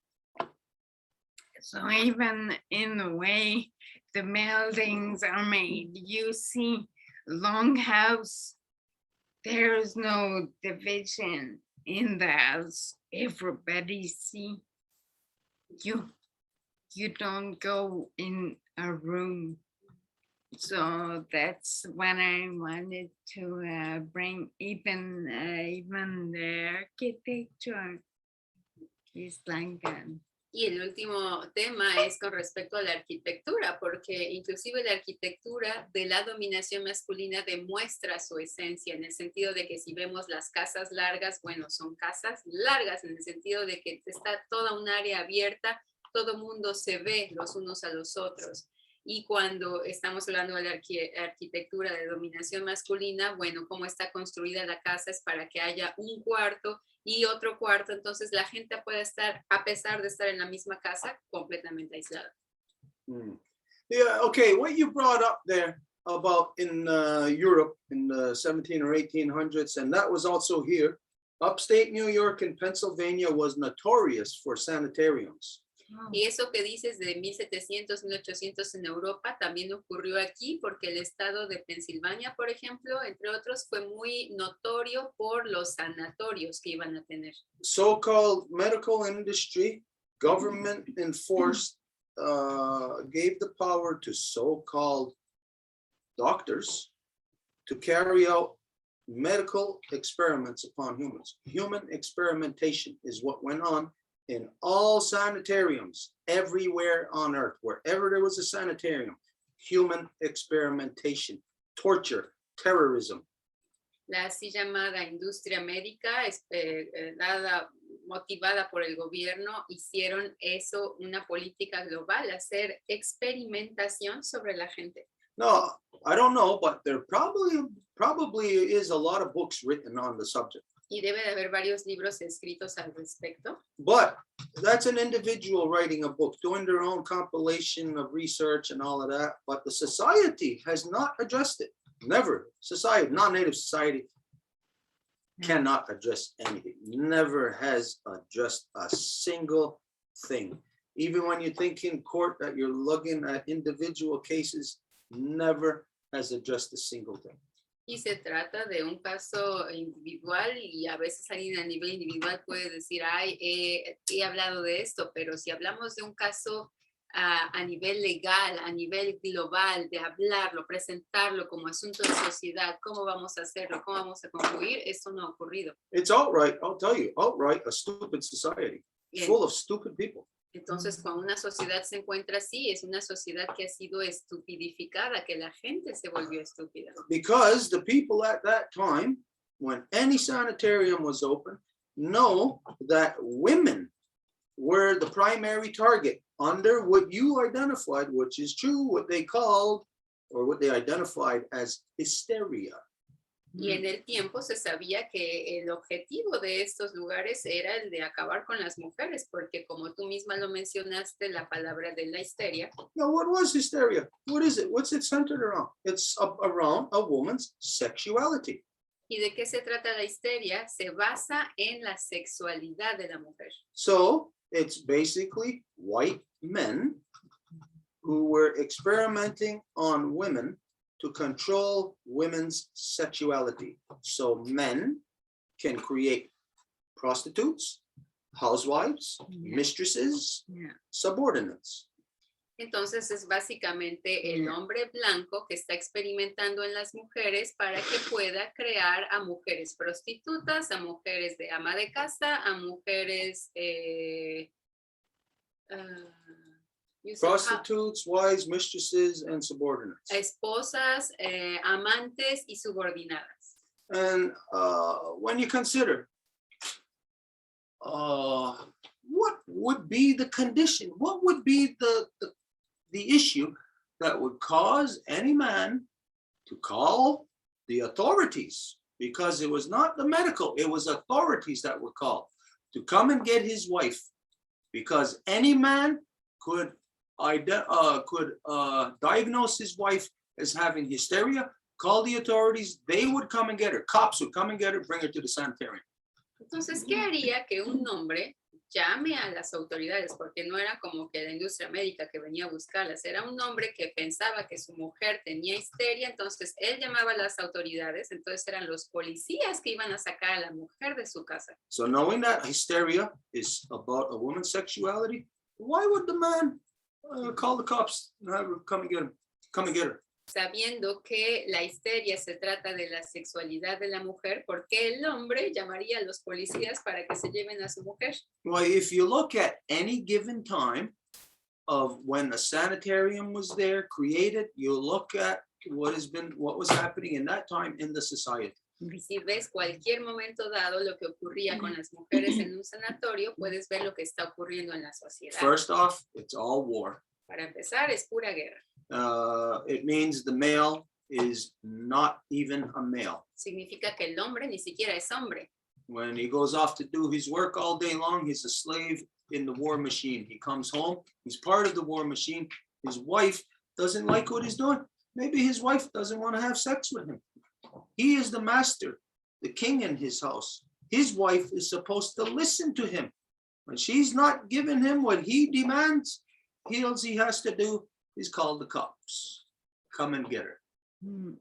S7: So even in the way the buildings are made, you see long house, there's no division in the house. Everybody see you. You don't go in a room. So that's what I wanted to bring. Even the architecture is like that.
S3: Y el último tema es con respecto a la arquitectura, porque inclusive la arquitectura de la dominación masculina demuestra su esencia, en el sentido de que si vemos las casas largas, bueno, son casas largas, en el sentido de que está toda un área abierta, todo mundo se ve los unos a los otros. Y cuando estamos hablando de la arquitectura de dominación masculina, bueno, cómo está construida la casa es para que haya un cuarto y otro cuarto, entonces la gente puede estar, a pesar de estar en la misma casa, completamente aislada.
S2: Yeah, okay, what you brought up there about in Europe in the 17 or 1800s, and that was also here, upstate New York and Pennsylvania was notorious for sanitariums.
S3: Y eso que dices de 1700, 1800 en Europa también ocurrió aquí porque el estado de Pensilvania, por ejemplo, entre otros, fue muy notorio por los sanatorios que iban a tener.
S2: So-called medical industry, government enforced, gave the power to so-called doctors to carry out medical experiments upon humans. Human experimentation is what went on in all sanitariums everywhere on earth. Wherever there was a sanitarium, human experimentation, torture, terrorism.
S3: La así llamada industria médica, motivada por el gobierno, hicieron eso una política global, hacer experimentación sobre la gente.
S2: No, I don't know, but there probably is a lot of books written on the subject.
S3: Y debe de haber varios libros escritos al respecto.
S2: But that's an individual writing a book, doing their own compilation of research and all of that. But the society has not addressed it. Never. Society, non-native society cannot address anything. Never has addressed a single thing. Even when you think in court that you're looking at individual cases, never has addressed a single thing.
S3: Y se trata de un caso individual y a veces alguien a nivel individual puede decir, ay, he hablado de esto, pero si hablamos de un caso a nivel legal, a nivel global, de hablarlo, presentarlo como asunto de sociedad, cómo vamos a hacerlo, cómo vamos a concluir, eso no ha ocurrido.
S2: It's outright, I'll tell you, outright a stupid society,
S3: Bien.
S2: full of stupid people.
S3: Entonces, cuando una sociedad se encuentra así, es una sociedad que ha sido estupidificada, que la gente se volvió estúpida.
S2: Because the people at that time, when any sanitarium was open, know that women were the primary target under what you identified, which is true, what they called or what they identified as hysteria.
S3: Y en el tiempo se sabía que el objetivo de estos lugares era el de acabar con las mujeres, porque como tú misma lo mencionaste, la palabra de la histeria.
S2: Now, what was hysteria? What is it? What's it centered around? It's around a woman's sexuality.
S3: ¿Y de qué se trata la histeria? Se basa en la sexualidad de la mujer.
S2: So it's basically white men who were experimenting on women to control women's sexuality. So men can create prostitutes, housewives, mistresses, subordinates.
S3: Entonces es básicamente el hombre blanco que está experimentando en las mujeres para que pueda crear a mujeres prostitutas, a mujeres de ama de casa, a mujeres
S2: Prostitutes, wives, mistresses, and subordinates.
S3: Esposas, amantes y subordinadas.
S2: And when you consider what would be the condition? What would be the issue that would cause any man to call the authorities? Because it was not the medical, it was authorities that were called to come and get his wife. Because any man could diagnose his wife as having hysteria, call the authorities, they would come and get her. Cops would come and get her, bring her to the sanitarium.
S3: Entonces, ¿qué haría que un hombre llame a las autoridades? Porque no era como que la industria médica que venía a buscarlas, era un hombre que pensaba que su mujer tenía histeria, entonces él llamaba a las autoridades, entonces eran los policías que iban a sacar a la mujer de su casa.
S2: So knowing that hysteria is about a woman's sexuality, why would the man call the cops and have her come and get her?
S3: Sabiendo que la histeria se trata de la sexualidad de la mujer, ¿por qué el hombre llamaría a los policías para que se lleven a su mujer?
S2: Well, if you look at any given time of when a sanitarium was there created, you look at what was happening in that time in the society.
S3: Si ves cualquier momento dado lo que ocurría con las mujeres en un sanatorio, puedes ver lo que está ocurriendo en la sociedad.
S2: First off, it's all war.
S3: Para empezar, es pura guerra.
S2: It means the male is not even a male.
S3: Significa que el hombre ni siquiera es hombre.
S2: When he goes off to do his work all day long, he's a slave in the war machine. He comes home, he's part of the war machine. His wife doesn't like what he's doing. Maybe his wife doesn't want to have sex with him. He is the master, the king in his house. His wife is supposed to listen to him. When she's not giving him what he demands, he has to do is call the cops. Come and get her.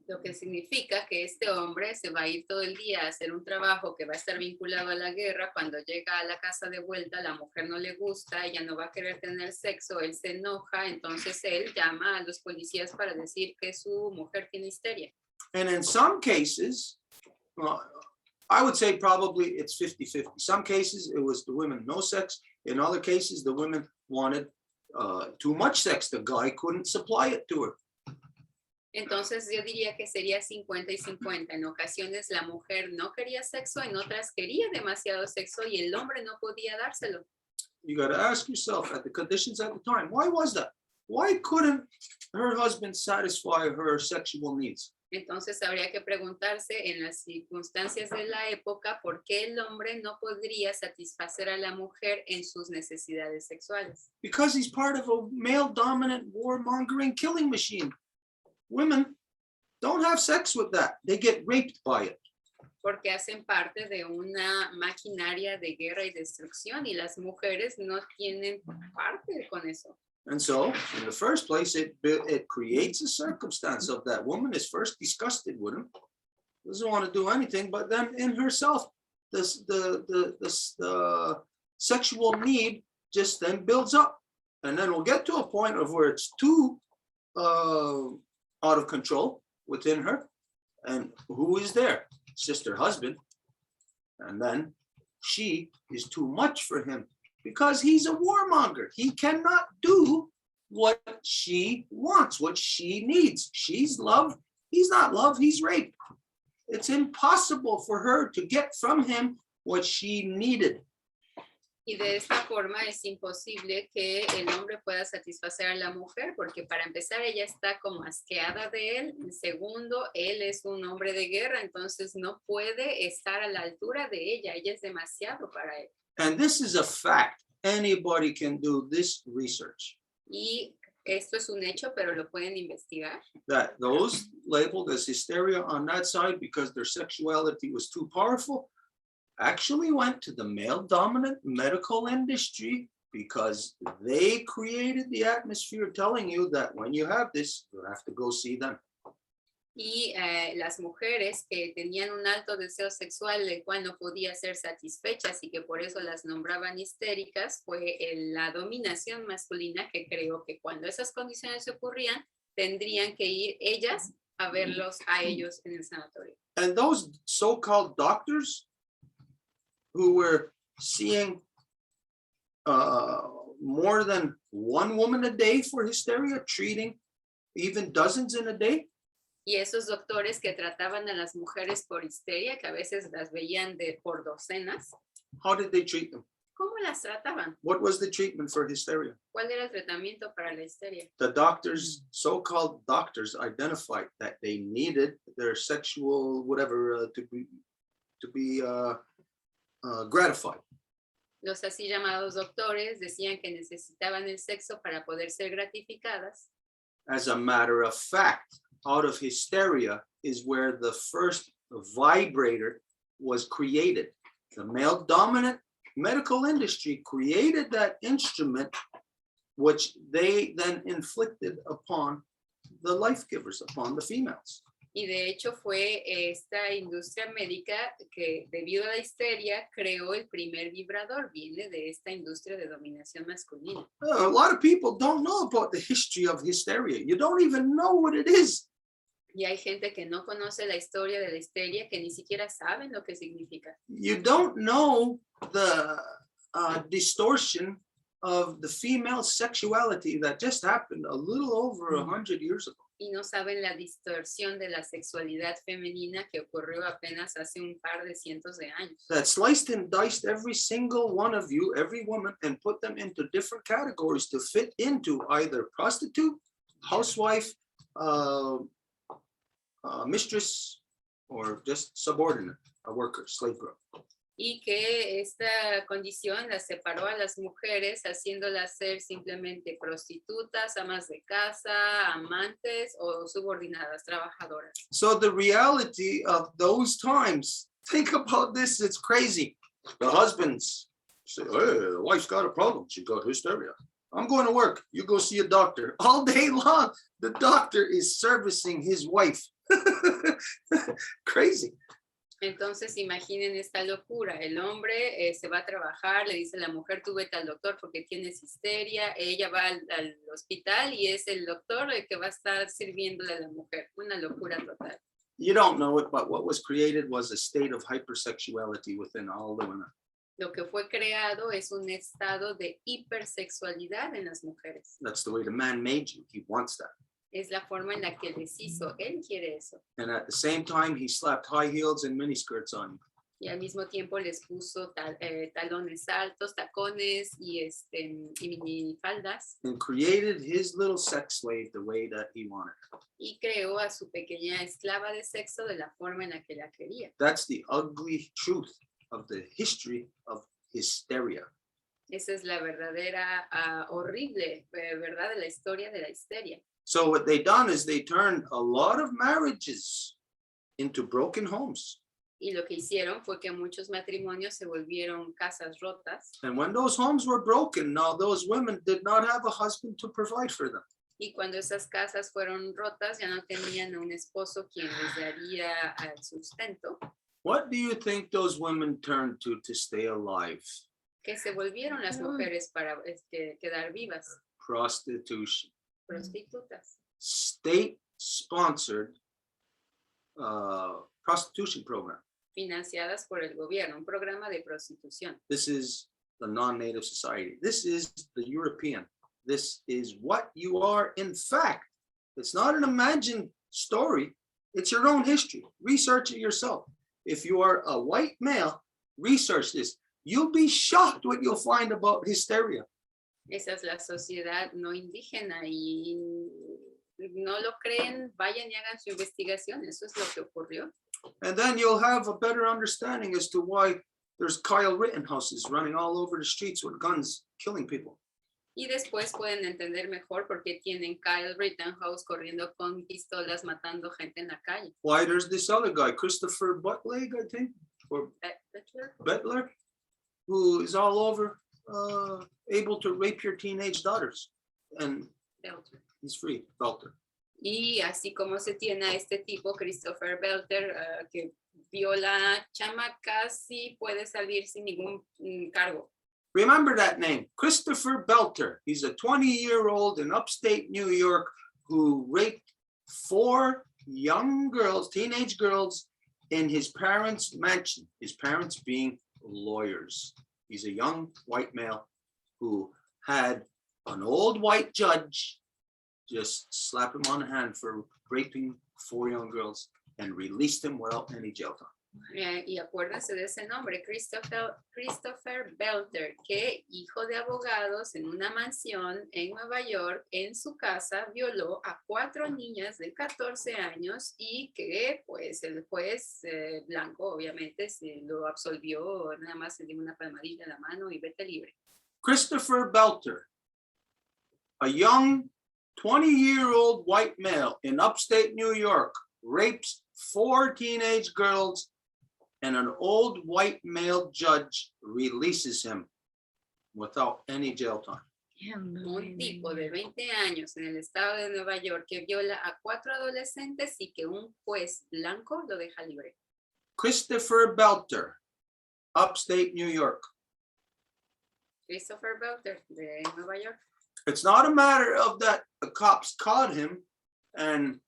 S3: Lo que significa que este hombre se va a ir todo el día a hacer un trabajo que va a estar vinculado a la guerra. Cuando llega a la casa de vuelta, la mujer no le gusta, ella no va a querer tener sexo, él se enoja, entonces él llama a los policías para decir que su mujer tiene histeria.
S2: And in some cases, I would say probably it's 50-50. Some cases it was the women no sex. In other cases, the women wanted too much sex. The guy couldn't supply it to her.
S3: Entonces yo diría que sería 50 y 50. En ocasiones la mujer no quería sexo, en otras quería demasiado sexo y el hombre no podía dárselo.
S2: You got to ask yourself at the conditions at the time, why was that? Why couldn't her husband satisfy her sexual needs?
S3: Entonces habría que preguntarse en las circunstancias de la época por qué el hombre no podría satisfacer a la mujer en sus necesidades sexuales.
S2: Because he's part of a male-dominant warmongering killing machine. Women don't have sex with that. They get raped by it.
S3: Porque hacen parte de una maquinaria de guerra y destrucción y las mujeres no tienen parte con eso.
S2: And so, in the first place, it creates a circumstance of that woman is first disgusted with him, doesn't want to do anything, but then in herself, the sexual need just then builds up. And then we'll get to a point of where it's too out of control within her. And who is there? It's just her husband. And then she is too much for him. Because he's a warmonger. He cannot do what she wants, what she needs. She's love. He's not love. He's rape. It's impossible for her to get from him what she needed.
S3: Y de esta forma es imposible que el hombre pueda satisfacer a la mujer, porque para empezar ella está como asqueada de él. En segundo, él es un hombre de guerra, entonces no puede estar a la altura de ella. Ella es demasiado para él.
S2: And this is a fact. Anybody can do this research.
S3: Y esto es un hecho, pero lo pueden investigar.
S2: That those labeled as hysteria on that side because their sexuality was too powerful actually went to the male-dominant medical industry because they created the atmosphere telling you that when you have this, you have to go see them.
S3: Y las mujeres que tenían un alto deseo sexual, el cual no podía ser satisfechas y que por eso las nombraban histéricas, fue la dominación masculina que creó que cuando esas condiciones ocurrían, tendrían que ir ellas a verlos a ellos en el sanatorio.
S2: And those so-called doctors who were seeing more than one woman a day for hysteria, treating even dozens in a day.
S3: Y esos doctores que trataban a las mujeres por histeria, que a veces las veían por docenas.
S2: How did they treat them?
S3: ¿Cómo las trataban?
S2: What was the treatment for hysteria?
S3: ¿Cuál era el tratamiento para la histeria?
S2: The doctors, so-called doctors, identified that they needed their sexual whatever to be gratified.
S3: Los así llamados doctores decían que necesitaban el sexo para poder ser gratificadas.
S2: As a matter of fact, out of hysteria is where the first vibrator was created. The male dominant medical industry created that instrument, which they then inflicted upon the life givers, upon the females.
S3: Y de hecho fue esta industria médica que debido a la histeria creó el primer vibrador. Viene de esta industria de dominación masculina.
S2: A lot of people don't know about the history of hysteria. You don't even know what it is.
S3: Y hay gente que no conoce la historia de la histeria, que ni siquiera saben lo que significa.
S2: You don't know the distortion of the female sexuality that just happened a little over 100 years ago.
S3: Y no saben la distorsión de la sexualidad femenina que ocurrió apenas hace un par de cientos de años.
S2: That sliced and diced every single one of you, every woman, and put them into different categories to fit into either prostitute, housewife, mistress, or just subordinate, a worker, slave girl.
S3: Y que esta condición las separó a las mujeres, haciéndolas ser simplemente prostitutas, amas de casa, amantes o subordinadas, trabajadoras.
S2: So the reality of those times, think about this, it's crazy. The husbands say, hey, the wife's got a problem. She got hysteria. I'm going to work. You go see a doctor. All day long, the doctor is servicing his wife. Crazy.
S3: Entonces imaginen esta locura, el hombre se va a trabajar, le dice a la mujer, tú vete al doctor porque tienes histeria, ella va al hospital y es el doctor el que va a estar sirviéndole a la mujer, una locura total.
S2: You don't know it, but what was created was a state of hypersexuality within all the women.
S3: Lo que fue creado es un estado de hipersexualidad en las mujeres.
S2: That's the way the man made you. He wants that.
S3: Es la forma en la que él les hizo, él quiere eso.
S2: And at the same time, he slapped high heels and miniskirts on you.
S3: Y al mismo tiempo les puso talones altos, tacones y minifaldas.
S2: And created his little sex slave the way that he wanted.
S3: Y creó a su pequeña esclava de sexo de la forma en la que la quería.
S2: That's the ugly truth of the history of hysteria.
S3: Esa es la verdadera, horrible verdad de la historia de la histeria.
S2: So what they done is they turned a lot of marriages into broken homes.
S3: Y lo que hicieron fue que muchos matrimonios se volvieron casas rotas.
S2: And when those homes were broken, now those women did not have a husband to provide for them.
S3: Y cuando esas casas fueron rotas, ya no tenían a un esposo quien les daría el sustento.
S2: What do you think those women turned to stay alive?
S3: Que se volvieron las mujeres para quedar vivas.
S2: Prostitution.
S3: Prostitutas.
S2: State-sponsored prostitution program.
S3: Financiadas por el gobierno, un programa de prostitución.
S2: This is the non-native society. This is the European. This is what you are in fact. It's not an imagined story. It's your own history. Research it yourself. If you are a white male, research this. You'll be shocked what you'll find about hysteria.
S3: Esa es la sociedad no indígena y no lo creen, vayan y hagan su investigación. Eso es lo que ocurrió.
S2: And then you'll have a better understanding as to why there's Kyle Rittenhouses running all over the streets with guns, killing people.
S3: Y después pueden entender mejor por qué tienen Kyle Rittenhouse corriendo con pistolas matando gente en la calle.
S2: Why there's this other guy, Christopher Butler, I think, or Bettler, who is all over, able to rape your teenage daughters. And he's free, Belter.
S3: Y así como se tiene a este tipo, Christopher Belter, que viola chamacas y puede salir sin ningún cargo.
S2: Remember that name, Christopher Belter. He's a 20-year-old in upstate New York who raped 4 young girls, teenage girls, in his parents' mansion, his parents being lawyers. He's a young white male who had an old white judge just slap him on the hand for raping 4 young girls and released him without any jail time.
S3: Y acuérdense de ese nombre, Christopher Belter, que hijo de abogados en una mansión en Nueva York, en su casa, violó a 4 niñas de 14 años y que pues el juez blanco obviamente se lo absolvió, nada más se dio una palmadilla en la mano y vete libre.
S2: Christopher Belter, a young 20-year-old white male in upstate New York, rapes 4 teenage girls, and an old white male judge releases him without any jail time.
S3: Un tipo de 20 años en el estado de Nueva York que viola a 4 adolescentes y que un juez blanco lo deja libre.
S2: Christopher Belter, upstate New York.
S3: Christopher Belter de Nueva York.
S2: It's not a matter of that the cops caught him and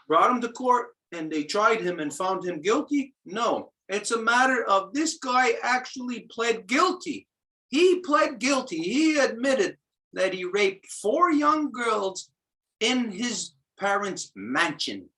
S2: brought him to court and they tried him and found him guilty. No, it's a matter of this guy actually pled guilty. He pled guilty. He admitted that he raped 4 young girls in his parents' mansion.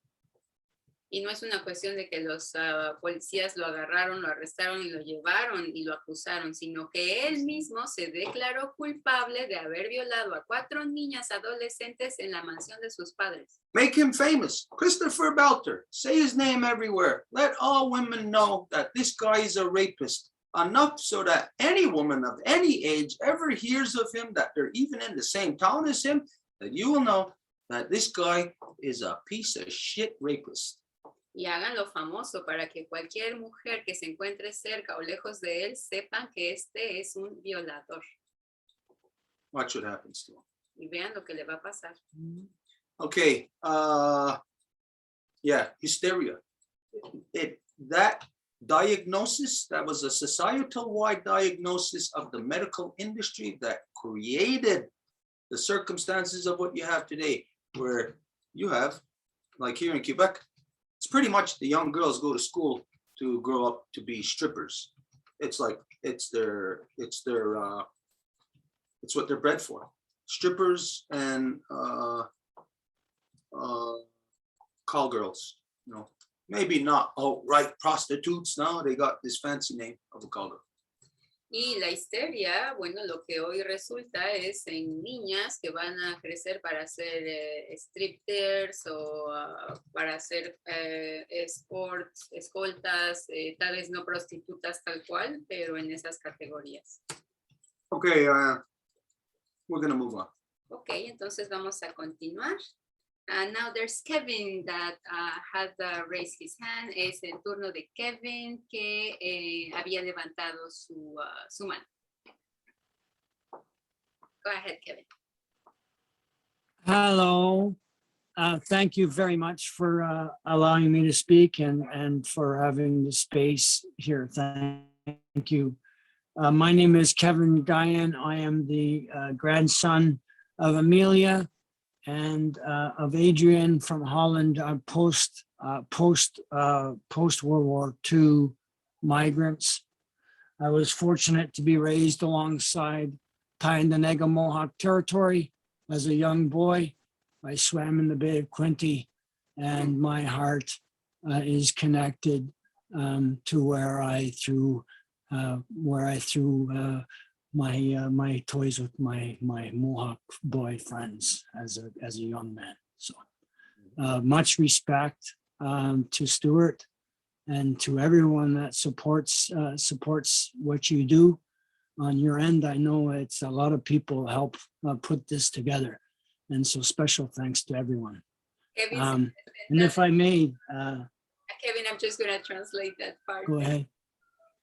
S3: Y no es una cuestión de que los policías lo agarraron, lo arrestaron y lo llevaron y lo acusaron, sino que él mismo se declaró culpable de haber violado a 4 niñas adolescentes en la mansión de sus padres.
S2: Make him famous. Christopher Belter. Say his name everywhere. Let all women know that this guy is a rapist. Enough so that any woman of any age ever hears of him, that they're even in the same town as him, that you will know that this guy is a piece of shit rapist.
S3: Y háganlo famoso para que cualquier mujer que se encuentre cerca o lejos de él sepan que este es un violador.
S2: Watch what happens to him.
S3: Y vean lo que le va a pasar.
S2: Okay, yeah, hysteria. That diagnosis, that was a societal-wide diagnosis of the medical industry that created the circumstances of what you have today, where you have, like here in Quebec, it's pretty much the young girls go to school to grow up to be strippers. It's like, it's what they're bred for. Strippers and call girls, you know, maybe not outright prostitutes now, they got this fancy name of a call girl.
S3: Y la histeria, bueno, lo que hoy resulta es en niñas que van a crecer para ser strippers o para hacer escoltas, tal vez no prostitutas tal cual, pero en esas categorías.
S2: Okay, we're gonna move on.
S3: Ok, entonces vamos a continuar. Now there's Kevin that had raised his hand. Es el turno de Kevin que había levantado su mano. Go ahead, Kevin.
S8: Hello. Thank you very much for allowing me to speak and for having the space here. Thank you. My name is Kevin Guyan. I am the grandson of Amelia and of Adrian from Holland, post World War II migrants. I was fortunate to be raised alongside Tyendinaga Mohawk territory as a young boy. I swam in the Bay of Quinte, and my heart is connected to where I threw my toys with my Mohawk boy friends as a young man. So much respect to Stuart and to everyone that supports what you do on your end. I know it's a lot of people help put this together, and so special thanks to everyone.
S3: Kevin,
S8: And if I may,
S3: Kevin, I'm just going to translate that part.
S8: go ahead.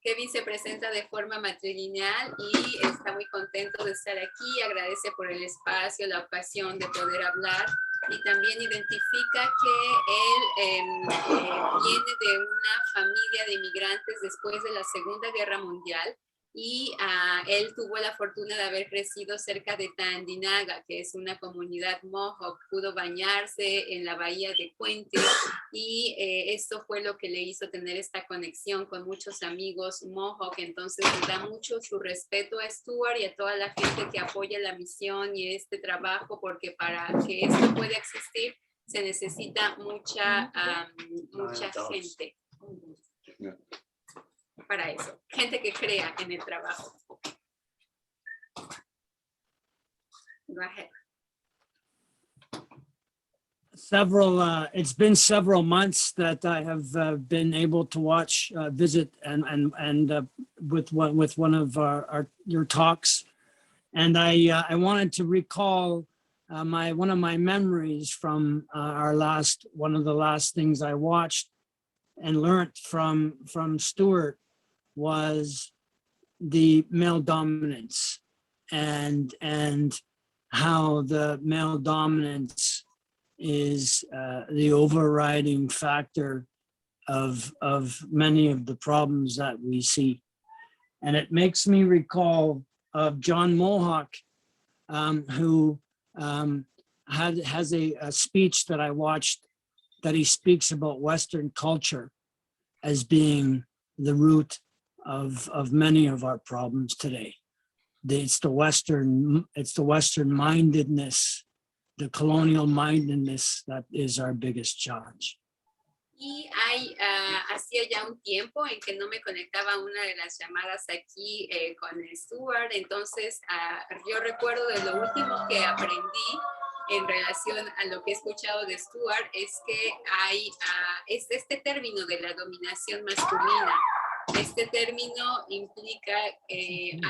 S3: Kevin se presenta de forma matrilineal y está muy contento de estar aquí, agradece por el espacio, la ocasión de poder hablar y también identifica que él viene de una familia de inmigrantes después de la Segunda Guerra Mundial y él tuvo la fortuna de haber crecido cerca de Tyendinaga, que es una comunidad Mohawk, pudo bañarse en la bahía de Quinte y esto fue lo que le hizo tener esta conexión con muchos amigos Mohawk. Entonces le da mucho su respeto a Stuart y a toda la gente que apoya la misión y este trabajo, porque para que esto pueda existir se necesita mucha gente. para eso. Gente que crea en el trabajo. Go ahead.
S8: It's been several months that I have been able to watch, visit, and with one of your talks, and I wanted to recall one of my memories from one of the last things I watched and learned from Stuart was the male dominance and how the male dominance is the overriding factor of many of the problems that we see. And it makes me recall of John Mohawk, who has a speech that I watched that he speaks about Western culture as being the root of many of our problems today. It's the Western mindedness, the colonial mindedness that is our biggest challenge.
S3: Y hacía ya un tiempo en que no me conectaba a una de las llamadas aquí con el Stuart, entonces yo recuerdo de lo último que aprendí en relación a lo que he escuchado de Stuart es que es este término de la dominación masculina. Este término implica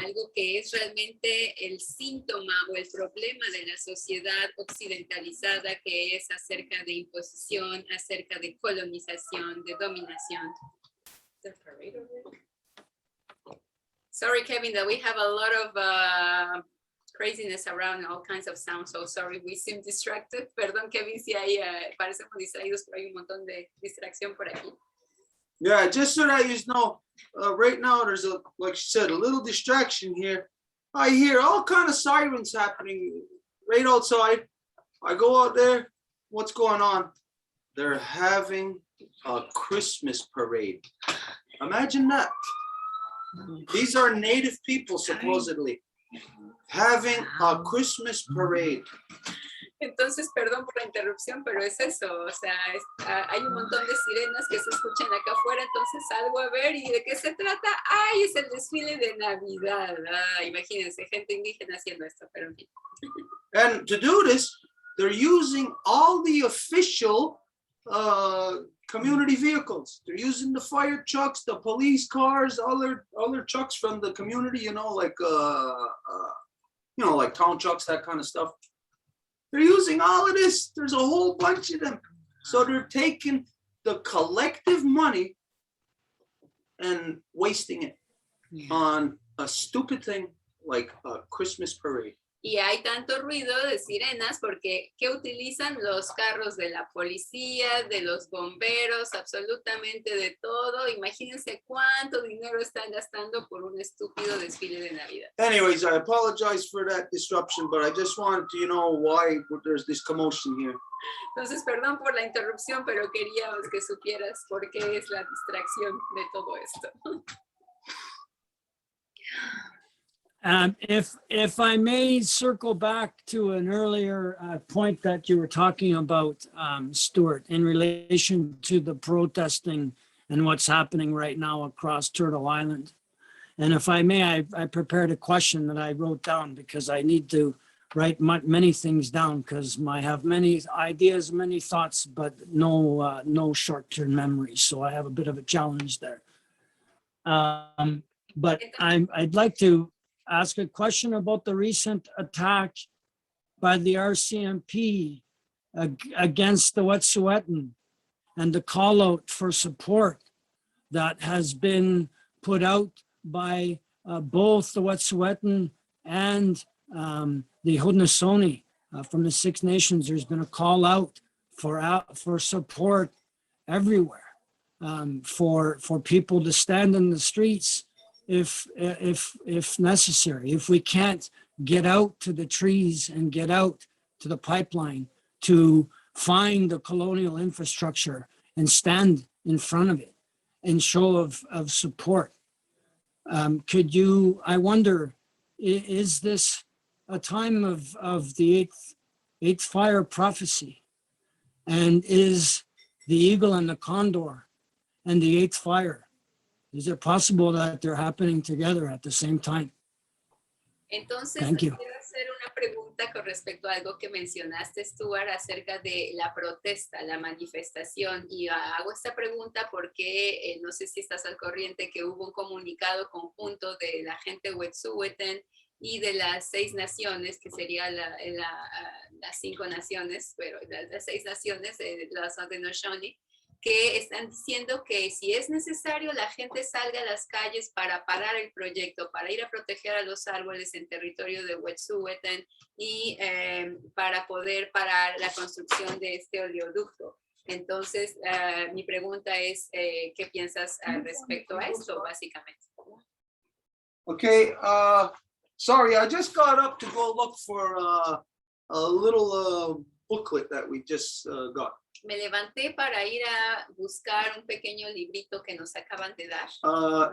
S3: algo que es realmente el síntoma o el problema de la sociedad occidentalizada, que es acerca de imposición, acerca de colonización, de dominación. Sorry, Kevin, that we have a lot of craziness around, all kinds of sounds, so sorry, we seem distracted. Perdón, Kevin, si hay, parecemos distraídos, pero hay un montón de distracción por aquí.
S2: Yeah, just so that you know, right now there's like she said, a little distraction here. I hear all kind of sirens happening right outside. I go out there. What's going on? They're having a Christmas parade. Imagine that. These are native people, supposedly, having a Christmas parade.
S3: Entonces, perdón por la interrupción, pero es eso, o sea, hay un montón de sirenas que se escuchan acá afuera, entonces salgo a ver y ¿de qué se trata? ¡Ay, es el desfile de Navidad! Imagínense, gente indígena haciendo esto, pero en fin.
S2: And to do this, they're using all the official community vehicles. They're using the fire trucks, the police cars, all their trucks from the community, like town trucks, that kind of stuff. They're using all of this. There's a whole bunch of them. So they're taking the collective money and wasting it on a stupid thing like a Christmas parade.
S3: Y hay tanto ruido de sirenas porque ¿qué utilizan? Los carros de la policía, de los bomberos, absolutamente de todo. Imagínense cuánto dinero están gastando por un estúpido desfile de Navidad.
S2: Anyways, I apologize for that disruption, but I just wanted to know why there's this commotion here.
S3: Entonces, perdón por la interrupción, pero queríamos que supieras por qué es la distracción de todo esto.
S8: If I may circle back to an earlier point that you were talking about, Stuart, in relation to the protesting and what's happening right now across Turtle Island. And if I may, I prepared a question that I wrote down because I need to write many things down because I have many ideas, many thoughts, but no short-term memory. So I have a bit of a challenge there. But I'd like to ask a question about the recent attack by the RCMP against the Wetsuweten and the call out for support that has been put out by both the Wetsuweten and the Haudenausonee from the Six Nations. There's been a call out for support everywhere, for people to stand in the streets if necessary. If we can't get out to the trees and get out to the pipeline to find the colonial infrastructure and stand in front of it in show of support. I wonder, is this a time of the eighth fire prophecy? And is the eagle and the condor and the eighth fire, Is it possible that they're happening together at the same time?
S3: Entonces,
S8: Thank you.
S3: quiero hacer una pregunta con respecto a algo que mencionaste, Stuart, acerca de la protesta, la manifestación. Y hago esta pregunta porque no sé si estás al corriente que hubo un comunicado conjunto de la gente Wetsuweten y de las 6 naciones, que sería las 5 naciones, pero las 6 naciones de las Haudenausonee, que están diciendo que si es necesario la gente salga a las calles para parar el proyecto, para ir a proteger a los árboles en territorio de Wetsuweten y para poder parar la construcción de este oleoducto. Entonces, mi pregunta es, ¿qué piensas respecto a esto, básicamente?
S2: Okay, sorry, I just got up to go look for a little booklet that we just got.
S3: Me levanté para ir a buscar un pequeño librito que nos acaban de dar.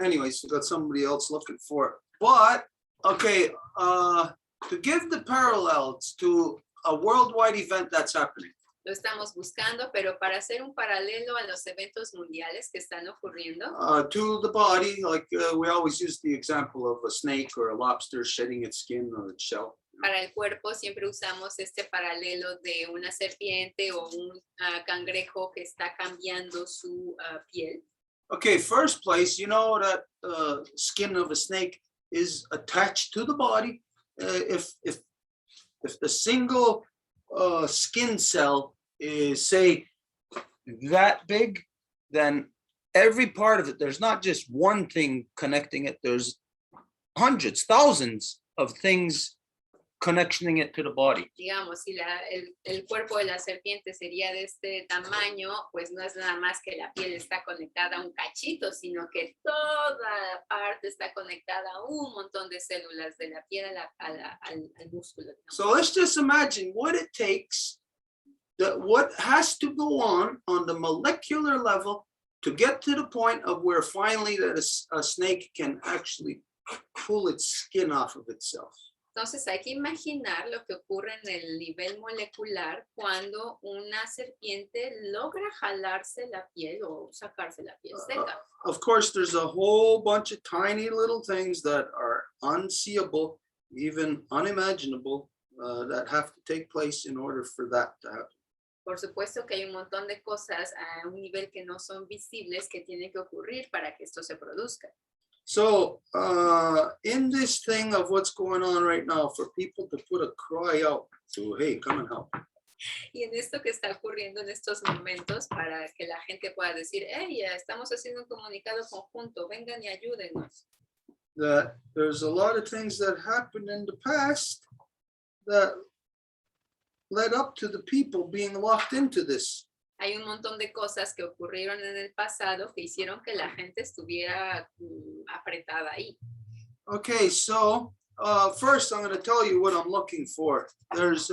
S2: Anyways, we got somebody else looking for it. But, okay, to give the parallels to a worldwide event that's happening.
S3: Lo estamos buscando, pero para hacer un paralelo a los eventos mundiales que están ocurriendo,
S2: To the body, like we always use the example of a snake or a lobster shedding its skin or its shell.
S3: para el cuerpo siempre usamos este paralelo de una serpiente o un cangrejo que está cambiando su piel.
S2: Okay, first place, you know that skin of a snake is attached to the body. If the single skin cell is, say, that big, then every part of it, there's not just one thing connecting it, there's hundreds, thousands of things connecting it to the body.
S3: Digamos, si el cuerpo de la serpiente sería de este tamaño, pues no es nada más que la piel está conectada a un cachito, sino que toda la parte está conectada a un montón de células de la piel al músculo. ¿No?
S2: So let's just imagine what it takes, what has to go on the molecular level to get to the point of where finally that a snake can actually pull its skin off of itself.
S3: Entonces hay que imaginar lo que ocurre en el nivel molecular cuando una serpiente logra jalarse la piel o sacarse la piel seca.
S2: Of course, there's a whole bunch of tiny little things that are unseeable, even unimaginable, that have to take place in order for that to happen.
S3: Por supuesto que hay un montón de cosas a un nivel que no son visibles que tienen que ocurrir para que esto se produzca.
S2: So in this thing of what's going on right now, for people to put a cry out to, hey, come and help.
S3: Y en esto que está ocurriendo en estos momentos, para que la gente pueda decir, hey, ya estamos haciendo un comunicado conjunto, vengan y ayúdenos.
S2: That there's a lot of things that happened in the past that led up to the people being locked into this.
S3: Hay un montón de cosas que ocurrieron en el pasado que hicieron que la gente estuviera apretada ahí.
S2: Okay, so first I'm going to tell you what I'm looking for. There's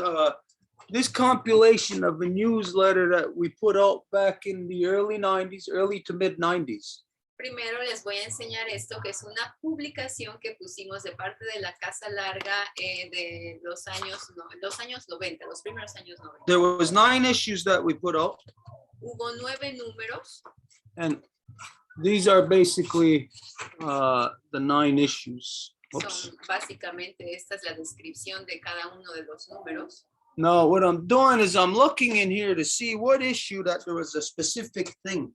S2: this compilation of a newsletter that we put out back in the early 90s, early to mid 90s.
S3: Primero les voy a enseñar esto, que es una publicación que pusimos de parte de la Casa Larga de los años 90, los primeros años 90.
S2: There was 9 issues that we put out.
S3: Hubo 9 números.
S2: And these are basically the 9 issues. Oops.
S3: Son básicamente, esta es la descripción de cada uno de los números.
S2: No, what I'm doing is I'm looking in here to see what issue that there was a specific thing.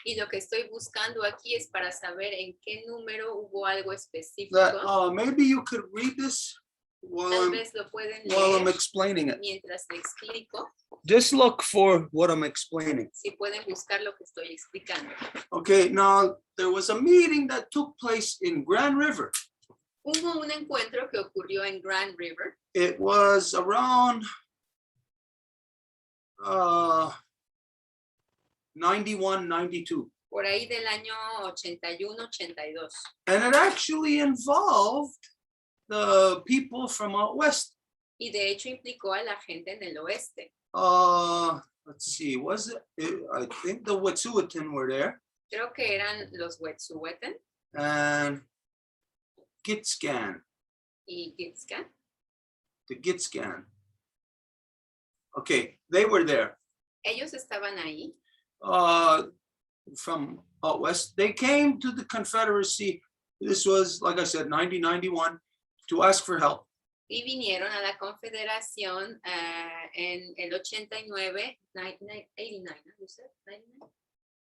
S3: Y lo que estoy buscando aquí es para saber en qué número hubo algo específico.
S2: That maybe you could read this
S3: Tal vez lo pueden
S2: while I'm
S3: leer
S2: explaining it.
S3: mientras le explico.
S2: Just look for what I'm explaining.
S3: Si pueden buscar lo que estoy explicando.
S2: Okay, now there was a meeting that took place in Grand River.
S3: Hubo un encuentro que ocurrió en Grand River.
S2: It was around 91, 92.
S3: Por ahí del año 81, 82.
S2: And it actually involved the people from out west.
S3: Y de hecho implicó a la gente en el oeste.
S2: Let's see, was it? I think the Wetsuweten were there.
S3: Creo que eran los Wetsuweten
S2: And Gitscan,
S3: y Gitscan.
S2: the Gitscan. Okay, they were there.
S3: Ellos estaban ahí.
S2: From out west. They came to the Confederacy. This was, like I said, 1991, to ask for help.
S3: Y vinieron a la Confederación en el 89, 89, ¿no? You said 99?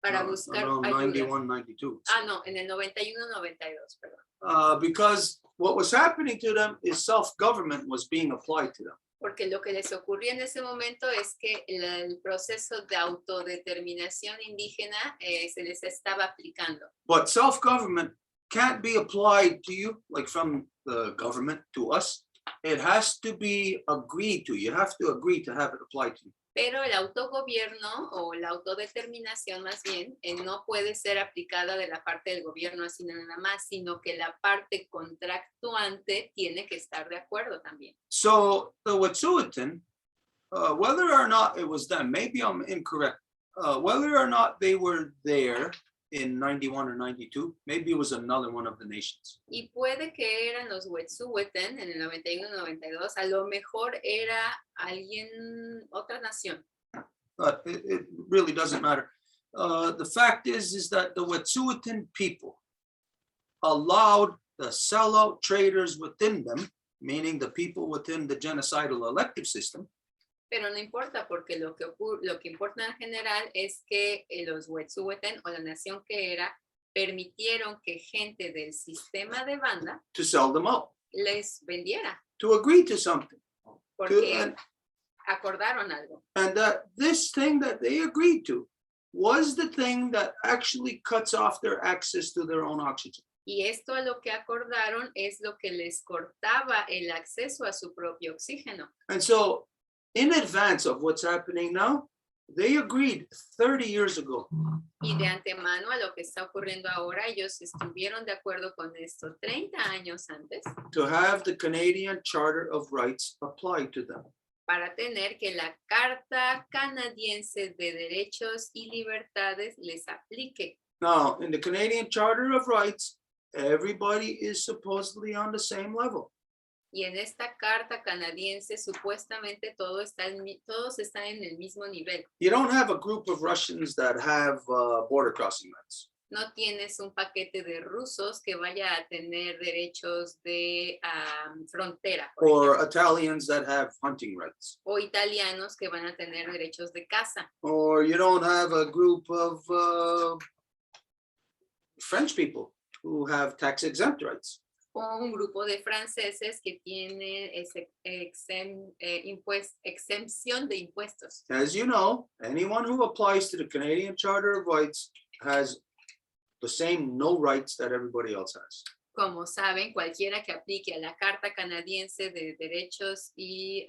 S3: Para buscar
S2: Around
S3: ayuda.
S2: 91, 92.
S3: Ah, no, en el 91, 92, perdón.
S2: Because what was happening to them is self-government was being applied to them.
S3: Porque lo que les ocurría en ese momento es que el proceso de autodeterminación indígena se les estaba aplicando.
S2: But self-government can't be applied to you, like from the government to us. It has to be agreed to. You have to agree to have it applied to you.
S3: Pero el autogobierno o la autodeterminación más bien no puede ser aplicada de la parte del gobierno así nada más, sino que la parte contractuante tiene que estar de acuerdo también.
S2: So the Wet'suwet'en, whether or not it was them, maybe I'm incorrect, whether or not they were there in 91 or 92, maybe it was another one of the nations.
S3: Y puede que eran los Wet'suwet'en en el 91-92, a lo mejor era otra nación.
S2: But it really doesn't matter. The fact is that the Wet'suwet'en people allowed the sellout traders within them, meaning the people within the genocidal elective system,
S3: Pero no importa, porque lo que importa en general es que los Wet'suwet'en o la nación que era permitieron que gente del sistema de banda
S2: to sell them out,
S3: les vendiera,
S2: to agree to something.
S3: porque acordaron algo.
S2: And that this thing that they agreed to was the thing that actually cuts off their access to their own oxygen.
S3: Y esto a lo que acordaron es lo que les cortaba el acceso a su propio oxígeno.
S2: And so, in advance of what's happening now, they agreed 30 years ago
S3: Y de antemano a lo que está ocurriendo ahora, ellos estuvieron de acuerdo con esto 30 años antes
S2: to have the Canadian Charter of Rights applied to them.
S3: para tener que la Carta Canadiense de Derechos y Libertades les aplique.
S2: Now, in the Canadian Charter of Rights, everybody is supposedly on the same level.
S3: Y en esta Carta Canadiense supuestamente todos están en el mismo nivel.
S2: You don't have a group of Russians that have border crossing rights.
S3: No tienes un paquete de rusos que vaya a tener derechos de frontera, por
S2: Or
S3: ejemplo,
S2: Italians that have hunting rights.
S3: o italianos que van a tener derechos de caza.
S2: Or you don't have a group of French people who have tax exempt rights.
S3: O un grupo de franceses que tienen exención de impuestos.
S2: As you know, anyone who applies to the Canadian Charter of Rights has the same no rights that everybody else has.
S3: Como saben, cualquiera que aplique a la Carta Canadiense de Derechos y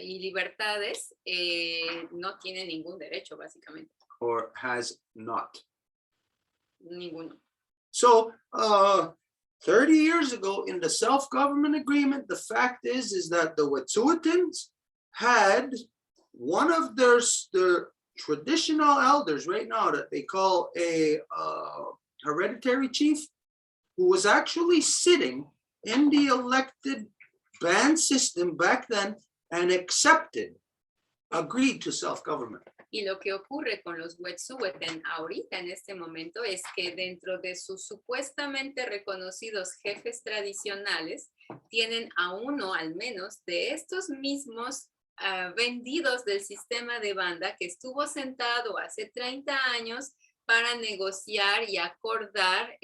S3: Libertades no tiene ningún derecho, básicamente.
S2: Or has not.
S3: Ninguno.
S2: So 30 years ago in the self-government agreement, the fact is that the Wet'suwet'ens had one of their traditional elders right now that they call a hereditary chief, who was actually sitting in the elected band system back then and agreed to self-government.
S3: Y lo que ocurre con los Wet'suwet'en ahorita en este momento es que dentro de sus supuestamente reconocidos jefes tradicionales, tienen a uno al menos de estos mismos vendidos del sistema de banda que estuvo sentado hace 30 años para negociar y acordar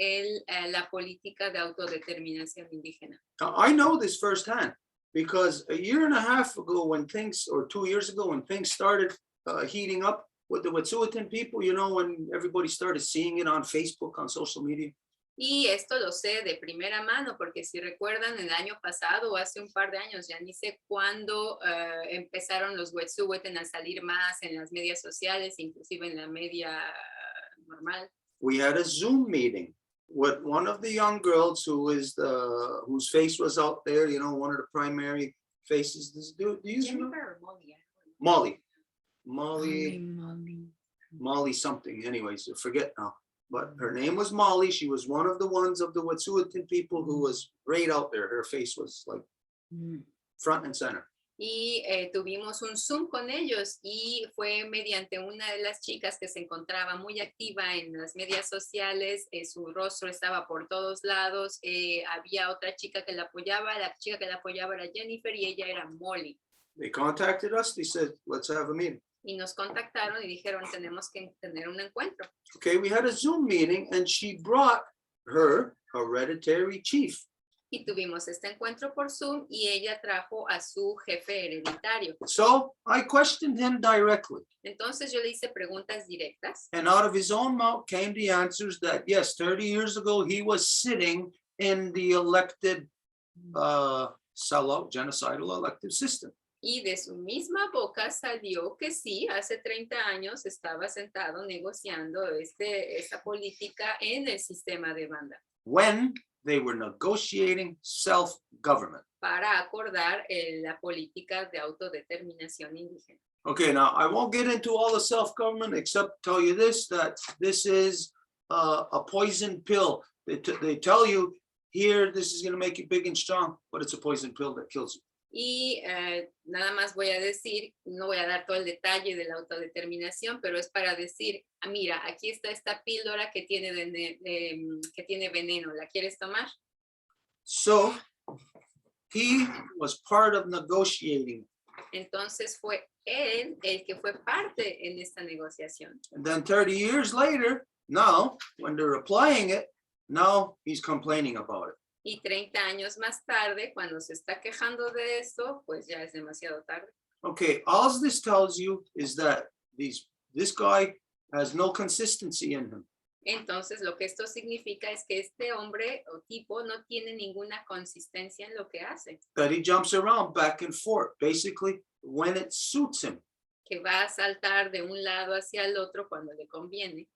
S3: la política de autodeterminación indígena.
S2: Now, I know this firsthand because a year and a half ago or 2 years ago when things started heating up with the Wet'suwet'en people, you know, when everybody started seeing it on Facebook, on social media.
S3: Y esto lo sé de primera mano, porque si recuerdan el año pasado o hace un par de años, ya ni sé cuándo empezaron los Wet'suwet'en a salir más en las medias sociales, inclusive en la media normal.
S2: We had a Zoom meeting with one of the young girls whose face was out there, you know, one of the primary faces. Do you know? Molly something, anyways, I forget now. But her name was Molly. She was one of the ones of the Wet'suwet'en people who was right out there. Her face was like front and center.
S3: Y tuvimos un Zoom con ellos y fue mediante una de las chicas que se encontraba muy activa en las medias sociales, su rostro estaba por todos lados, había otra chica que la apoyaba, la chica que la apoyaba era Jennifer y ella era Molly.
S2: They contacted us. They said, let's have a meeting.
S3: Y nos contactaron y dijeron, tenemos que tener un encuentro.
S2: Okay, we had a Zoom meeting and she brought her hereditary chief.
S3: Y tuvimos este encuentro por Zoom y ella trajo a su jefe hereditario.
S2: So I questioned him directly.
S3: Entonces yo le hice preguntas directas.
S2: And out of his own mouth came the answers that, yes, 30 years ago, he was sitting in the elected sellout, genocidal elective system.
S3: Y de su misma boca salió que sí, hace 30 años estaba sentado negociando esta política en el sistema de banda.
S2: When they were negotiating self-government.
S3: Para acordar la política de autodeterminación indígena.
S2: Okay, now I won't get into all the self-government except tell you this, that this is a poison pill. They tell you here, this is going to make you big and strong, but it's a poison pill that kills you.
S3: Y nada más voy a decir, no voy a dar todo el detalle de la autodeterminación, pero es para decir, mira, aquí está esta píldora que tiene veneno, ¿la quieres tomar?
S2: So he was part of negotiating.
S3: Entonces fue él el que fue parte en esta negociación.
S2: And then 30 years later, now, when they're applying it, now he's complaining about it.
S3: Y 30 años más tarde, cuando se está quejando de esto, pues ya es demasiado tarde.
S2: Okay, all this tells you is that this guy has no consistency in him.
S3: Entonces, lo que esto significa es que este hombre o tipo no tiene ninguna consistencia en lo que hace.
S2: That he jumps around back and forth, basically when it suits him.
S3: Que va a saltar de un lado hacia el otro cuando le conviene.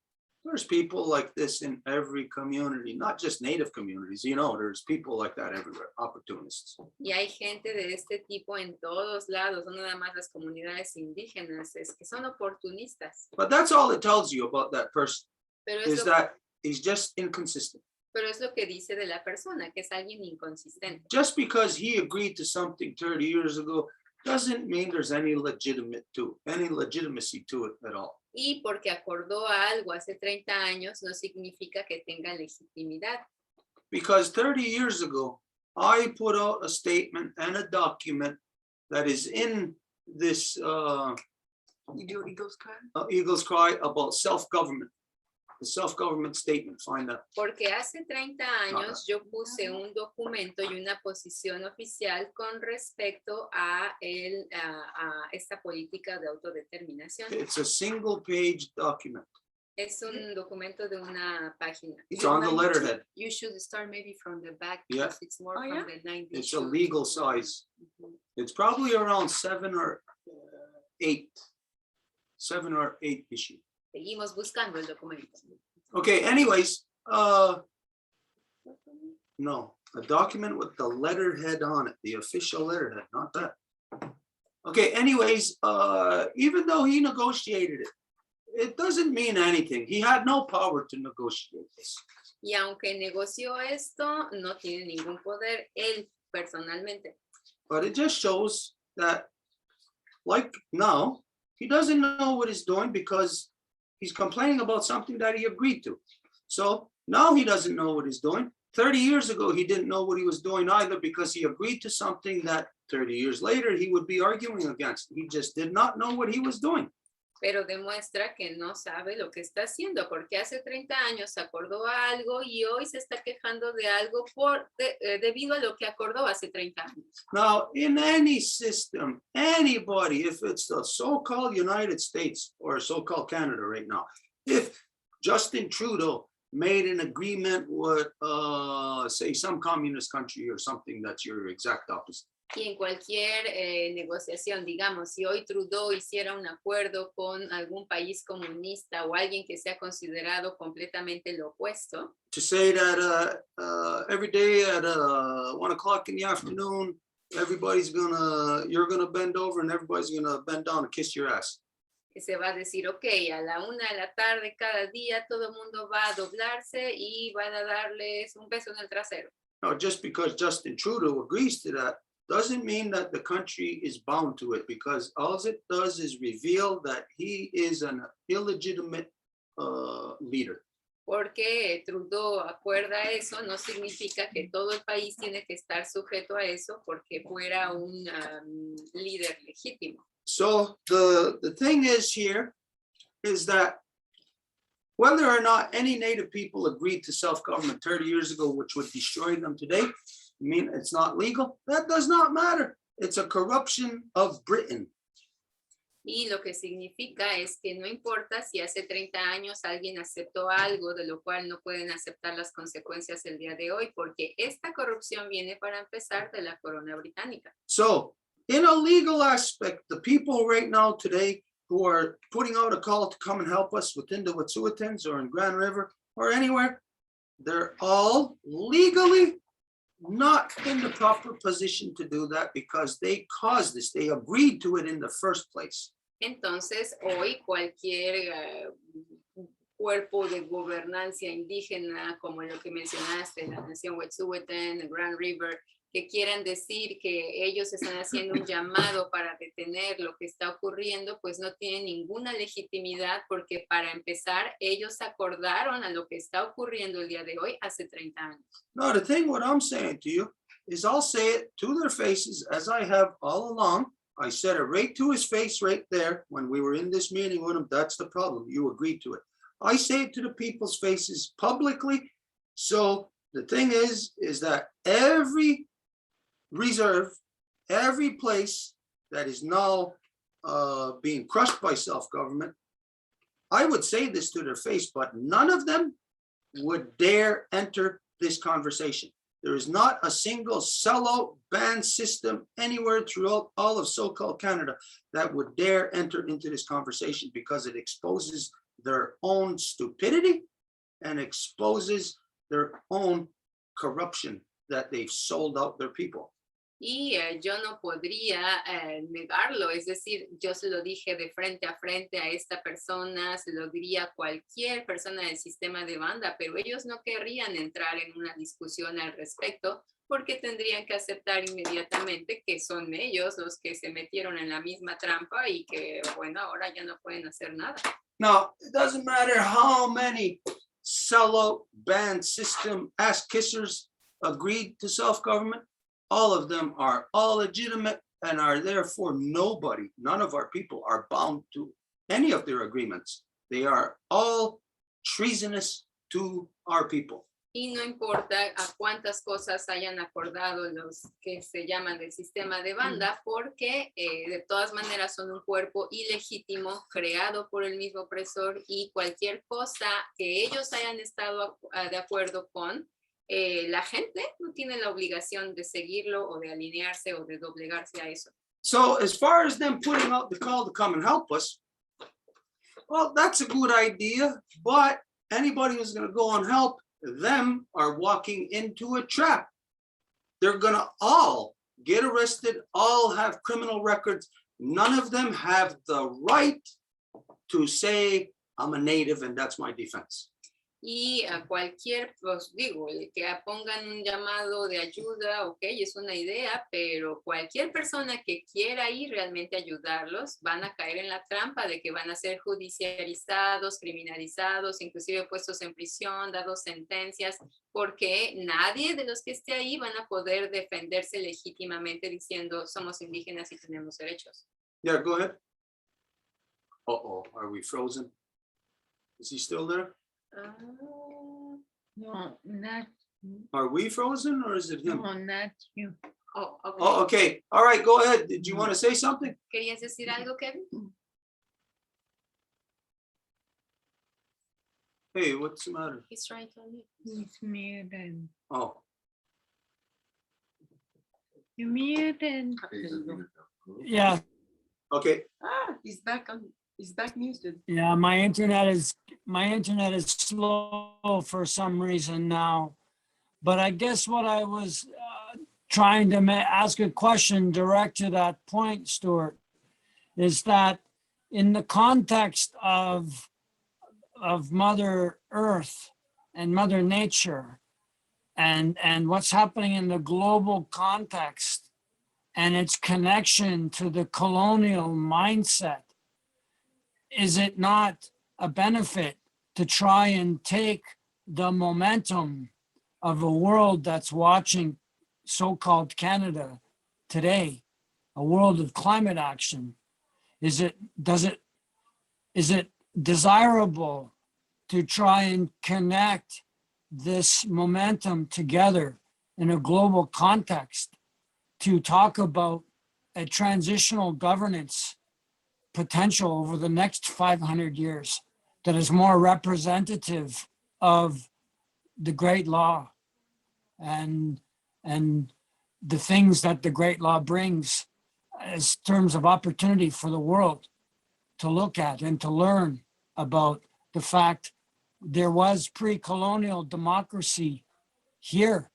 S2: There's people like this in every community, not just Native communities. You know, there's people like that everywhere, opportunists.
S3: Y hay gente de este tipo en todos lados, no nada más las comunidades indígenas, es que son oportunistas.
S2: But that's all it tells you about that person,
S3: Pero
S2: is that he's just inconsistent.
S3: Pero es lo que dice de la persona, que es alguien inconsistente.
S2: Just because he agreed to something 30 years ago doesn't mean there's any legitimacy to it at all.
S3: Y porque acordó algo hace 30 años no significa que tenga legitimidad.
S2: Because 30 years ago, I put out a statement and a document that is in this Eagle's Cry about self-government. The self-government statement, find that.
S3: Porque hace 30 años yo puse un documento y una posición oficial con respecto a esta política de autodeterminación.
S2: It's a single page document.
S3: Es un documento de una página.
S2: It's on the letterhead.
S3: You should start maybe from the back.
S2: Yeah.
S3: Because it's more from the 90s.
S2: It's a legal size. It's probably around 7 or 8 issue.
S3: Seguimos buscando el documento.
S2: Okay, anyways, no, a document with the letterhead on it, the official letterhead, not that. Okay, anyways, even though he negotiated it, it doesn't mean anything. He had no power to negotiate this.
S3: Y aunque negoció esto, no tiene ningún poder él personalmente.
S2: But it just shows that, like now, he doesn't know what he's doing because he's complaining about something that he agreed to. So now he doesn't know what he's doing. 30 years ago, he didn't know what he was doing either because he agreed to something that 30 years later he would be arguing against. He just did not know what he was doing.
S3: Pero demuestra que no sabe lo que está haciendo, porque hace 30 años acordó algo y hoy se está quejando de algo debido a lo que acordó hace 30 años.
S2: Now, in any system, anybody, if it's the so-called United States or so-called Canada right now, if Justin Trudeau made an agreement with, say, some communist country or something that's your exact opposite,
S3: Y en cualquier negociación, digamos, si hoy Trudeau hiciera un acuerdo con algún país comunista o alguien que sea considerado completamente lo opuesto,
S2: to say that every day at 1 o'clock in the afternoon, you're gonna bend over and everybody's gonna bend down and kiss your ass.
S3: que se va a decir, ok, a la 1 de la tarde cada día todo el mundo va a doblarse y van a darles un beso en el trasero.
S2: No, just because Justin Trudeau agrees to that doesn't mean that the country is bound to it, because all it does is reveal that he is an illegitimate leader.
S3: Porque Trudeau acuerda eso, no significa que todo el país tiene que estar sujeto a eso porque fuera un líder legítimo.
S2: So the thing is here is that whether or not any Native people agreed to self-government 30 years ago, which would destroy them today, I mean, it's not legal, that does not matter. It's a corruption of Britain.
S3: Y lo que significa es que no importa si hace 30 años alguien aceptó algo de lo cual no pueden aceptar las consecuencias el día de hoy, porque esta corrupción viene para empezar de la corona británica.
S2: So in a legal aspect, the people right now today who are putting out a call to come and help us within the Wetsuwetens or in Grand River or anywhere, they're all legally not in the proper position to do that because they caused this. They agreed to it in the first place.
S3: Entonces, hoy cualquier cuerpo de gobernancia indígena, como lo que mencionaste, la nación Wet'suwet'en, Grand River, que quieran decir que ellos están haciendo un llamado para detener lo que está ocurriendo, pues no tienen ninguna legitimidad porque para empezar, ellos acordaron a lo que está ocurriendo el día de hoy hace 30 años.
S2: No, the thing what I'm saying to you is I'll say it to their faces as I have all along. I said it right to his face right there when we were in this meeting with him. That's the problem. You agreed to it. I say it to the people's faces publicly. So the thing is that every reserve, every place that is now being crushed by self-government, I would say this to their face, but none of them would dare enter this conversation. There is not a single sellout ban system anywhere throughout all of so-called Canada that would dare enter into this conversation because it exposes their own stupidity and exposes their own corruption that they've sold out their people.
S3: Y yo no podría negarlo, es decir, yo se lo dije de frente a esta persona, se lo diría a cualquier persona del sistema de banda, pero ellos no querrían entrar en una discusión al respecto porque tendrían que aceptar inmediatamente que son ellos los que se metieron en la misma trampa y que, bueno, ahora ya no pueden hacer nada.
S2: Now, it doesn't matter how many sellout ban system ass kissers agreed to self-government. All of them are all legitimate and are therefore nobody, none of our people are bound to any of their agreements. They are all treasonous to our people.
S3: Y no importa a cuántas cosas hayan acordado los que se llaman del sistema de banda, porque de todas maneras son un cuerpo ilegítimo creado por el mismo opresor y cualquier cosa que ellos hayan estado de acuerdo con, la gente no tiene la obligación de seguirlo o de alinearse o de doblegarse a eso.
S2: So as far as them putting out the call to come and help us, well, that's a good idea, but anybody who's going to go and help them are walking into a trap. They're going to all get arrested, all have criminal records. None of them have the right to say, I'm a native and that's my defense.
S3: Y a cualquier, pues digo, que pongan un llamado de ayuda, ok, es una idea, pero cualquier persona que quiera ir realmente a ayudarlos van a caer en la trampa de que van a ser judicializados, criminalizados, inclusive puestos en prisión, dados sentencias, porque nadie de los que esté ahí van a poder defenderse legítimamente diciendo somos indígenas y tenemos derechos.
S2: Yeah, go ahead. Uh-oh, are we frozen? Is he still there?
S7: No, not,
S2: Are we frozen or is it him?
S7: no, not you.
S3: Oh, okay.
S2: Oh, okay. All right, go ahead. Did you want to say something?
S3: ¿Querías decir algo, Kevin?
S2: Hey, what's the matter?
S3: He's trying to unmute.
S7: He's muted.
S2: Oh,
S7: You muted.
S8: Yeah,
S2: okay.
S1: He's back muted.
S8: yeah, my internet is slow for some reason now. But I guess what I was trying to ask a question direct to that point, Stuart, is that in the context of Mother Earth and Mother Nature and what's happening in the global context, and its connection to the colonial mindset, is it not a benefit to try and take the momentum of a world that's watching so-called Canada today, a world of climate action? Is it desirable to try and connect this momentum together in a global context to talk about a transitional governance potential over the next 500 years that is more representative of the Great Law and the things that the Great Law brings as terms of opportunity for the world to look at and to learn about the fact there was pre-colonial democracy here,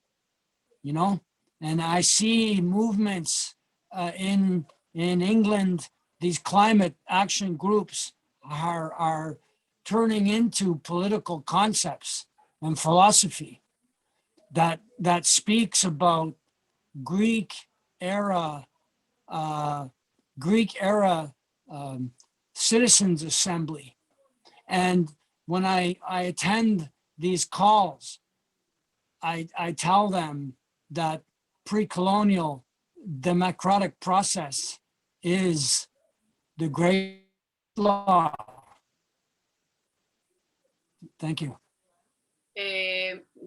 S8: you know? And I see movements in England, these climate action groups are turning into political concepts and philosophy that speaks about Greek era citizens assembly. And when I attend these calls, I tell them that pre-colonial democratic process is the great law. Thank you.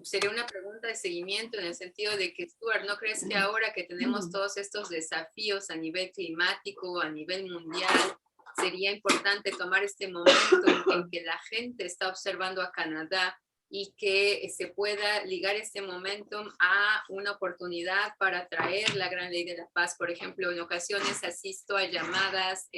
S3: Sería una pregunta de seguimiento en el sentido de que, Stuart, ¿no crees que ahora que tenemos todos estos desafíos a nivel climático, a nivel mundial, sería importante tomar este momento en que la gente está observando a Canadá y que se pueda ligar este momentum a una oportunidad para traer la gran ley de la paz? Por ejemplo, en ocasiones asisto a llamadas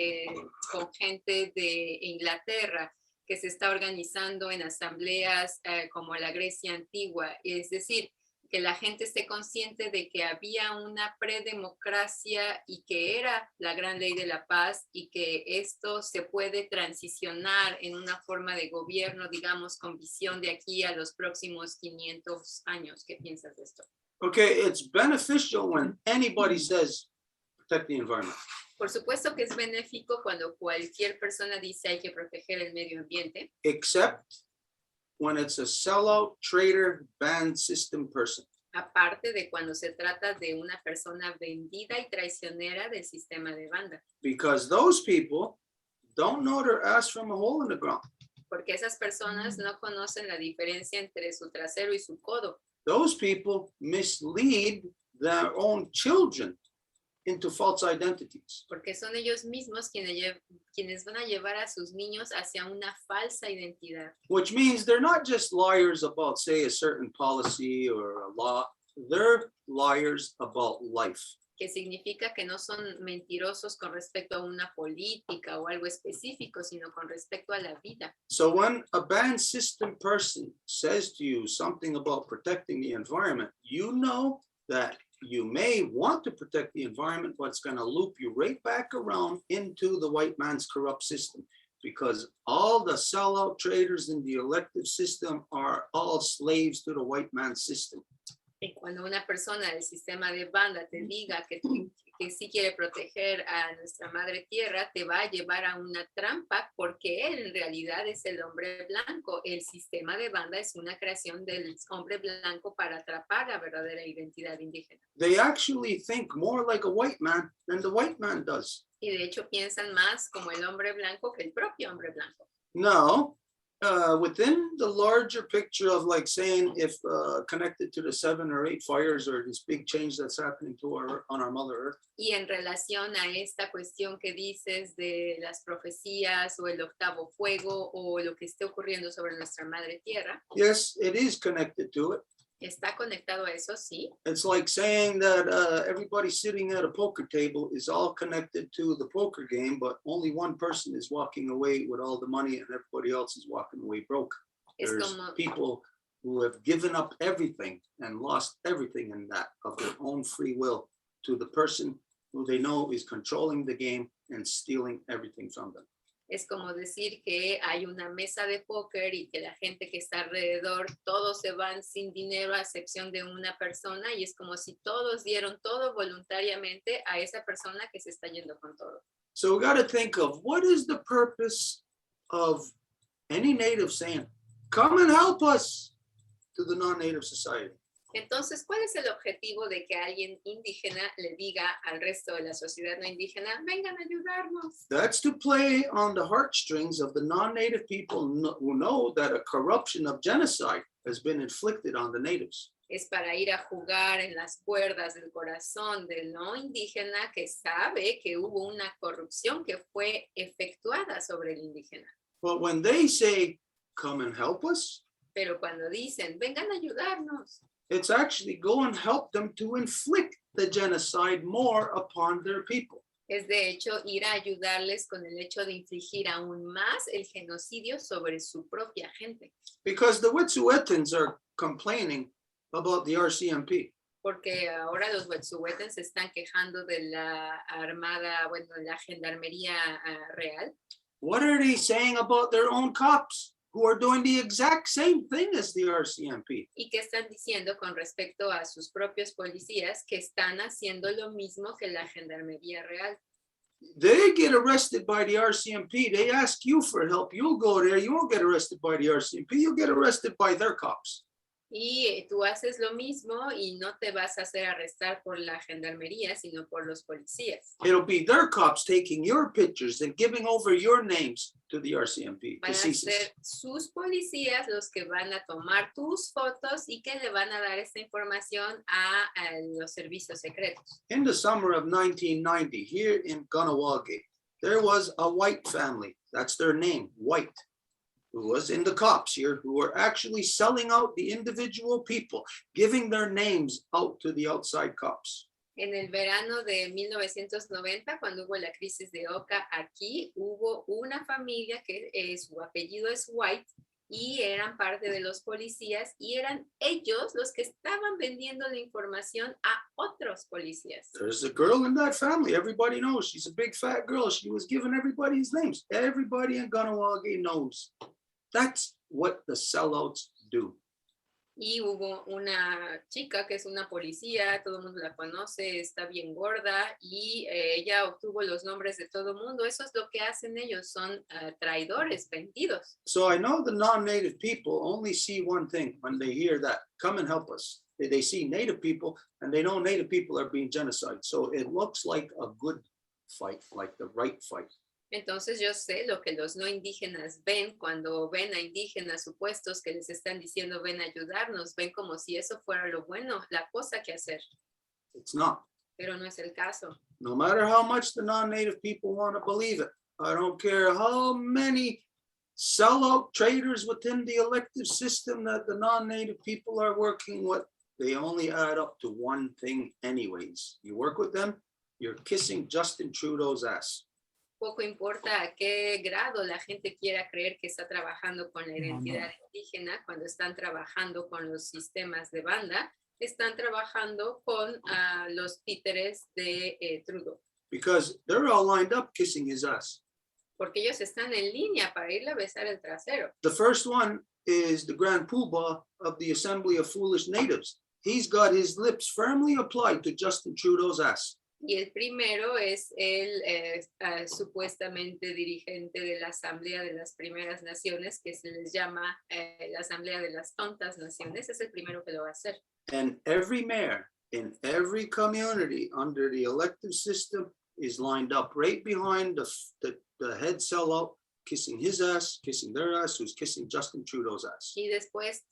S3: con gente de Inglaterra que se está organizando en asambleas como la Grecia antigua, es decir, que la gente esté consciente de que había una predemocracia y que era la gran ley de la paz y que esto se puede transicionar en una forma de gobierno, digamos, con visión de aquí a los próximos 500 años. ¿Qué piensas de esto?
S2: Okay, it's beneficial when anybody says protect the environment.
S3: Por supuesto que es benéfico cuando cualquier persona dice hay que proteger el medio ambiente,
S2: Except when it's a sellout, traitor, banned system person.
S3: aparte de cuando se trata de una persona vendida y traicionera del sistema de banda,
S2: Because those people don't know their ass from a hole in the ground.
S3: porque esas personas no conocen la diferencia entre su trasero y su codo.
S2: Those people mislead their own children into false identities.
S3: Porque son ellos mismos quienes van a llevar a sus niños hacia una falsa identidad.
S2: Which means they're not just liars about, say, a certain policy or a law. They're liars about life.
S3: Que significa que no son mentirosos con respecto a una política o algo específico, sino con respecto a la vida.
S2: So when a banned system person says to you something about protecting the environment, you know that you may want to protect the environment, but it's going to loop you right back around into the white man's corrupt system, because all the sellout traders in the elective system are all slaves to the white man's system.
S3: Y cuando una persona del sistema de banda te diga que sí quiere proteger a nuestra madre tierra, te va a llevar a una trampa porque él en realidad es el hombre blanco. El sistema de banda es una creación del hombre blanco para atrapar la verdadera identidad indígena.
S2: They actually think more like a white man than the white man does.
S3: Y de hecho piensan más como el hombre blanco que el propio hombre blanco.
S2: No, within the larger picture of, like, saying if connected to the 7 or 8 fires or this big change that's happening to on our Mother Earth.
S3: Y en relación a esta cuestión que dices de las profecías o el octavo fuego o lo que esté ocurriendo sobre nuestra madre tierra,
S2: Yes, it is connected to it.
S3: está conectado a eso, sí.
S2: It's like saying that everybody sitting at a poker table is all connected to the poker game, but only one person is walking away with all the money and everybody else is walking away broke.
S3: Es
S2: There's
S3: como,
S2: people who have given up everything and lost everything in that of their own free will to the person who they know is controlling the game and stealing everything from them.
S3: Es como decir que hay una mesa de póker y que la gente que está alrededor, todos se van sin dinero a excepción de una persona y es como si todos dieron todo voluntariamente a esa persona que se está yendo con todo.
S2: So we got to think of what is the purpose of any native saying, come and help us to the non-native society.
S3: Entonces, ¿cuál es el objetivo de que alguien indígena le diga al resto de la sociedad no indígena, vengan a ayudarnos?
S2: That's to play on the heartstrings of the non-native people who know that a corruption of genocide has been inflicted on the natives.
S3: Es para ir a jugar en las cuerdas del corazón del no indígena que sabe que hubo una corrupción que fue efectuada sobre el indígena.
S2: But when they say, come and help us,
S3: Pero cuando dicen, vengan a ayudarnos,
S2: it's actually go and help them to inflict the genocide more upon their people.
S3: es de hecho ir a ayudarles con el hecho de infligir aún más el genocidio sobre su propia gente.
S2: Because the Wetsuwetans are complaining about the RCMP.
S3: Porque ahora los Wetsuweten se están quejando de la armada, bueno, de la gendarmería real.
S2: What are they saying about their own cops who are doing the exact same thing as the RCMP?
S3: ¿Y qué están diciendo con respecto a sus propios policías que están haciendo lo mismo que la gendarmería real?
S2: They get arrested by the RCMP. They ask you for help. You'll go there. You won't get arrested by the RCMP. You'll get arrested by their cops.
S3: Y tú haces lo mismo y no te vas a hacer arrestar por la gendarmería, sino por los policías.
S2: It'll be their cops taking your pictures and giving over your names to the RCMP.
S3: Van a ser sus policías los que van a tomar tus fotos y que le van a dar esta información a los servicios secretos.
S2: In the summer of 1990, here in Ganawage, there was a white family. That's their name, White, who was in the cops here, who were actually selling out the individual people, giving their names out to the outside cops.
S3: En el verano de 1990, cuando hubo la crisis de Oka, aquí hubo una familia que su apellido es White y eran parte de los policías y eran ellos los que estaban vendiendo la información a otros policías.
S2: There's a girl in that family. Everybody knows. She's a big fat girl. She was giving everybody's names. Everybody in Ganawage knows. That's what the sellouts do.
S3: Y hubo una chica que es una policía, todo el mundo la conoce, está bien gorda y ella obtuvo los nombres de todo el mundo. Eso es lo que hacen ellos, son traidores, vendidos.
S2: So I know the non-native people only see one thing when they hear that, come and help us. They see native people and they know native people are being genocide. So it looks like a good fight, like the right fight.
S3: Entonces yo sé lo que los no indígenas ven cuando ven a indígenas supuestos que les están diciendo ven a ayudarnos, ven como si eso fuera lo bueno, la cosa que hacer.
S2: It's not.
S3: Pero no es el caso.
S2: No matter how much the non-native people want to believe it. I don't care how many sellout traders within the elective system that the non-native people are working with. They only add up to one thing anyways. You work with them, you're kissing Justin Trudeau's ass.
S3: Poco importa a qué grado la gente quiera creer que está trabajando con la identidad indígena, cuando están trabajando con los sistemas de banda, están trabajando con los títeres de Trudeau.
S2: Because they're all lined up kissing his ass.
S3: Porque ellos están en línea para irle a besar el trasero.
S2: The first one is the Grand Poobah of the Assembly of Foolish Natives. He's got his lips firmly applied to Justin Trudeau's ass.
S3: Y el primero es el supuestamente dirigente de la Asamblea de las Primeras Naciones, que se les llama la Asamblea de las Tontas Naciones. Es el primero que lo va a hacer.
S2: And every mayor in every community under the elective system is lined up right behind the head sellout, kissing his ass, kissing their ass, who's kissing Justin Trudeau's ass.
S3: Y después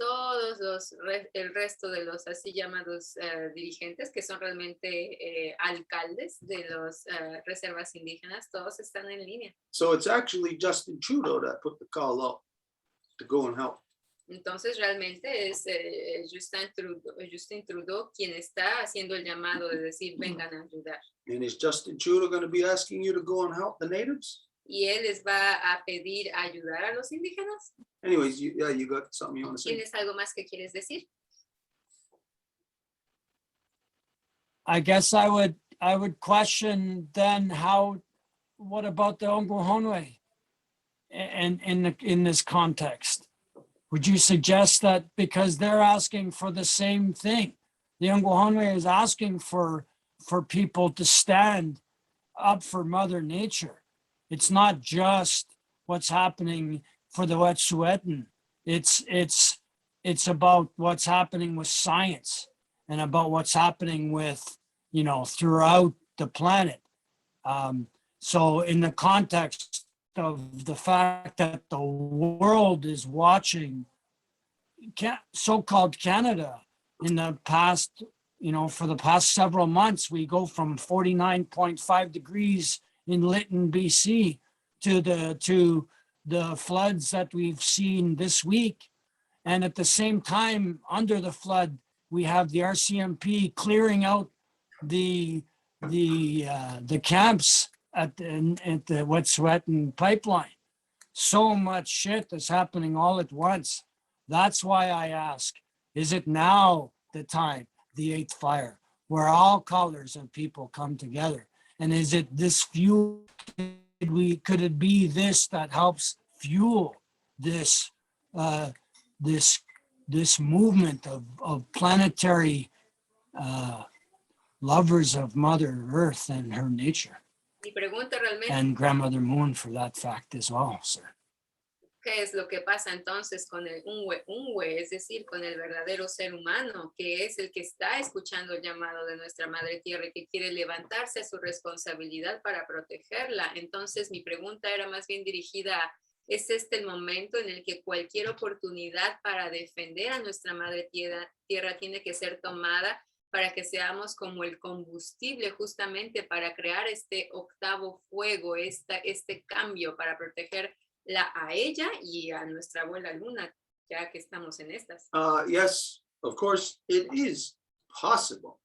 S3: el resto de los así llamados dirigentes, que son realmente alcaldes de las reservas indígenas, todos están en línea.
S2: So it's actually Justin Trudeau that put the call out to go and help.
S3: Entonces realmente es Justin Trudeau quien está haciendo el llamado de decir vengan a ayudar.
S2: And is Justin Trudeau going to be asking you to go and help the natives?
S3: Y él les va a pedir ayudar a los indígenas.
S2: Anyways, you got something you want to say?
S3: ¿Tienes algo más que quieres decir?
S8: I guess I would question then what about the Onguhonwe? and in this context? Would you suggest that because they're asking for the same thing? The Ungohonwe is asking for people to stand up for Mother Nature. It's not just what's happening for the Wetsuweten. It's about what's happening with science and about what's happening with, throughout the planet. So in the context of the fact that the world is watching so-called Canada in the past, for the past several months, we go from 49.5 degrees in Lytton, BC to the floods that we've seen this week. And at the same time, under the flood, we have the RCMP clearing out the camps at the Wetsuweten pipeline. So much shit is happening all at once. That's why I ask, is it now the time, the eighth fire, where all colors of people come together? And is it this fuel? Could it be this that helps fuel this this movement of planetary lovers of Mother Earth and her nature?
S3: Mi pregunta realmente,
S8: And Grandmother Moon for that fact as well, sir.
S3: ¿qué es lo que pasa entonces con el unwe, es decir, con el verdadero ser humano, que es el que está escuchando el llamado de nuestra Madre Tierra y que quiere levantarse a su responsabilidad para protegerla? Entonces mi pregunta era más bien dirigida a, ¿es este el momento en el que cualquier oportunidad para defender a nuestra Madre Tierra tiene que ser tomada para que seamos como el combustible justamente para crear este octavo fuego, este cambio para protegerla a ella y a nuestra abuela Luna, ya que estamos en estas?
S2: Yes, of course, it is possible.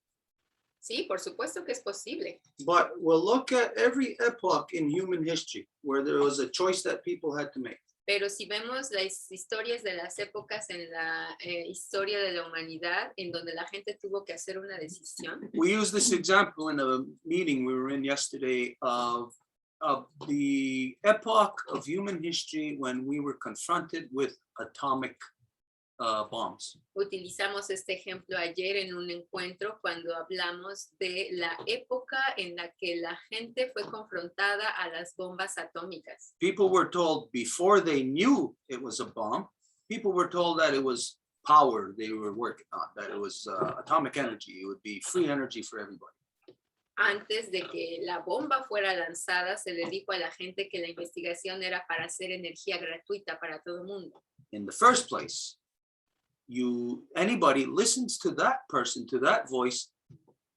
S3: Sí, por supuesto que es posible.
S2: But we'll look at every epoch in human history where there was a choice that people had to make.
S3: Pero si vemos las historias de las épocas en la historia de la humanidad, en donde la gente tuvo que hacer una decisión.
S2: We used this example in a meeting we were in yesterday of the epoch of human history when we were confronted with atomic bombs.
S3: Utilizamos este ejemplo ayer en un encuentro cuando hablamos de la época en la que la gente fue confrontada a las bombas atómicas.
S2: People were told before they knew it was a bomb, people were told that it was power they were working on, that it was atomic energy. It would be free energy for everybody.
S3: Antes de que la bomba fuera lanzada, se le dijo a la gente que la investigación era para hacer energía gratuita para todo el mundo.
S2: In the first place, anybody listens to that person, to that voice,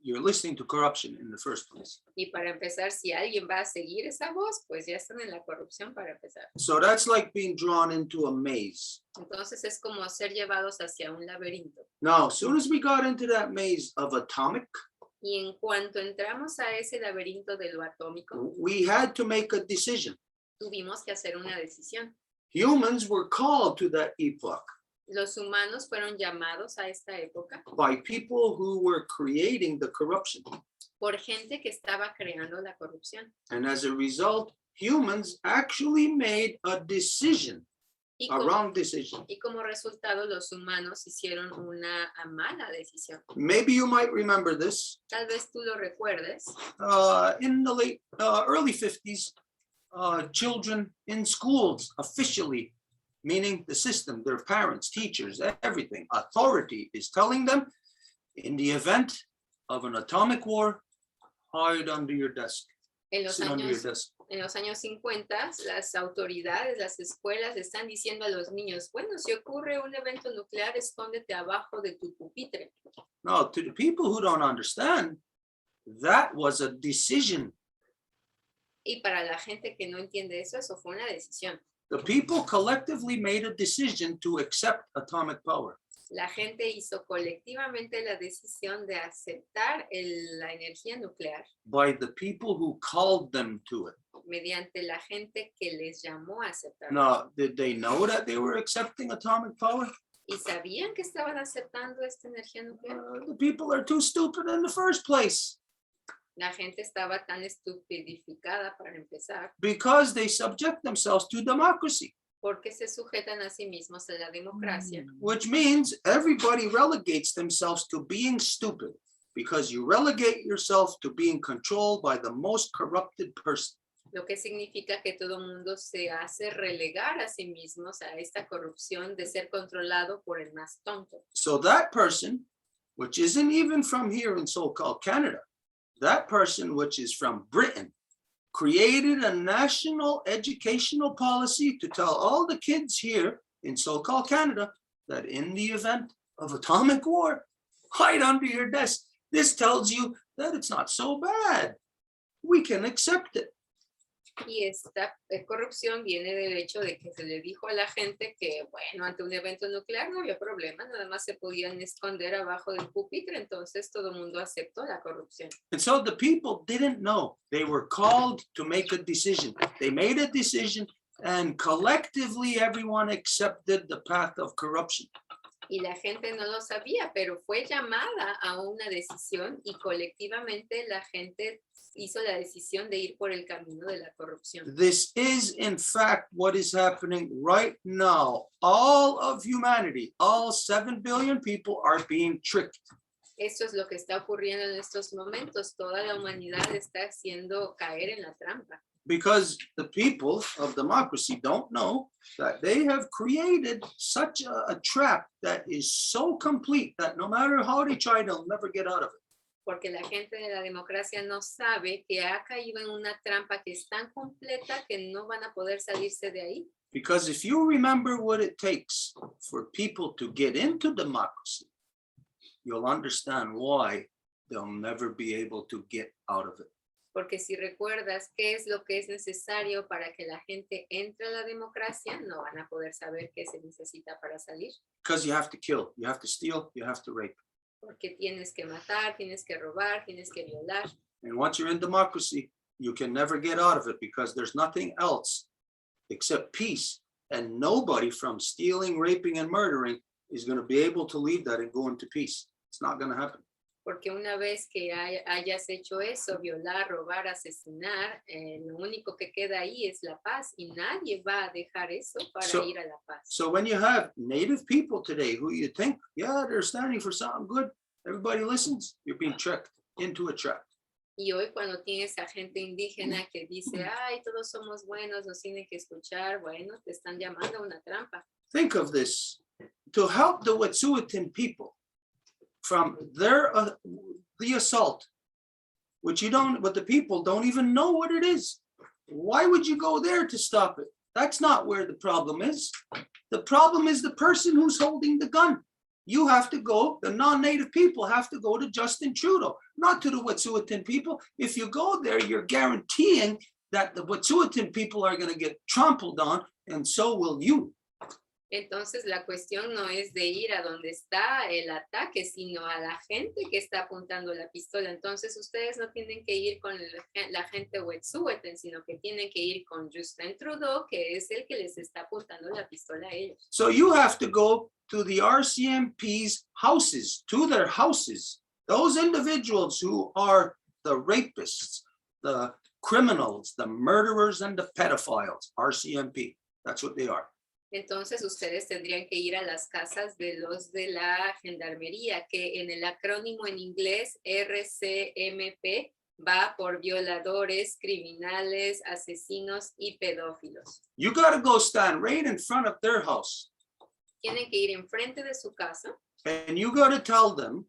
S2: you're listening to corruption in the first place.
S3: Y para empezar, si alguien va a seguir esa voz, pues ya están en la corrupción para empezar.
S2: So that's like being drawn into a maze.
S3: Entonces es como ser llevados hacia un laberinto.
S2: Now, as soon as we got into that maze of atomic,
S3: Y en cuanto entramos a ese laberinto de lo atómico,
S2: we had to make a decision.
S3: tuvimos que hacer una decisión.
S2: Humans were called to that epoch
S3: Los humanos fueron llamados a esta época
S2: by people who were creating the corruption.
S3: por gente que estaba creando la corrupción.
S2: And as a result, humans actually made a decision,
S3: Y
S2: a
S3: como,
S2: wrong decision.
S3: y como resultado, los humanos hicieron una mala decisión.
S2: Maybe you might remember this.
S3: Tal vez tú lo recuerdes.
S2: In the early 50s, children in schools officially, meaning the system, their parents, teachers, everything, authority is telling them, in the event of an atomic war, hide under your desk,
S3: En los
S2: sit under your
S3: años
S2: desk.
S3: En los años 50, las autoridades, las escuelas están diciendo a los niños, bueno, si ocurre un evento nuclear, escóndete abajo de tu pupitre.
S2: Now, to the people who don't understand, that was a decision.
S3: Y para la gente que no entiende eso, eso fue una decisión.
S2: The people collectively made a decision to accept atomic power.
S3: La gente hizo colectivamente la decisión de aceptar la energía nuclear
S2: By the people who called them to it.
S3: mediante la gente que les llamó a aceptar.
S2: Now, did they know that they were accepting atomic power?
S3: ¿Y sabían que estaban aceptando esta energía nuclear?
S2: The people are too stupid in the first place.
S3: La gente estaba tan estupidificada para empezar,
S2: because they subject themselves to democracy,
S3: porque se sujetan a sí mismos a la democracia,
S2: which means everybody relegates themselves to being stupid because you relegate yourself to being controlled by the most corrupted person.
S3: lo que significa que todo mundo se hace relegar a sí mismos a esta corrupción de ser controlado por el más tonto.
S2: So that person, which isn't even from here in so-called Canada, that person which is from Britain, created a national educational policy to tell all the kids here in so-called Canada that in the event of atomic war, hide under your desk. This tells you that it's not so bad. We can accept it.
S3: Y esta corrupción viene del hecho de que se le dijo a la gente que, bueno, ante un evento nuclear no había problema, nada más se podían esconder abajo del pupitre, entonces todo el mundo aceptó la corrupción.
S2: And so the people didn't know. They were called to make a decision. They made a decision and collectively everyone accepted the path of corruption.
S3: Y la gente no lo sabía, pero fue llamada a una decisión y colectivamente la gente hizo la decisión de ir por el camino de la corrupción.
S2: This is, in fact, what is happening right now. All of humanity, all 7 billion people are being tricked.
S3: Esto es lo que está ocurriendo en estos momentos. Toda la humanidad está haciendo caer en la trampa.
S2: Because the people of democracy don't know that they have created such a trap that is so complete that no matter how they try, they'll never get out of it.
S3: Porque la gente de la democracia no sabe que ha caído en una trampa que es tan completa que no van a poder salirse de ahí.
S2: Because if you remember what it takes for people to get into democracy, you'll understand why they'll never be able to get out of it.
S3: Porque si recuerdas qué es lo que es necesario para que la gente entre a la democracia, no van a poder saber qué se necesita para salir.
S2: Because you have to kill, you have to steal, you have to rape.
S3: Porque tienes que matar, tienes que robar, tienes que violar.
S2: And once you're in democracy, you can never get out of it because there's nothing else except peace. And nobody from stealing, raping, and murdering is going to be able to leave that and go into peace. It's not going to happen.
S3: Porque una vez que hayas hecho eso, violar, robar, asesinar, lo único que queda ahí es la paz y nadie va a dejar eso para ir a la paz.
S2: So when you have native people today who you think, yeah, they're standing for something good, everybody listens, you're being tricked into a trap.
S3: Y hoy cuando tienes a gente indígena que dice, ay, todos somos buenos, nos tienen que escuchar, bueno, te están llamando a una trampa.
S2: Think of this, to help the Wetsuweten people from their the assault, but the people don't even know what it is. Why would you go there to stop it? That's not where the problem is. The problem is the person who's holding the gun. You have to go, the non-native people have to go to Justin Trudeau, not to the Wetsuweten people. If you go there, you're guaranteeing that the Wetsuweten people are going to get trampled on, and so will you.
S3: Entonces la cuestión no es de ir a donde está el ataque, sino a la gente que está apuntando la pistola. Entonces ustedes no tienen que ir con la gente Wetsuweten, sino que tienen que ir con Justin Trudeau, que es el que les está apuntando la pistola a ellos.
S2: So you have to go to the RCMP's houses, to their houses. Those individuals who are the rapists, the criminals, the murderers, and the pedophiles, RCMP, that's what they are.
S3: Entonces ustedes tendrían que ir a las casas de los de la gendarmería, que en el acrónimo en inglés RCMP va por violadores, criminales, asesinos y pedófilos.
S2: You got to go stand right in front of their house.
S3: Tienen que ir enfrente de su casa
S2: And you got to tell them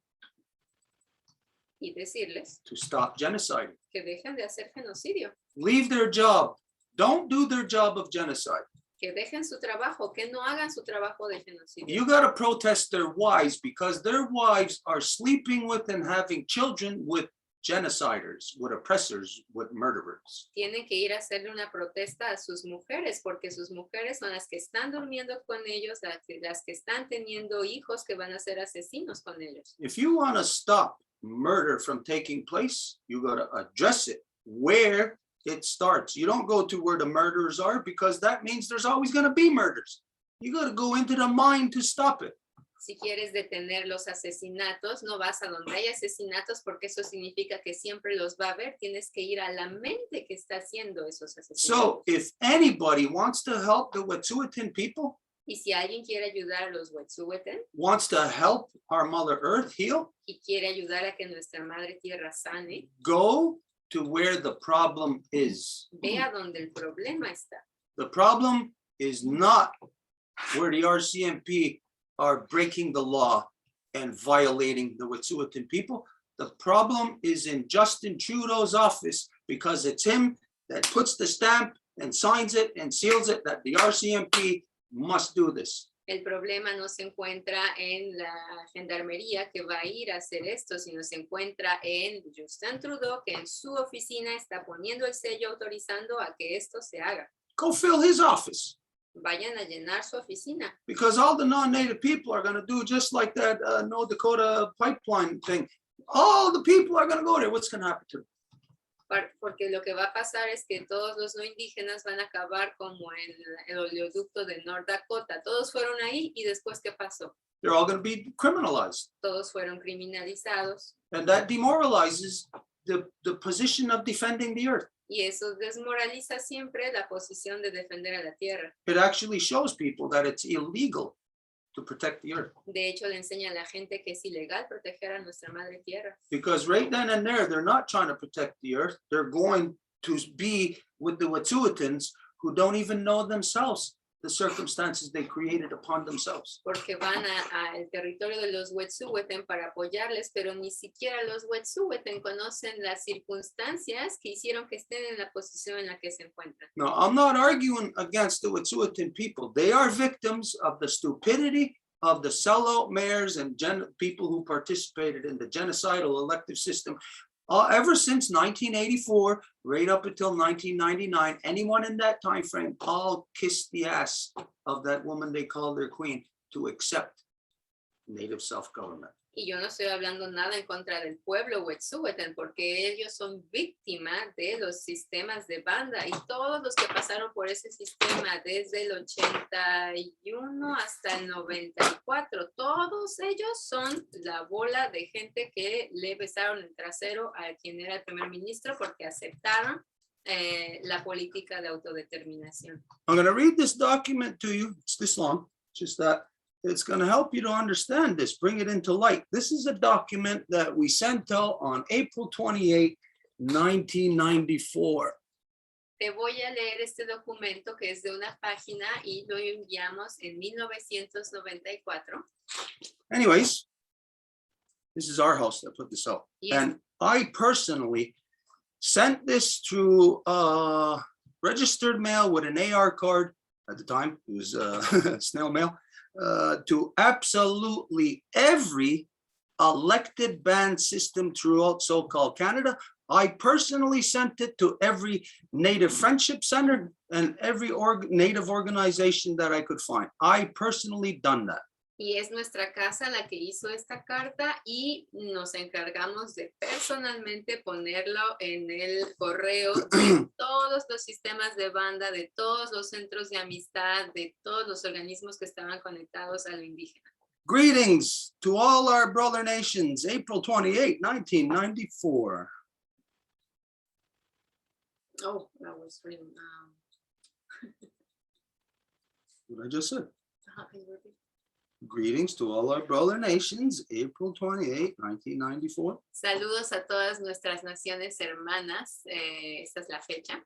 S3: y decirles
S2: to stop genocide.
S3: que dejen de hacer genocidio,
S2: Leave their job. Don't do their job of genocide.
S3: que dejen su trabajo, que no hagan su trabajo de genocidio.
S2: You got to protest their wives because their wives are sleeping with and having children with genociders, with oppressors, with murderers.
S3: Tienen que ir a hacerle una protesta a sus mujeres, porque sus mujeres son las que están durmiendo con ellos, las que están teniendo hijos que van a ser asesinos con ellos.
S2: If you want to stop murder from taking place, you got to address it where it starts. You don't go to where the murderers are because that means there's always going to be murders. You got to go into the mind to stop it.
S3: Si quieres detener los asesinatos, no vas a donde hay asesinatos porque eso significa que siempre los va a haber. Tienes que ir a la mente que está haciendo esos asesinatos.
S2: So if anybody wants to help the Wetsuweten people,
S3: Y si alguien quiere ayudar a los Wetsuweten
S2: wants to help our Mother Earth heal,
S3: y quiere ayudar a que nuestra Madre Tierra sane,
S2: go to where the problem is.
S3: ve a donde el problema está.
S2: The problem is not where the RCMP are breaking the law and violating the Wet'suwet'en people. The problem is in Justin Trudeau's office because it's him that puts the stamp and signs it and seals it that the RCMP must do this.
S3: El problema no se encuentra en la gendarmería que va a ir a hacer esto, sino se encuentra en Justin Trudeau, que en su oficina está poniendo el sello autorizando a que esto se haga.
S2: Go fill his office.
S3: Vayan a llenar su oficina.
S2: Because all the non-native people are going to do just like that North Dakota pipeline thing. All the people are going to go there. What's going to happen to them?
S3: Porque lo que va a pasar es que todos los no indígenas van a acabar como en el oleoducto de North Dakota. Todos fueron ahí y después, ¿qué pasó?
S2: They're all going to be criminalized.
S3: Todos fueron criminalizados.
S2: And that demoralizes the position of defending the earth.
S3: Y eso desmoraliza siempre la posición de defender a la tierra.
S2: It actually shows people that it's illegal to protect the earth.
S3: De hecho, le enseña a la gente que es ilegal proteger a nuestra madre tierra.
S2: Because right then and there, they're not trying to protect the earth. They're going to be with the Wet'suwet'ens who don't even know themselves the circumstances they created upon themselves.
S3: Porque van al territorio de los Wet'suwet'en para apoyarles, pero ni siquiera los Wet'suwet'en conocen las circunstancias que hicieron que estén en la posición en la que se encuentran.
S2: Now, I'm not arguing against the Wet'suwet'en people. They are victims of the stupidity of the sellout mayors and people who participated in the genocidal elective system. Ever since 1984, right up until 1999, anyone in that time frame all kissed the ass of that woman they call their queen to accept native self-government.
S3: Y yo no estoy hablando nada en contra del pueblo Wet'suwet'en, porque ellos son víctimas de los sistemas de banda y todos los que pasaron por ese sistema desde el 81 hasta el 94, todos ellos son la bola de gente que le besaron el trasero a quien era el primer ministro porque aceptaron la política de autodeterminación.
S2: I'm going to read this document to you. It's this long, just that. It's going to help you to understand this, bring it into light. This is a document that we sent out on April 28, 1994.
S3: Te voy a leer este documento que es de una página y lo enviamos en 1994.
S2: Anyways, this is our house that put this out.
S3: Yes.
S2: And I personally sent this through registered mail with an AR card at the time. It was snail mail. To absolutely every elected band system throughout so-called Canada. I personally sent it to every Native Friendship Center and every Native organization that I could find. I personally done that.
S3: Y es nuestra casa la que hizo esta carta y nos encargamos de personalmente ponerlo en el correo de todos los sistemas de banda, de todos los centros de amistad, de todos los organismos que estaban conectados a lo indígena.
S2: Greetings to all our brother nations, April 28, 1994.
S3: Oh, that was really,
S2: What I just said.
S3: can you repeat?
S2: Greetings to all our brother nations, April 28, 1994.
S3: Saludos a todas nuestras naciones hermanas. Esta es la fecha.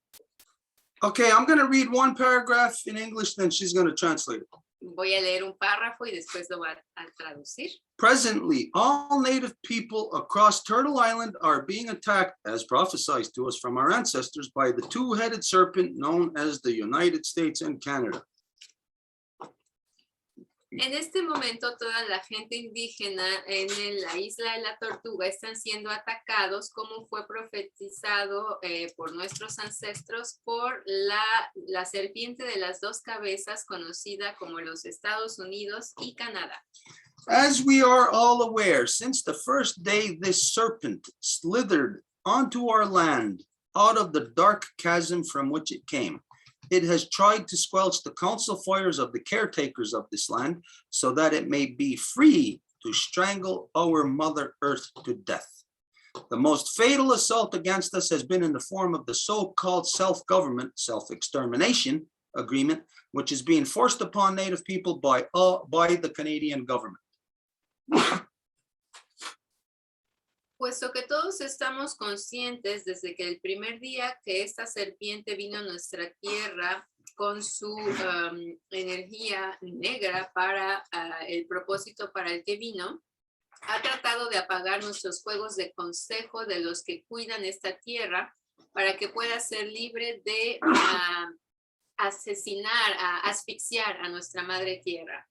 S2: Okay, I'm going to read one paragraph in English, then she's going to translate it.
S3: Voy a leer un párrafo y después lo voy a traducir.
S2: Presently, all Native people across Turtle Island are being attacked, as prophesied to us from our ancestors, by the two-headed serpent known as the United States and Canada.
S3: En este momento, toda la gente indígena en la isla de la Tortuga están siendo atacados, como fue profetizado por nuestros ancestros, por la serpiente de las dos cabezas, conocida como los Estados Unidos y Canadá.
S2: As we are all aware, since the first day this serpent slithered onto our land out of the dark chasm from which it came, it has tried to squelch the council fires of the caretakers of this land so that it may be free to strangle our Mother Earth to death. The most fatal assault against us has been in the form of the so-called self-government, self-extermination agreement, which is being forced upon Native people by the Canadian government.
S3: Puesto que todos estamos conscientes desde que el primer día que esta serpiente vino a nuestra tierra con su energía negra para el propósito para el que vino, ha tratado de apagar nuestros fuegos de consejo de los que cuidan esta tierra para que pueda ser libre de asesinar, asfixiar a nuestra madre tierra.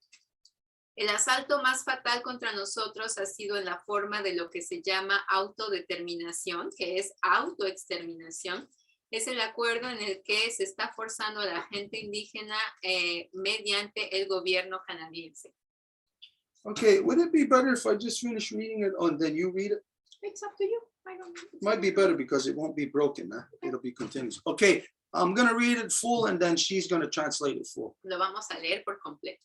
S3: El asalto más fatal contra nosotros ha sido en la forma de lo que se llama autodeterminación, que es autoexterminación. Es el acuerdo en el que se está forzando a la gente indígena mediante el gobierno canadiense.
S2: Okay, would it be better if I just finish reading it and then you read it?
S3: It's up to you. I don't know.
S2: Might be better because it won't be broken. It'll be continuous. Okay, I'm going to read it full and then she's going to translate it full.
S3: Lo vamos a leer por completo.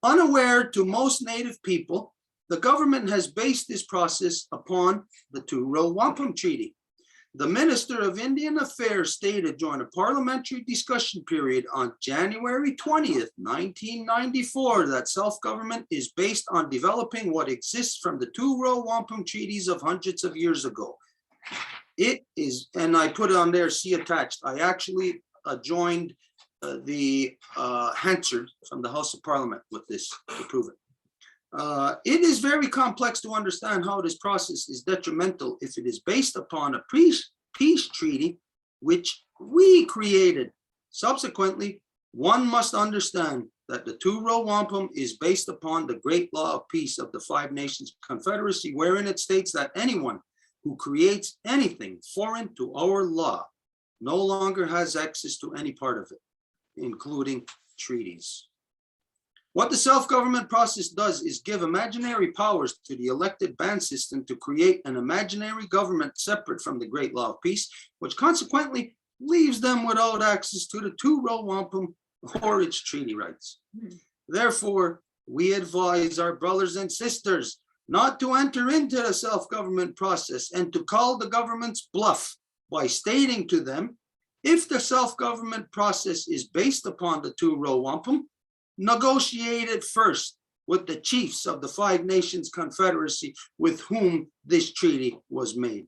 S2: Unaware to most Native people, the government has based this process upon the Two-Row Wampum Treaty. The Minister of Indian Affairs stated during a parliamentary discussion period on January 20th, 1994, that self-government is based on developing what exists from the Two-Row Wampum treaties of hundreds of years ago. It is, and I put on there, see attached. I actually joined the Hansard from the House of Parliament with this to prove it. It is very complex to understand how this process is detrimental if it is based upon a peace treaty which we created. Subsequently, one must understand that the Two-Row Wampum is based upon the Great Law of Peace of the Five Nations Confederacy, wherein it states that anyone who creates anything foreign to our law no longer has access to any part of it, including treaties. What the self-government process does is give imaginary powers to the elected band system to create an imaginary government separate from the Great Law of Peace, which consequently leaves them without access to the Two-Row Wampum or its treaty rights. Therefore, we advise our brothers and sisters not to enter into the self-government process and to call the government's bluff by stating to them, if the self-government process is based upon the Two-Row Wampum, negotiate it first with the chiefs of the Five Nations Confederacy with whom this treaty was made.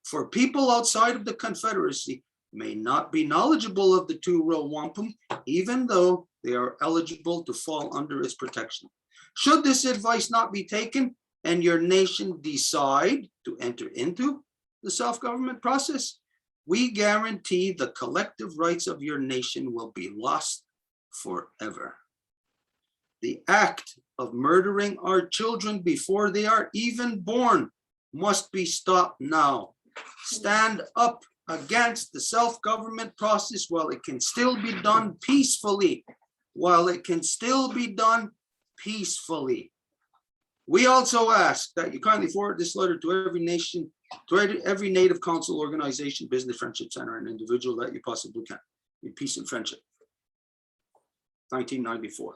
S2: For people outside of the Confederacy may not be knowledgeable of the Two-Row Wampum, even though they are eligible to fall under its protection. Should this advice not be taken and your nation decide to enter into the self-government process, we guarantee the collective rights of your nation will be lost forever. The act of murdering our children before they are even born must be stopped now. Stand up against the self-government process while it can still be done peacefully. We also ask that you kindly forward this letter to every nation, to every Native Council organization, business, friendship center, and individual that you possibly can. In peace and friendship. 1994.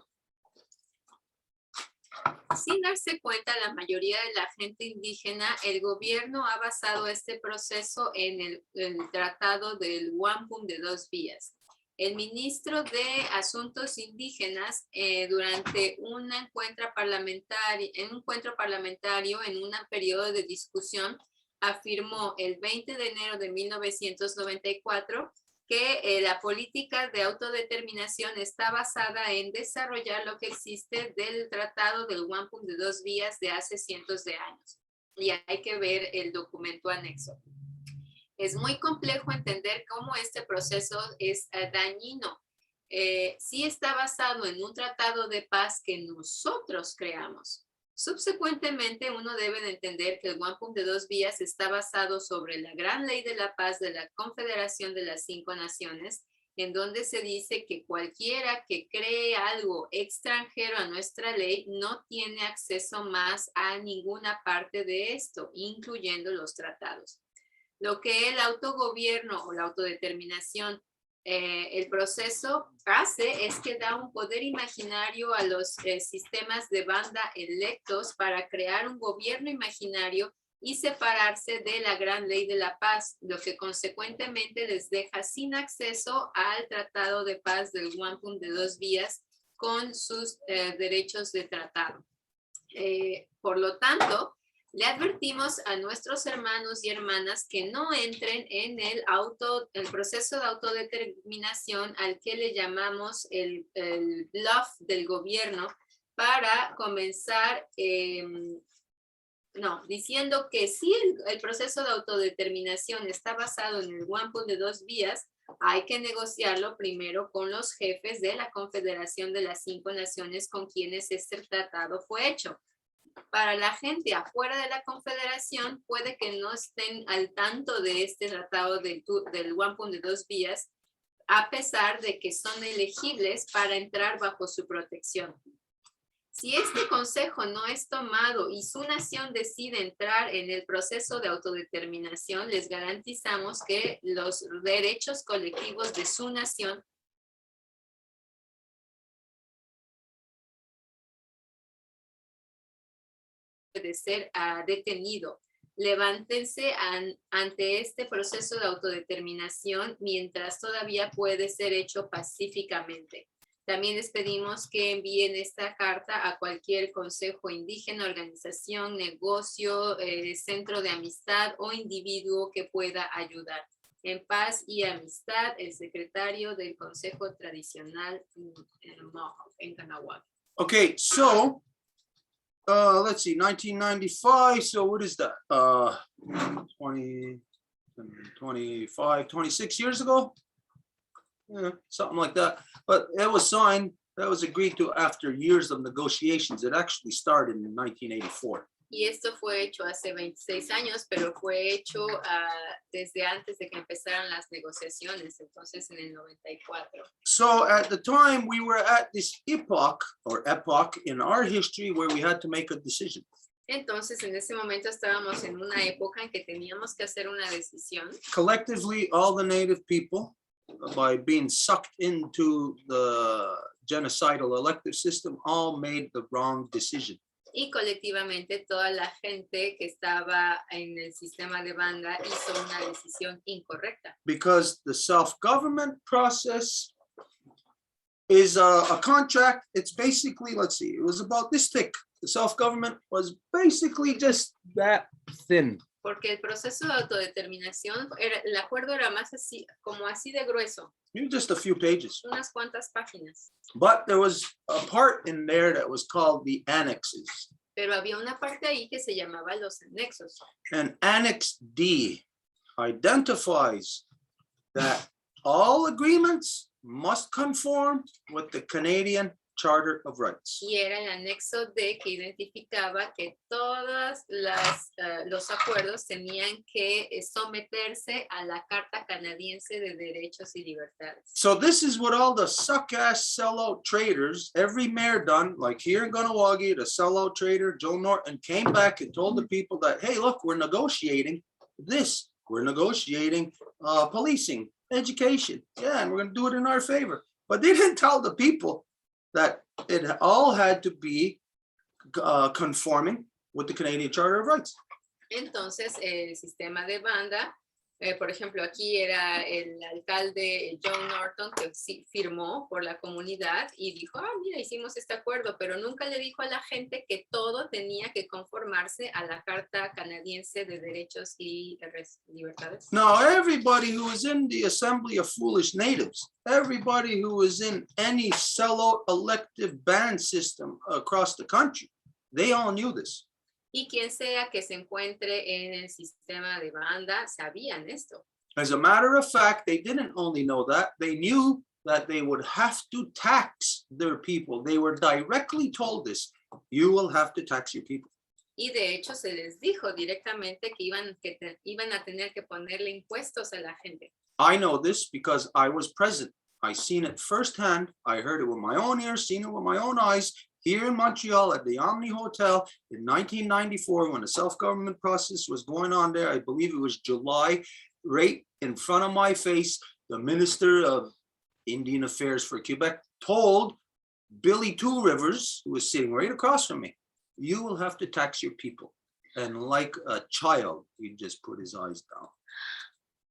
S3: Sin darse cuenta, la mayoría de la gente indígena, el gobierno ha basado este proceso en el tratado del Wampum de dos vías. El ministro de Asuntos Indígenas, durante un encuentro parlamentario en un periodo de discusión, afirmó el 20 de enero de 1994 que la política de autodeterminación está basada en desarrollar lo que existe del Tratado del Wampum de dos vías de hace cientos de años. Y hay que ver el documento anexo. Es muy complejo entender cómo este proceso es dañino. Sí está basado en un tratado de paz que nosotros creamos. Subsecuentemente, uno debe de entender que el Wampum de dos vías está basado sobre la gran ley de la paz de la Confederación de las Cinco Naciones, en donde se dice que cualquiera que cree algo extranjero a nuestra ley no tiene acceso más a ninguna parte de esto, incluyendo los tratados. Lo que el autogobierno o la autodeterminación el proceso hace es que da un poder imaginario a los sistemas de banda electos para crear un gobierno imaginario y separarse de la gran ley de la paz, lo que consecuentemente les deja sin acceso al tratado de paz del Wampum de 2 vías con sus derechos de tratado. Por lo tanto, le advertimos a nuestros hermanos y hermanas que no entren en el proceso de autodeterminación al que le llamamos el bluff del gobierno para comenzar, diciendo que si el proceso de autodeterminación está basado en el Wampum de 2 vías, hay que negociarlo primero con los jefes de la Confederación de las 5 Naciones con quienes este tratado fue hecho. Para la gente afuera de la Confederación, puede que no estén al tanto de este tratado del Wampum de 2 vías, a pesar de que son elegibles para entrar bajo su protección. Si este consejo no es tomado y su nación decide entrar en el proceso de autodeterminación, les garantizamos que los derechos colectivos de su nación de ser detenido. Levántense ante este proceso de autodeterminación mientras todavía puede ser hecho pacíficamente. También les pedimos que envíen esta carta a cualquier consejo indígena, organización, negocio, centro de amistad o individuo que pueda ayudar. En paz y amistad, el secretario del Consejo Tradicional en Kanawha.
S2: Okay, so let's see, 1995. So what is that? 25, 26 years ago? Yeah, something like that. But it was signed, that was agreed to after years of negotiations. It actually started in 1984.
S3: Y esto fue hecho hace 26 años, pero fue hecho desde antes de que empezaran las negociaciones, entonces en el 94.
S2: So at the time we were at this epoch in our history where we had to make a decision.
S3: Entonces en ese momento estábamos en una época en que teníamos que hacer una decisión.
S2: Collectively, all the native people, by being sucked into the genocidal elective system, all made the wrong decision.
S3: Y colectivamente toda la gente que estaba en el sistema de banda hizo una decisión incorrecta.
S2: Because the self-government process is a contract. It's basically, let's see, it was about this thick. The self-government was basically just that thin.
S3: Porque el proceso de autodeterminación, el acuerdo era más así, como así de grueso.
S2: Just a few pages.
S3: Unas cuantas páginas.
S2: But there was a part in there that was called the annexes.
S3: Pero había una parte ahí que se llamaba los anexos.
S2: And Annex D identifies that all agreements must conform with the Canadian Charter of Rights.
S3: Y era el anexo D que identificaba que todos los acuerdos tenían que someterse a la Carta Canadiense de Derechos y Libertades.
S2: So this is what all the suck-ass sellout traders, every mayor done, like here in Ganawagi, the sellout trader, Joe Norton, came back and told the people that, hey, look, we're negotiating this. We're negotiating policing, education. Yeah, and we're going to do it in our favor. But they didn't tell the people that it all had to be conforming with the Canadian Charter of Rights.
S3: Entonces, el sistema de banda, por ejemplo, aquí era el alcalde John Norton que sí firmó por la comunidad y dijo, mira, hicimos este acuerdo, pero nunca le dijo a la gente que todo tenía que conformarse a la Carta Canadiense de Derechos y Libertades.
S2: Now, everybody who was in the Assembly of Foolish Natives, everybody who was in any sellout elective band system across the country, they all knew this.
S3: Y quien sea que se encuentre en el sistema de banda, sabían esto.
S2: As a matter of fact, they didn't only know that, they knew that they would have to tax their people. They were directly told this, you will have to tax your people.
S3: Y de hecho se les dijo directamente que iban a tener que ponerle impuestos a la gente.
S2: I know this because I was present. I seen it firsthand. I heard it with my own ears, seen it with my own eyes. Here in Montreal at the Omni Hotel in 1994, when the self-government process was going on there, I believe it was July, right in front of my face, the Minister of Indian Affairs for Quebec told Billy Two Rivers, who was sitting right across from me, you will have to tax your people. And like a child, he just put his eyes down.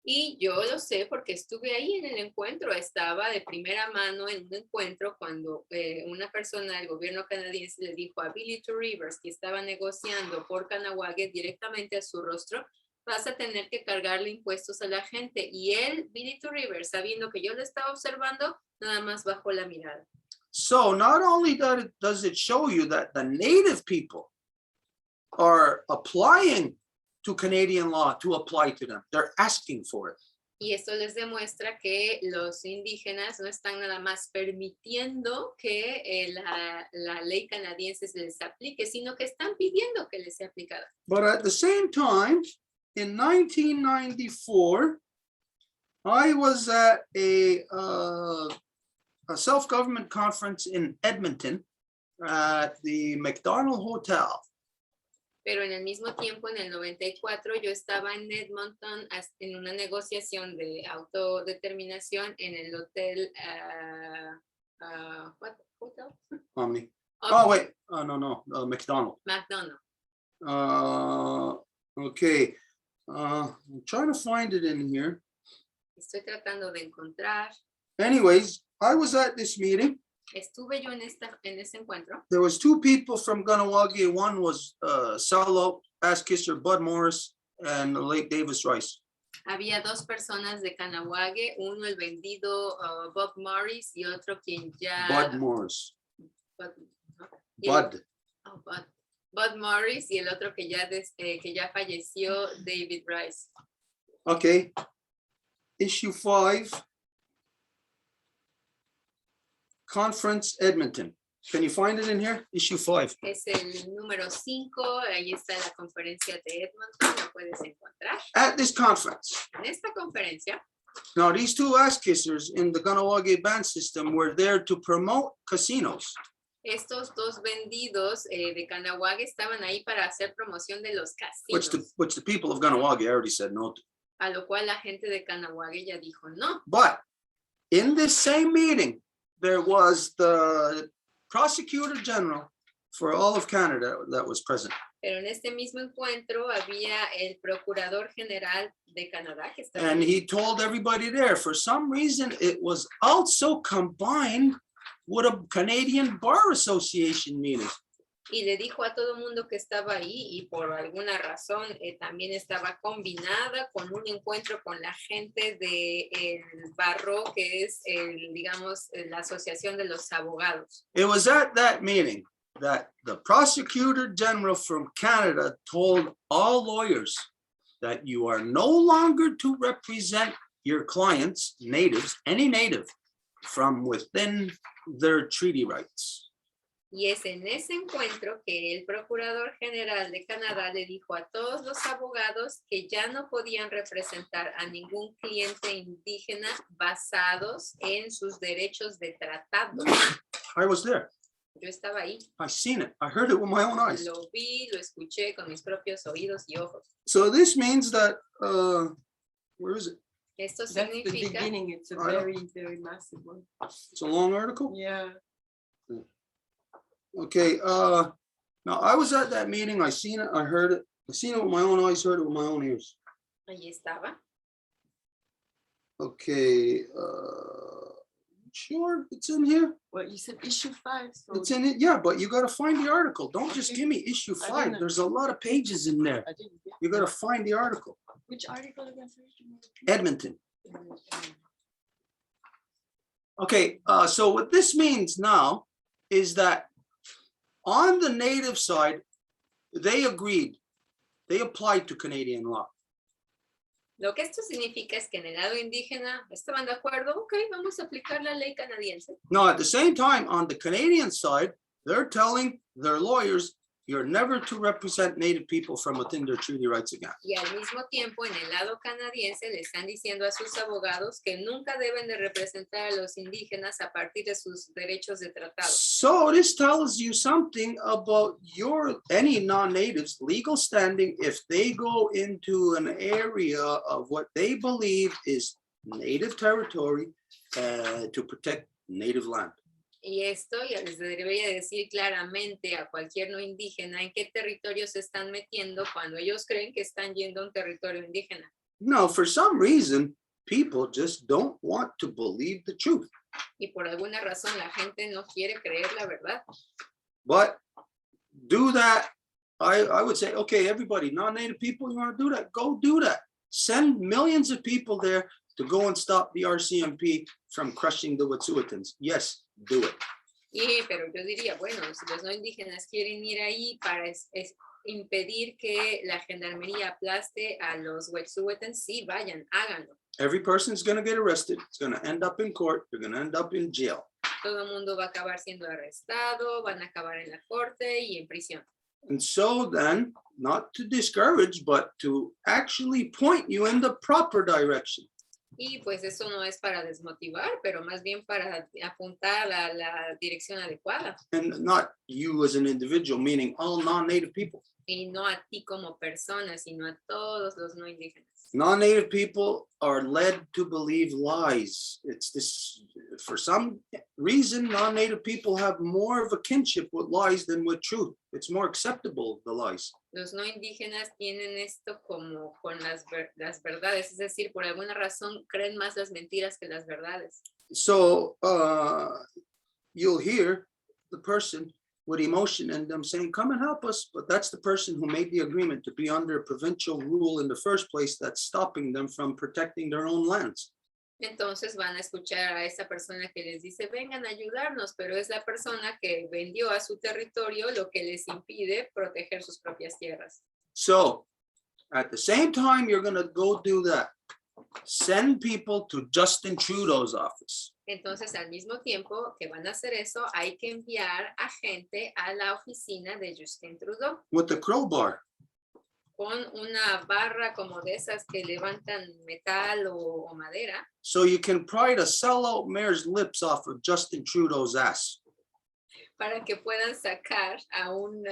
S3: Y yo lo sé porque estuve ahí en el encuentro, estaba de primera mano en un encuentro cuando una persona del gobierno canadiense le dijo a Billy Two Rivers, que estaba negociando por Kahnawake, directamente a su rostro, vas a tener que cargarle impuestos a la gente. Y él, Billy Two Rivers, sabiendo que yo lo estaba observando, nada más bajó la mirada.
S2: So not only does it show you that the native people are applying to Canadian law to apply to them, they're asking for it.
S3: Y esto les demuestra que los indígenas no están nada más permitiendo que la ley canadiense se les aplique, sino que están pidiendo que les sea aplicada.
S2: But at the same time, in 1994, I was at a self-government conference in Edmonton at the McDonald Hotel.
S3: Pero en el mismo tiempo, en el 94, yo estaba en Edmonton en una negociación de autodeterminación en el hotel, what hotel?
S2: Omni. Oh, wait. Oh, no. McDonald.
S3: McDonald.
S2: Okay. I'm trying to find it in here.
S3: Estoy tratando de encontrar.
S2: Anyways, I was at this meeting.
S3: Estuve yo en ese encuentro.
S2: There was two people from Kahnawake. One was sellout, ass kisser Bud Morris, and the late Davis Rice.
S3: Había dos personas de Kahnawake, uno el vendido Bob Morris y otro quien ya...
S2: Bud Morris.
S3: Bud Morris y el otro que ya falleció, David Rice.
S2: Okay. Issue 5. Conference Edmonton. Can you find it in here? Issue 5.
S3: Es el número 5, ahí está la conferencia de Edmonton, lo puedes encontrar.
S2: At this conference.
S3: En esta conferencia,
S2: Now, these two ass kissers in the Kahnawake band system were there to promote casinos.
S3: estos dos vendidos de Kahnawake estaban ahí para hacer promoción de los casinos,
S2: Which the people of Kahnawake already said no to.
S3: a lo cual la gente de Kahnawake ya dijo no.
S2: But in this same meeting, there was the prosecutor general for all of Canada that was present.
S3: Pero en este mismo encuentro había el procurador general de Canadá que estaba
S2: And
S3: ahí.
S2: he told everybody there, for some reason, it was also combined with a Canadian Bar Association meeting.
S3: Y le dijo a todo el mundo que estaba ahí y por alguna razón también estaba combinada con un encuentro con la gente del barro, que es, digamos, la asociación de los abogados.
S2: It was at that meeting that the prosecutor general from Canada told all lawyers that you are no longer to represent your clients, natives, any native, from within their treaty rights.
S3: Y es en ese encuentro que el procurador general de Canadá le dijo a todos los abogados que ya no podían representar a ningún cliente indígena basados en sus derechos de tratado.
S2: I was there.
S3: Yo estaba ahí,
S2: I seen it. I heard it with my own eyes.
S3: lo vi, lo escuché con mis propios oídos y ojos.
S2: So this means that, where is it?
S3: Esto
S9: That's the
S3: significa
S9: beginning. It's a
S2: I know.
S9: very, very massive one.
S2: It's a long article?
S9: Yeah.
S2: Okay, now I was at that meeting. I seen it, I heard it. I seen it with my own eyes, heard it with my own ears.
S3: allí estaba.
S2: Okay, sure, it's in here.
S9: Well, you said issue 5. So
S2: It's in it, yeah, but you gotta find the article. Don't just
S9: Okay.
S2: give me issue
S9: I
S2: 5.
S9: don't know.
S2: There's a lot of pages in there.
S9: I didn't get
S2: You gotta find the article.
S9: which article again?
S2: Edmonton. Okay, so what this means now is that on the native side, they agreed, they applied to Canadian law.
S3: Lo que esto significa es que en el lado indígena estaban de acuerdo, ok, vamos a aplicar la ley canadiense.
S2: Now, at the same time, on the Canadian side, they're telling their lawyers, you're never to represent Native people from within their treaty rights again.
S3: Y al mismo tiempo, en el lado canadiense, le están diciendo a sus abogados que nunca deben de representar a los indígenas a partir de sus derechos de tratado.
S2: So this tells you something about any non-natives legal standing if they go into an area of what they believe is native territory to protect native land.
S3: Y esto ya les debería decir claramente a cualquier no indígena en qué territorio se están metiendo cuando ellos creen que están yendo a un territorio indígena.
S2: No, for some reason, people just don't want to believe the truth.
S3: Y por alguna razón la gente no quiere creer la verdad.
S2: But do that. I would say, okay, everybody, non-native people, you want to do that? Go do that. Send millions of people there to go and stop the RCMP from crushing the Wetsuwetans. Yes, do it.
S3: Pero yo diría, bueno, si los no indígenas quieren ir ahí para impedir que la gendarmería aplaste a los Wet'suwet'en, sí, vayan, háganlo.
S2: Every person's going to get arrested. It's going to end up in court. They're going to end up in jail.
S3: Todo el mundo va a acabar siendo arrestado, van a acabar en la corte y en prisión.
S2: And so then, not to discourage, but to actually point you in the proper direction.
S3: Y pues eso no es para desmotivar, pero más bien para apuntar a la dirección adecuada.
S2: And not you as an individual, meaning all non-native people.
S3: Y no a ti como persona, sino a todos los no indígenas.
S2: Non-native people are led to believe lies. It's this, for some reason, non-native people have more of a kinship with lies than with truth. It's more acceptable, the lies.
S3: Los no indígenas tienen esto como con las verdades, es decir, por alguna razón creen más las mentiras que las verdades.
S2: So you'll hear the person with emotion and them saying, come and help us. But that's the person who made the agreement to be under provincial rule in the first place that's stopping them from protecting their own lands.
S3: Entonces van a escuchar a esa persona que les dice, vengan a ayudarnos, pero es la persona que vendió a su territorio lo que les impide proteger sus propias tierras.
S2: So at the same time, you're going to go do that. Send people to Justin Trudeau's office.
S3: Entonces, al mismo tiempo que van a hacer eso, hay que enviar a gente a la oficina de Justin Trudeau
S2: With the crowbar.
S3: con una barra como de esas que levantan metal o madera,
S2: So you can pry the sellout mayor's lips off of Justin Trudeau's ass.
S3: para que puedan sacar a un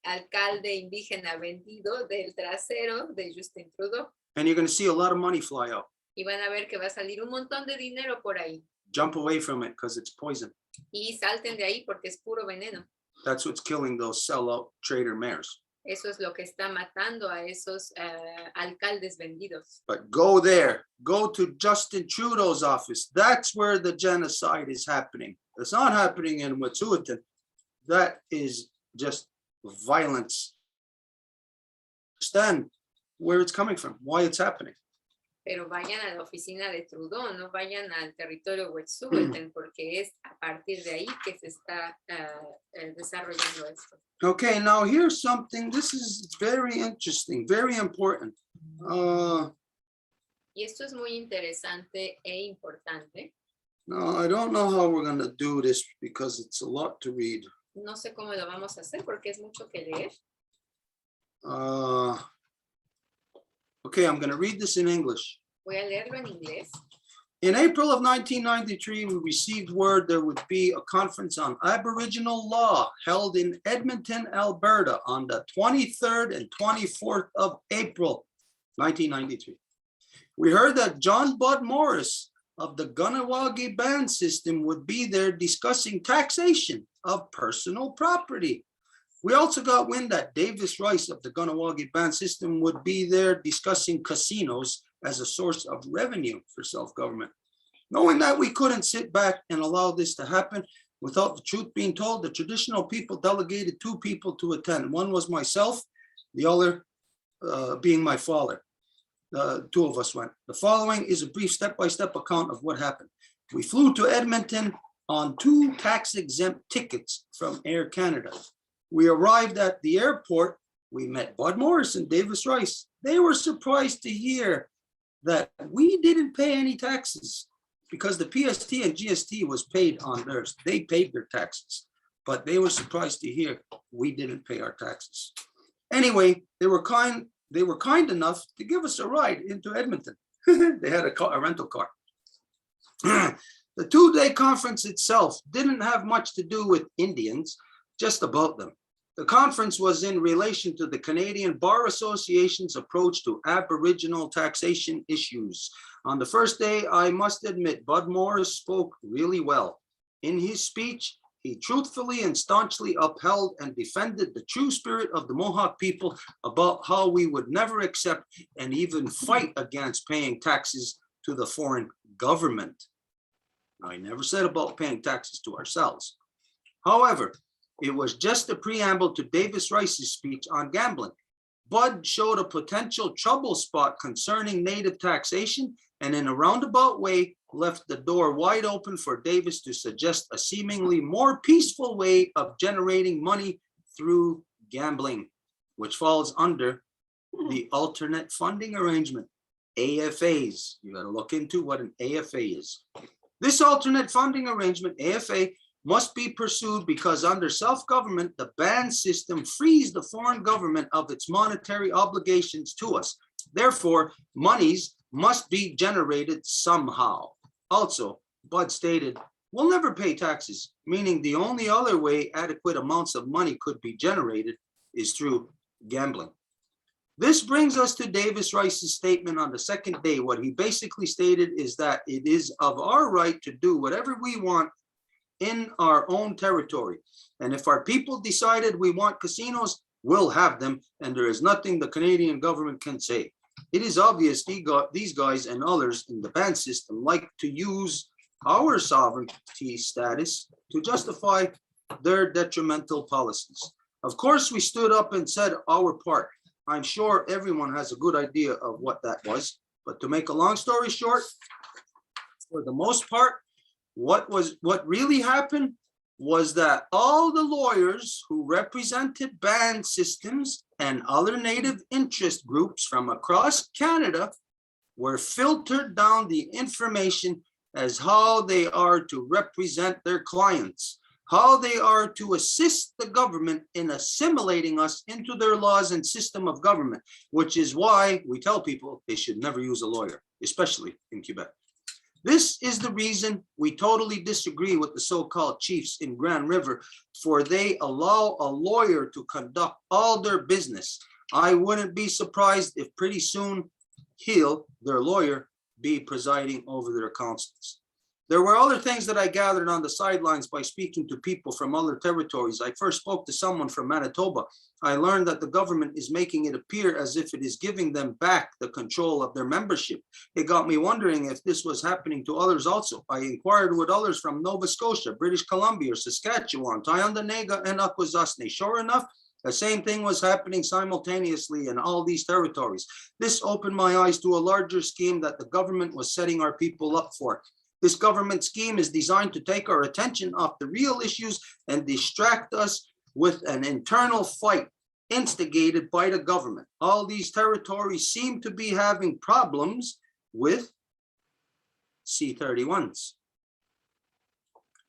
S3: alcalde indígena vendido del trasero de Justin Trudeau.
S2: And you're going to see a lot of money fly out.
S3: Y van a ver que va a salir un montón de dinero por ahí.
S2: Jump away from it because it's poison.
S3: Y salten de ahí porque es puro veneno.
S2: That's what's killing those sellout trader mayors.
S3: Eso es lo que está matando a esos alcaldes vendidos.
S2: But go there. Go to Justin Trudeau's office. That's where the genocide is happening. It's not happening in Wet'suwet'en. That is just violence. Understand where it's coming from, why it's happening.
S3: Pero vayan a la oficina de Trudeau, no vayan al territorio Wet'suwet'en, porque es a partir de ahí que se está desarrollando esto.
S2: Okay, now here's something. This is very interesting, very important.
S3: Y esto es muy interesante e importante.
S2: Now, I don't know how we're going to do this because it's a lot to read.
S3: No sé cómo lo vamos a hacer porque es mucho que leer.
S2: Okay, I'm going to read this in English.
S3: Voy a leerlo en inglés.
S2: In April of 1993, we received word there would be a conference on Aboriginal law held in Edmonton, Alberta on the 23rd and 24th of April, 1993. We heard that John Bud Morris of the Kahnawake band system would be there discussing taxation of personal property. We also got wind that Davis Rice of the Kahnawake band system would be there discussing casinos as a source of revenue for self-government. Knowing that we couldn't sit back and allow this to happen without the truth being told, the traditional people delegated 2 people to attend. One was myself, the other being my father. 2 of us went. The following is a brief step-by-step account of what happened. We flew to Edmonton on 2 tax-exempt tickets from Air Canada. We arrived at the airport. We met Bud Morris and Davis Rice. They were surprised to hear that we didn't pay any taxes because the PST and GST was paid on theirs. They paid their taxes, but they were surprised to hear we didn't pay our taxes. Anyway, they were kind enough to give us a ride into Edmonton. They had a rental car. The 2-day conference itself didn't have much to do with Indians, just about them. The conference was in relation to the Canadian Bar Association's approach to Aboriginal taxation issues. On the first day, I must admit, Bud Morris spoke really well. In his speech, he truthfully and staunchly upheld and defended the true spirit of the Mohawk people about how we would never accept and even fight against paying taxes to the foreign government. Now, he never said about paying taxes to ourselves. However, it was just a preamble to Davis Rice's speech on gambling. Bud showed a potential trouble spot concerning native taxation and in a roundabout way left the door wide open for Davis to suggest a seemingly more peaceful way of generating money through gambling, which falls under the alternate funding arrangement, AFAs. You got to look into what an AFA is. This alternate funding arrangement, AFA, must be pursued because under self-government, the ban system frees the foreign government of its monetary obligations to us. Therefore, monies must be generated somehow. Also, Bud stated, we'll never pay taxes, meaning the only other way adequate amounts of money could be generated is through gambling. This brings us to Davis Rice's statement on the second day. What he basically stated is that it is of our right to do whatever we want in our own territory. And if our people decided we want casinos, we'll have them, and there is nothing the Canadian government can say. It is obvious these guys and others in the ban system like to use our sovereignty status to justify their detrimental policies. Of course, we stood up and said our part. I'm sure everyone has a good idea of what that was, but to make a long story short, for the most part, what really happened was that all the lawyers who represented ban systems and other native interest groups from across Canada were filtered down the information as how they are to represent their clients, how they are to assist the government in assimilating us into their laws and system of government, which is why we tell people they should never use a lawyer, especially in Quebec. This is the reason we totally disagree with the so-called chiefs in Grand River, for they allow a lawyer to conduct all their business. I wouldn't be surprised if pretty soon he'll, their lawyer, be presiding over their councils. There were other things that I gathered on the sidelines by speaking to people from other territories. I first spoke to someone from Manitoba. I learned that the government is making it appear as if it is giving them back the control of their membership. It got me wondering if this was happening to others also. I inquired with others from Nova Scotia, British Columbia, Saskatchewan, Tyonega, and Wetsuweten. Sure enough, the same thing was happening simultaneously in all these territories. This opened my eyes to a larger scheme that the government was setting our people up for. This government scheme is designed to take our attention off the real issues and distract us with an internal fight instigated by the government. All these territories seem to be having problems with C-31s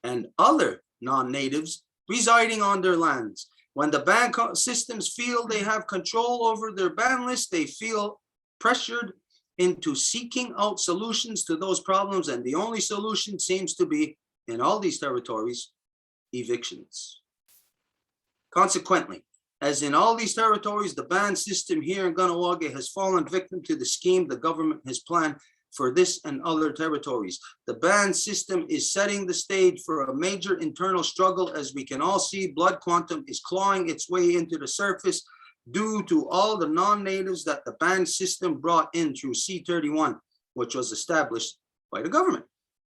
S2: and other non-natives residing on their lands. When the ban systems feel they have control over their ban list, they feel pressured into seeking out solutions to those problems, and the only solution seems to be, in all these territories, evictions. Consequently, as in all these territories, the ban system here in Kahnawake has fallen victim to the scheme the government has planned for this and other territories. The ban system is setting the stage for a major internal struggle. As we can all see, blood quantum is clawing its way into the surface due to all the non-natives that the ban system brought in through C-31, which was established by the government.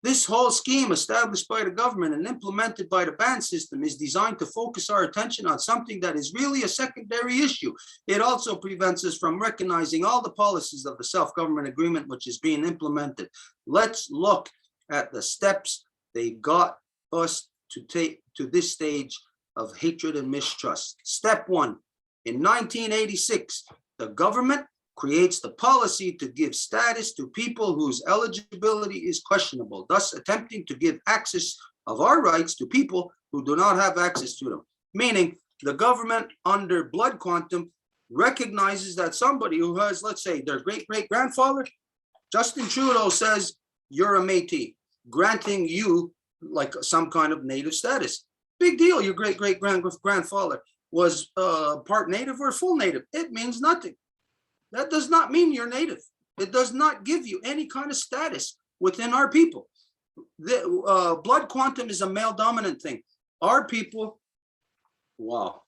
S2: This whole scheme established by the government and implemented by the ban system is designed to focus our attention on something that is really a secondary issue. It also prevents us from recognizing all the policies of the self-government agreement which is being implemented. Let's look at the steps they got us to take to this stage of hatred and mistrust. Step one. In 1986, the government creates the policy to give status to people whose eligibility is questionable, thus attempting to give access of our rights to people who do not have access to them. Meaning the government under blood quantum recognizes that somebody who has, let's say, their great-great-grandfather, Justin Trudeau says, you're a Métis, granting you like some kind of native status. Big deal, your great-great-grandfather was part native or full native. It means nothing. That does not mean you're native. It does not give you any kind of status within our people. The blood quantum is a male dominant thing. Our people, wow.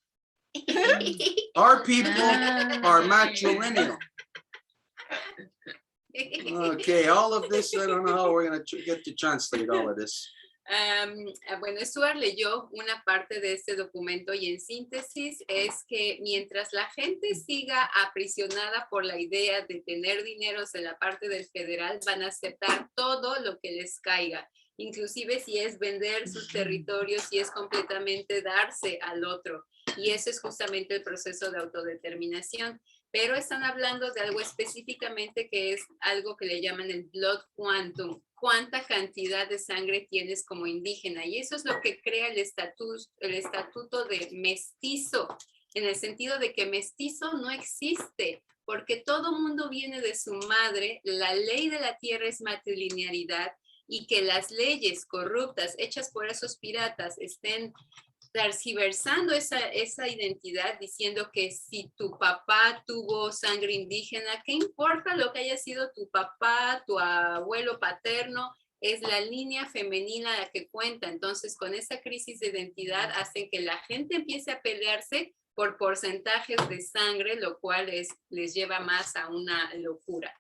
S2: Our people are matrilineal. Okay, all of this, I don't know how we're going to get to translate all of this.
S3: Bueno, Stuart leyó una parte de este documento y en síntesis es que mientras la gente siga aprisionada por la idea de tener dineros en la parte del federal, van a aceptar todo lo que les caiga, inclusive si es vender sus territorios, si es completamente darse al otro. Y eso es justamente el proceso de autodeterminación. Pero están hablando de algo específicamente que es algo que le llaman el blood quantum. ¿Cuánta cantidad de sangre tienes como indígena? Y eso es lo que crea el estatuto de mestizo, en el sentido de que mestizo no existe, porque todo mundo viene de su madre, la ley de la tierra es matrilinearidad, y que las leyes corruptas hechas por esos piratas estén tergiversando esa identidad, diciendo que si tu papá tuvo sangre indígena, ¿qué importa lo que haya sido tu papá, tu abuelo paterno? Es la línea femenina la que cuenta. Entonces, con esa crisis de identidad hacen que la gente empiece a pelearse por porcentajes de sangre, lo cual les lleva más a una locura.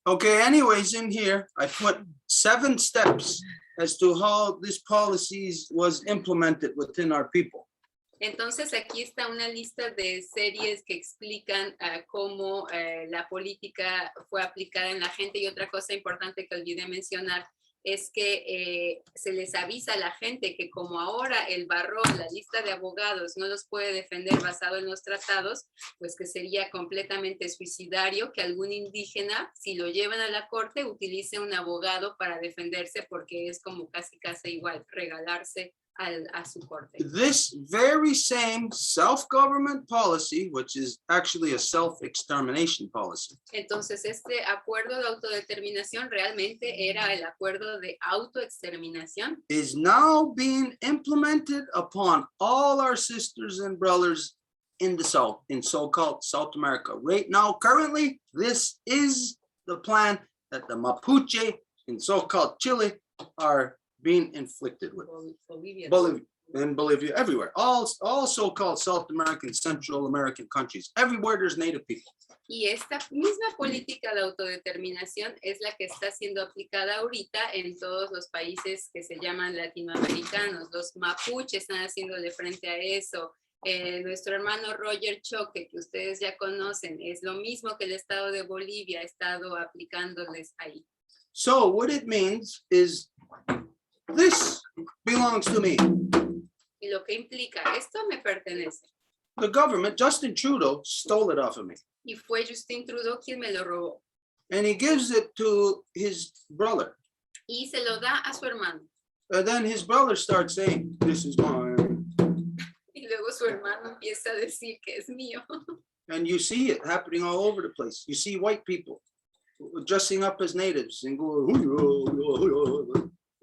S2: Okay, anyways, in here, I put 7 steps as to how this policies was implemented within our people.
S3: Entonces aquí está una lista de series que explican cómo la política fue aplicada en la gente. Y otra cosa importante que olvidé mencionar es que se les avisa a la gente que como ahora el barrón, la lista de abogados no los puede defender basado en los tratados, pues que sería completamente suicidario que algún indígena, si lo llevan a la corte, utilice un abogado para defenderse, porque es como casi igual regalarse a su corte.
S2: This very same self-government policy, which is actually a self-extermination policy,
S3: Entonces, este acuerdo de autodeterminación realmente era el acuerdo de autoexterminación,
S2: is now being implemented upon all our sisters and brothers in the South, in so-called South America. Right now, currently, this is the plan that the Mapuche in so-called Chile are being inflicted with.
S3: Bolivia.
S2: Bolivia, everywhere. All so-called South American, Central American countries. Everywhere there's native people.
S3: Y esta misma política de autodeterminación es la que está siendo aplicada ahorita en todos los países que se llaman latinoamericanos. Los mapuches están haciéndole frente a eso. Nuestro hermano Roger Choque, que ustedes ya conocen, es lo mismo que el estado de Bolivia ha estado aplicándoles ahí.
S2: So what it means is this belongs to me.
S3: Y lo que implica, esto me pertenece.
S2: The government, Justin Trudeau, stole it off of me.
S3: Y fue Justin Trudeau quien me lo robó.
S2: And he gives it to his brother.
S3: Y se lo da a su hermano.
S2: And then his brother starts saying, this is mine.
S3: Y luego su hermano empieza a decir que es mío.
S2: And you see it happening all over the place. You see white people dressing up as natives and go,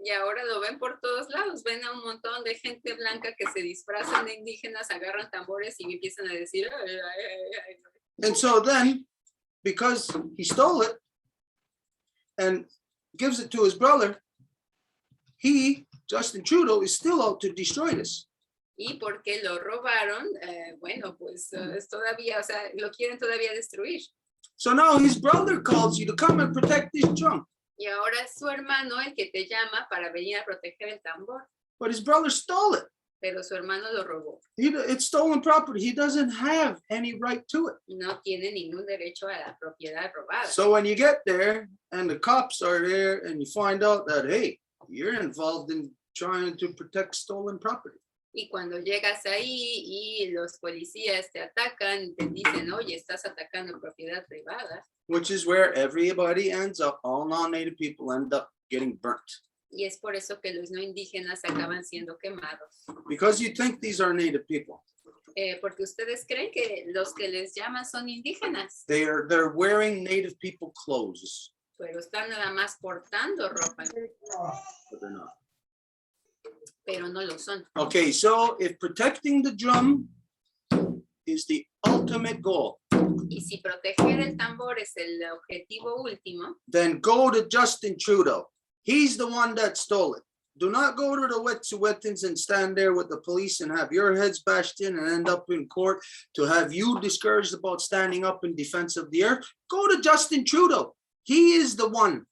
S3: Y ahora lo ven por todos lados. Ven a un montón de gente blanca que se disfrazan de indígenas, agarran tambores y empiezan a decir. Ay, ay, ay, ay.
S2: And so then, because he stole it and gives it to his brother, he, Justin Trudeau, is still out to destroy this.
S3: Y porque lo robaron, bueno, pues es todavía, o sea, lo quieren todavía destruir.
S2: So now his brother calls you to come and protect this drum.
S3: Y ahora es su hermano el que te llama para venir a proteger el tambor.
S2: But his brother stole it.
S3: Pero su hermano lo robó.
S2: It's stolen property. He doesn't have any right to it.
S3: No tiene ningún derecho a la propiedad robada.
S2: So when you get there and the cops are there and you find out that, hey, you're involved in trying to protect stolen property.
S3: Y cuando llegas ahí y los policías te atacan, te dicen, oye, estás atacando propiedad privada.
S2: Which is where everybody ends up, all non-native people end up getting burnt.
S3: Y es por eso que los no indígenas acaban siendo quemados.
S2: Because you think these are native people.
S3: Porque ustedes creen que los que les llaman son indígenas,
S2: They're wearing native people clothes,
S3: pero están nada más portando ropa,
S2: but they're not.
S3: pero no lo son.
S2: Okay, so if protecting the drum is the ultimate goal,
S3: Y si proteger el tambor es el objetivo último,
S2: then go to Justin Trudeau. He's the one that stole it. Do not go to the Wetsuwetans and stand there with the police and have your heads bashed in and end up in court to have you discouraged about standing up in defense of the earth. Go to Justin Trudeau. He is the one.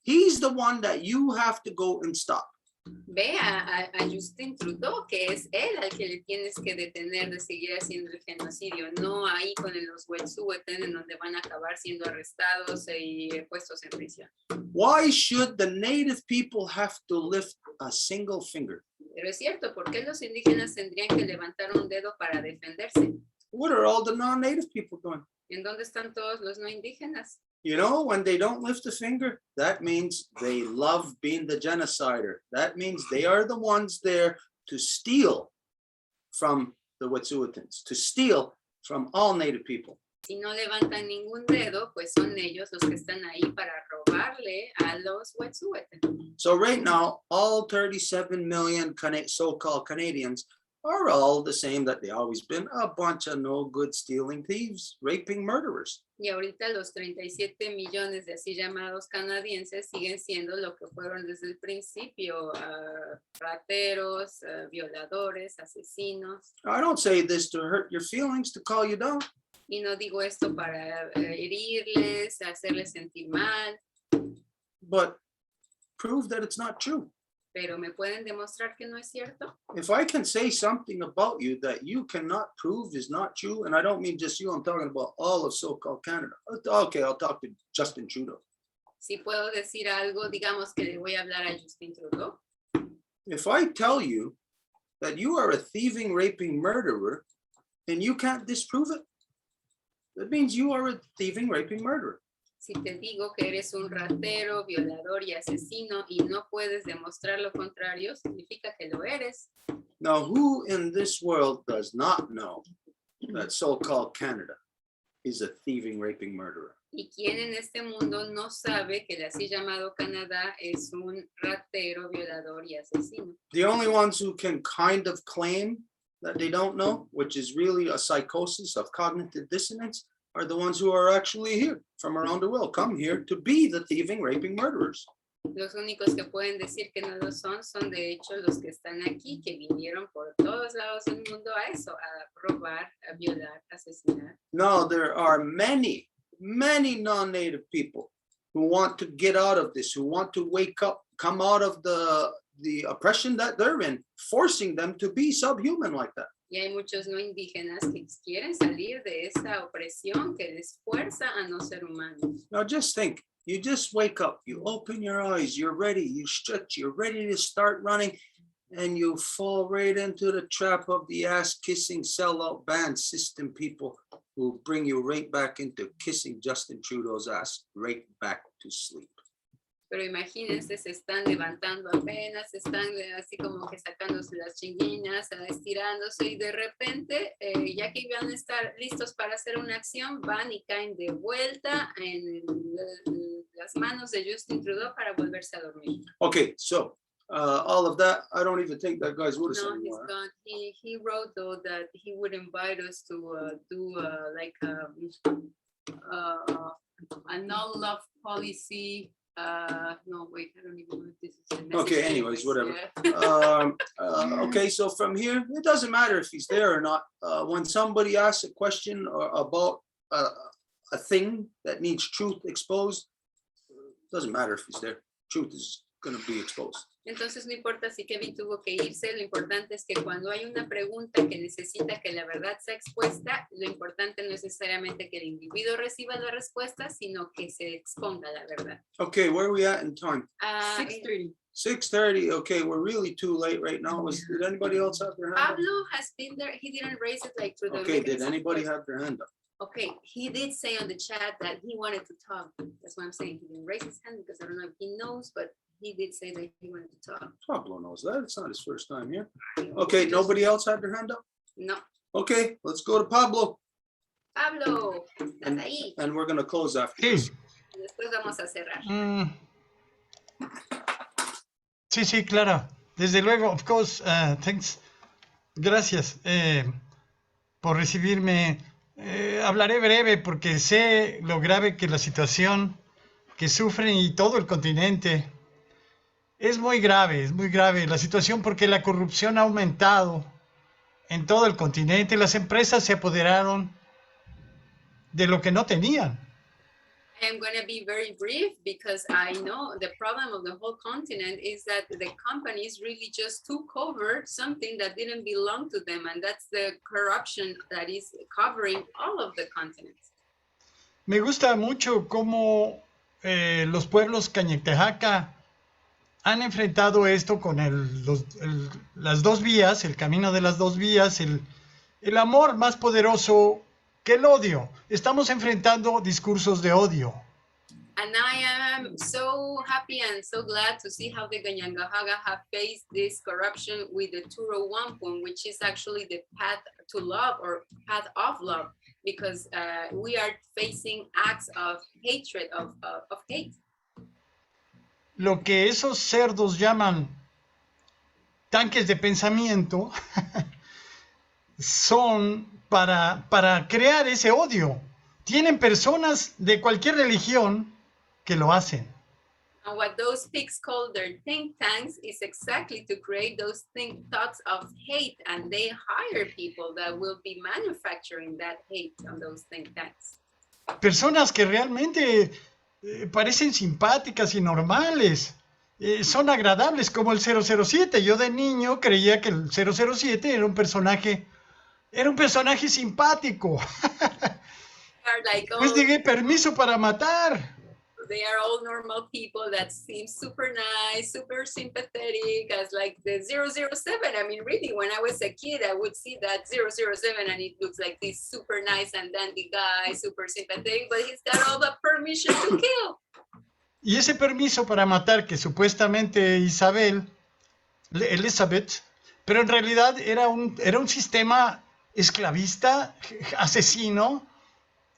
S2: He's the one that you have to go and stop.
S3: ve a Justin Trudeau, que es él al que le tienes que detener de seguir haciendo el genocidio, no ahí con los Wet'suwet'en en donde van a acabar siendo arrestados y puestos en prisión.
S2: Why should the native people have to lift a single finger?
S3: Pero es cierto, ¿por qué los indígenas tendrían que levantar un dedo para defenderse?
S2: What are all the non-native people doing?
S3: ¿En dónde están todos los no indígenas?
S2: You know, when they don't lift a finger, that means they love being the genocider. That means they are the ones there to steal from the Wet'suwet'ens, to steal from all native people.
S3: Si no levantan ningún dedo, pues son ellos los que están ahí para robarle a los Wet'suwet'en.
S2: So right now, all 37 million so-called Canadians are all the same that they always been, a bunch of no good stealing thieves, raping murderers.
S3: Y ahorita los 37 millones de así llamados canadienses siguen siendo lo que fueron desde el principio, rateros, violadores, asesinos.
S2: I don't say this to hurt your feelings, to call you down.
S3: Y no digo esto para herirles, hacerles sentir mal,
S2: But prove that it's not true.
S3: pero me pueden demostrar que no es cierto.
S2: If I can say something about you that you cannot prove is not true, and I don't mean just you, I'm talking about all of so-called Canada. Okay, I'll talk to Justin Trudeau.
S3: Si puedo decir algo, digamos que le voy a hablar a Justin Trudeau.
S2: If I tell you that you are a thieving, raping murderer, and you can't disprove it, that means you are a thieving, raping murderer.
S3: Si te digo que eres un ratero, violador y asesino y no puedes demostrar lo contrario, significa que lo eres.
S2: Now, who in this world does not know that so-called Canada is a thieving, raping murderer?
S3: ¿Y quién en este mundo no sabe que el así llamado Canadá es un ratero, violador y asesino?
S2: The only ones who can kind of claim that they don't know, which is really a psychosis of cognitive dissonance, are the ones who are actually here from around the world, come here to be the thieving, raping murderers.
S3: Los únicos que pueden decir que no lo son de hecho los que están aquí, que vinieron por todos lados del mundo a eso, a robar, a violar, a asesinar.
S2: No, there are many, many non-native people who want to get out of this, who want to wake up, come out of the oppression that they're in, forcing them to be subhuman like that.
S3: Y hay muchos no indígenas que quieren salir de esa opresión que les fuerza a no ser humanos.
S2: Now just think, you just wake up, you open your eyes, you're ready, you stretch, you're ready to start running, and you fall right into the trap of the ass-kissing sellout band system people who bring you right back into kissing Justin Trudeau's ass, right back to sleep.
S3: Pero imagínense, se están levantando apenas, están así como que sacándose las chinguinas, estirándose y de repente, ya que iban a estar listos para hacer una acción, van y caen de vuelta en las manos de Justin Trudeau para volverse a dormir.
S2: Okay, so all of that, I don't even think that guy's with us
S3: No, he's
S2: anymore.
S3: gone. He wrote though that he would invite us to do like a no-love policy. No, wait, I don't even know if this is the message.
S2: Okay, anyways, whatever.
S3: Yeah.
S2: Okay, so from here, it doesn't matter if he's there or not. When somebody asks a question about a thing that needs truth exposed, doesn't matter if he's there. Truth is going to be exposed.
S3: Entonces no importa si Kevin tuvo que irse, lo importante es que cuando hay una pregunta que necesita que la verdad sea expuesta, lo importante no es necesariamente que el individuo reciba la respuesta, sino que se exponga la verdad.
S2: Okay, where are we at in time?
S9: 6:30.
S2: 6:30. Okay, we're really too late right now. Did anybody else have their hand up?
S3: Pablo has been there. He didn't raise it like through the
S2: Okay, did
S3: mechanism.
S2: anybody have their hand up?
S3: Okay, he did say on the chat that he wanted to talk. That's what I'm saying. He didn't raise his hand because I don't know if he knows, but he did say that he wanted to talk.
S2: Pablo knows that. It's not his first time here. Okay, nobody else had their hand up?
S3: No.
S2: Okay, let's go to Pablo.
S3: Pablo, estás ahí.
S2: And we're going to close after this.
S10: Sí,
S3: Después vamos a cerrar.
S10: sí, sí, claro. Desde luego, of course, thanks. Gracias. por recibirme. Hablaré breve porque sé lo grave que la situación que sufren y todo el continente. Es muy grave la situación porque la corrupción ha aumentado en todo el continente. Las empresas se apoderaron de lo que no tenían.
S3: I am going to be very brief because I know the problem of the whole continent is that the companies really just took over something that didn't belong to them, and that's the corruption that is covering all of the continents.
S10: Me gusta mucho cómo los pueblos Cañetejaca han enfrentado esto con las dos vías, el camino de las dos vías, el amor más poderoso que el odio. Estamos enfrentando discursos de odio.
S3: And I am so happy and so glad to see how the Ganyangahaga have faced this corruption with the Turo Wampum, which is actually the path to love or path of love, because we are facing acts of hatred, of hate.
S10: Lo que esos cerdos llaman tanques de pensamiento son para crear ese odio. Tienen personas de cualquier religión que lo hacen.
S3: And what those pigs call their think tanks is exactly to create those thoughts of hate, and they hire people that will be manufacturing that hate on those think tanks.
S10: Personas que realmente parecen simpáticas y normales. Son agradables como el 007. Yo de niño creía que el 007 era un personaje simpático. Pues dije permiso para matar.
S3: They are all normal people that seem super nice, super sympathetic, as like the 007. I mean, really, when I was a kid, I would see that 007 and it looks like this super nice and dandy guy, super sympathetic, but he's got all the permission to kill.
S10: Y ese permiso para matar que supuestamente Elizabeth, pero en realidad era un sistema esclavista, asesino,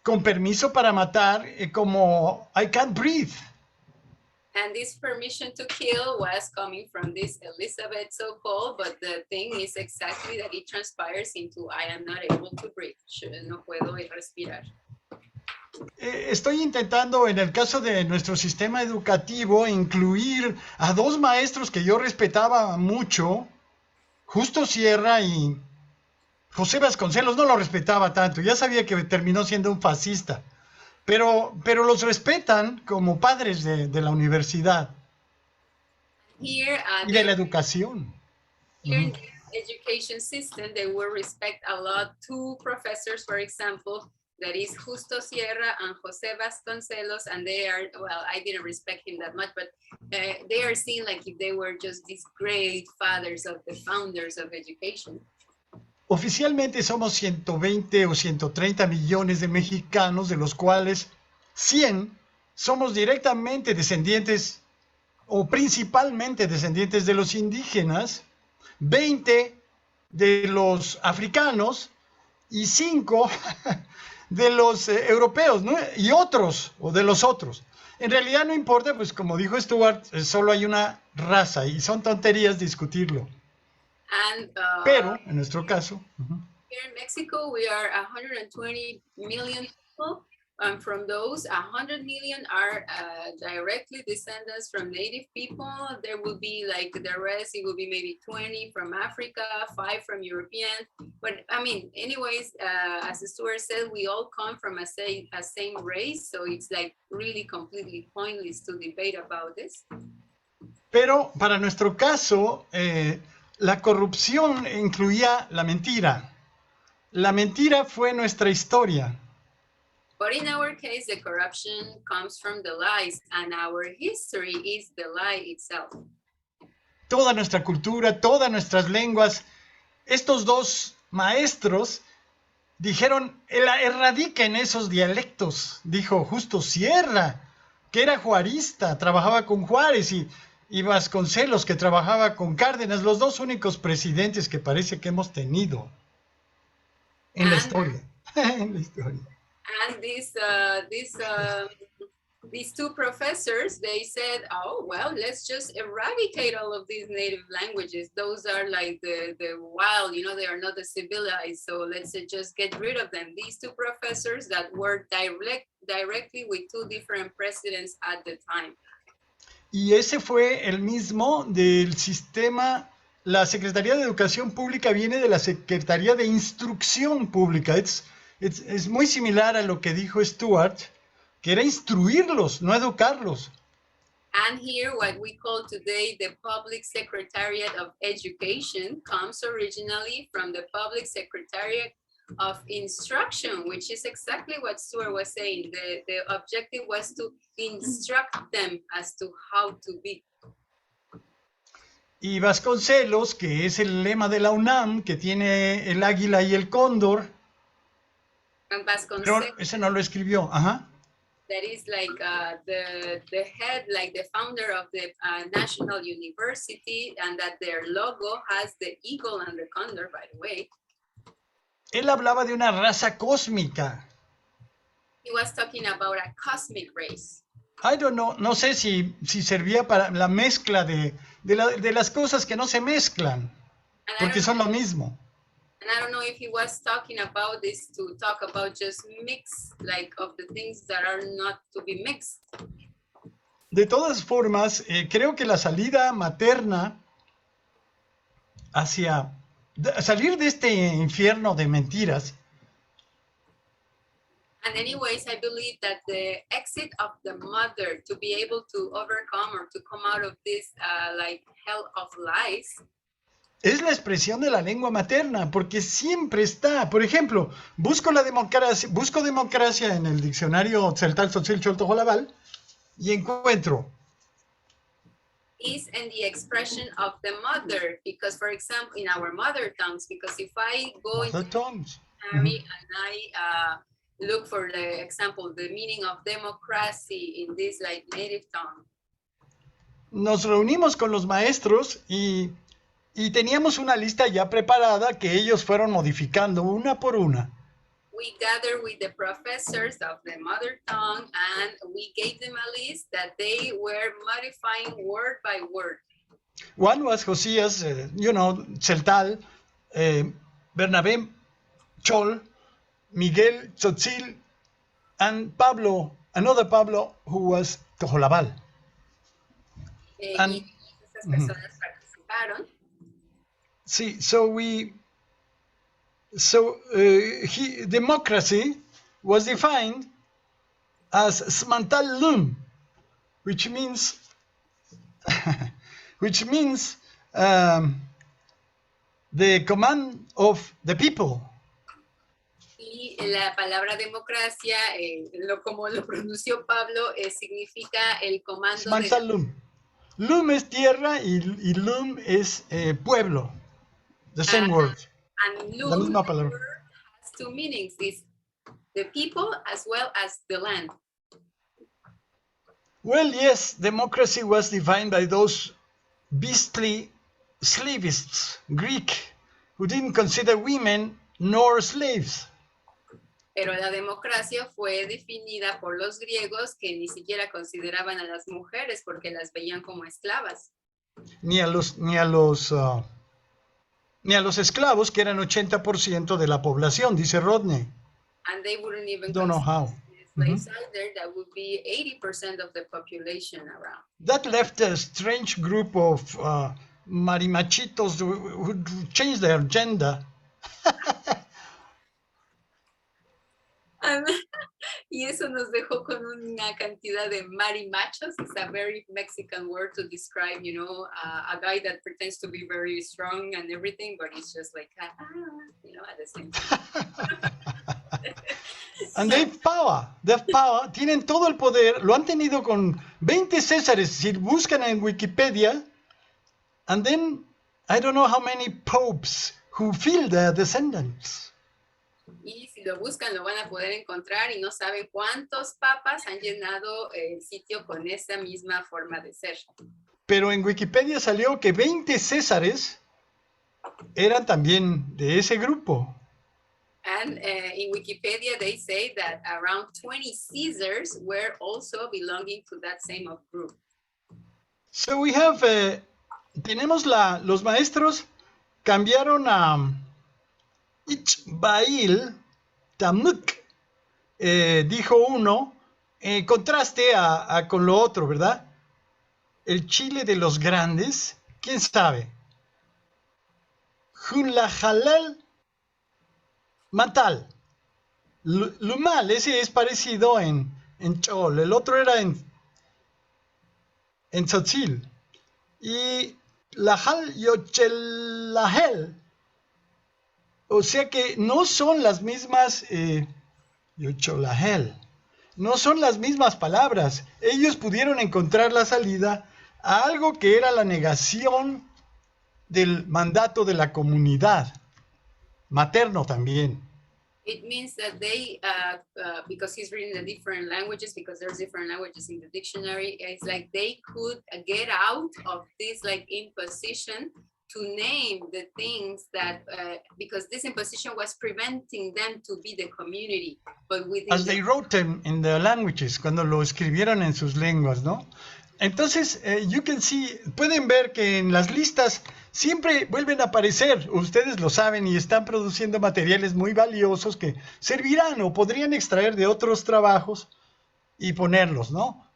S10: con permiso para matar, como I can't breathe.
S3: And this permission to kill was coming from this Elizabeth so-called, but the thing is exactly that it transpires into I am not able to breathe. No puedo respirar.
S10: Estoy intentando, en el caso de nuestro sistema educativo, incluir a dos maestros que yo respetaba mucho, Justo Sierra y José Vasconcelos. No lo respetaba tanto, ya sabía que terminó siendo un fascista, pero los respetan como padres de la universidad y de la educación.
S3: Here in the education system, they will respect a lot two professors, for example, that is Justo Sierra and José Vasconcelos, and they are, well, I didn't respect him that much, but they are seen like if they were just these great fathers of the founders of education.
S10: Oficialmente somos 120 o 130 millones de mexicanos, de los cuales 100 somos directamente descendientes o principalmente descendientes de los indígenas, 20 de los africanos y 5 de los europeos, ¿no? Y otros, o de los otros. En realidad no importa, pues como dijo Stuart, solo hay una raza y son tonterías discutirlo.
S3: And,
S10: pero en nuestro caso,
S3: here in Mexico, we are 120 million people. And from those, 100 million are directly descendants from native people. There will be like the rest, it will be maybe 20 from Africa, 5 from European. But I mean, anyways, as Stuart said, we all come from a same race. So it's like really completely pointless to debate about this.
S10: Pero para nuestro caso, la corrupción incluía la mentira. La mentira fue nuestra historia.
S3: But in our case, the corruption comes from the lies, and our history is the lie itself.
S10: Toda nuestra cultura, todas nuestras lenguas, estos dos maestros dijeron, erradiquen esos dialectos, dijo Justo Sierra, que era juarista, trabajaba con Juárez, y Vasconcelos, que trabajaba con Cárdenas, los dos únicos presidentes que parece que hemos tenido en la historia. En la historia.
S3: And this these two professors, they said, oh, well, let's just eradicate all of these native languages. Those are like the wild, they are not the civilized. So let's just get rid of them. These two professors that worked directly with two different presidents at the time.
S10: Y ese fue el mismo del sistema. La Secretaría de Educación Pública viene de la Secretaría de Instrucción Pública. Es muy similar a lo que dijo Stuart, que era instruirlos, no educarlos.
S3: And here, what we call today the Public Secretariat of Education comes originally from the Public Secretariat of Instruction, which is exactly what Stuart was saying. The objective was to instruct them as to how to be.
S10: Y Vasconcelos, que es el lema de la UNAM, que tiene el águila y el cóndor,
S3: And
S10: pero
S3: Vasconcelos,
S10: ese no lo escribió. Ajá.
S3: that is like the head, like the founder of the National University, and that their logo has the eagle and the condor, by the way.
S10: Él hablaba de una raza cósmica.
S3: He was talking about a cosmic race.
S10: I don't know, no sé si servía para la mezcla de las cosas que no se mezclan,
S3: And
S10: porque son lo mismo.
S3: I don't know if he was talking about this to talk about just mix, like of the things that are not to be mixed.
S10: De todas formas, creo que la salida materna salir de este infierno de mentiras,
S3: And anyways, I believe that the exit of the mother to be able to overcome or to come out of this like hell of lies
S10: es la expresión de la lengua materna, porque siempre está. Por ejemplo, busco democracia en el diccionario Tzeltal Tzotzil Cholto Jolabal y encuentro
S3: is in the expression of the mother, because for example, in our mother tongues, because if I go into
S10: the tongues.
S3: dictionary and I look for the example, the meaning of democracy in this like native tongue.
S10: Nos reunimos con los maestros y teníamos una lista ya preparada que ellos fueron modificando una por una.
S3: We gathered with the professors of the mother tongue and we gave them a list that they were modifying word by word.
S10: One was Josías, Tzeltal, Bernabé, Chol, Miguel, Tzotzil, and Pablo, another Pablo who was Tojolabal. And-
S3: Y esas personas participaron.
S10: Sí, democracy was defined as Smantal Lum, which means the command of the people.
S3: Y la palabra democracia, como lo pronunció Pablo, significa el comando
S10: Smantal Lum. Lum es tierra y Lum es pueblo. The same word.
S3: And
S10: La misma palabra.
S3: has two meanings, is the people as well as the land.
S10: Well, yes, democracy was defined by those beastly slavists, Greek, who didn't consider women nor slaves.
S3: Pero la democracia fue definida por los griegos que ni siquiera consideraban a las mujeres porque las veían como esclavas.
S10: Ni a los esclavos, que eran 80% de la población, dice Rodney.
S3: And they wouldn't even
S10: Don't know how.
S3: consider slaves either. That would be 80% of the population around.
S10: That left a strange group of marimachitos who changed their gender.
S3: Y eso nos dejó con una cantidad de marimachos. It's a very Mexican word to describe, a guy that pretends to be very strong and everything, but he's just like, at the same time.
S10: And they have power, tienen todo el poder, lo han tenido con 20 Césares, si buscan en Wikipedia, and then I don't know how many popes who feel their descendants.
S3: Y si lo buscan, lo van a poder encontrar y no saben cuántos papas han llenado el sitio con esa misma forma de ser.
S10: Pero en Wikipedia salió que 20 Césares eran también de ese grupo.
S3: And in Wikipedia, they say that around 20 Caesars were also belonging to that same group.
S10: So we have, tenemos los maestros cambiaron a Ichbail Tamuk, dijo uno, en contraste con lo otro, ¿verdad? El Chile de los grandes, ¿quién sabe? Junlajalal Matal. Lumal, ese es parecido en Chol, el otro era en Tzotzil. Y Lajal Yochelahel. O sea que no son las mismas, Yochelahel, no son las mismas palabras. Ellos pudieron encontrar la salida a algo que era la negación del mandato de la comunidad, materno también.
S3: It means that they, because he's reading the different languages, because there's different languages in the dictionary, it's like they could get out of this like imposition to name the things that, because this imposition was preventing them to be the community. But within
S10: As they wrote them in the languages, cuando lo escribieron en sus lenguas, ¿no? Entonces, you can see, pueden ver que en las listas siempre vuelven a aparecer, ustedes lo saben, y están produciendo materiales muy valiosos que servirán o podrían extraer de otros trabajos y ponerlos, ¿no?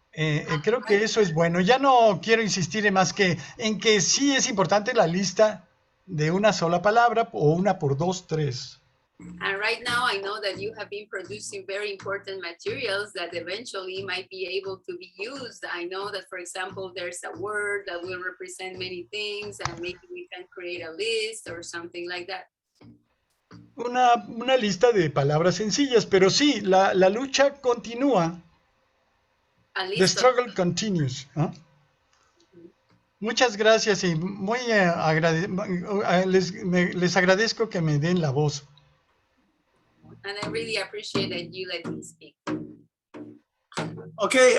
S10: Creo que eso es bueno. Ya no quiero insistir en que sí es importante la lista de una sola palabra o una por dos, tres.
S3: And right now, I know that you have been producing very important materials that eventually might be able to be used. I know that, for example, there's a word that will represent many things, and maybe we can create a list or something like that.
S10: Una lista de palabras sencillas, pero sí, la lucha continúa. The struggle continues. ¿Eh? Muchas gracias y muy les agradezco que me den la voz.
S3: And I really appreciate that you let me speak.
S2: Okay,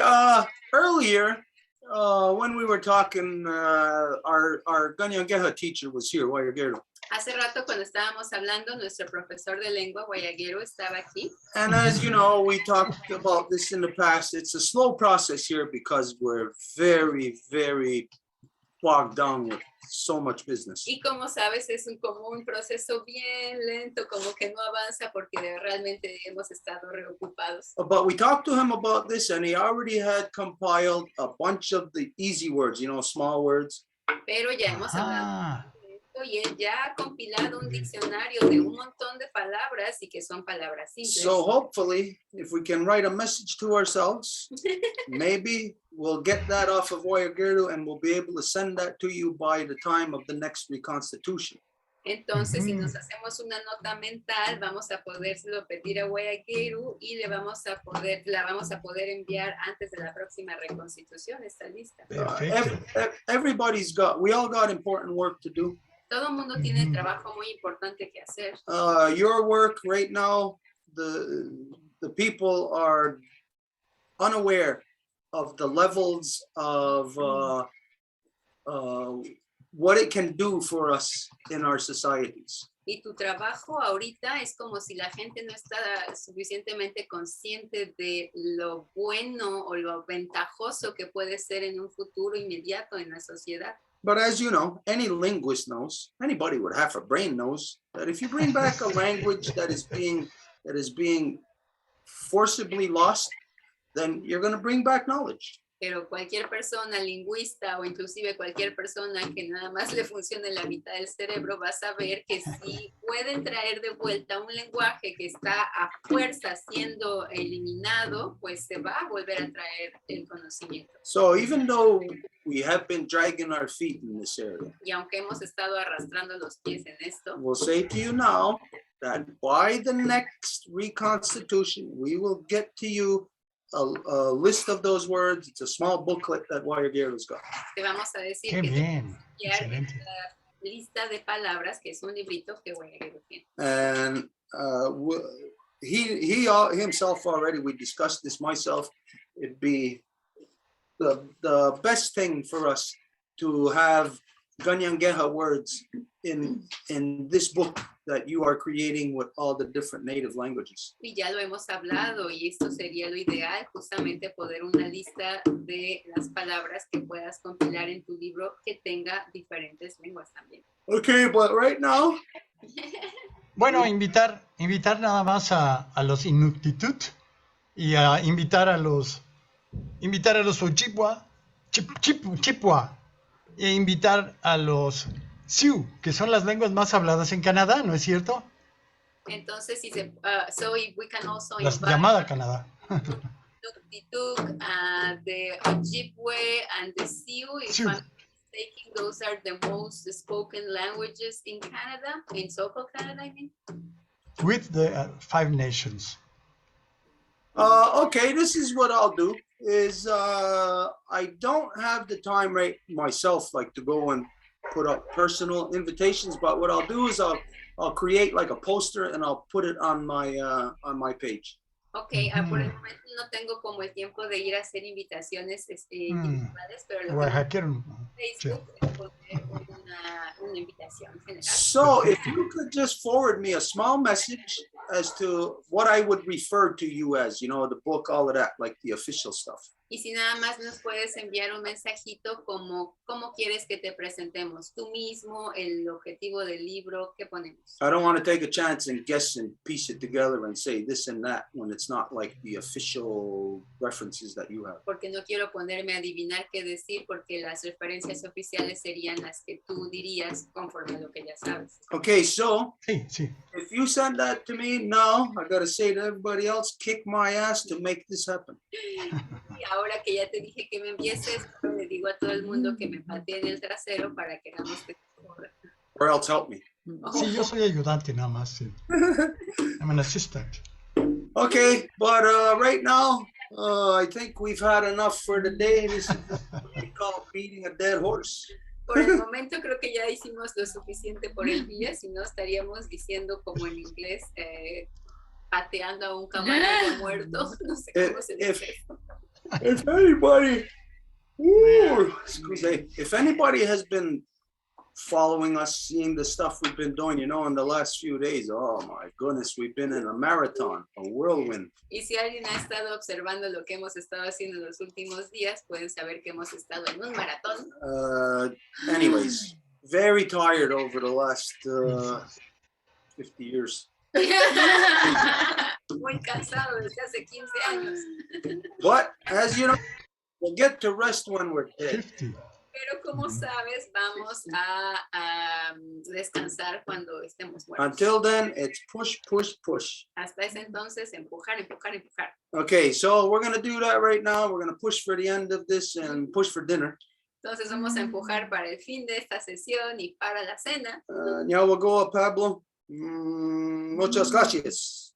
S2: earlier, when we were talking, our Ganyangeha teacher was here, Wayagero.
S3: Hace rato cuando estábamos hablando, nuestro profesor de lengua guayaguero estaba aquí.
S2: And as you know, we talked about this in the past. It's a slow process here because we're very, very bogged down with so much business.
S3: Y como sabes, es como un proceso bien lento, como que no avanza porque realmente hemos estado reocupados.
S2: But we talked to him about this, and he already had compiled a bunch of the easy words, small words.
S3: Pero ya hemos hablado de esto y él ya ha compilado un diccionario de un montón de palabras y que son palabras simples.
S2: So hopefully, if we can write a message to ourselves, maybe we'll get that off of Wayagero and we'll be able to send that to you by the time of the next Reconstitution.
S3: Entonces, si nos hacemos una nota mental, vamos a podérselo pedir a Guayaquero y la vamos a poder enviar antes de la próxima reconstitución, esta lista.
S2: We all got important work to do.
S3: Todo el mundo tiene trabajo muy importante que hacer.
S2: Your work right now, the people are unaware of the levels of what it can do for us in our societies.
S3: Y tu trabajo ahorita es como si la gente no está suficientemente consciente de lo bueno o lo ventajoso que puede ser en un futuro inmediato en la sociedad.
S2: But as you know, any linguist knows, anybody with half a brain knows that if you bring back a language that is being forcibly lost, then you're going to bring back knowledge.
S3: Pero cualquier persona lingüista o inclusive cualquier persona que nada más le funcione la mitad del cerebro va a saber que si pueden traer de vuelta un lenguaje que está a fuerza siendo eliminado, pues se va a volver a traer el conocimiento.
S2: So even though we have been dragging our feet in this area,
S3: y aunque hemos estado arrastrando los pies en esto,
S2: we'll say to you now that by the next Reconstitution, we will get to you a list of those words. It's a small booklet that Guayaguero's got.
S3: Te vamos a decir
S10: Qué
S3: que
S10: bien,
S3: excelente. La lista de palabras, que es un librito que Guayaguero tiene.
S2: And he himself already, we discussed this myself, it'd be the best thing for us to have Ganyangeha words in this book that you are creating with all the different native languages.
S3: Y ya lo hemos hablado y esto sería lo ideal, justamente poder una lista de las palabras que puedas compilar en tu libro que tenga diferentes lenguas también.
S2: Okay, but right now,
S10: Bueno, invitar nada más a los Inuktitut y a invitar a los Ojibwa, Chipua, e invitar a los Sioux, que son las lenguas más habladas en Canadá, ¿no es cierto?
S3: Entonces, si se, so if we can also
S10: Las
S3: invite
S10: llamada Canadá.
S3: Inuktitut, the Ojibwe and the Sioux, if
S10: Sioux.
S3: I'm not mistaken, those are the most spoken languages in Canada, in so-called Canada, I mean.
S10: With the 5 nations.
S2: okay, this is what I'll do is I don't have the time right myself like to go and put up personal invitations, but what I'll do is I'll create like a poster and I'll put it on my page.
S3: Ok, por el momento no tengo como el tiempo de ir a hacer invitaciones individuales, pero lo que
S10: Oaxaquero.
S3: en Facebook es poner una invitación general.
S2: So if you could just forward me a small message as to what I would refer to you as, you know, the book, all of that, like the official stuff.
S3: Y si nada más nos puedes enviar un mensajito como cómo quieres que te presentemos, tú mismo, el objetivo del libro, ¿qué ponemos?
S2: I don't want to take a chance and guess and piece it together and say this and that when it's not like the official references that you have.
S3: Porque no quiero ponerme a adivinar qué decir, porque las referencias oficiales serían las que tú dirías conforme a lo que ya sabes.
S2: Okay, so
S10: Sí, sí.
S2: if you send that to me, now I got to say to everybody else, kick my ass to make this happen.
S3: Y ahora que ya te dije que me envíes esto, le digo a todo el mundo que me patee en el trasero para que hagamos que corra.
S2: Or else help me.
S10: Sí, yo soy ayudante nada más. Sí. I'm an assistant.
S2: Okay, but right now, I think we've had enough for the day. This is what we call beating a dead horse.
S3: Por el momento creo que ya hicimos lo suficiente por el día, si no estaríamos diciendo como en inglés, pateando a un camarada muerto, no sé cómo se dice.
S2: If anybody, excuse me, if anybody has been following us, seeing the stuff we've been doing, you know, in the last few days, oh my goodness, we've been in a marathon, a whirlwind.
S3: Y si alguien ha estado observando lo que hemos estado haciendo en los últimos días, pueden saber que hemos estado en un maratón.
S2: Anyways, very tired over the last 50 years.
S3: Muy cansado desde hace 15 años.
S2: But as you know, we'll get to rest when we're dead.
S10: 50.
S3: Pero como sabes, vamos a descansar cuando estemos muertos.
S2: Until then, it's push, push, push.
S3: Hasta ese entonces, empujar, empujar, empujar.
S2: Okay, so we're going to do that right now. We're going to push for the end of this and push for dinner.
S3: Entonces vamos a empujar para el fin de esta sesión y para la cena.
S2: Ya we'll go up, Pablo. Muchas gracias.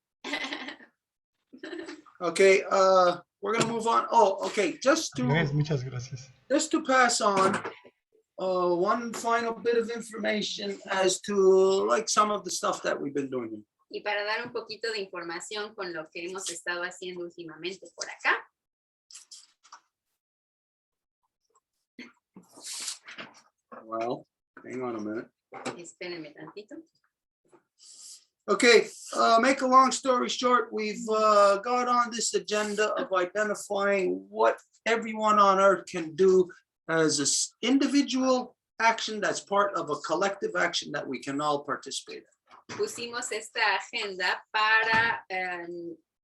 S2: Okay, we're going to move on. Oh, okay,
S10: Muchas gracias.
S2: just to pass on one final bit of information as to like some of the stuff that we've been doing here.
S3: Y para dar un poquito de información con lo que hemos estado haciendo últimamente por acá.
S2: Well, hang on a minute.
S3: Espérenme tantito.
S2: Okay, make a long story short, we've got on this agenda of identifying what everyone on Earth can do as an individual action that's part of a collective action that we can all participate in.
S3: Pusimos esta agenda para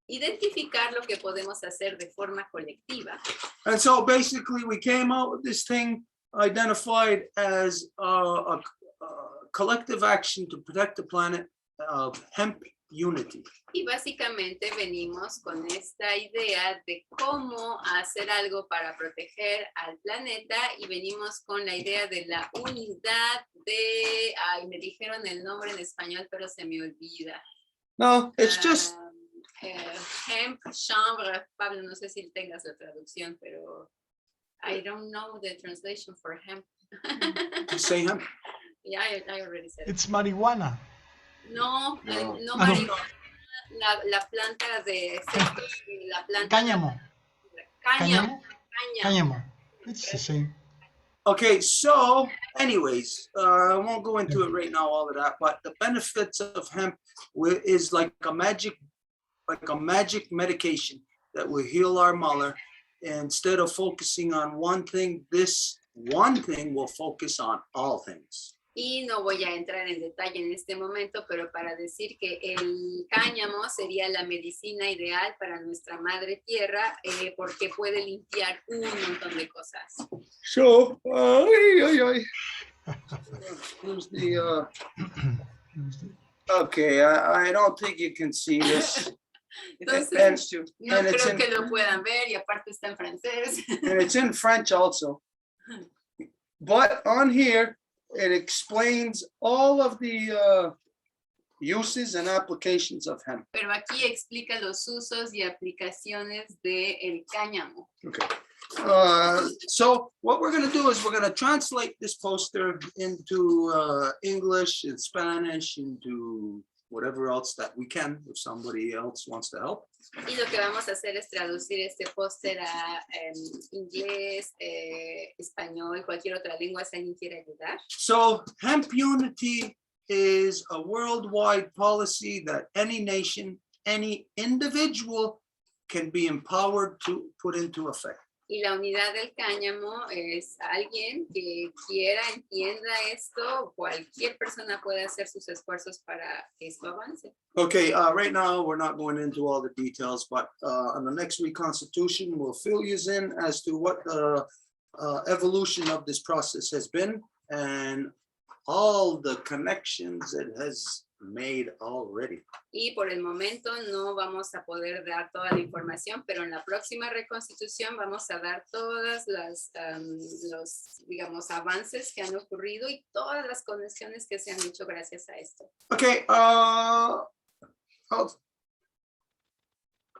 S3: identificar lo que podemos hacer de forma colectiva.
S2: And so basically we came out with this thing identified as a collective action to protect the planet of hemp unity.
S3: Y básicamente venimos con esta idea de cómo hacer algo para proteger al planeta y venimos con la idea de la unidad de, ay, me dijeron el nombre en español, pero se me olvida.
S2: No, it's just
S3: Hemp, chambre, Pablo, no sé si tengas la traducción, pero I don't know the translation for hemp.
S2: just say hemp.
S3: Yeah, I already said it.
S10: It's marijuana.
S3: No,
S6: No.
S3: no
S10: Ah, no.
S3: marihuana, la planta de la planta.
S10: Cáñamo.
S3: Cáñamo.
S10: Cáñamo. It's the same.
S2: Okay, so anyways, I won't go into it right now, all of that, but the benefits of hemp is like a magic medication that will heal our mother. Instead of focusing on one thing, this one thing will focus on all things.
S3: Y no voy a entrar en detalle en este momento, pero para decir que el cáñamo sería la medicina ideal para nuestra madre tierra, porque puede limpiar un montón de cosas.
S2: So, who's the, okay, I don't think you can see this.
S3: Entonces, no
S2: and it's
S3: creo
S2: in-
S3: que lo puedan ver y aparte está en francés.
S2: And it's in French also. But on here, it explains all of the uses and applications of hemp.
S3: Pero aquí explica los usos y aplicaciones del cáñamo.
S2: Okay. So what we're going to do is we're going to translate this poster into English and Spanish, into whatever else that we can, if somebody else wants to help.
S3: Y lo que vamos a hacer es traducir este póster a inglés, español, cualquier otra lengua si alguien quiere ayudar.
S2: So hemp unity is a worldwide policy that any nation, any individual can be empowered to put into effect.
S3: Y la unidad del cáñamo es alguien que quiera, entienda esto, cualquier persona puede hacer sus esfuerzos para que esto avance.
S2: Okay, right now we're not going into all the details, but on the next Reconstitution, we'll fill you in as to what the evolution of this process has been and all the connections it has made already.
S3: Y por el momento no vamos a poder dar toda la información, pero en la próxima reconstitución vamos a dar todas las los, digamos, avances que han ocurrido y todas las conexiones que se han hecho gracias a esto.
S2: Okay,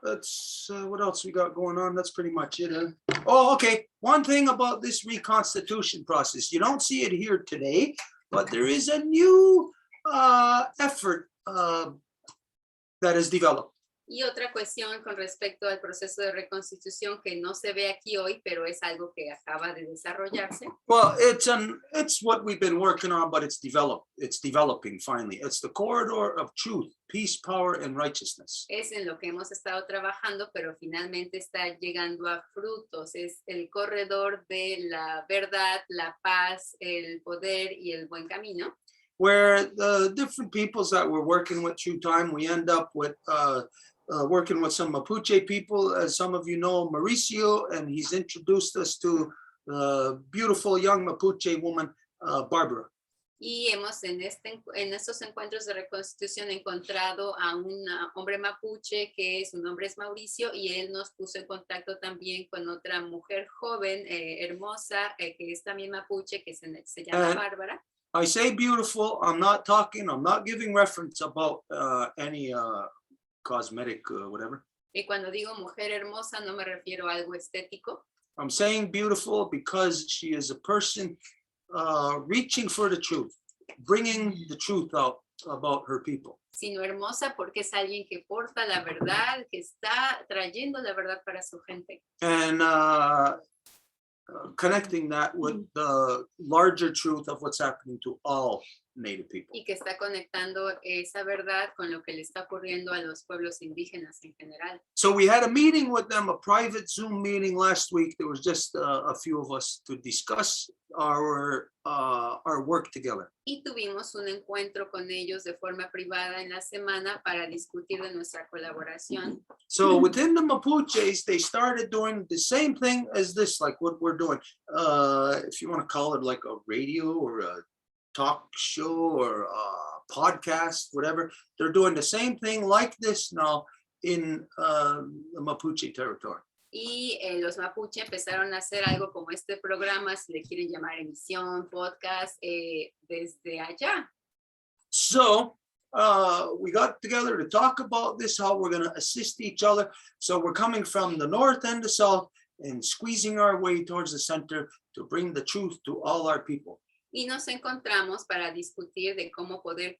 S2: that's what else we got going on. That's pretty much it. Oh, okay. One thing about this reconstitution process, you don't see it here today, but there is a new effort that is developed.
S3: Y otra cuestión con respecto al proceso de reconstitución que no se ve aquí hoy, pero es algo que acaba de desarrollarse.
S2: Well, it's what we've been working on, but it's developing finally. It's the corridor of truth, peace, power, and righteousness.
S3: Es en lo que hemos estado trabajando, pero finalmente está llegando a frutos. Es el corredor de la verdad, la paz, el poder y el buen camino.
S2: Where the different peoples that we're working with through time, we end up with working with some Mapuche people. As some of you know, Mauricio, and he's introduced us to the beautiful young Mapuche woman, Barbara.
S3: Y hemos en estos encuentros de reconstitución encontrado a un hombre mapuche que su nombre es Mauricio y él nos puso en contacto también con otra mujer joven, hermosa, que es también mapuche, que se llama Bárbara.
S2: I say beautiful, I'm not giving reference about any cosmetic, whatever.
S3: Y cuando digo mujer hermosa no me refiero a algo estético.
S2: I'm saying beautiful because she is a person reaching for the truth, bringing the truth out about her people.
S3: Sino hermosa porque es alguien que porta la verdad, que está trayendo la verdad para su gente.
S2: And connecting that with the larger truth of what's happening to all Native people.
S3: Y que está conectando esa verdad con lo que le está ocurriendo a los pueblos indígenas en general.
S2: So we had a meeting with them, a private Zoom meeting last week. There was just a few of us to discuss our work together.
S3: Y tuvimos un encuentro con ellos de forma privada en la semana para discutir de nuestra colaboración.
S2: So within the Mapuches, they started doing the same thing as this, like what we're doing. If you want to call it like a radio or a talk show or a podcast, whatever, they're doing the same thing like this now in the Mapuche territory.
S3: Y los mapuche empezaron a hacer algo como este programa, si le quieren llamar emisión, podcast, desde allá.
S2: So we got together to talk about this, how we're going to assist each other. So we're coming from the north and the south and squeezing our way towards the center to bring the truth to all our people.
S3: Y nos encontramos para discutir de cómo poder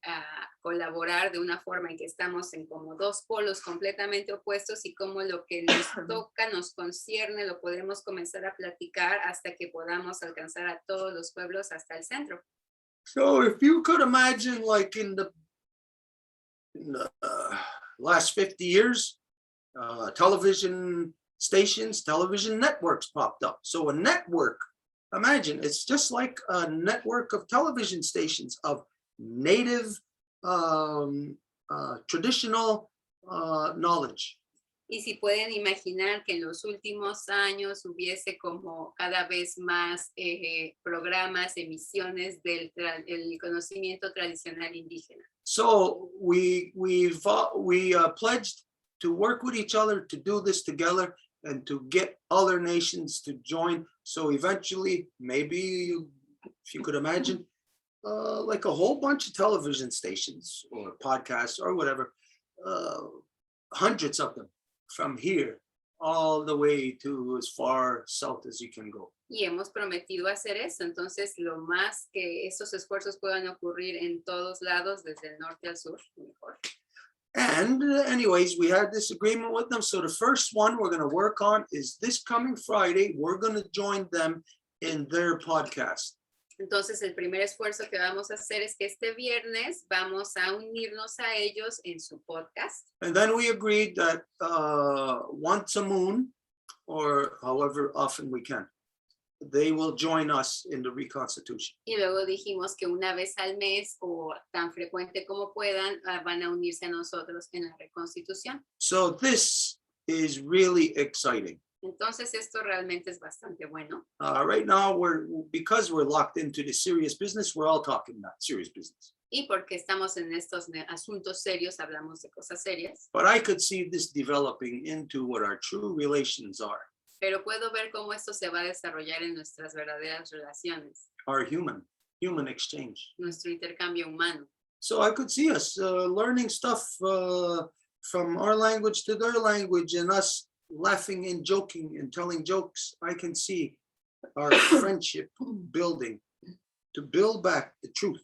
S3: colaborar de una forma en que estamos en como dos polos completamente opuestos y cómo lo que nos toca, nos concierne, lo podemos comenzar a platicar hasta que podamos alcanzar a todos los pueblos hasta el centro.
S2: So if you could imagine, like in the last 50 years, television stations, television networks popped up. So a network, imagine, it's just like a network of television stations of native, traditional knowledge.
S3: Y si pueden imaginar que en los últimos años hubiese como cada vez más programas, emisiones del conocimiento tradicional indígena.
S2: So we pledged to work with each other to do this together and to get other nations to join. So eventually, maybe if you could imagine, like a whole bunch of television stations or podcasts or whatever, hundreds of them from here all the way to as far south as you can go.
S3: Y hemos prometido hacer eso, entonces lo más que esos esfuerzos puedan ocurrir en todos lados, desde el norte al sur, mejor.
S2: And anyways, we had this agreement with them. So the first one we're going to work on is this coming Friday. We're going to join them in their podcast.
S3: Entonces, el primer esfuerzo que vamos a hacer es que este viernes vamos a unirnos a ellos en su podcast.
S2: And then we agreed that once a moon, or however often we can, they will join us in the Reconstitution.
S3: Y luego dijimos que una vez al mes o tan frecuente como puedan, van a unirse a nosotros en la Reconstitución.
S2: So this is really exciting.
S3: Entonces, esto realmente es bastante bueno.
S2: Right now, because we're locked into the serious business, we're all talking about serious business.
S3: Y porque estamos en estos asuntos serios, hablamos de cosas serias.
S2: But I could see this developing into what our true relations are.
S3: Pero puedo ver cómo esto se va a desarrollar en nuestras verdaderas relaciones.
S2: Our human exchange.
S3: Nuestro intercambio humano.
S2: So I could see us learning stuff from our language to their language and us laughing and joking and telling jokes. I can see our friendship building to build back the truth.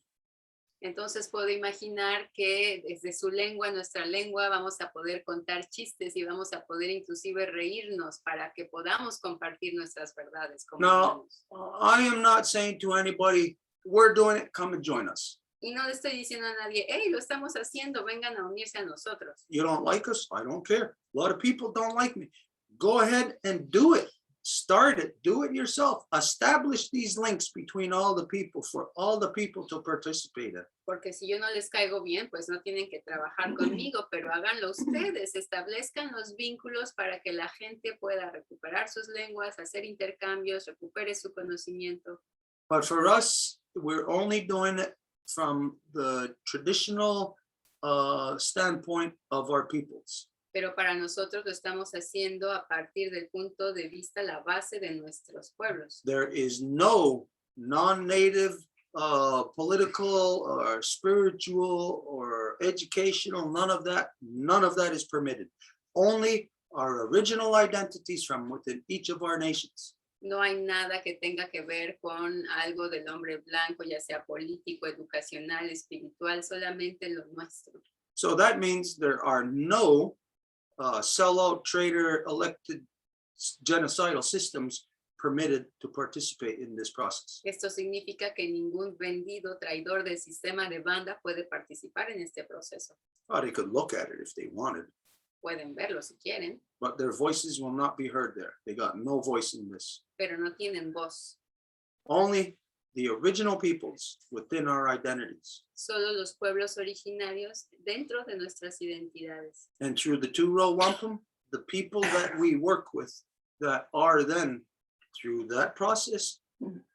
S3: Entonces puedo imaginar que desde su lengua, nuestra lengua, vamos a poder contar chistes y vamos a poder inclusive reírnos para que podamos compartir nuestras verdades como humanos.
S2: I am not saying to anybody, we're doing it, come and join us.
S3: Y no le estoy diciendo a nadie, hey, lo estamos haciendo, vengan a unirse a nosotros.
S2: You don't like us? I don't care. A lot of people don't like me. Go ahead and do it. Start it. Do it yourself. Establish these links between all the people for all the people to participate in.
S3: Porque si yo no les caigo bien, pues no tienen que trabajar conmigo, pero háganlo ustedes. Establezcan los vínculos para que la gente pueda recuperar sus lenguas, hacer intercambios, recupere su conocimiento.
S2: But for us, we're only doing it from the traditional standpoint of our peoples.
S3: Pero para nosotros lo estamos haciendo a partir del punto de vista, la base de nuestros pueblos.
S2: There is no non-native political or spiritual or educational, none of that is permitted. Only our original identities from within each of our nations.
S3: No hay nada que tenga que ver con algo del hombre blanco, ya sea político, educacional, espiritual, solamente lo nuestro.
S2: So that means there are no sellout, traitor, elected genocidal systems permitted to participate in this process.
S3: Esto significa que ningún vendido traidor del sistema de banda puede participar en este proceso.
S2: Well, they could look at it if they wanted,
S3: Pueden verlo si quieren,
S2: but their voices will not be heard there. They got no voice in this.
S3: pero no tienen voz.
S2: Only the original peoples within our identities.
S3: Solo los pueblos originarios dentro de nuestras identidades.
S2: And through the two-row wampum, the people that we work with that are then, through that process,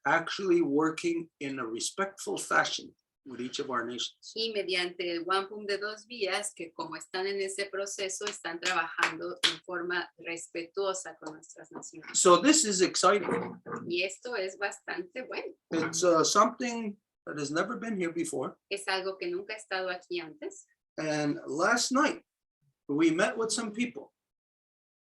S2: actually working in a respectful fashion with each of our nations.
S3: Y mediante el wampum de dos vías, que como están en ese proceso, están trabajando en forma respetuosa con nuestras naciones.
S2: So this is exciting.
S3: Y esto es bastante bueno.
S2: It's something that has never been here before.
S3: Es algo que nunca ha estado aquí antes.
S2: And last night, we met with some people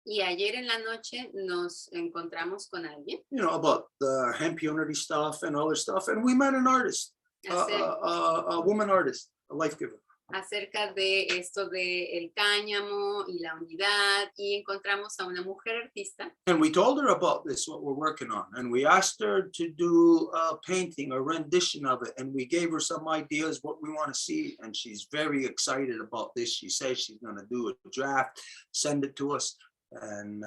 S3: Y ayer en la noche nos encontramos con alguien
S2: you know, about the hemp unity stuff and other stuff. And we met an artist, a woman artist, a life giver.
S3: acerca de esto de el cáñamo y la unidad, y encontramos a una mujer artista.
S2: And we told her about this, what we're working on. And we asked her to do a painting, a rendition of it. And we gave her some ideas, what we want to see. And she's very excited about this. She says she's going to do a draft, send it to us. And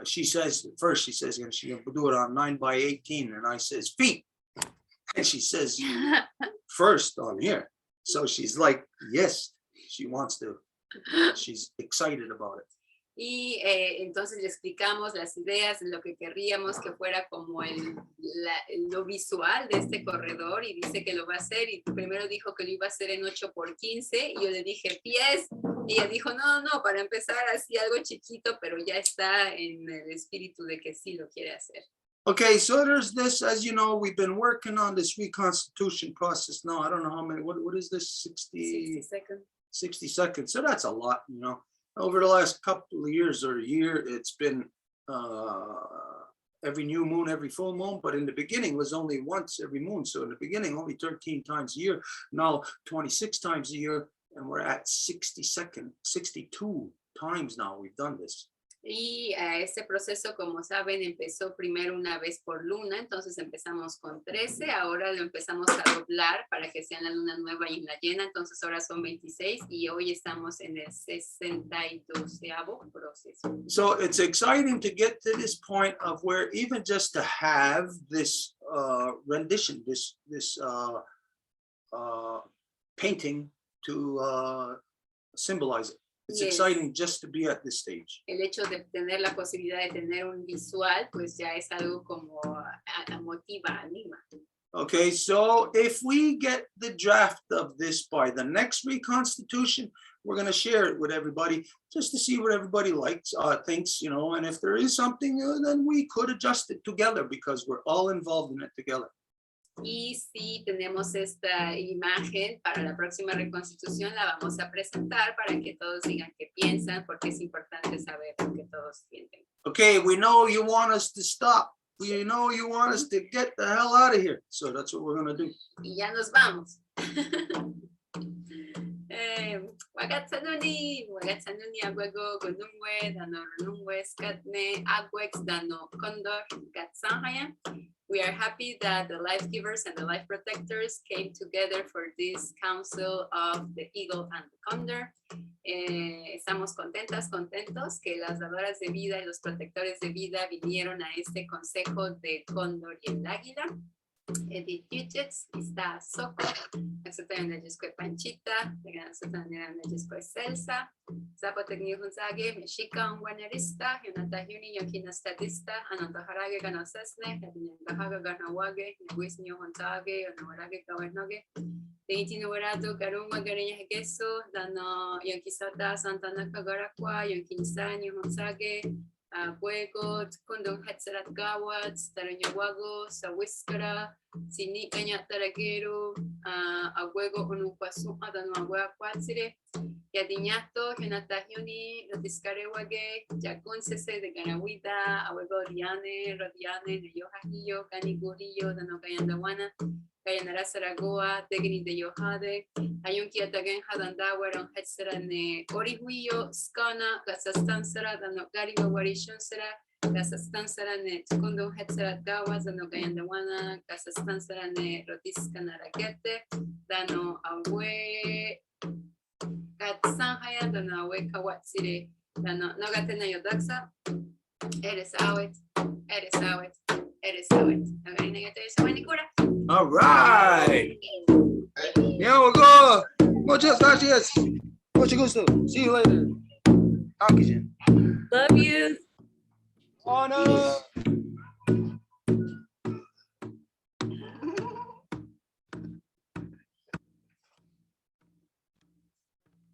S2: she says, first she says she's going to do it on 9x18. And I says, feet. And she says, first on here. So she's like, yes, she wants to. She's excited about it.
S3: Y entonces le explicamos las ideas, lo que querríamos que fuera como lo visual de este corredor, y dice que lo va a hacer, y primero dijo que lo iba a hacer en 8x15, y yo le dije pies, y ella dijo no, para empezar así algo chiquito, pero ya está en el espíritu de que sí lo quiere hacer.
S2: Okay, so there's this, as you know, we've been working on this reconstitution process now. I don't know how many, what is this, 60
S3: seconds.
S2: 60 seconds. So that's a lot, you know. Over the last couple of years or a year, it's been every new moon, every full moon. But in the beginning, it was only once every moon. So in the beginning, only 13 times a year. Now 26 times a year, and we're at 62 times now we've done this.
S3: Y este proceso, como saben, empezó primero una vez por luna, entonces empezamos con 13, ahora lo empezamos a doblar para que sea en la luna nueva y en la llena, entonces ahora son 26 y hoy estamos en el 62º proceso.
S2: So it's exciting to get to this point of where even just to have this rendition, this painting to symbolize it. It's exciting just to be at this stage.
S3: El hecho de tener la posibilidad de tener un visual, pues ya es algo como motiva, anima.
S2: Okay, so if we get the draft of this by the next Reconstitution, we're going to share it with everybody just to see what everybody likes, thinks, you know, and if there is something, then we could adjust it together because we're all involved in it together.
S3: Y si tenemos esta imagen para la próxima reconstitución, la vamos a presentar para que todos digan qué piensan, porque es importante saber lo que todos sienten.
S2: Okay, we know you want us to stop. We know you want us to get the hell out of here. So that's what we're going to do.
S3: Y ya nos vamos. Wetsuweten agwego gonungwe dano renungwe skatne agwex dano condor gatsahaya. We are happy that the life givers and the life protectors came together for this council of the eagle and the condor. Estamos contentos que las dadoras de vida y los protectores de vida vinieron a este consejo del cóndor y el águila. Edith Yujets, está Soco, eso también es Panchita, eso también es Elsa, Zapotecni Hunzage, Mexica, un guanerista, Yonata Huni, Yonkina Statista, Anantaharage Ganosesne, Yantahaga Garnawage, Wisnio Hunzage, Onawarage Kawernoge, Teintinuerato, Karuma Gareña Gesso, Dano Yonkisata, Santana Kagarakwa, Yonkinsani Hunzage, Huego, Kundung Hetzerat Gawat, Taranyawago, Sawiskara, Sini Kanya Taragero, Aguego Unupasu, Adano Agua Quatsire, Yadiñato, Jonata Huni, Notiscarewage, Jacun Cese de Ganawita, Aguego Riane, Rodiane, de Yohajillo, Canigurillo, Dano Kayandawana, Kayanara Saragoa, Tegni de Yohade, Ayunki Atagen Hadandawaron Hetserane, Orihuillo, Skana, Gasastansara, Dano Gariba Warishunsera, Gasastansarane, Kundung Hetzerat Gawas, Dano Kayandawana, Gasastansarane, Rotiskanaragete, Dano Awe Katsanhaya, Dano Awe Kawatsire, Dano Nogatena Yodaxa, Eres Awet, Eres Awet, Eres Awet. Nagarina Yatesa Manicura.
S2: All right. Yeah, we'll go. Muchas gracias. Mucho gusto. See you later. Oxygen.
S9: Love you.
S2: Honor.